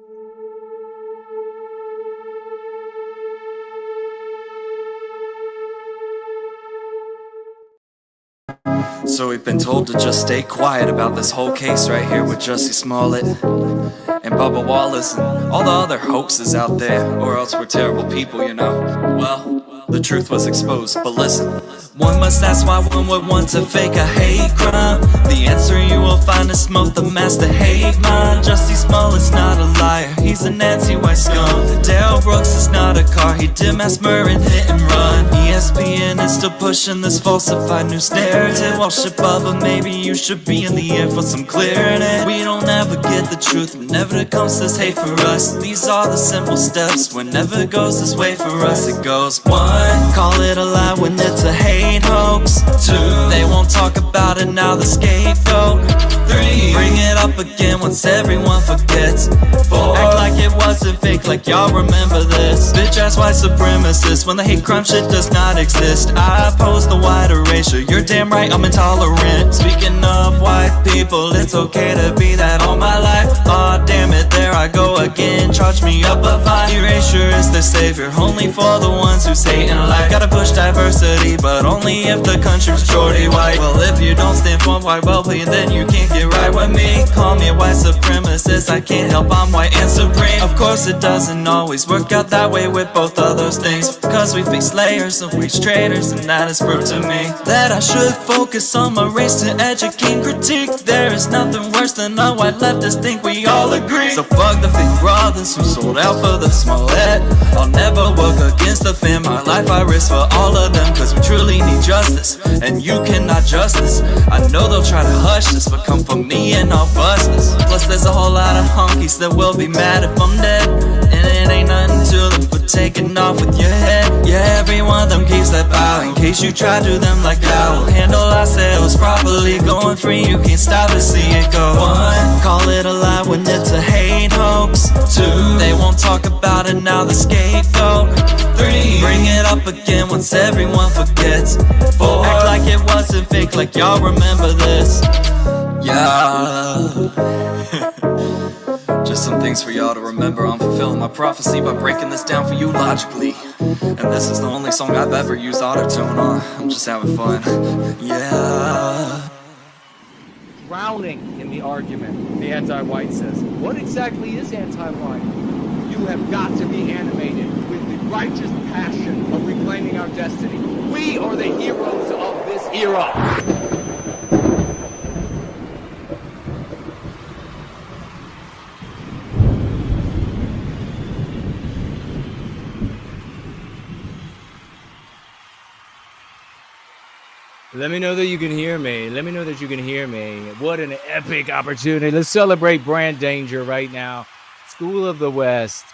S2: So we've been told to just stay quiet about this whole case right here with Jussie Smollett and Bubba Wallace and all the other hoaxes out there, or else we're terrible people, you know. Well, the truth was exposed. But listen, one must ask why one would want to fake a hate crime. The answer you will find is smoke the master hate mind. Jussie Smollett's not a liar, he's an anti-white scum. Darryl Brooks is not a car, he did mass murder and hit and run. ESPN is still pushing this falsified news narrative. Well shit, Bubba, maybe you should be in the air for some clarity. We don't ever get the truth whenever it comes to this hate for us. These are the simple steps, whenever it goes this way for us. It goes 1, call it a lie when it's a hate hoax. 2, they won't talk about it, now the scapegoat. 3, bring it up again once everyone forgets. 4, act like it wasn't fake, like y'all remember this. Bitch ass white supremacist, when the hate crime shit does not exist. I oppose the white erasure, you're damn right I'm intolerant. Speaking of white people, it's okay to be that all my life. Aw damn it, there I go again, charge me up a fine. Erasure is the savior, only for the ones who's hating life. Gotta push diversity, but only if the country's majority white. Well, if you don't stand for white well-being, then you can't get right with me. Call me a white supremacist, I can't help, I'm white and supreme. Of course it doesn't always work out that way with both of those things, because we face layers of race traitors, and that is proof to me that I should focus on my race to educate and critique. There is nothing worse than a white leftist think we all agree. So fuck the fake brothers who sold out for the Smollett. I'll never work against the fam, my life I risk for all of them, cause we truly need justice, and you cannot justice. I know they'll try to hush this, but come for me and I'll bust this. Plus there's a whole lot of honkies that will be mad if I'm dead, and it ain't nothing to them for taking off with your head. Yeah, every one of them keeps that power, in case you try to do them like I will handle ourselves properly. Going free, you can't stop to see it go. 1, call it a lie when it's a hate hoax. 2, they won't talk about it, now the scapegoat. 3, bring it up again once everyone forgets. 4, act like it wasn't fake, like y'all remember this. Yeah. Just some things for y'all to remember. I'm fulfilling my prophecy by breaking this down for you logically. And this is the only song I've ever used autotune on. I'm just having fun. Yeah.
S4: Drowning in the argument, the anti-white says, what exactly is anti-white? You have got to be animated with the righteous passion of reclaiming our destiny. We are the heroes of this era. Let me know that you can hear me. Let me know that you can hear me. What an epic opportunity. Let's celebrate Brant Danger right now. School of the West.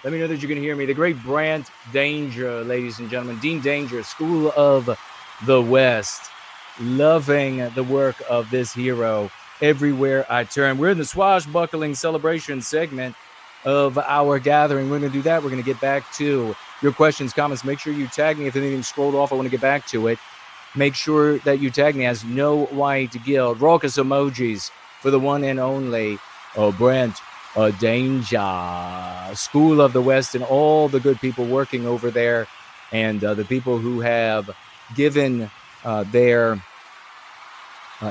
S4: Let me know that you can hear me. The great Brant Danger, ladies and gentlemen. Dean Danger, School of the West. Loving the work of this hero everywhere I turn. We're in the swashbuckling celebration segment of our gathering. We're going to do that. We're going to get back to your questions, comments. Make sure you tag me if anything scrolled off. I want to get back to it. Make sure that you tag me as No White Guild. Raucous emojis for the one and only Brant Danger. School of the West, and all the good people working over there, and the people who have given their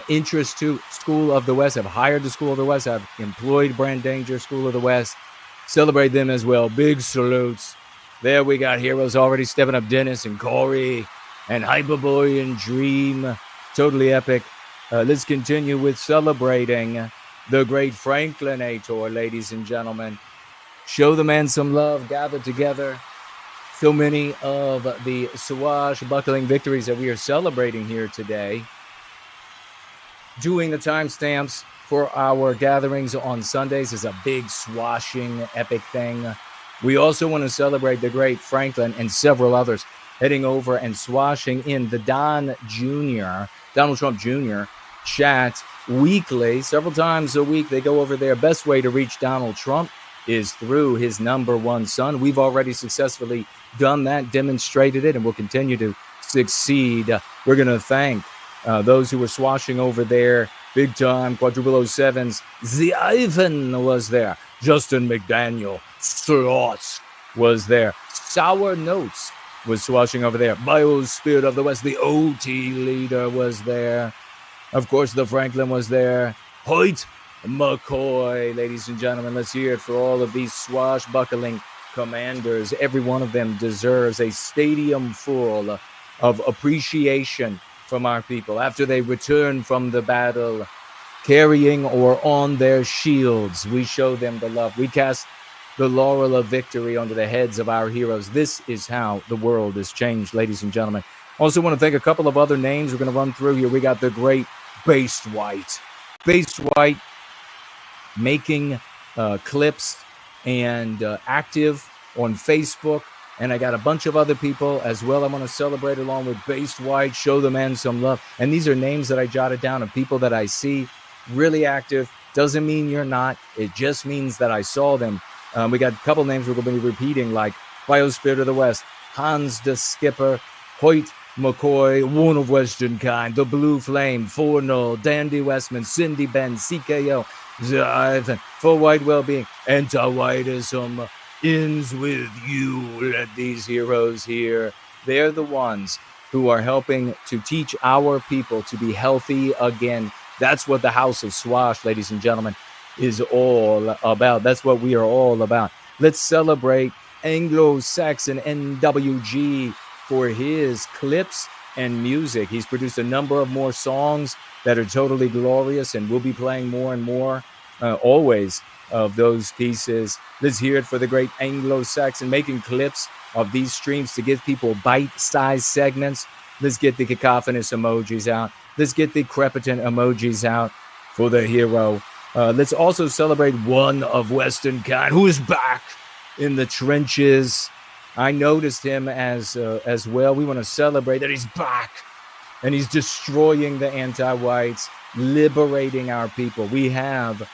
S4: interest to School of the West, have hired the School of the West, have employed Brant Danger, School of the West. Celebrate them as well. Big salutes. There we got heroes already stepping up. Dennis and Corey and Hyperboy and Dream. Totally epic. Let's continue with celebrating the great Franklinator, ladies and gentlemen. Show the man some love. Gather together. So many of the swashbuckling victories that we are celebrating here today. Doing the timestamps for our gatherings on Sundays is a big swashing epic thing. We also want to celebrate the great Franklin and several others heading over and swashing in the Donald Trump Jr. chat weekly. Several times a week they go over there. Best way to reach Donald Trump is through his number one son. We've already successfully done that, demonstrated it, and will continue to succeed. We're going to thank those who were swashing over there big time. Quadruple 07s. The Ivan was there. Justin McDaniel. Slots was there. Sour Notes was swashing over there. Biospirit of the West, the OT leader, was there. Of course, the Franklin was there. Hoyt McCoy, ladies and gentlemen, let's hear it for all of these swashbuckling commanders. Every one of them deserves a stadium full of appreciation from our people after they return from the battle, carrying or on their shields. We show them the love. We cast the laurel of victory onto the heads of our heroes. This is how the world is changed, ladies and gentlemen. Also want to thank a couple of other names we're going to run through here. We got the great Based White. Based White making clips and active on Facebook. And I got a bunch of other people as well I want to celebrate along with Based White, show the man some love. And these are names that I jotted down of people that I see really active. Doesn't mean you're not. It just means that I saw them. We got a couple names we're going to be repeating, like Biospirit of the West, Hans the Skipper, Hoyt McCoy, One of Western Kind, The Blue Flame, 4-0, Dandy Westman, Cindy Ben, CKO, Ivan, For White Wellbeing, Anti-Whiteism ends with you. Let these heroes here. They're the ones who are helping to teach our people to be healthy again. That's what the House of Swash, ladies and gentlemen, is all about. That's what we are all about. Let's celebrate Anglo-Saxon NWG for his clips and music. He's produced a number of more songs that are totally glorious, and we'll be playing more and more always of those pieces. Let's hear it for the great Anglo-Saxon, making clips of these streams to give people bite-sized segments. Let's get the cacophonous emojis out. Let's get the crepitant emojis out for the hero. Let's also celebrate One of Western Kind, who is back in the trenches. I noticed him as well. We want to celebrate that he's back and he's destroying the anti-whites, liberating our people. We have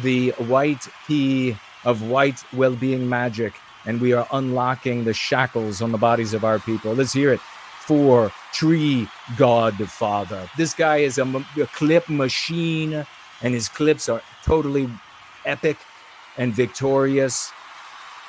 S4: the white key of white well-being magic, and we are unlocking the shackles on the bodies of our people. Let's hear it for Tree Godfather. This guy is a clip machine, and his clips are totally epic and victorious.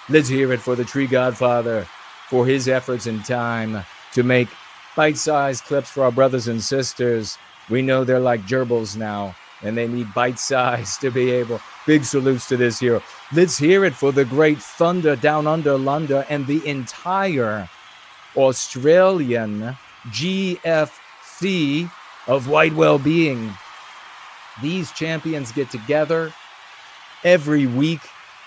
S4: Let's hear it for the Tree Godfather for his efforts in time to make bite-sized clips for our brothers and sisters. We know they're like gerbils now, and they need bite-sized to be able. Big salutes to this hero. Let's hear it for the great Thunder Down Under Lunder and the entire Australian GFC of white well-being. These champions get together every week,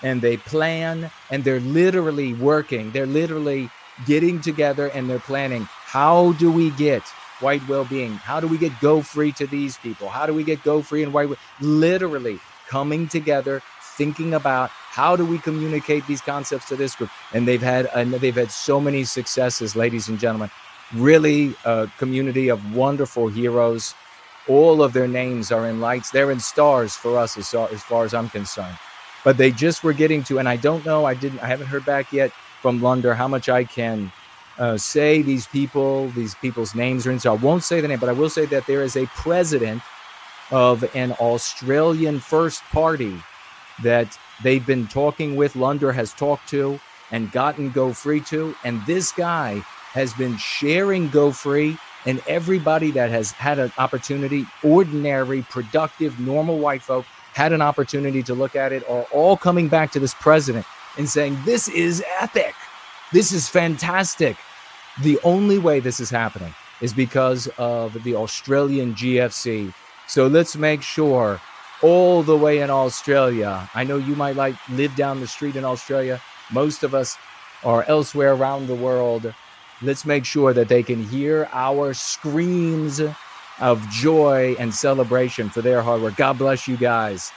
S4: and they plan, and they're literally working. They're literally getting together, and they're planning, how do we get white well-being? How do we get Go Free to these people? How do we get Go Free and white? Literally coming together, thinking about how do we communicate these concepts to this group? And they've had so many successes, ladies and gentlemen. Really a community of wonderful heroes. All of their names are in lights. They're in stars for us as far as I'm concerned. But they just were getting to, and I don't know, I haven't heard back yet from Lunder how much I can say these people's names are in. So I won't say the name, but I will say that there is a president of an Australian First Party that they've been talking with. Lunder has talked to and gotten Go Free to, and this guy has been sharing Go Free, and everybody that has had an opportunity, ordinary, productive, normal white folk, had an opportunity to look at it, are all coming back to this president and saying, this is epic. This is fantastic. The only way this is happening is because of the Australian GFC. So let's make sure all the way in Australia. I know you might live down the street in Australia. Most of us are elsewhere around the world. Let's make sure that they can hear our screams of joy and celebration for their hard work. God bless you guys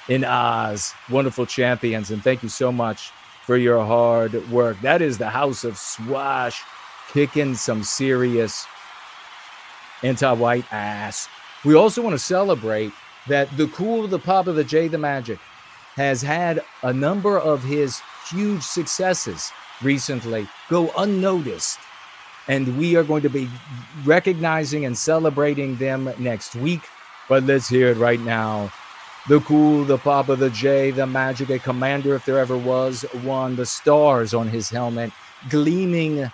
S4: in Oz, wonderful champions, and thank you so much for your hard work. That is the House of Swash, kicking some serious anti-white ass. We also want to celebrate that the Cool, the Papa, the J, the Magic has had a number of his huge successes recently go unnoticed. And we are going to be recognizing and celebrating them next week. But let's hear it right now. The Cool, the Papa, the J, the Magic, a commander if there ever was one, the stars on his helmet, gleaming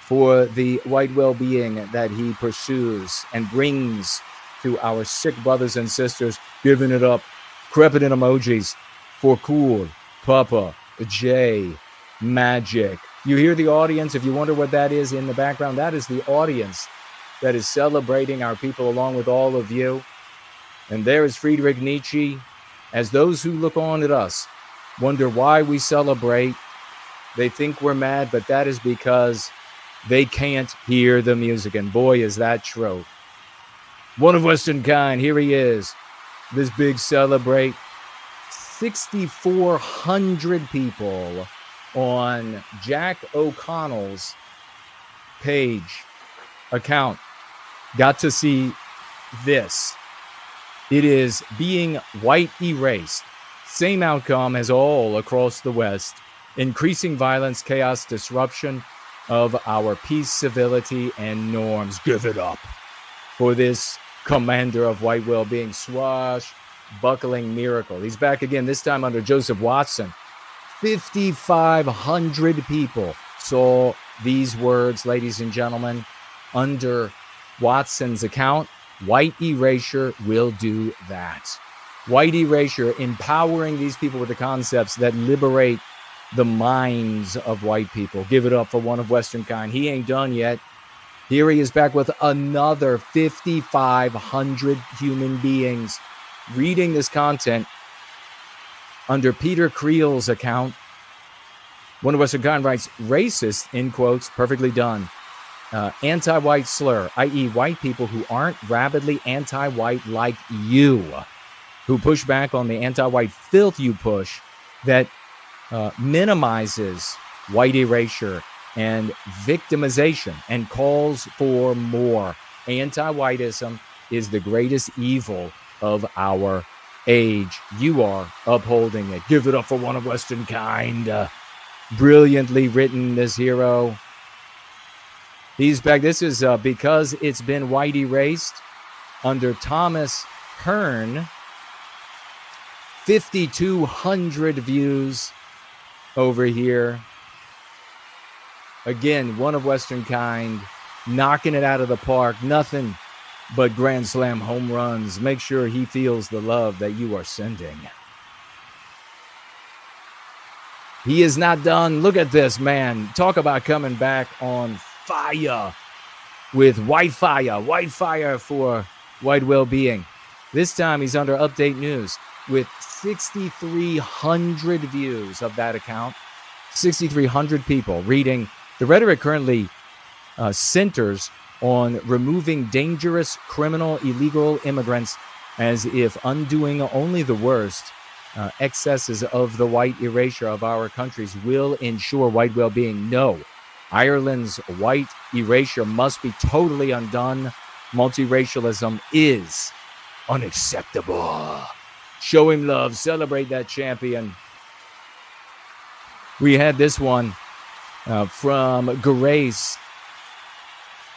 S4: for the white well-being that he pursues and brings to our sick brothers and sisters, giving it up, crepitant emojis for Cool, Papa, J, magic. You hear the audience. If you wonder what that is in the background, that is the audience that is celebrating our people along with all of you. And there is Friedrich Nietzsche, as those who look on at us wonder why we celebrate. They think we're mad, but that is because they can't hear the music. And boy, is that true. One of Western kind, here he is. This big celebrate. 6,400 people on Jack O'Connell's page account got to see this. It is being white erased. Same outcome as all across the West. Increasing violence, chaos, disruption of our peace, civility, and norms. Give it up for this commander of white well-being, swashbuckling miracle. He's back again, this time under Joseph Watson. 5,500 people saw these words, ladies and gentlemen, under Watson's account. White erasure will do that. White erasure, empowering these people with the concepts that liberate the minds of white people. Give it up for one of Western kind. He ain't done yet. Here he is back with another 5,500 human beings reading this content under Peter Creel's account. One of Western kind writes, racist, in quotes, perfectly done. Anti-white slur, i.e. white people who aren't rabidly anti-white like you, who push back on the anti-white filth you push that minimizes white erasure and victimization and calls for more. Anti-whiteism is the greatest evil of our age. You are upholding it. Give it up for one of Western kind. Brilliantly written, this hero. He's back. This is because it's been white erased under Thomas Hearn. 5,200 views over here. Again, one of Western kind, knocking it out of the park. Nothing but grand slam home runs. Make sure he feels the love that you are sending. He is not done. Look at this, man. Talk about coming back on fire with white fire for white well-being. This time he's under Update News with 6,300 views of that account. 6,300 people reading. The rhetoric currently centers on removing dangerous, criminal, illegal immigrants as if undoing only the worst excesses of the white erasure of our countries will ensure white well-being. No. Ireland's white erasure must be totally undone. Multiracialism is unacceptable. Show him love. Celebrate that champion. We had this one from Grace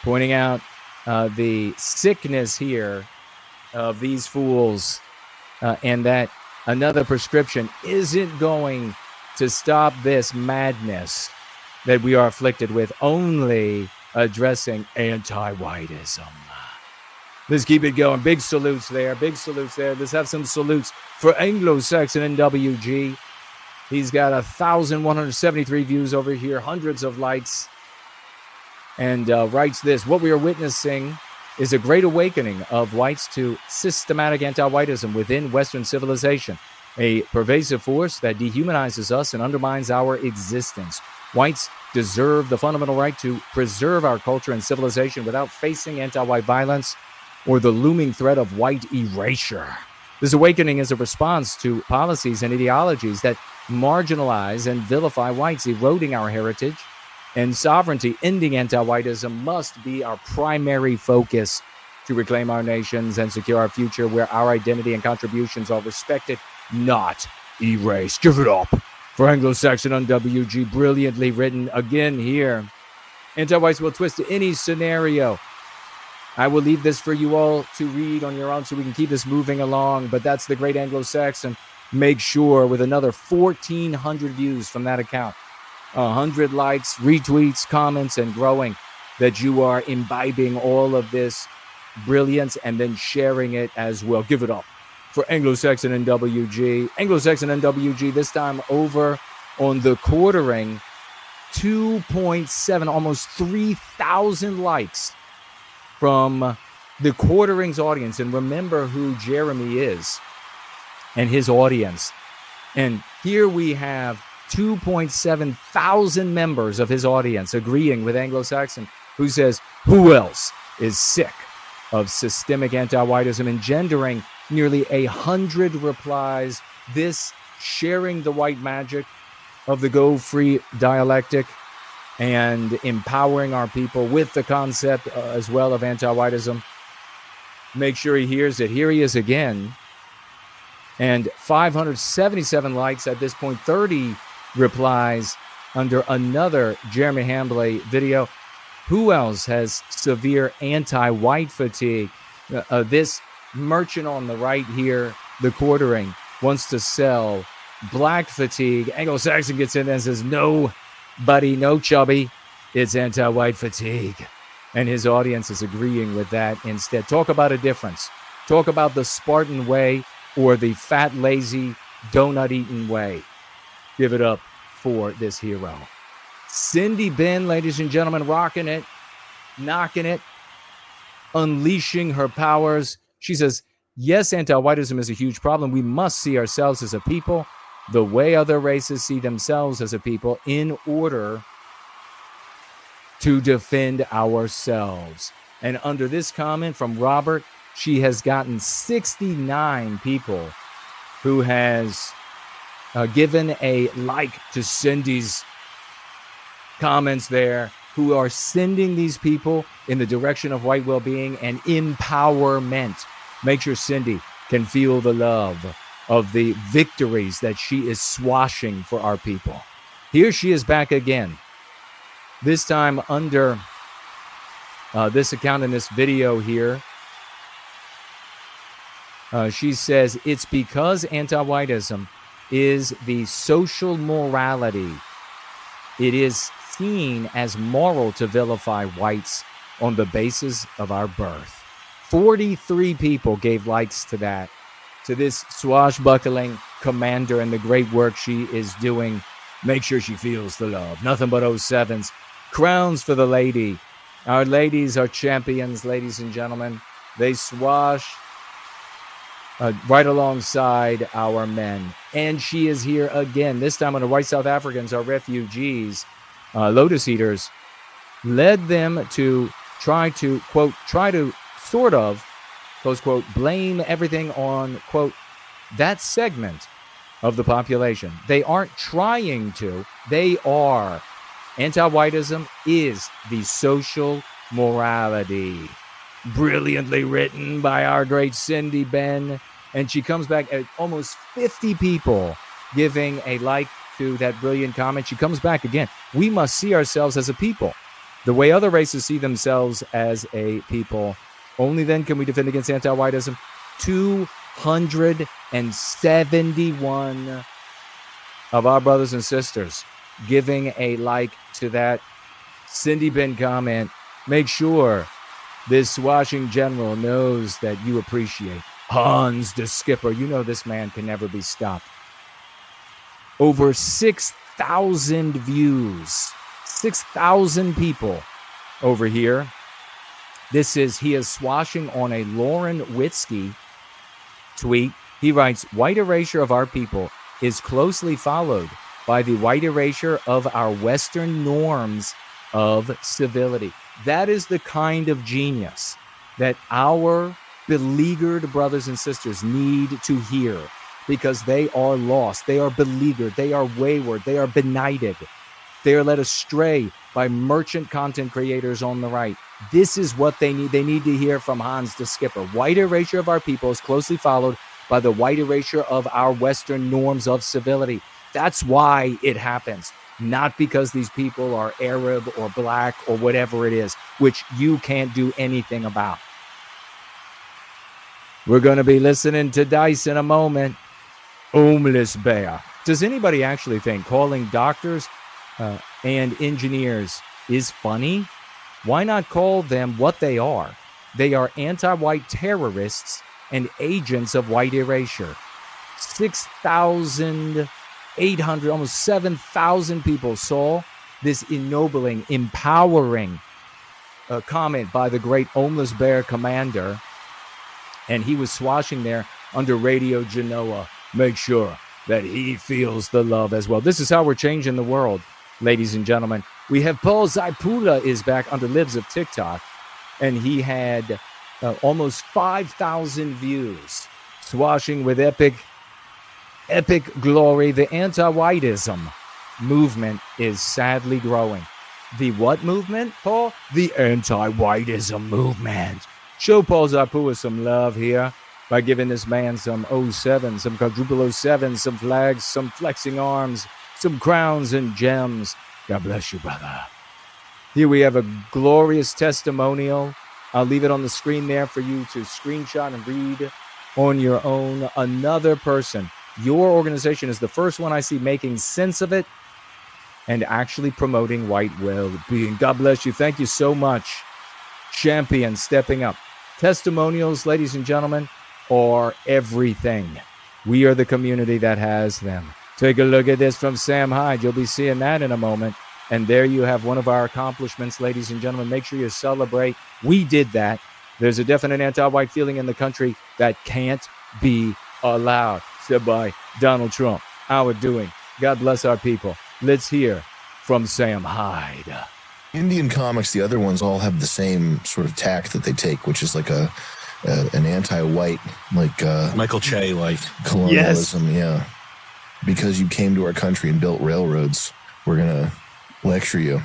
S4: pointing out the sickness here of these fools and that another prescription isn't going to stop this madness that we are afflicted with, only addressing anti-whiteism. Let's keep it going. Big salutes there. Big salutes there. Let's have some salutes for Anglo-Saxon NWG. He's got 1,173 views over here, hundreds of likes, and writes this: what we are witnessing is a great awakening of whites to systematic anti-whiteism within Western civilization, a pervasive force that dehumanizes us and undermines our existence. Whites deserve the fundamental right to preserve our culture and civilization without facing anti-white violence or the looming threat of white erasure. This awakening is a response to policies and ideologies that marginalize and vilify whites, eroding our heritage and sovereignty. Ending anti-whiteism must be our primary focus to reclaim our nations and secure our future, where our identity and contributions are respected, not erased. Give it up for Anglo-Saxon NWG. Brilliantly written again here. Anti-whites will twist to any scenario. I will leave this for you all to read on your own so we can keep this moving along, but that's the great Anglo-Saxon. Make sure with another 1,400 views from that account, 100 likes, retweets, comments, and growing, that you are imbibing all of this brilliance and then sharing it as well. Give it up for Anglo-Saxon NWG. Anglo-Saxon NWG, this time over on the quartering 2.7, almost 3,000 likes from the Quarterings audience. And remember who Jeremy is and his audience. And here we have 2.7 thousand members of his audience agreeing with Anglo-Saxon, who says, who else is sick of systemic anti-whiteism, engendering nearly 100 replies. This sharing the white magic of the Go Free dialectic and empowering our people with the concept as well of anti-whiteism. Make sure he hears it. Here he is again. And 577 likes at this point, 30 replies under another Jeremy Hambley video. Who else has severe anti-white fatigue? This merchant on the right here, the Quartering, wants to sell black fatigue. Anglo-Saxon gets in and says, no, buddy, no chubby. It's anti-white fatigue. And his audience is agreeing with that instead. Talk about a difference. Talk about the Spartan way or the fat, lazy, donut-eating way. Give it up for this hero. Cindy Ben, ladies and gentlemen, rocking it, knocking it, unleashing her powers. She says, yes, anti-whiteism is a huge problem. We must see ourselves as a people the way other races see themselves as a people in order to defend ourselves. And under this comment from Robert, she has gotten 69 people who has given a like to Cindy's comments there, who are sending these people in the direction of white well-being and empowerment. Make sure Cindy can feel the love of the victories that she is swashing for our people. Here she is back again, this time under this account in this video here. She says, it's because anti-whiteism is the social morality. It is seen as moral to vilify whites on the basis of our birth. 43 people gave likes to that, to this swashbuckling commander and the great work she is doing. Make sure she feels the love. Nothing but 07s. Crowns for the lady. Our ladies are champions, ladies and gentlemen. They swash right alongside our men. And she is here again. This time when the white South Africans are refugees, lotus eaters, led them to try to, quote, sort of, close quote, blame everything on, quote, that segment of the population. They aren't trying to. They are. Anti-whiteism is the social morality. Brilliantly written by our great Cindy Ben. And she comes back at almost 50 people giving a like to that brilliant comment. She comes back again. We must see ourselves as a people the way other races see themselves as a people. Only then can we defend against anti-whiteism. 271 of our brothers and sisters giving a like to that Cindy Ben comment. Make sure this swashing general knows that you appreciate Hans the Skipper. You know this man can never be stopped. Over 6,000 views. 6,000 people over here. He is swashing on a Lauren Witzke tweet. He writes, white erasure of our people is closely followed by the white erasure of our Western norms of civility. That is the kind of genius that our beleaguered brothers and sisters need to hear, because they are lost. They are beleaguered. They are wayward. They are benighted. They are led astray by merchant content creators on the right. This is what they need. They need to hear from Hans the Skipper. White erasure of our people is closely followed by the white erasure of our Western norms of civility. That's why it happens. Not because these people are Arab or black or whatever it is, which you can't do anything about. We're going to be listening to Dice in a moment. Homeless bear. Does anybody actually think calling doctors and engineers is funny? Why not call them what they are? They are anti-white terrorists and agents of white erasure. 6,800, almost 7,000 people saw this ennobling, empowering comment by the great Homeless Bear Commander. And he was swashing there under Radio Genoa. Make sure that he feels the love as well. This is how we're changing the world, ladies and gentlemen. We have Paul Zaipula is back under Libs of TikTok, and he had almost 5,000 views, swashing with epic glory. The anti-whiteism movement is sadly growing. The what movement, Paul? The anti-whiteism movement. Show Paul Zaipula some love here by giving this man some 07, some quadruple 07, some flags, some flexing arms, some crowns and gems. God bless you, brother. Here we have a glorious testimonial. I'll leave it on the screen there for you to screenshot and read on your own. Another person. Your organization is the first one I see making sense of it and actually promoting white well-being. God bless you. Thank you so much. Champion stepping up. Testimonials, ladies and gentlemen, are everything. We are the community that has them. Take a look at this from Sam Hyde. You'll be seeing that in a moment. And there you have one of our accomplishments, ladies and gentlemen. Make sure you celebrate. We did that. There's a definite anti-white feeling in the country that can't be allowed. Said by Donald Trump. How we're doing. God bless our people. Let's hear from Sam Hyde.
S3: Indian comics, the other ones all have the same sort of tack that they take, which is like an anti-white, like
S7: Michael Che, like
S3: colonialism. Yes. Yeah, because you came to our country and built railroads, we're gonna lecture you.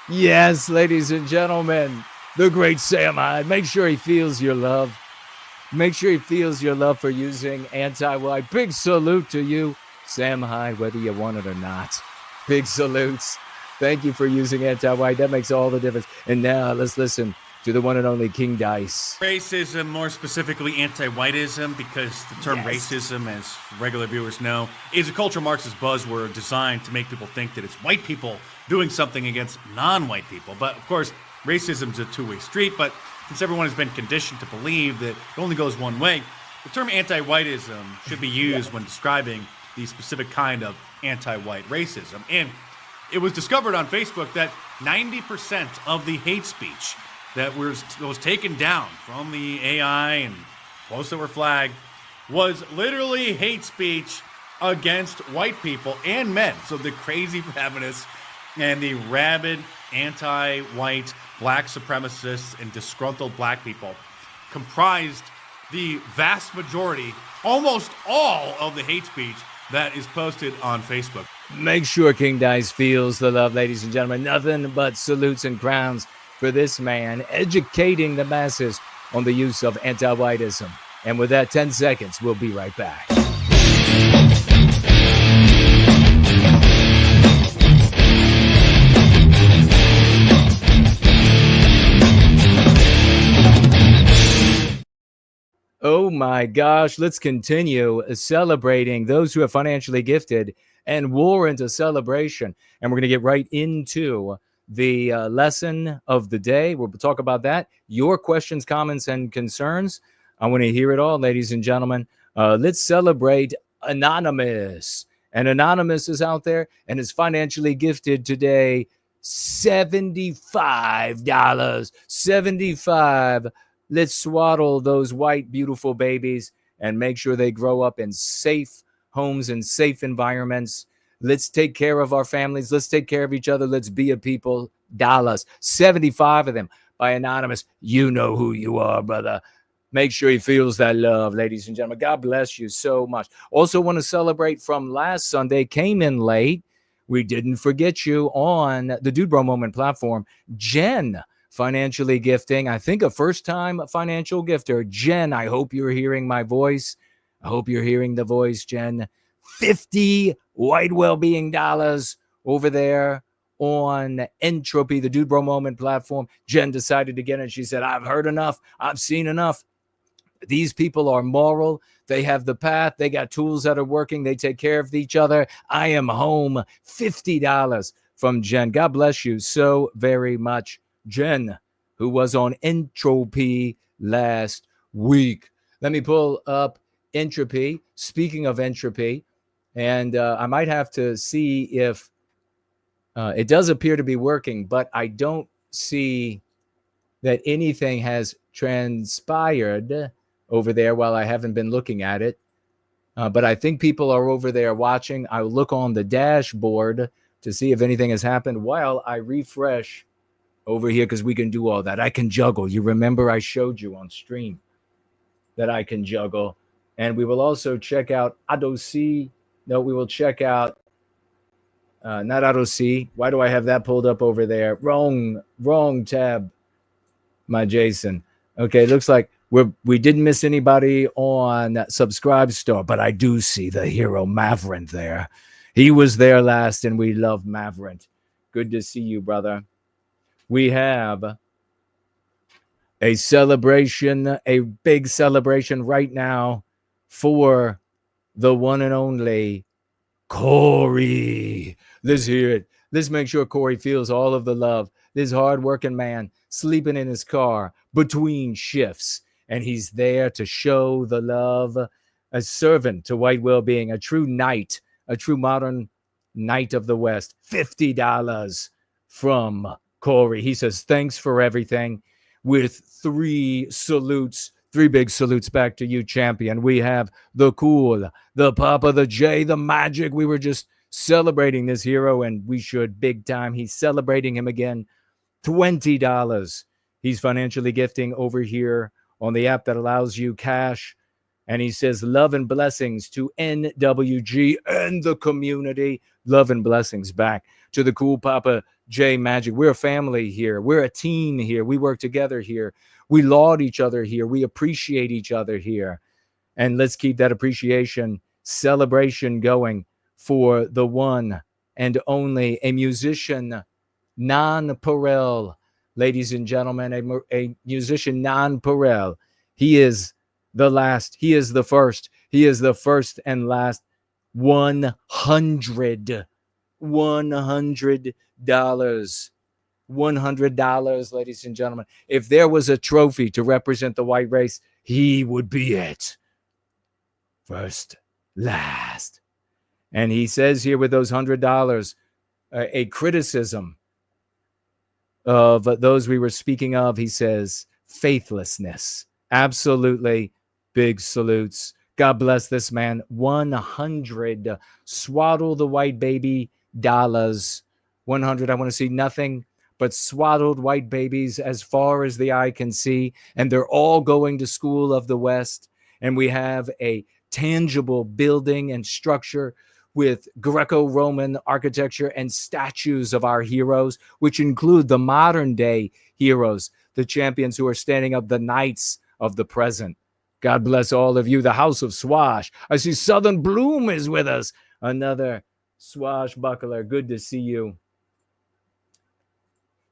S4: Yes, ladies and gentlemen, the great Sam Hyde. Make sure he feels your love. Make sure he feels your love for using anti-white. Big salute to you, Sam Hyde, whether you want it or not. Big salutes. Thank you for using anti-white. That makes all the difference. And now let's listen to the one and only King Dice.
S13: Racism, more specifically anti-whiteism, because the term racism, as regular viewers know, is a cultural Marxist buzzword designed to make people think that it's white people doing something against non-white people. But of course, racism is a two-way street. But since everyone has been conditioned to believe that it only goes one way, the term anti-whiteism should be used when describing the specific kind of anti-white racism. And it was discovered on Facebook that 90% of the hate speech that was taken down from the AI and posts that were flagged was literally hate speech against white people and men. So the crazy feminists and the rabid anti-white black supremacists and disgruntled black people comprised the vast majority, almost all of the hate speech that is posted on Facebook.
S4: Make sure King Dice feels the love, ladies and gentlemen. Nothing but salutes and crowns for this man, educating the masses on the use of anti-whiteism. And with that, 10 seconds, we'll be right back. Oh my gosh, let's continue celebrating those who are financially gifted and warrant a celebration. And we're going to get right into the lesson of the day. We'll talk about that. Your questions, comments, and concerns. I want to hear it all, ladies and gentlemen. Let's celebrate Anonymous. And Anonymous is out there and is financially gifted today $75. $75. Let's swaddle those white, beautiful babies and make sure they grow up in safe homes and safe environments. Let's take care of our families. Let's take care of each other. Let's be a people. Dollars. 75 of them by Anonymous. You know who you are, brother. Make sure he feels that love, ladies and gentlemen. God bless you so much. Also want to celebrate from last Sunday. Came in late. We didn't forget you on the Dude Bro Moment platform. Jen, financially gifting. I think a first-time financial gifter. Jen, I hope you're hearing my voice. I hope you're hearing the voice, Jen. 50 white well-being dollars over there on Entropy, the Dude Bro Moment platform. Jen decided to get it. She said, I've heard enough. I've seen enough. These people are moral. They have the path. They got tools that are working. They take care of each other. I am home. $50 from Jen. God bless you so very much, Jen, who was on Entropy last week. Let me pull up Entropy. Speaking of Entropy, and I might have to see if It does appear to be working, but I don't see that anything has transpired over there while I haven't been looking at it. But I think people are over there watching. I'll look on the dashboard to see if anything has happened while I refresh over here, because we can do all that. I can juggle. You remember I showed you on stream that I can juggle. And we will also check out AdoC. No, we will check out not AdoC. Why do I have that pulled up over there? Wrong tab, my Jason. Okay, looks like we didn't miss anybody on Subscribe Store, but I do see the hero Mavrant there. He was there last, and we love Mavrant. Good to see you, brother. We have a celebration, a big celebration right now for the one and only Corey. Let's hear it. Let's make sure Corey feels all of the love. This hardworking man sleeping in his car between shifts, and he's there to show the love, a servant to white well-being, a true knight, a true modern knight of the West. $50 from Corey. He says, thanks for everything, with 3 salutes, 3 big salutes back to you, champion. We have the cool, the Papa, the J, the magic. We were just celebrating this hero, and we should big time. He's celebrating him again. $20. He's financially gifting over here on the app that allows you cash. And he says, love and blessings to NWG and the community. Love and blessings back to the cool Papa J Magic. We're a family here. We're a team here. We work together here. We laud each other here. We appreciate each other here. And let's keep that appreciation celebration going for the one and only, a musician non-pareil, ladies and gentlemen, a musician non-pareil. He is the last. He is the first. He is the first and last. $100. $100, ladies and gentlemen. If there was a trophy to represent the white race, he would be it. First, last. And he says here with those $100, a criticism of those we were speaking of. He says, faithlessness. Absolutely. Big salutes. God bless this man. 100. Swaddle the white baby dollars. 100. I want to see nothing but swaddled white babies as far as the eye can see. And they're all going to School of the West. And we have a tangible building and structure with Greco-Roman architecture and statues of our heroes, which include the modern day heroes, the champions who are standing up, the knights of the present. God bless all of you. The House of Swash. I see Southern Bloom is with us. Another swashbuckler. Good to see you.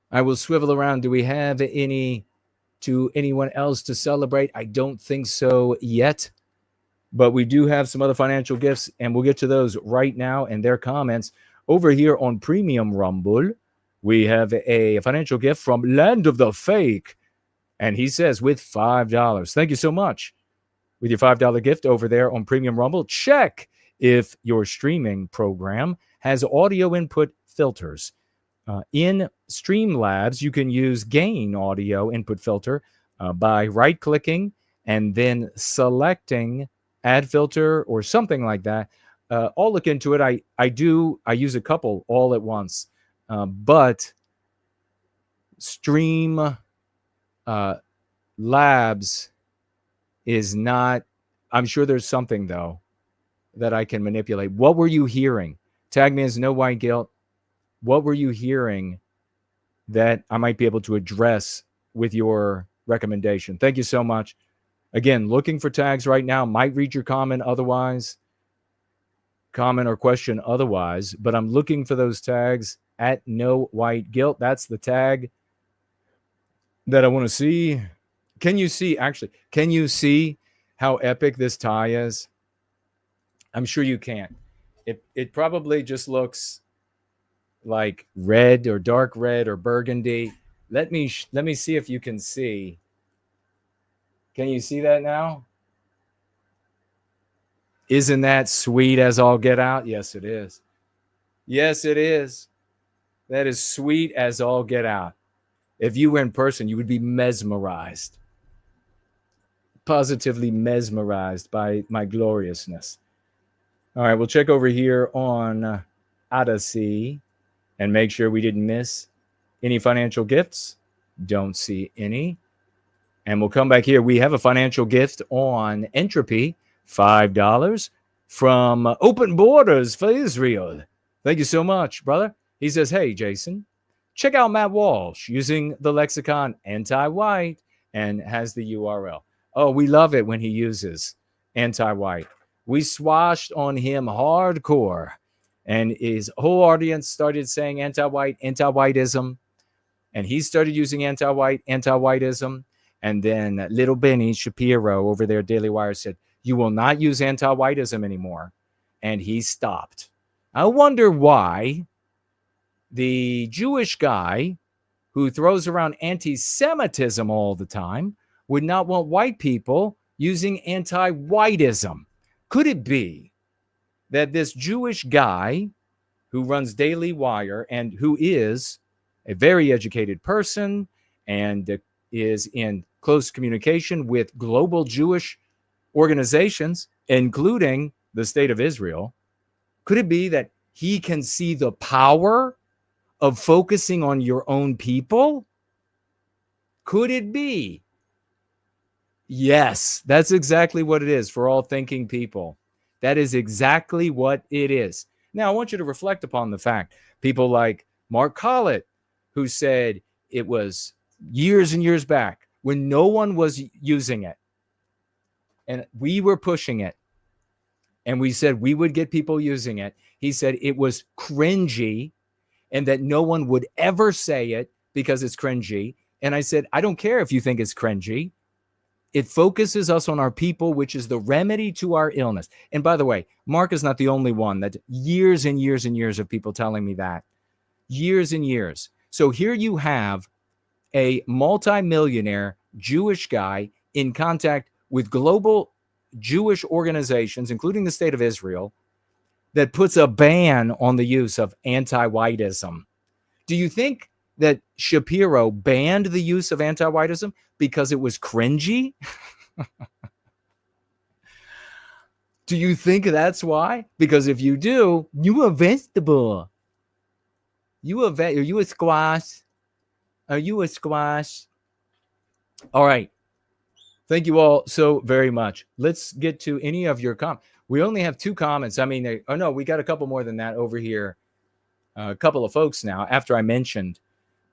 S4: I will swivel around. Do we have anyone else to celebrate? I don't think so yet. But we do have some other financial gifts, and we'll get to those right now and their comments. Over here on Premium Rumble, we have a financial gift from Land of the Fake. And he says, with $5. Thank you so much. With your $5 gift over there on Premium Rumble, check if your streaming program has audio input filters. In Streamlabs, you can use Gain Audio Input Filter by right-clicking and then selecting Add Filter or something like that. I'll look into it. I use a couple all at once. But Stream Labs is not. I'm sure there's something, though, that I can manipulate. What were you hearing? Tag me as No White Guilt. What were you hearing that I might be able to address with your recommendation? Thank you so much. Again, looking for tags right now. Might read your comment otherwise. Comment or question otherwise. But I'm looking for those tags at No White Guilt. That's the tag that I want to see. Can you see how epic this tie is? I'm sure you can. It probably just looks like red or dark red or burgundy. Let me see if you can see. Can you see that now? Isn't that sweet as all get out? Yes, it is. Yes, it is. That is sweet as all get out. If you were in person, you would be mesmerized, positively mesmerized by my gloriousness. All right, we'll check over here on Odyssey and make sure we didn't miss any financial gifts. Don't see any. And we'll come back here. We have a financial gift on Entropy, $5 from Open Borders for Israel. Thank you so much, brother. He says, hey, Jason, check out Matt Walsh using the lexicon anti-white and has the URL. Oh, we love it when he uses anti-white. We swashed on him hardcore, and his whole audience started saying anti-white, anti-whiteism, and he started using anti-white, anti-whiteism. And then little Benny Shapiro over there, Daily Wire, said, you will not use anti-whiteism anymore. And he stopped. I wonder why the Jewish guy who throws around anti-Semitism all the time would not want white people using anti-whiteism. Could it be that this Jewish guy who runs Daily Wire and who is a very educated person and is in close communication with global Jewish organizations, including the State of Israel, could it be that he can see the power of focusing on your own people? Could it be? Yes, that's exactly what it is for all thinking people. That is exactly what it is. Now, I want you to reflect upon the fact people like Mark Collett, who said it was years and years back when no one was using it, and we were pushing it, and we said we would get people using it. He said it was cringy and that no one would ever say it because it's cringy. And I said, I don't care if you think it's cringy. It focuses us on our people, which is the remedy to our illness. And by the way, Mark is not the only one. That years and years and years of people telling me that. Years and years. So here you have a multimillionaire Jewish guy in contact with global Jewish organizations, including the State of Israel, that puts a ban on the use of anti-whiteism. Do you think that Shapiro banned the use of anti-whiteism because it was cringy? Do you think that's why? Because if you do, you a vegetable. Are you a squash? Are you a squash? All right. Thank you all so very much. Let's get to any of your comments. We only have 2 comments. I mean, oh no, we got a couple more than that over here. A couple of folks now, after I mentioned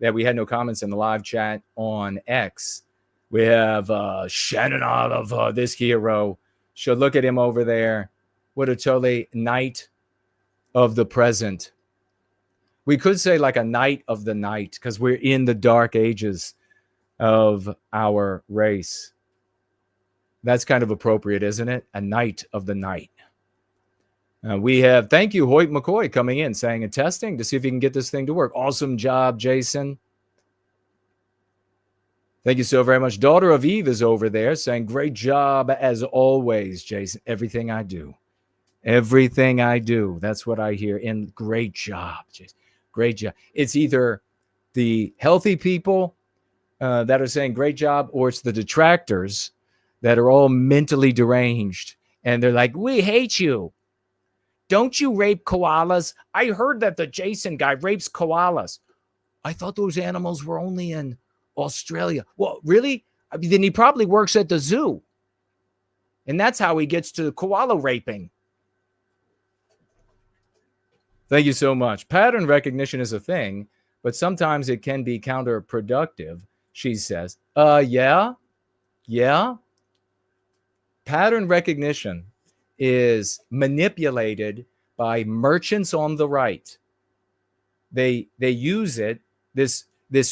S4: that we had no comments in the live chat on X. We have Shannon Olive, this hero. Should look at him over there. What a totally knight of the present. We could say like a knight of the night because we're in the dark ages of our race. That's kind of appropriate, isn't it? A knight of the night. We have, thank you, Hoyt McCoy, coming in saying, testing to see if you can get this thing to work. Awesome job, Jason. Thank you so very much. Daughter of Eve is over there saying, great job as always, Jason. Everything I do. Everything I do. That's what I hear. And great job, Jason. Great job. It's either the healthy people that are saying great job, or it's the detractors that are all mentally deranged. And they're like, we hate you. Don't you rape koalas? I heard that the Jason guy rapes koalas. I thought those animals were only in Australia. Well, really? I mean, then he probably works at the zoo. And that's how he gets to koala raping. Thank you so much. Pattern recognition is a thing, but sometimes it can be counterproductive, she says. Yeah. Pattern recognition is manipulated by merchants on the right. They use it, this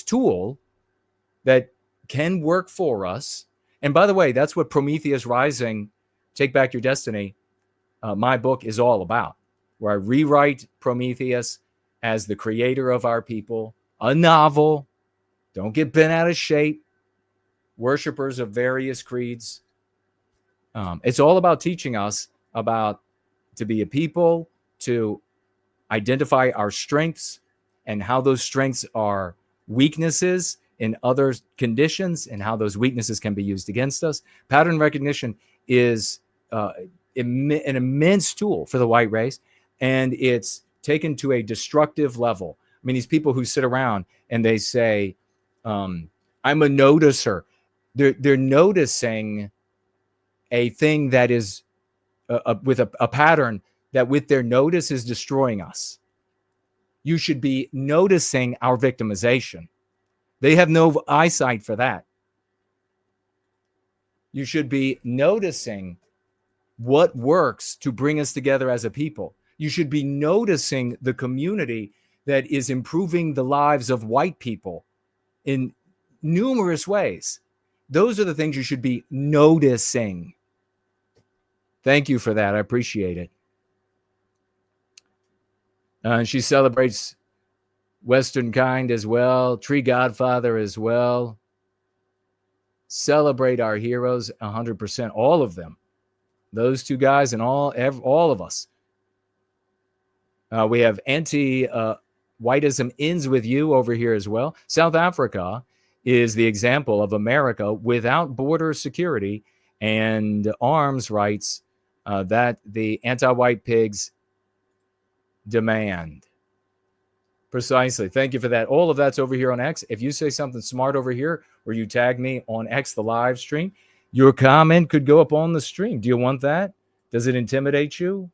S4: tool that can work for us. And by the way, that's what Prometheus Rising, Take Back Your Destiny, my book is all about, where I rewrite Prometheus as the creator of our people, a novel. Don't get bent out of shape. Worshippers of various creeds. It's all about teaching us about to be a people, to identify our strengths, and how those strengths are weaknesses in other conditions and how those weaknesses can be used against us. Pattern recognition is an immense tool for the white race, and it's taken to a destructive level. I mean, these people who sit around and they say, I'm a noticer. They're noticing a thing that is with a pattern that with their notice is destroying us. You should be noticing our victimization. They have no eyesight for that. You should be noticing what works to bring us together as a people. You should be noticing the community that is improving the lives of white people in numerous ways. Those are the things you should be noticing. Thank you for that. I appreciate it. She celebrates Western kind as well, Tree Godfather as well. Celebrate our heroes 100%, all of them. Those two guys and all of us. We have anti-whiteism ends with you over here as well. South Africa is the example of America without border security and arms rights that the anti-white pigs demand. Precisely. Thank you for that. All of that's over here on X. If you say something smart over here or you tag me on X, the live stream, your comment could go up on the stream. Do you want that? Does it intimidate you?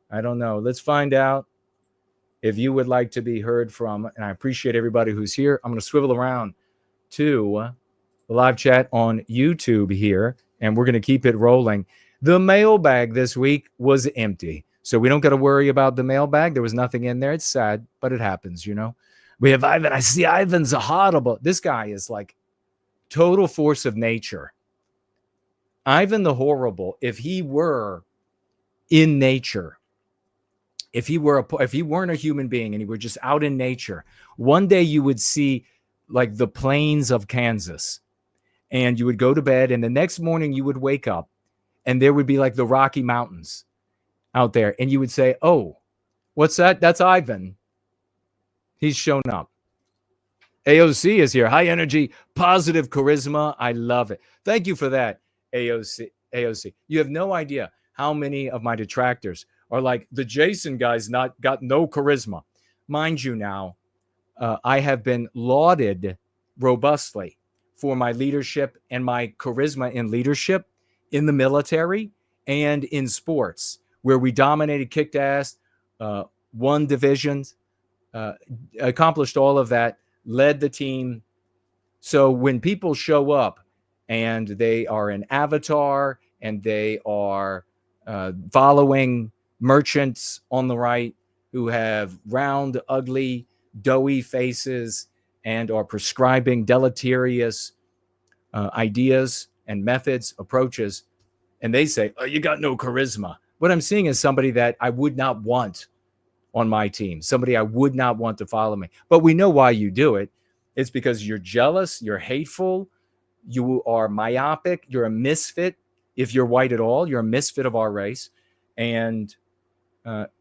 S4: I don't know. Let's find out if you would like to be heard from. And I appreciate everybody who's here. I'm going to swivel around to the live chat on YouTube here, and we're going to keep it rolling. The mailbag this week was empty. So we don't got to worry about the mailbag. There was nothing in there. It's sad, but it happens, you know. We have Ivan. I see Ivan's a horrible. This guy is like total force of nature. Ivan the Horrible, if he were in nature, if he weren't a human being and he were just out in nature, one day you would see like the plains of Kansas and you would go to bed and the next morning you would wake up and there would be like the Rocky Mountains out there, and you would say, oh, what's that? That's Ivan. He's shown up. AOC is here. High energy, positive charisma. I love it. Thank you for that, AOC. You have no idea how many of my detractors are like, the Jason guy's got no charisma. Mind you now, I have been lauded robustly for my leadership and my charisma in leadership in the military and in sports, where we dominated, kicked ass, won divisions, accomplished all of that, led the team. So when people show up and they are an avatar and they are following merchants on the right who have round, ugly, doughy faces and are prescribing deleterious ideas and methods, approaches, and they say, oh, you got no charisma. What I'm seeing is somebody that I would not want on my team, somebody I would not want to follow me. But we know why you do it. It's because you're jealous, you're hateful, you are myopic, you're a misfit. If you're white at all, you're a misfit of our race. And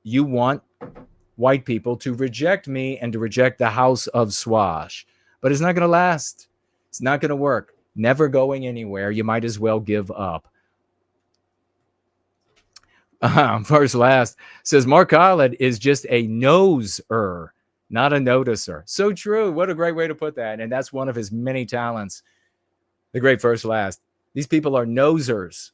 S4: you want white people to reject me and to reject the House of Swash. But it's not going to last. It's not going to work. Never going anywhere. You might as well give up. First last says Mark Collett is just a noser, not a noticer. So true. What a great way to put that. And that's one of his many talents. The great first last. These people are nosers.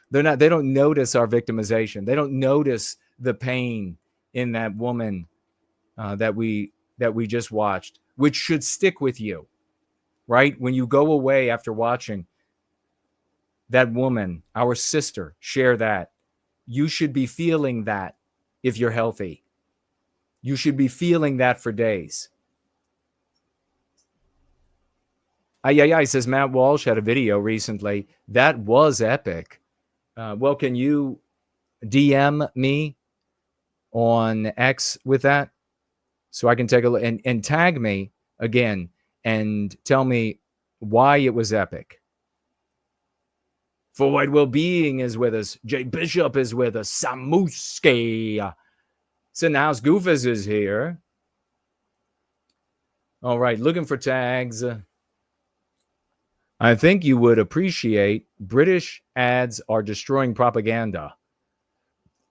S4: They don't notice our victimization. They don't notice the pain in that woman that we just watched, which should stick with you, right? When you go away after watching that woman, our sister, share that, you should be feeling that if you're healthy. You should be feeling that for days. Says Matt Walsh had a video recently. That was epic. Well, can you DM me on X with that so I can take a look and tag me again and tell me why it was epic. For White Wellbeing is with us. Jay Bishop is with us. Samuski. Sinhouse Goofus is here. All right, looking for tags. I think you would appreciate British ads are destroying propaganda.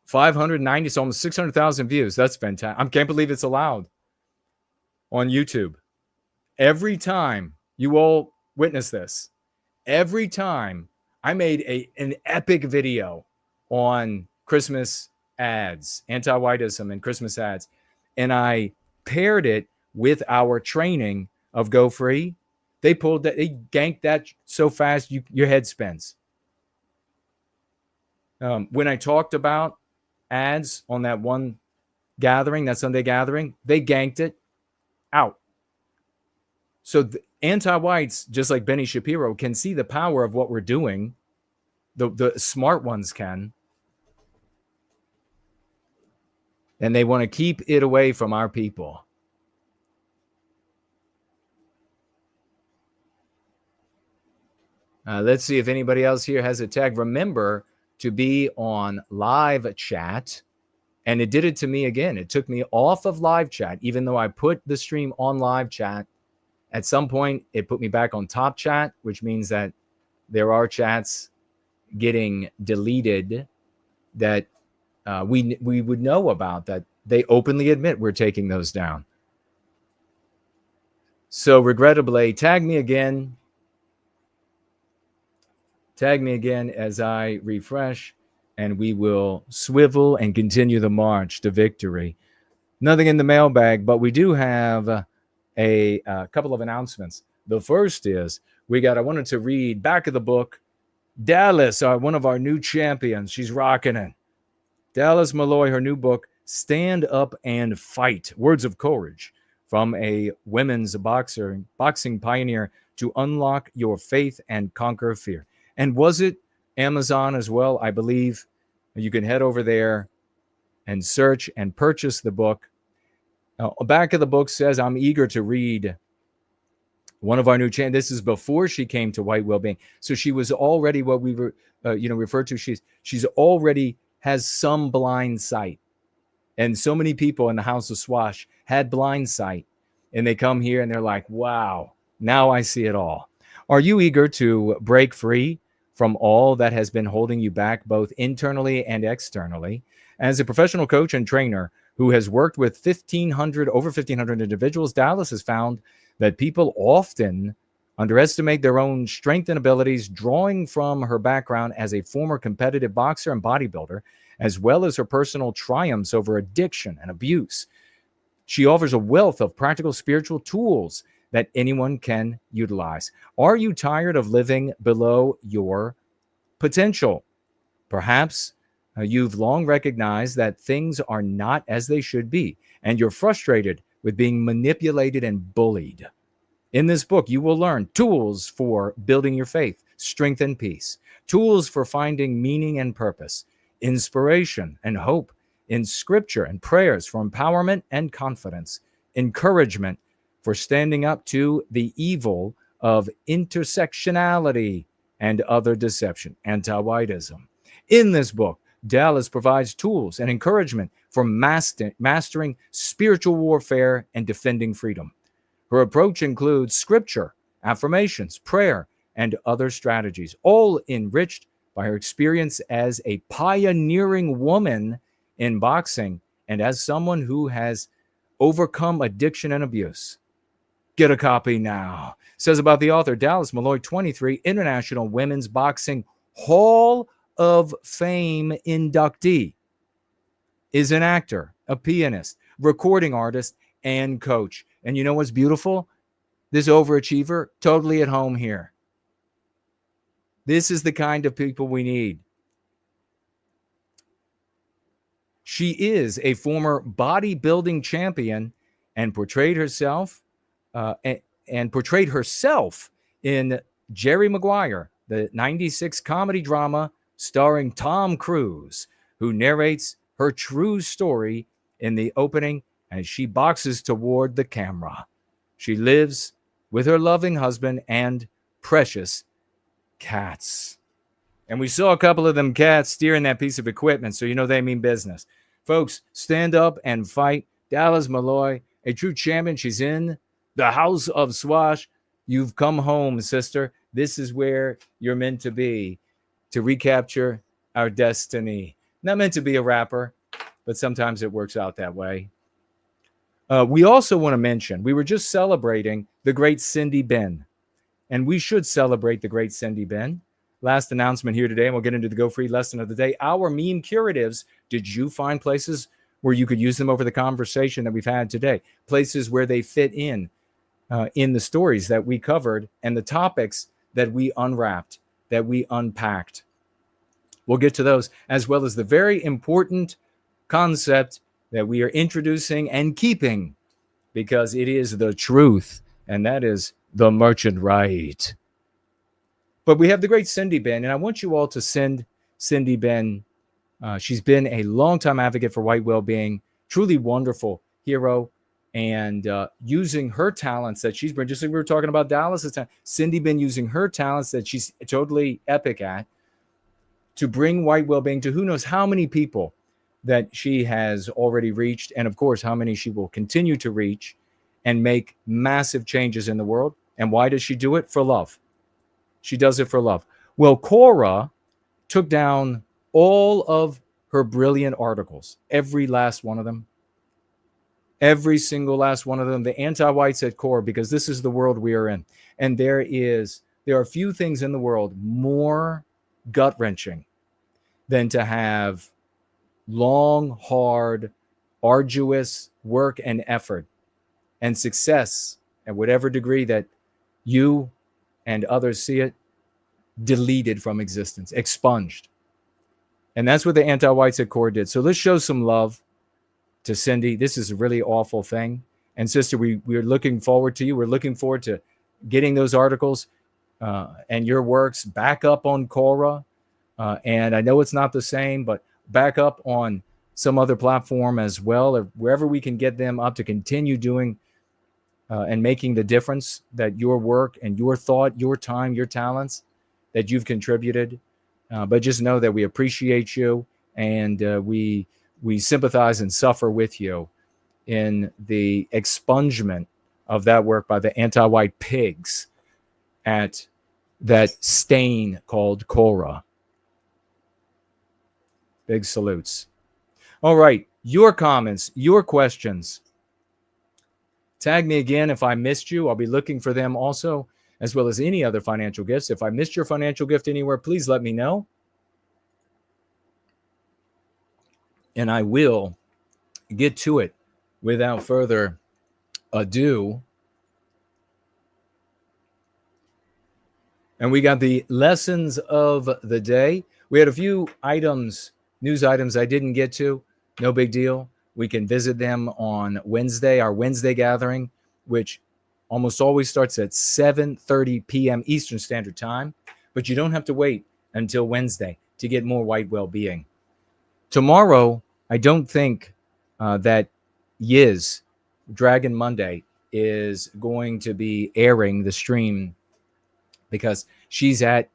S4: 590, so almost 600,000 views. That's fantastic. I can't believe it's allowed on YouTube. Every time you all witness this, every time I made an epic video on Christmas ads, anti-whiteism and Christmas ads, and I paired it with our training of Go Free. They ganked that so fast your head spins. When I talked about ads on that one gathering, that Sunday gathering, they ganked it out. So anti-whites, just like Benny Shapiro, can see the power of what we're doing. The smart ones can. And they want to keep it away from our people. Let's see if anybody else here has a tag. Remember to be on live chat. And it did it to me again. It took me off of live chat, even though I put the stream on live chat. At some point, it put me back on top chat, which means that there are chats getting deleted that we would know about, that they openly admit we're taking those down. So regrettably, tag me again. Tag me again as I refresh, and we will swivel and continue the march to victory. Nothing in the mailbag, but we do have a couple of announcements. The first is I wanted to read back of the book, Dallas, one of our new champions. She's rocking it. Dallas Malloy, her new book, Stand Up and Fight, Words of Courage, from a women's boxing pioneer to unlock your faith and conquer fear. And was it Amazon as well? I believe you can head over there and search and purchase the book. Back of the book says, I'm eager to read one of our new champions. This is before she came to White Wellbeing. So she was already what we were, referred to. She's already has some blind sight. And so many people in the House of Swash had blind sight. And they come here and they're like, wow, now I see it all. Are you eager to break free from all that has been holding you back, both internally and externally? As a professional coach and trainer who has worked with over 1,500 individuals, Dallas has found that people often underestimate their own strength and abilities, drawing from her background as a former competitive boxer and bodybuilder, as well as her personal triumphs over addiction and abuse. She offers a wealth of practical spiritual tools that anyone can utilize. Are you tired of living below your potential? Perhaps you've long recognized that things are not as they should be, and you're frustrated with being manipulated and bullied. In this book, you will learn tools for building your faith, strength, and peace, tools for finding meaning and purpose, inspiration and hope in scripture and prayers for empowerment and confidence, encouragement for standing up to the evil of intersectionality and other deception, anti-whiteism. In this book, Dallas provides tools and encouragement for mastering spiritual warfare and defending freedom. Her approach includes scripture, affirmations, prayer, and other strategies, all enriched by her experience as a pioneering woman in boxing and as someone who has overcome addiction and abuse. Get a copy now. Says about the author, Dallas Malloy, 23, International Women's Boxing Hall of Fame inductee, is an actor, a pianist, recording artist, and coach. And you know what's beautiful? This overachiever, totally at home here. This is the kind of people we need. She is a former bodybuilding champion and portrayed herself in Jerry Maguire, the 96 comedy drama starring Tom Cruise, who narrates her true story in the opening as she boxes toward the camera. She lives with her loving husband and precious cats. And we saw a couple of them cats steering that piece of equipment, so you know they mean business. Folks, stand up and fight. Dallas Malloy, a true champion. She's in the house of Swash. You've come home, sister. This is where you're meant to be, to recapture our destiny. Not meant to be a rapper, but sometimes it works out that way. We also want to mention, we were just celebrating the great Cindy Ben, and we should celebrate the great Cindy Ben. Last announcement here today, and we'll get into the Go Free lesson of the day. Our meme curatives, did you find places where you could use them over the conversation that we've had today? Places where they fit in the stories that we covered and the topics that we unwrapped, that we unpacked. We'll get to those, as well as the very important concept that we are introducing and keeping, because it is the truth, and that is the merchant right. But we have the great Cindy Ben, and I want you all to send Cindy Ben. She's been a longtime advocate for white well-being, truly wonderful hero, and using her talents that she's been, just like we were talking about Dallas's time, Cindy Ben using her talents that she's totally epic at to bring white well-being to who knows how many people that she has already reached, and of course, how many she will continue to reach and make massive changes in the world. And why does she do it? For love. She does it for love. Well, Cora took down all of her brilliant articles, every last one of them, every single last one of them, the anti-whites at core, because this is the world we are in. And there are few things in the world more gut-wrenching than to have long, hard, arduous work and effort and success at whatever degree that you and others see it, deleted from existence, expunged. And that's what the anti-whites at core did. So let's show some love to Cindy. This is a really awful thing. And sister, we're looking forward to you. We're looking forward to getting those articles and your works back up on Quora. And I know it's not the same, but back up on some other platform as well, or wherever we can get them up to continue doing and making the difference that your work and your thought, your time, your talents that you've contributed. But just know that we appreciate you, and we sympathize and suffer with you in the expungement of that work by the anti-white pigs at that stain called Quora. Big salutes. All right, your comments, your questions. Tag me again if I missed you. I'll be looking for them also, as well as any other financial gifts. If I missed your financial gift anywhere, please let me know. And I will get to it without further ado. And we got the lessons of the day. We had a few items, news items I didn't get to. No big deal. We can visit them on Wednesday, our Wednesday gathering, which almost always starts at 7:30 p.m. Eastern Standard Time. But you don't have to wait until Wednesday to get more white well-being. Tomorrow, I don't think that Yiz, Dragon Monday, is going to be airing the stream because she's at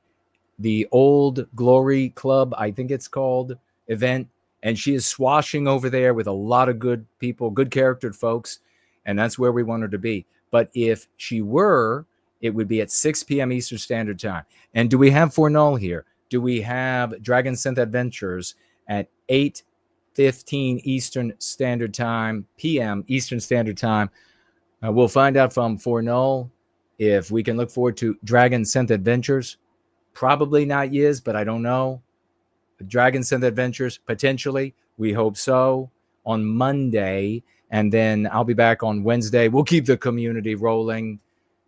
S4: the Old Glory Club, I think it's called, event. And she is swashing over there with a lot of good people, good charactered folks. And that's where we want her to be. But if she were, it would be at 6 p.m. Eastern Standard Time. And do we have Fornull here? Do we have Dragon Synth Adventures at 8:15 Eastern Standard Time, p.m. Eastern Standard Time? We'll find out from Fornull if we can look forward to Dragon Synth Adventures. Probably not Yiz, but I don't know. Dragon Synth Adventures, potentially. We hope so. On Monday. And then I'll be back on Wednesday. We'll keep the community rolling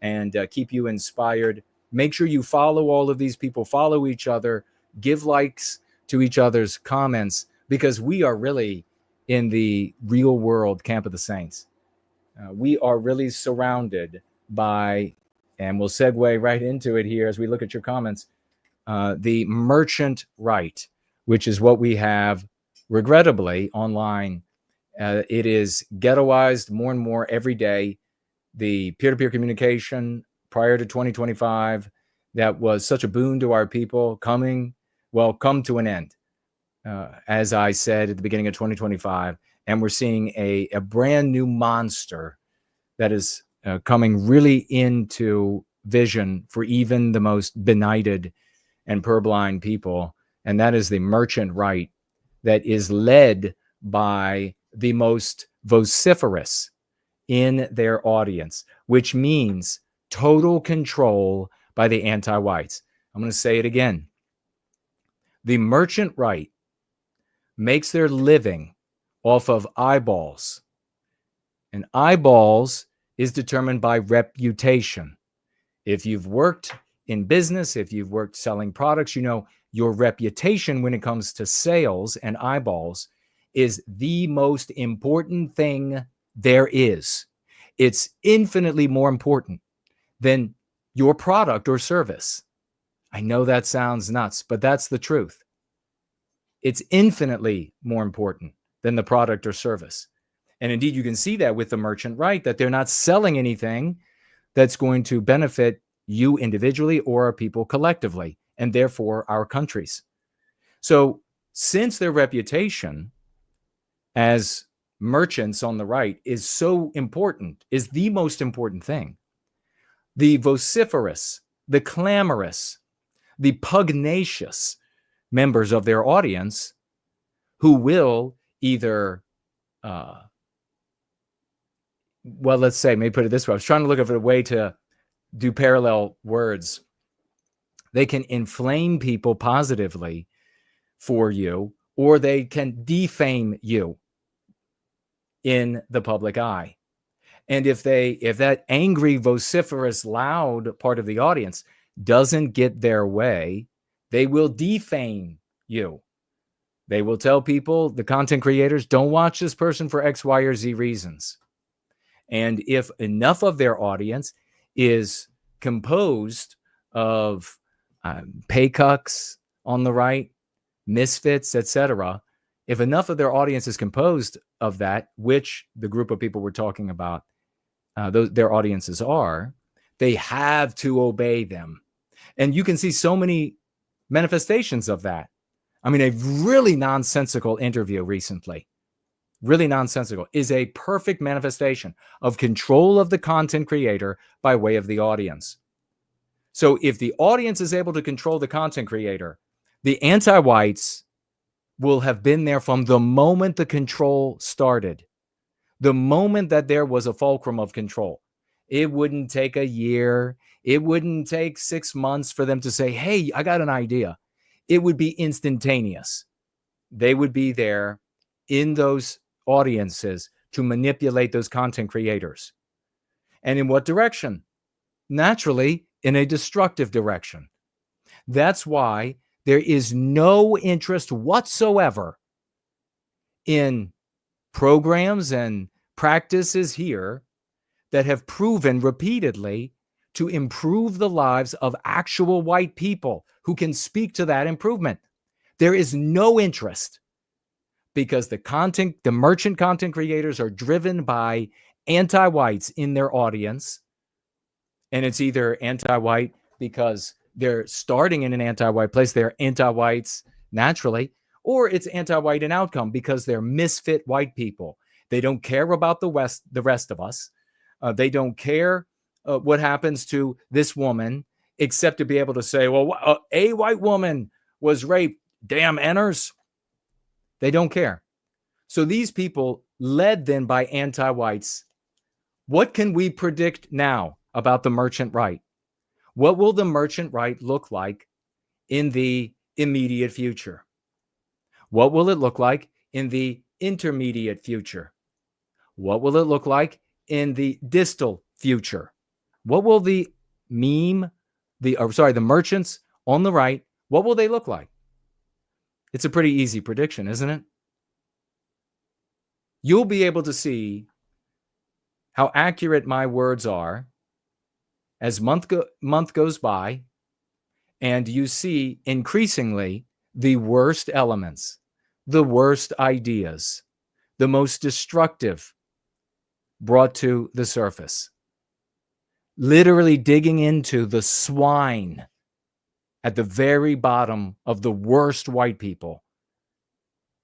S4: and keep you inspired. Make sure you follow all of these people. Follow each other. Give likes to each other's comments, because we are really in the real world camp of the saints. We are really surrounded by, and we'll segue right into it here as we look at your comments, the merchant right, which is what we have, regrettably, online. It is ghettoized more and more every day. The peer-to-peer communication prior to 2025 that was such a boon to our people come to an end, as I said at the beginning of 2025. And we're seeing a brand new monster that is coming really into vision for even the most benighted and purblind people, and that is the merchant right that is led by the most vociferous in their audience, which means total control by the anti-whites. I'm going to say it again. The merchant right makes their living off of eyeballs, and eyeballs is determined by reputation. If you've worked in business, if you've worked selling products, you know your reputation when it comes to sales and eyeballs is the most important thing there is. It's infinitely more important than your product or service. I know that sounds nuts, but that's the truth. It's infinitely more important than the product or service. And indeed, you can see that with the merchant right, that they're not selling anything that's going to benefit you individually or our people collectively, and therefore our countries. So since their reputation as merchants on the right is so important, is the most important thing, the vociferous, the clamorous, the pugnacious members of their audience who will either, well, let's say, maybe put it this way. I was trying to look at a way to do parallel words. They can inflame people positively for you, or they can defame you in the public eye. And if that angry, vociferous, loud part of the audience doesn't get their way, they will defame you. They will tell people, the content creators, don't watch this person for X, Y, or Z reasons. And if enough of their audience is composed of paycucks on the right, misfits, etc., if enough of their audience is composed of that, which the group of people we're talking about, their audiences are, they have to obey them. And you can see so many manifestations of that. I mean, a really nonsensical interview recently, really nonsensical, is a perfect manifestation of control of the content creator by way of the audience. So if the audience is able to control the content creator, the anti-whites will have been there from the moment the control started. The moment that there was a fulcrum of control. It wouldn't take a year. It wouldn't take 6 months for them to say, hey, I got an idea. It would be instantaneous. They would be there in those audiences to manipulate those content creators. And in what direction? Naturally, in a destructive direction. That's why there is no interest whatsoever in programs and practices here that have proven repeatedly to improve the lives of actual white people who can speak to that improvement. There is no interest because the merchant content creators are driven by anti-whites in their audience. And it's either anti-white because they're starting in an anti-white place, they're anti-whites naturally, or it's anti-white in outcome because they're misfit white people. They don't care about the rest of us. They don't care what happens to this woman, except to be able to say, well, a white woman was raped. Damn enners. They don't care. So these people, led then by anti-whites, what can we predict now about the merchant right? What will the merchant right look like in the immediate future? What will it look like in the intermediate future? What will it look like in the distal future? What will the merchants on the right, what will they look like? It's a pretty easy prediction, isn't it? You'll be able to see how accurate my words are as month goes by, and you see increasingly the worst elements, the worst ideas, the most destructive brought to the surface. Literally digging into the swine at the very bottom of the worst white people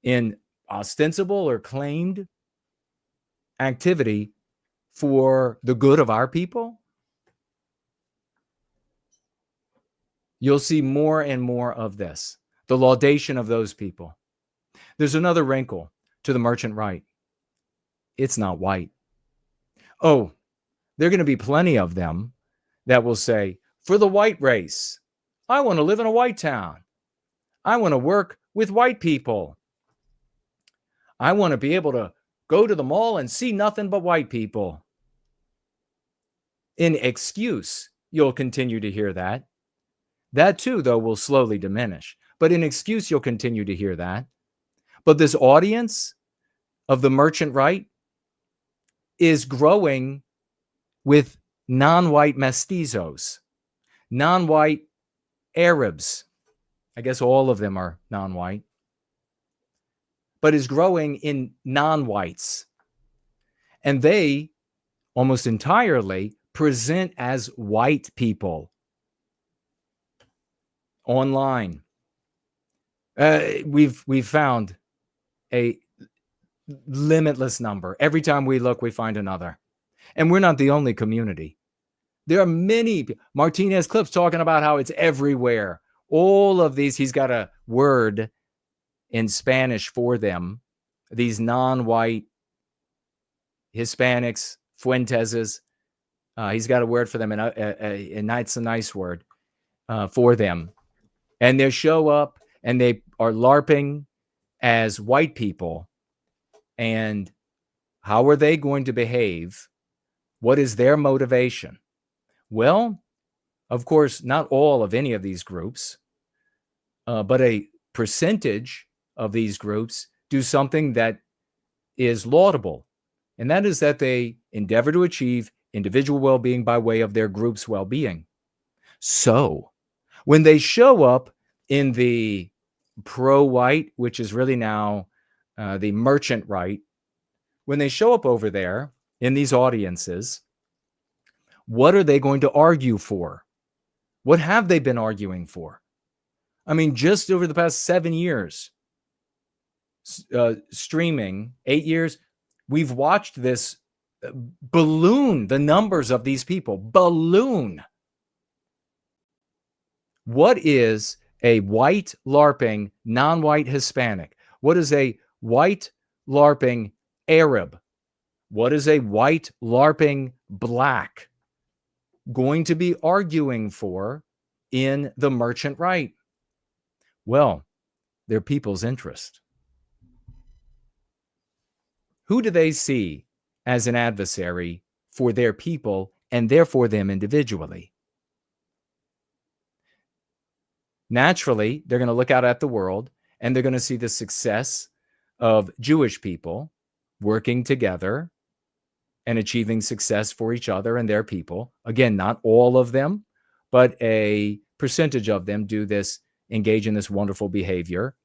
S4: in ostensible or claimed activity for the good of our people, you'll see more and more of this, the laudation of those people. There's another wrinkle to the merchant right. It's not white. Oh, there are going to be plenty of them that will say, for the white race, I want to live in a white town. I want to work with white people. I want to be able to go to the mall and see nothing but white people. In excuse, you'll continue to hear that. That too, though, will slowly diminish. But in excuse, you'll continue to hear that. But this audience of the merchant right is growing with non-white mestizos, non-white Arabs. I guess all of them are non-white. But is growing in non-whites. And they almost entirely present as white people online. We've found a limitless number. Every time we look, we find another. And we're not the only community. There are many. Martinez clips talking about how it's everywhere. All of these, he's got a word in Spanish for them. These non-white Hispanics, Fuenteses. He's got a word for them, and it's a nice word for them. And they show up and they are LARPing as white people. And how are they going to behave? What is their motivation? Well, of course, not all of any of these groups, but a percentage of these groups do something that is laudable. And that is that they endeavor to achieve individual well-being by way of their group's well-being. So when they show up in the pro-white, which is really now the merchant right, when they show up over there in these audiences, what are they going to argue for? What have they been arguing for? I mean, just over the past 7 years, streaming, 8 years, we've watched this balloon, the numbers of these people, balloon. What is a white LARPing non-white Hispanic? What is a white LARPing Arab? What is a white LARPing Black going to be arguing for in the merchant right? Well, their people's interest. Who do they see as an adversary for their people and therefore them individually? Naturally, they're going to look out at the world and they're going to see the success of Jewish people working together and achieving success for each other and their people. Again, not all of them, but a percentage of them do this, engage in this wonderful behavior,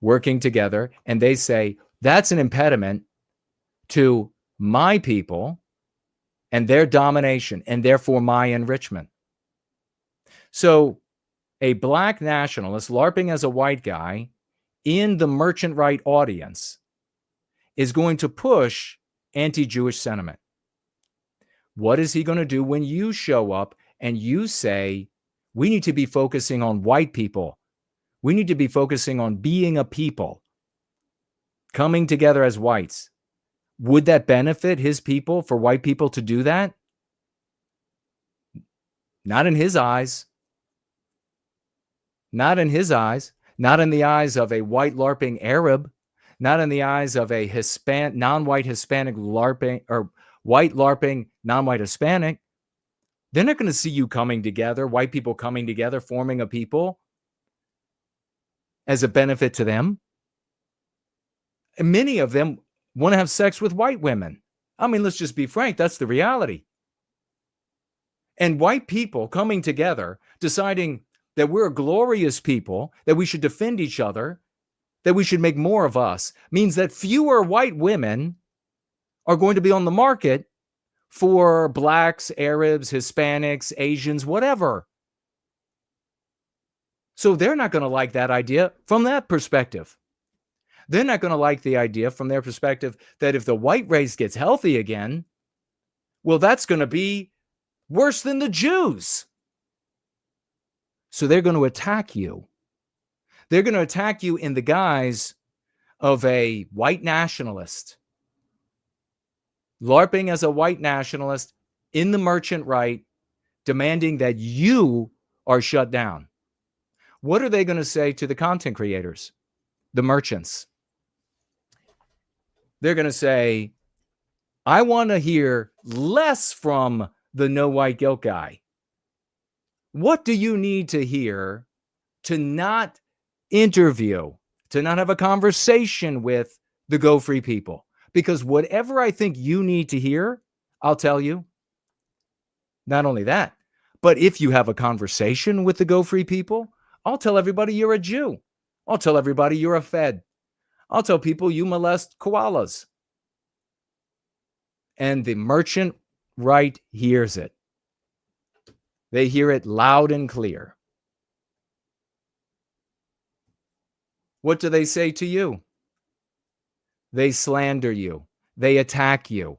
S4: working together. And they say, that's an impediment to my people and their domination and therefore my enrichment. So a Black nationalist LARPing as a white guy in the merchant right audience is going to push anti-Jewish sentiment. What is he going to do when you show up and you say, we need to be focusing on white people. We need to be focusing on being a people, coming together as whites. Would that benefit his people for white people to do that? Not in his eyes. Not in his eyes. Not in the eyes of a white LARPing Arab. Not in the eyes of a non-white Hispanic LARPing or white LARPing non-white Hispanic. They're not going to see you coming together, white people coming together, forming a people as a benefit to them. And many of them want to have sex with white women. I mean, let's just be frank. That's the reality. And white people coming together, deciding that we're a glorious people, that we should defend each other, that we should make more of us, means that fewer white women are going to be on the market for Blacks, Arabs, Hispanics, Asians, whatever. So they're not going to like that idea from that perspective. They're not going to like the idea from their perspective that if the white race gets healthy again, well, that's going to be worse than the Jews. So they're going to attack you. They're going to attack you in the guise of a white nationalist, LARPing as a white nationalist in the merchant right, demanding that you are shut down. What are they going to say to the content creators, the merchants? They're going to say, I want to hear less from the no white guilt guy. What do you need to hear to not interview, to not have a conversation with the Go Free people? Because whatever I think you need to hear, I'll tell you. Not only that, but if you have a conversation with the Go Free people, I'll tell everybody you're a Jew. I'll tell everybody you're a Fed. I'll tell people you molest koalas. And the merchant right hears it. They hear it loud and clear. What do they say to you? They slander you. They attack you.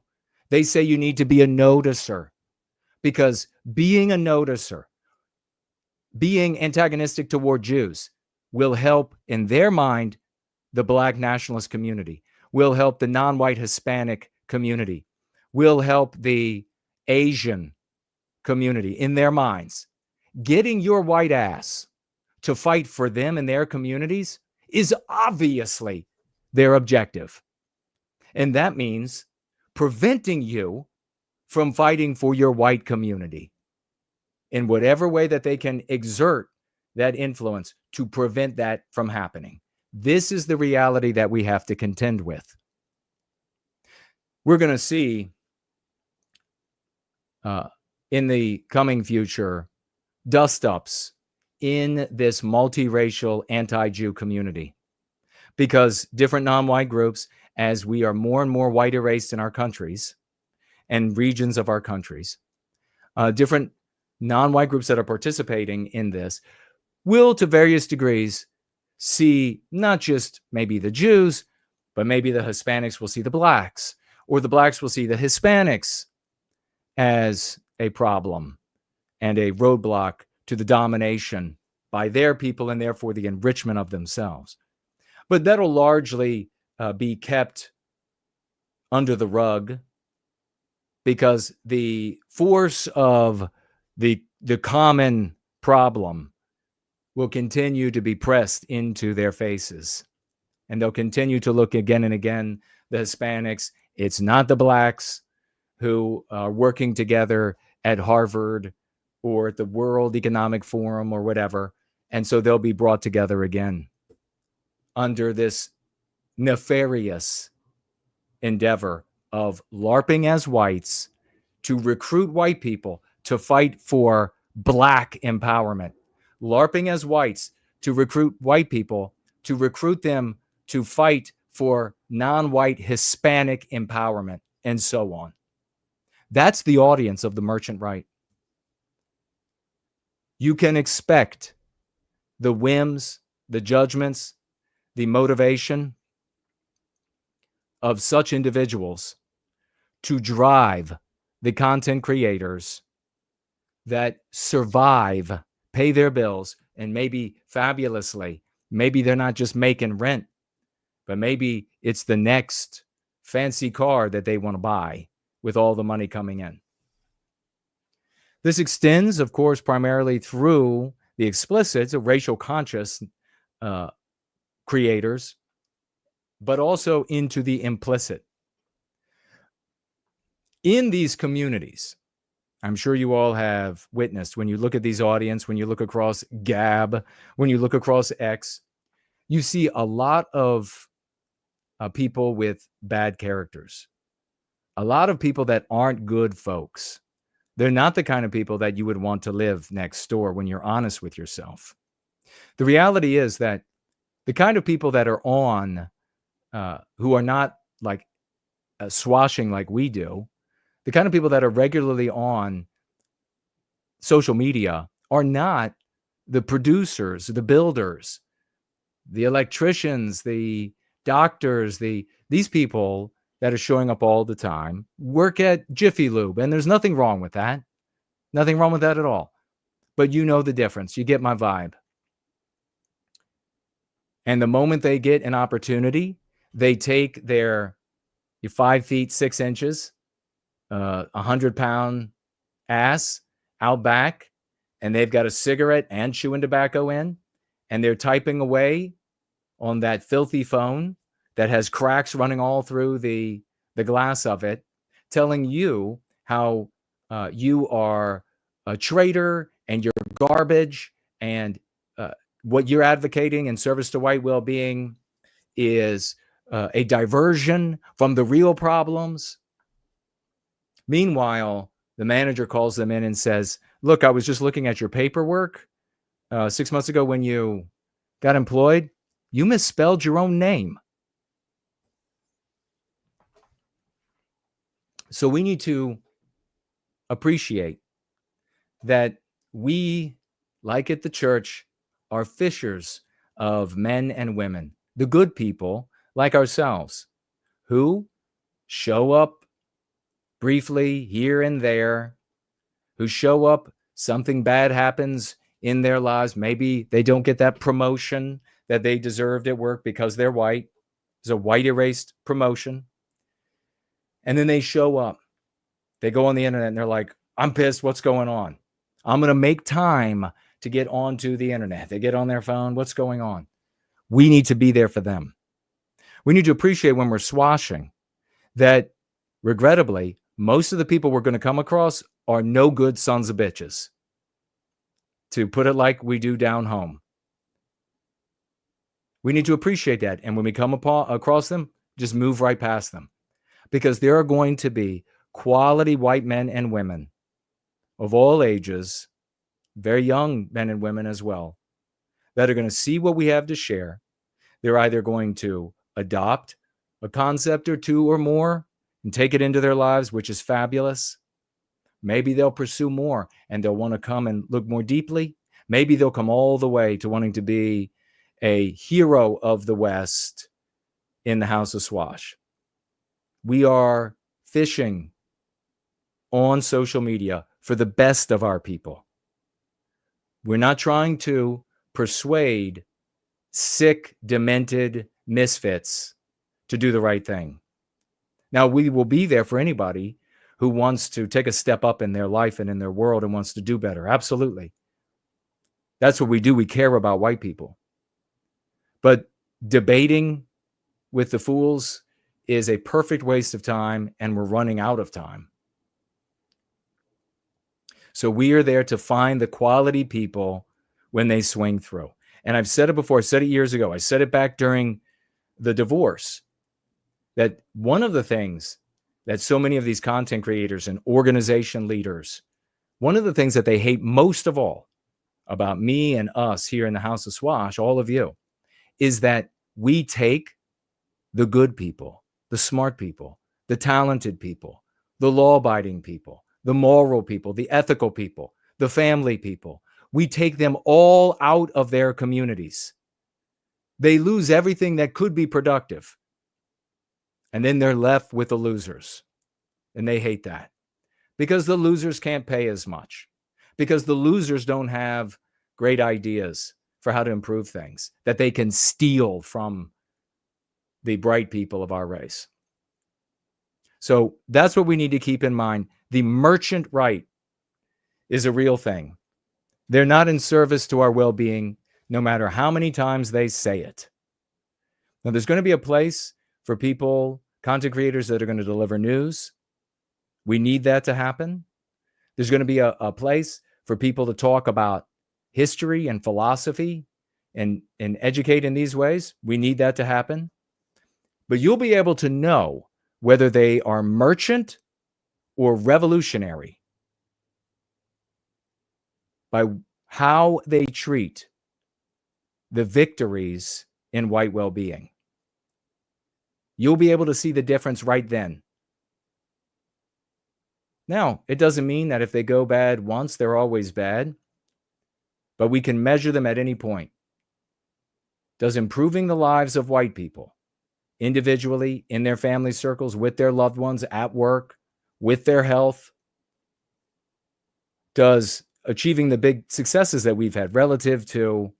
S4: They say you need to be a noticer, because being a noticer, being antagonistic toward Jews will help, in their mind, the Black nationalist community, will help the non-white Hispanic community, will help the Asian community in their minds. Getting your white ass to fight for them and their communities is obviously their objective. And that means preventing you from fighting for your white community in whatever way that they can exert that influence to prevent that from happening. This is the reality that we have to contend with. We're going to see in the coming future dust-ups in this multiracial anti-Jew community, because different non-white groups, as we are more and more white erased in our countries and regions of our countries, different non-white groups that are participating in this will, to various degrees, see not just maybe the Jews, but maybe the Hispanics will see the Blacks, or the Blacks will see the Hispanics as a problem and a roadblock to the domination by their people and therefore the enrichment of themselves. But that'll largely be kept under the rug, because the force of the common problem will continue to be pressed into their faces. And they'll continue to look again and again, the Hispanics. It's not the Blacks who are working together at Harvard or at the World Economic Forum or whatever. And so they'll be brought together again under this nefarious endeavor of LARPing as whites to recruit white people to fight for Black empowerment. LARPing as whites to recruit white people, to recruit them to fight for non-white Hispanic empowerment, and so on. That's the audience of the merchant right. You can expect the whims, the judgments, the motivation of such individuals to drive the content creators that survive, pay their bills, and maybe fabulously, maybe they're not just making rent, but maybe it's the next fancy car that they want to buy with all the money coming in. This extends, of course, primarily through the explicit, so racial conscious creators, but also into the implicit. In these communities, I'm sure you all have witnessed, when you look at these audience, when you look across Gab, when you look across X, you see a lot of people with bad characters, a lot of people that aren't good folks. They're not the kind of people that you would want to live next door when you're honest with yourself. The reality is that the kind of people that are on, who are not like swashing like we do, the kind of people that are regularly on social media are not the producers, the builders, the electricians, the doctors, these people that are showing up all the time work at Jiffy Lube, and there's nothing wrong with that. Nothing wrong with that at all. But you know the difference. You get my vibe. And the moment they get an opportunity, they take their 5 feet 6 inches, 100-pound ass out back, and they've got a cigarette and chewing tobacco in, and they're typing away on that filthy phone that has cracks running all through the glass of it, telling you how you are a traitor and you're garbage, and what you're advocating in service to white well-being is a diversion from the real problems. Meanwhile, the manager calls them in and says, look, I was just looking at your paperwork 6 months ago when you got employed. You misspelled your own name. So we need to appreciate that we, like at the church, are fishers of men and women, the good people like ourselves, who show up briefly here and there, who show up, something bad happens in their lives. Maybe they don't get that promotion that they deserved at work because they're white. It's a white erased promotion. And then they show up. They go on the internet and they're like, I'm pissed. What's going on? I'm going to make time to get onto the internet. They get on their phone. What's going on? We need to be there for them. We need to appreciate when we're swashing that, regrettably, most of the people we're going to come across are no good sons of bitches, to put it like we do down home. We need to appreciate that. And when we come across them, just move right past them, because there are going to be quality white men and women of all ages, very young men and women as well, that are going to see what we have to share. They're either going to adopt a concept or two or more and take it into their lives, which is fabulous. Maybe they'll pursue more and they'll want to come and look more deeply. Maybe they'll come all the way to wanting to be a hero of the West in the House of Swash. We are fishing on social media for the best of our people. We're not trying to persuade sick, demented misfits to do the right thing. Now, we will be there for anybody who wants to take a step up in their life and in their world and wants to do better. Absolutely. That's what we do. We care about white people. But debating with the fools is a perfect waste of time, and we're running out of time. So we are there to find the quality people when they swing through. And I've said it before. I said it years ago. I said it back during the divorce, that one of the things that so many of these content creators and organization leaders, one of the things that they hate most of all about me and us here in the House of Swash, all of you, is that we take the good people, the smart people, the talented people, the law-abiding people, the moral people, the ethical people, the family people. We take them all out of their communities. They lose everything that could be productive. And then they're left with the losers. And they hate that, because the losers can't pay as much, because the losers don't have great ideas for how to improve things that they can steal from the bright people of our race. So that's what we need to keep in mind. The merchant right is a real thing. They're not in service to our well-being, no matter how many times they say it. Now, there's going to be a place for people, content creators, that are going to deliver news. We need that to happen. There's going to be a place for people to talk about history and philosophy and educate in these ways. We need that to happen. But you'll be able to know whether they are merchant or revolutionary by how they treat the victories in white well-being. You'll be able to see the difference right then. Now, it doesn't mean that if they go bad once, they're always bad, but we can measure them at any point. Does improving the lives of white people individually, in their family circles, with their loved ones, at work, with their health? Does achieving the big successes that we've had relative to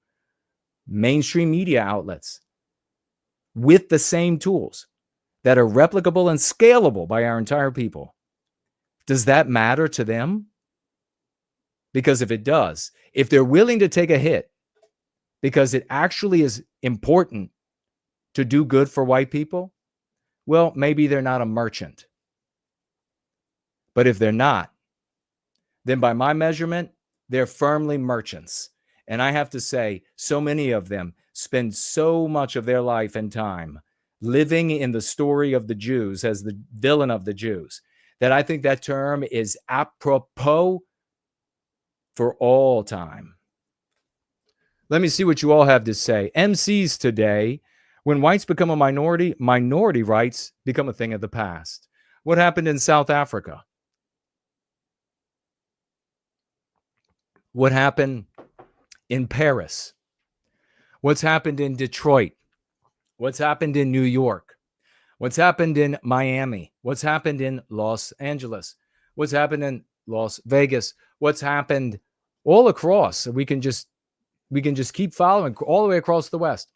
S4: mainstream media outlets with the same tools that are replicable and scalable by our entire people, does that matter to them? Because if it does, if they're willing to take a hit because it actually is important to do good for white people, well, maybe they're not a merchant. But if they're not, then by my measurement, they're firmly merchants. And I have to say, so many of them spend so much of their life and time living in the story of the Jews as the villain of the Jews, that I think that term is apropos for all time. Let me see what you all have to say. MCs today, when whites become a minority, minority rights become a thing of the past. What happened in South Africa? What happened in Paris? What's happened in Detroit? What's happened in New York? What's happened in Miami? What's happened in Los Angeles? What's happened in Las Vegas? What's happened all across? We can just keep following all the way across the West.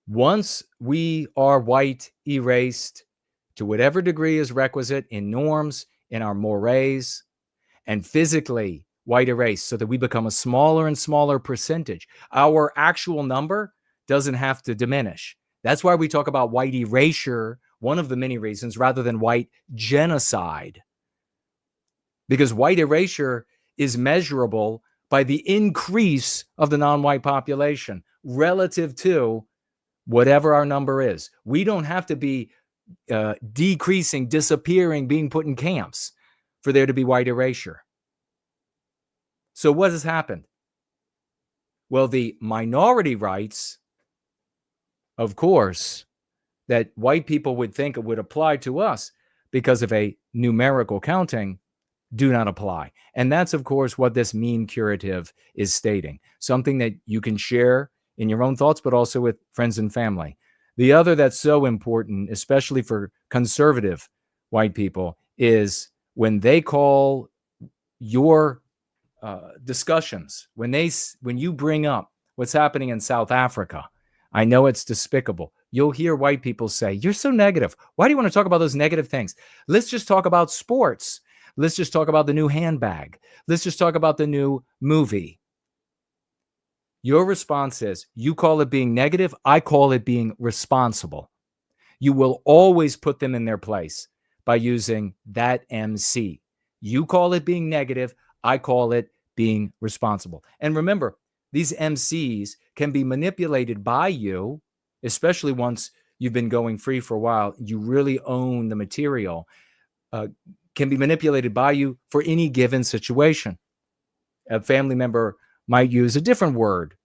S4: Once we are white erased to whatever degree is requisite in norms, in our mores, and physically white erased so that we become a smaller and smaller percentage, our actual number doesn't have to diminish. That's why we talk about white erasure, one of the many reasons, rather than white genocide. Because white erasure is measurable by the increase of the non-white population relative to whatever our number is. We don't have to be decreasing, disappearing, being put in camps for there to be white erasure. So what has happened? Well, the minority rights, of course, that white people would think would apply to us because of a numerical counting, do not apply. And that's, of course, what this mean curative is stating. Something that you can share in your own thoughts, but also with friends and family. The other that's so important, especially for conservative white people, is when they call your discussions, when you bring up what's happening in South Africa, I know it's despicable. You'll hear white people say, "You're so negative. Why do you want to talk about those negative things? Let's just talk about sports. Let's just talk about the new handbag. Let's just talk about the new movie." Your response is, you call it being negative, I call it being responsible. You will always put them in their place by using that MC. You call it being negative, I call it being responsible. And remember, these MCs can be manipulated by you, especially once you've been going free for a while. You really own the material. Can be manipulated by you for any given situation. A family member might use a different word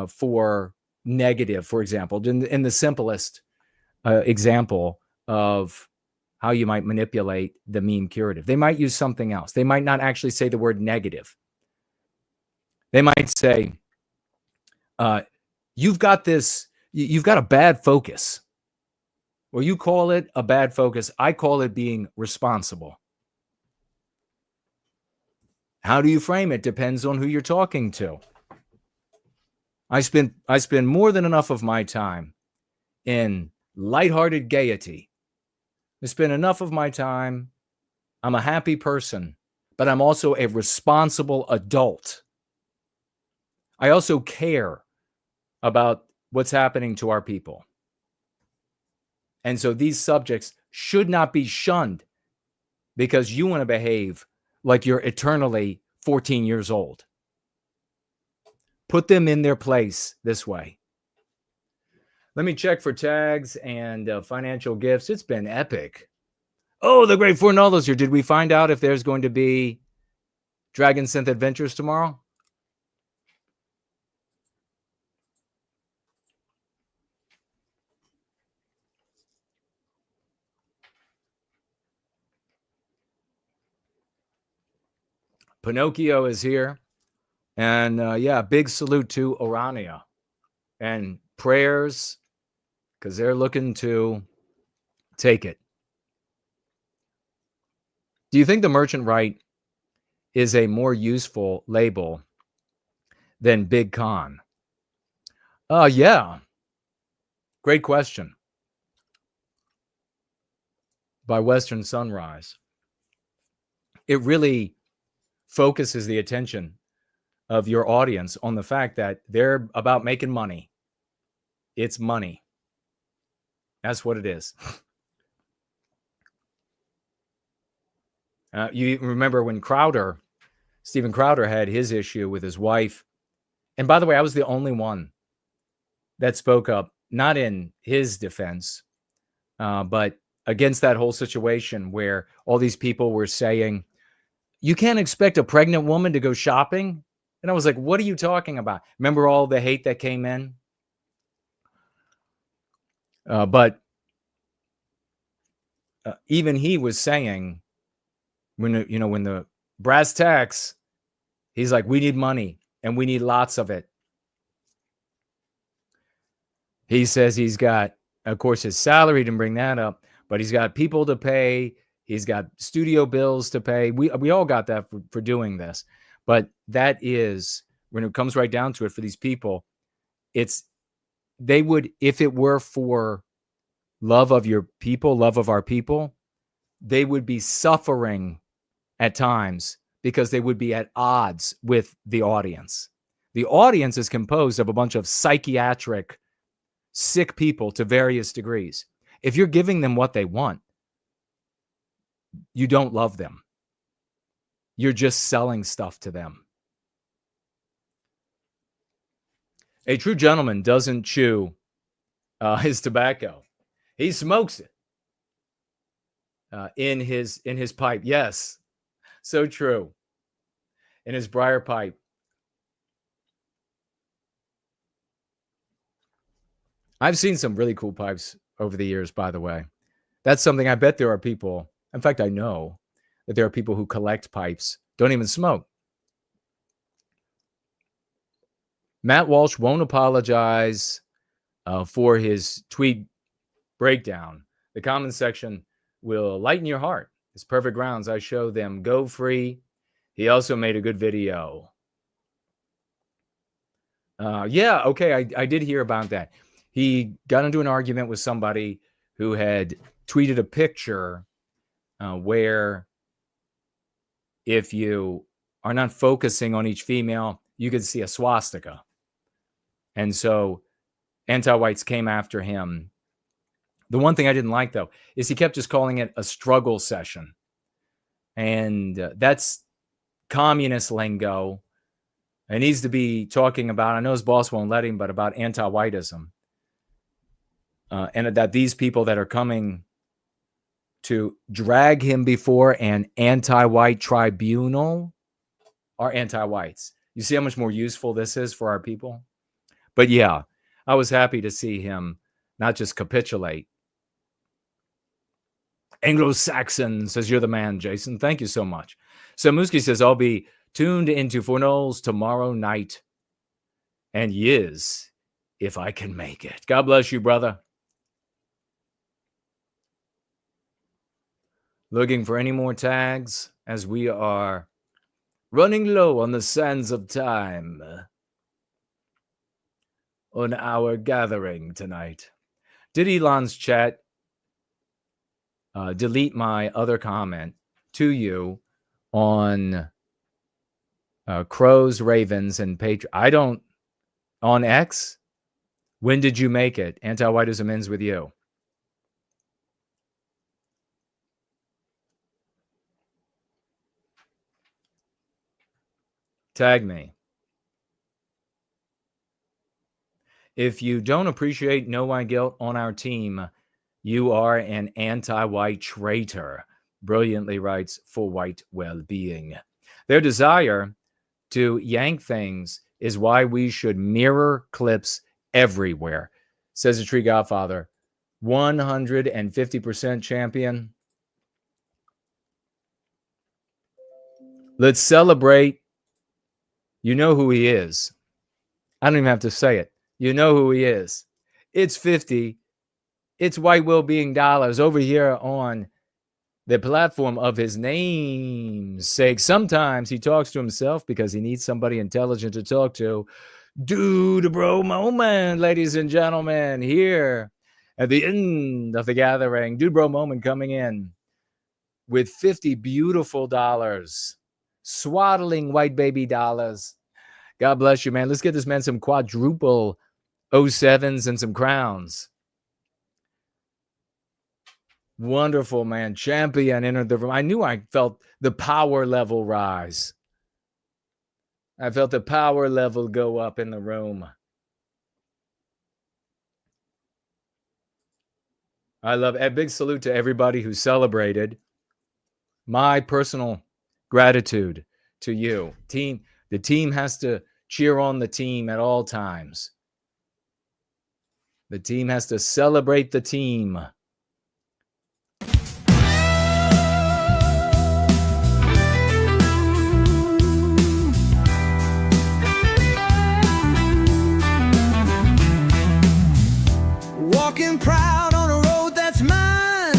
S4: for negative, for example, in the simplest example of how you might manipulate the meme curative. They might use something else. They might not actually say the word negative. They might say, you've got a bad focus. Well, you call it a bad focus. I call it being responsible. How do you frame it? Depends on who you're talking to. I spend more than enough of my time in lighthearted gaiety. I spend enough of my time. I'm a happy person, but I'm also a responsible adult. I also care about what's happening to our people. And so these subjects should not be shunned because you want to behave like you're eternally 14 years old. Put them in their place this way. Let me check for tags and financial gifts. It's been epic. Oh, the great Fornaldo's here. Did we find out if there's going to be Dragon Synth Adventures tomorrow? Pinocchio is here. And big salute to Orania. And prayers, because they're looking to take it. Do you think the merchant right is a more useful label than Big Con? Yeah. Great question. By Western Sunrise. It really focuses the attention of your audience on the fact that they're about making money. It's money. That's what it is. You remember when Steven Crowder had his issue with his wife. And by the way, I was the only one that spoke up, not in his defense, but against that whole situation where all these people were saying, you can't expect a pregnant woman to go shopping. And I was like, what are you talking about? Remember all the hate that came in? But even he was saying, when the brass tacks, he's like, we need money and we need lots of it. He says he's got, of course, his salary, didn't bring that up, but he's got people to pay. He's got studio bills to pay. We all got that for doing this. But that is, when it comes right down to it, for these people, they would, if it were for love of your people, love of our people, they would be suffering at times because they would be at odds with the audience. The audience is composed of a bunch of psychiatric, sick people to various degrees. If you're giving them what they want, you don't love them. You're just selling stuff to them. A true gentleman doesn't chew his tobacco. He smokes it in his pipe. Yes, so true. In his briar pipe. I've seen some really cool pipes over the years, by the way. That's something I bet there are people. In fact, I know that there are people who collect pipes, don't even smoke. Matt Walsh won't apologize for his tweet breakdown. The comment section will lighten your heart. It's perfect grounds. I show them go free. He also made a good video. Yeah, okay, I did hear about that. He got into an argument with somebody who had tweeted a picture where if you are not focusing on each female, you could see a swastika. And so anti-whites came after him. The one thing I didn't like, though, is he kept just calling it a struggle session. And that's communist lingo. It needs to be talking about, I know his boss won't let him, but about anti-whiteism. And that these people that are coming to drag him before an anti-white tribunal are anti-whites. You see how much more useful this is for our people? But yeah, I was happy to see him not just capitulate. Anglo-Saxon says, you're the man, Jason. Thank you so much. So Muski says, I'll be tuned into Fornol's tomorrow night. And yes, if I can make it. God bless you, brother. Looking for any more tags as we are running low on the sands of time on our gathering tonight. Did Elon's chat delete my other comment to you on Crows, Ravens, and Patriots? I don't. On X? When did you make it? Anti-whiteism ends with you. Tag me. If you don't appreciate No White Guilt on our team, you are an anti-white traitor, brilliantly writes For White Wellbeing. Their desire to yank things is why we should mirror clips everywhere, says the Tree Godfather. 150% champion. Let's celebrate. You know who he is. I don't even have to say it. You know who he is. It's 50 It's white well-being dollars over here on the platform of his namesake. Sometimes he talks to himself because he needs somebody intelligent to talk to. Dude bro moment, ladies and gentlemen, here at the end of the gathering. Dude bro moment coming in with 50 beautiful dollars, swaddling white baby dollars. God bless you, man. Let's get this man some quadruple 07s and some crowns. Wonderful, man. Champion entered the room. I knew I felt the power level rise. I felt the power level go up in the room. I love a big salute to everybody who celebrated. My personal gratitude to you. Team, the team has to cheer on the team at all times. The team has to celebrate the team.
S17: Walking proud on a road that's mine,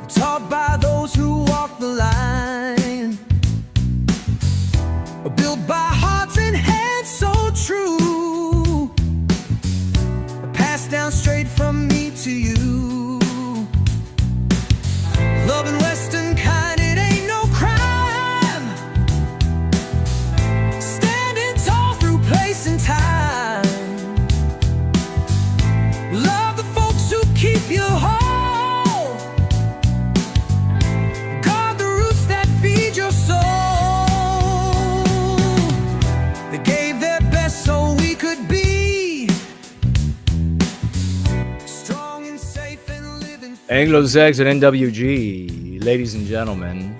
S17: taught by those who walk the line, built by hearts and hands so true, passed down straight from me to you. Loving Western kind, it ain't no crime, standing tall through place and time. Love the folks who keep you whole, guard the roots that feed your soul. They gave their best so we could be strong and safe and living.
S4: Anglo-Saxon NWG, ladies and gentlemen.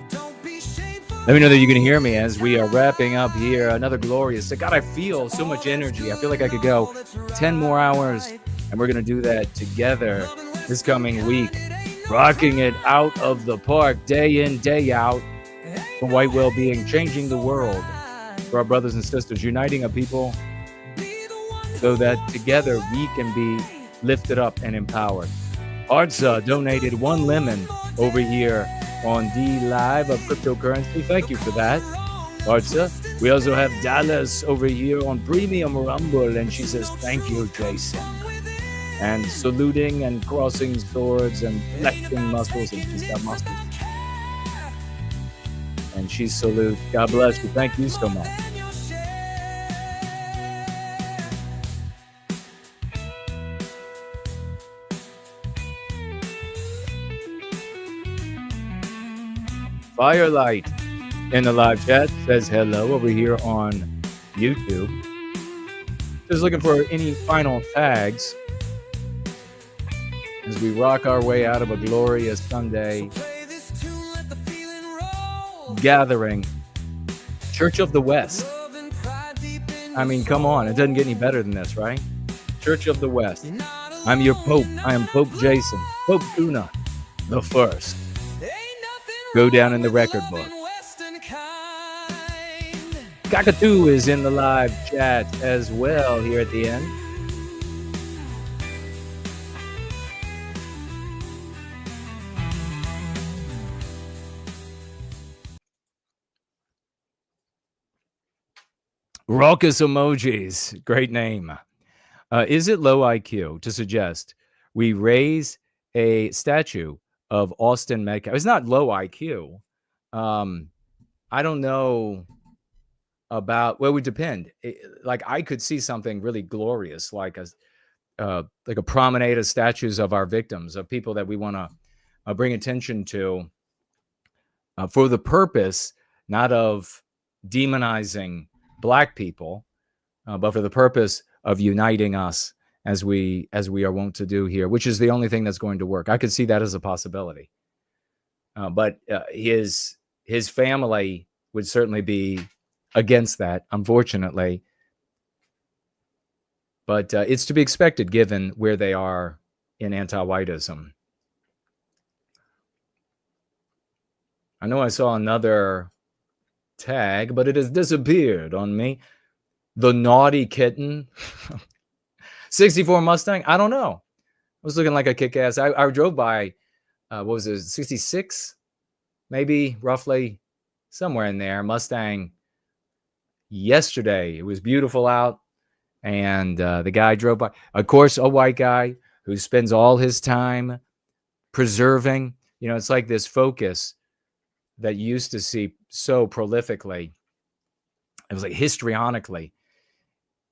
S4: Let me know that you can hear me as we are wrapping up here. Another glorious. God, I feel so much energy. I feel like I could go 10 more hours, and we're going to do that together this coming week. Rocking it out of the park, day in, day out. For white well-being, changing the world for our brothers and sisters, uniting a people so that together we can be lifted up and empowered. Artsa donated 1 lemon over here on D Live of cryptocurrency. Thank you for that, Artsa. We also have Dallas over here on Premium Rumble, and she says, thank you, Jason. And saluting and crossing swords and flexing muscles, and she's got muscles. And she salutes. God bless you. Thank you so much. Firelight in the live chat says hello over here on YouTube. Just looking for any final tags as we rock our way out of a glorious Sunday gathering. Church of the West. I mean, come on. It doesn't get any better than this, right? Church of the West. I'm your Pope. I am Pope Jason. Pope Tuna the First. Go down in the record book. Cockatoo is in the live chat as well here at the end. Raucous emojis. Great name. Is it low IQ to suggest we raise a statue of Austin Metcalf? It's not low IQ. I don't know about, well, it would depend. Like I could see something really glorious, like a promenade of statues of our victims, of people that we want to bring attention to for the purpose not of demonizing Black people, but for the purpose of uniting us as we are wont to do here, which is the only thing that's going to work. I could see that as a possibility. But his family would certainly be against that, unfortunately. But it's to be expected given where they are in anti-whiteism. I know I saw another tag, but it has disappeared on me. The Naughty Kitten. 64 Mustang? I don't know. It was looking like a kick-ass. I drove by, what was it, 66? Maybe, roughly, somewhere in there. Mustang yesterday. It was beautiful out. And the guy drove by. Of course, a white guy who spends all his time preserving. You know, it's like this focus that you used to see so prolifically. It was like histrionically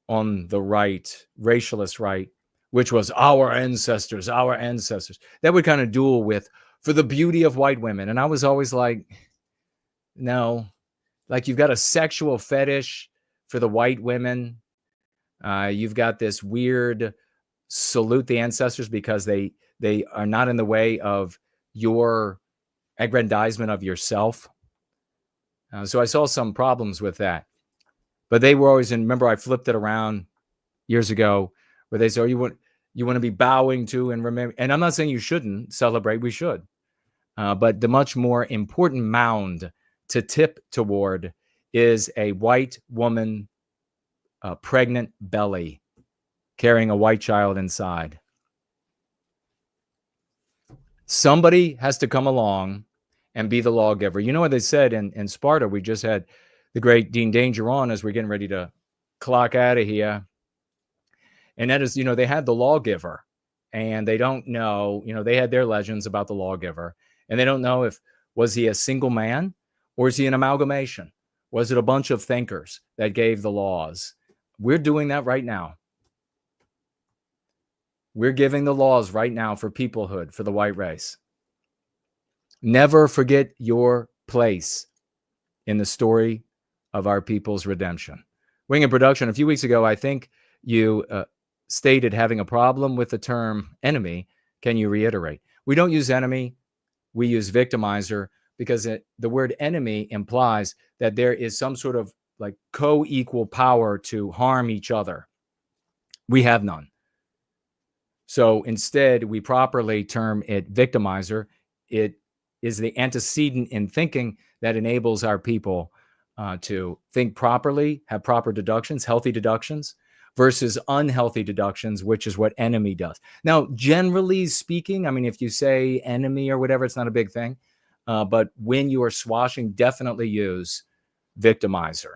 S4: on the right, racialist right, which was our ancestors. That would kind of duel with for the beauty of white women. And I was always like, no, like you've got a sexual fetish for the white women. You've got this weird salute the ancestors because they are not in the way of your aggrandizement of yourself. So I saw some problems with that. But they were always, and remember I flipped it around years ago where they say, oh, you want to be bowing to and remember. And I'm not saying you shouldn't celebrate. We should. But the much more important mound to tip toward is a white woman, pregnant belly carrying a white child inside. Somebody has to come along and be the lawgiver. You know what they said in Sparta? We just had the great Dean Danger on as we're getting ready to clock out of here. And that is, you know, they had the lawgiver and they don't know, you know, they had their legends about the lawgiver and they don't know if, was he a single man or is he an amalgamation? Was it a bunch of thinkers that gave the laws? We're doing that right now. We're giving the laws right now for peoplehood, for the white race. Never forget your place in the story of our people's redemption. Wing and Production, a few weeks ago, I think you stated having a problem with the term enemy. Can you reiterate? We don't use enemy. We use victimizer because the word enemy implies that there is some sort of like co-equal power to harm each other. We have none. So instead, we properly term it victimizer. It is the antecedent in thinking that enables our people to think properly, have proper deductions, healthy deductions, versus unhealthy deductions, which is what enemy does. Now, generally speaking, I mean, if you say enemy or whatever, it's not a big thing. But when you are swashing, definitely use victimizer.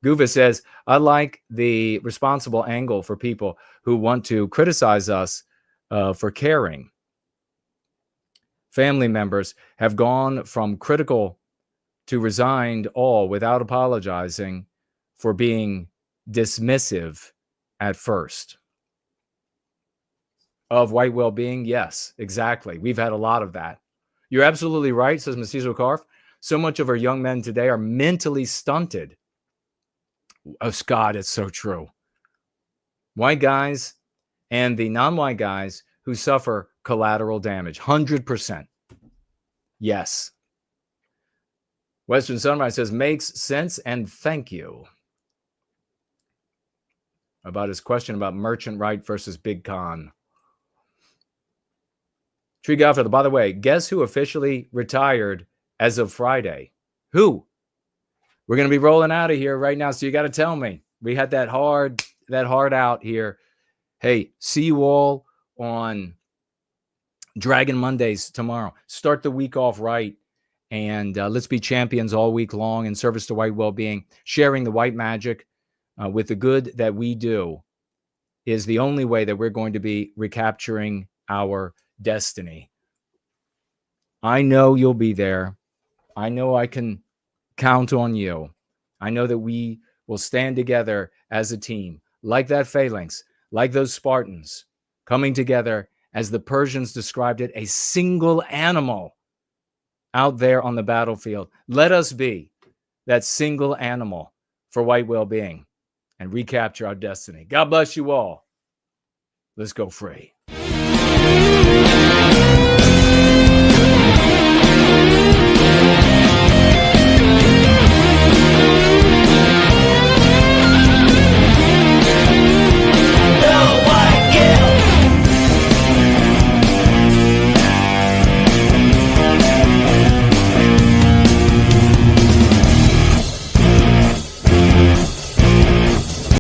S4: Guva says, I like the responsible angle for people who want to criticize us for caring. Family members have gone from critical to resigned all without apologizing for being dismissive at first. Of white well-being, yes, exactly. We've had a lot of that. You're absolutely right, says Mestizo Karf. So much of our young men today are mentally stunted. Oh, Scott, it's so true. White guys and the non-white guys who suffer collateral damage, 100%. Yes. Western Sunrise says, makes sense and thank you. About his question about merchant right versus big con. Tree Godfather, by the way, guess who officially retired as of Friday? Who? We're going to be rolling out of here right now, so you got to tell me. We had that hard out here. Hey, see you all on Dragon Mondays tomorrow. Start the week off right, and let's be champions all week long in service to white well-being. Sharing the white magic with the good that we do is the only way that we're going to be recapturing our destiny. I know you'll be there. I know I can count on you. I know that we will stand together as a team, like that phalanx, like those Spartans, coming together as the Persians described it, a single animal out there on the battlefield. Let us be that single animal for white well-being and recapture our destiny. God bless you all. Let's go free.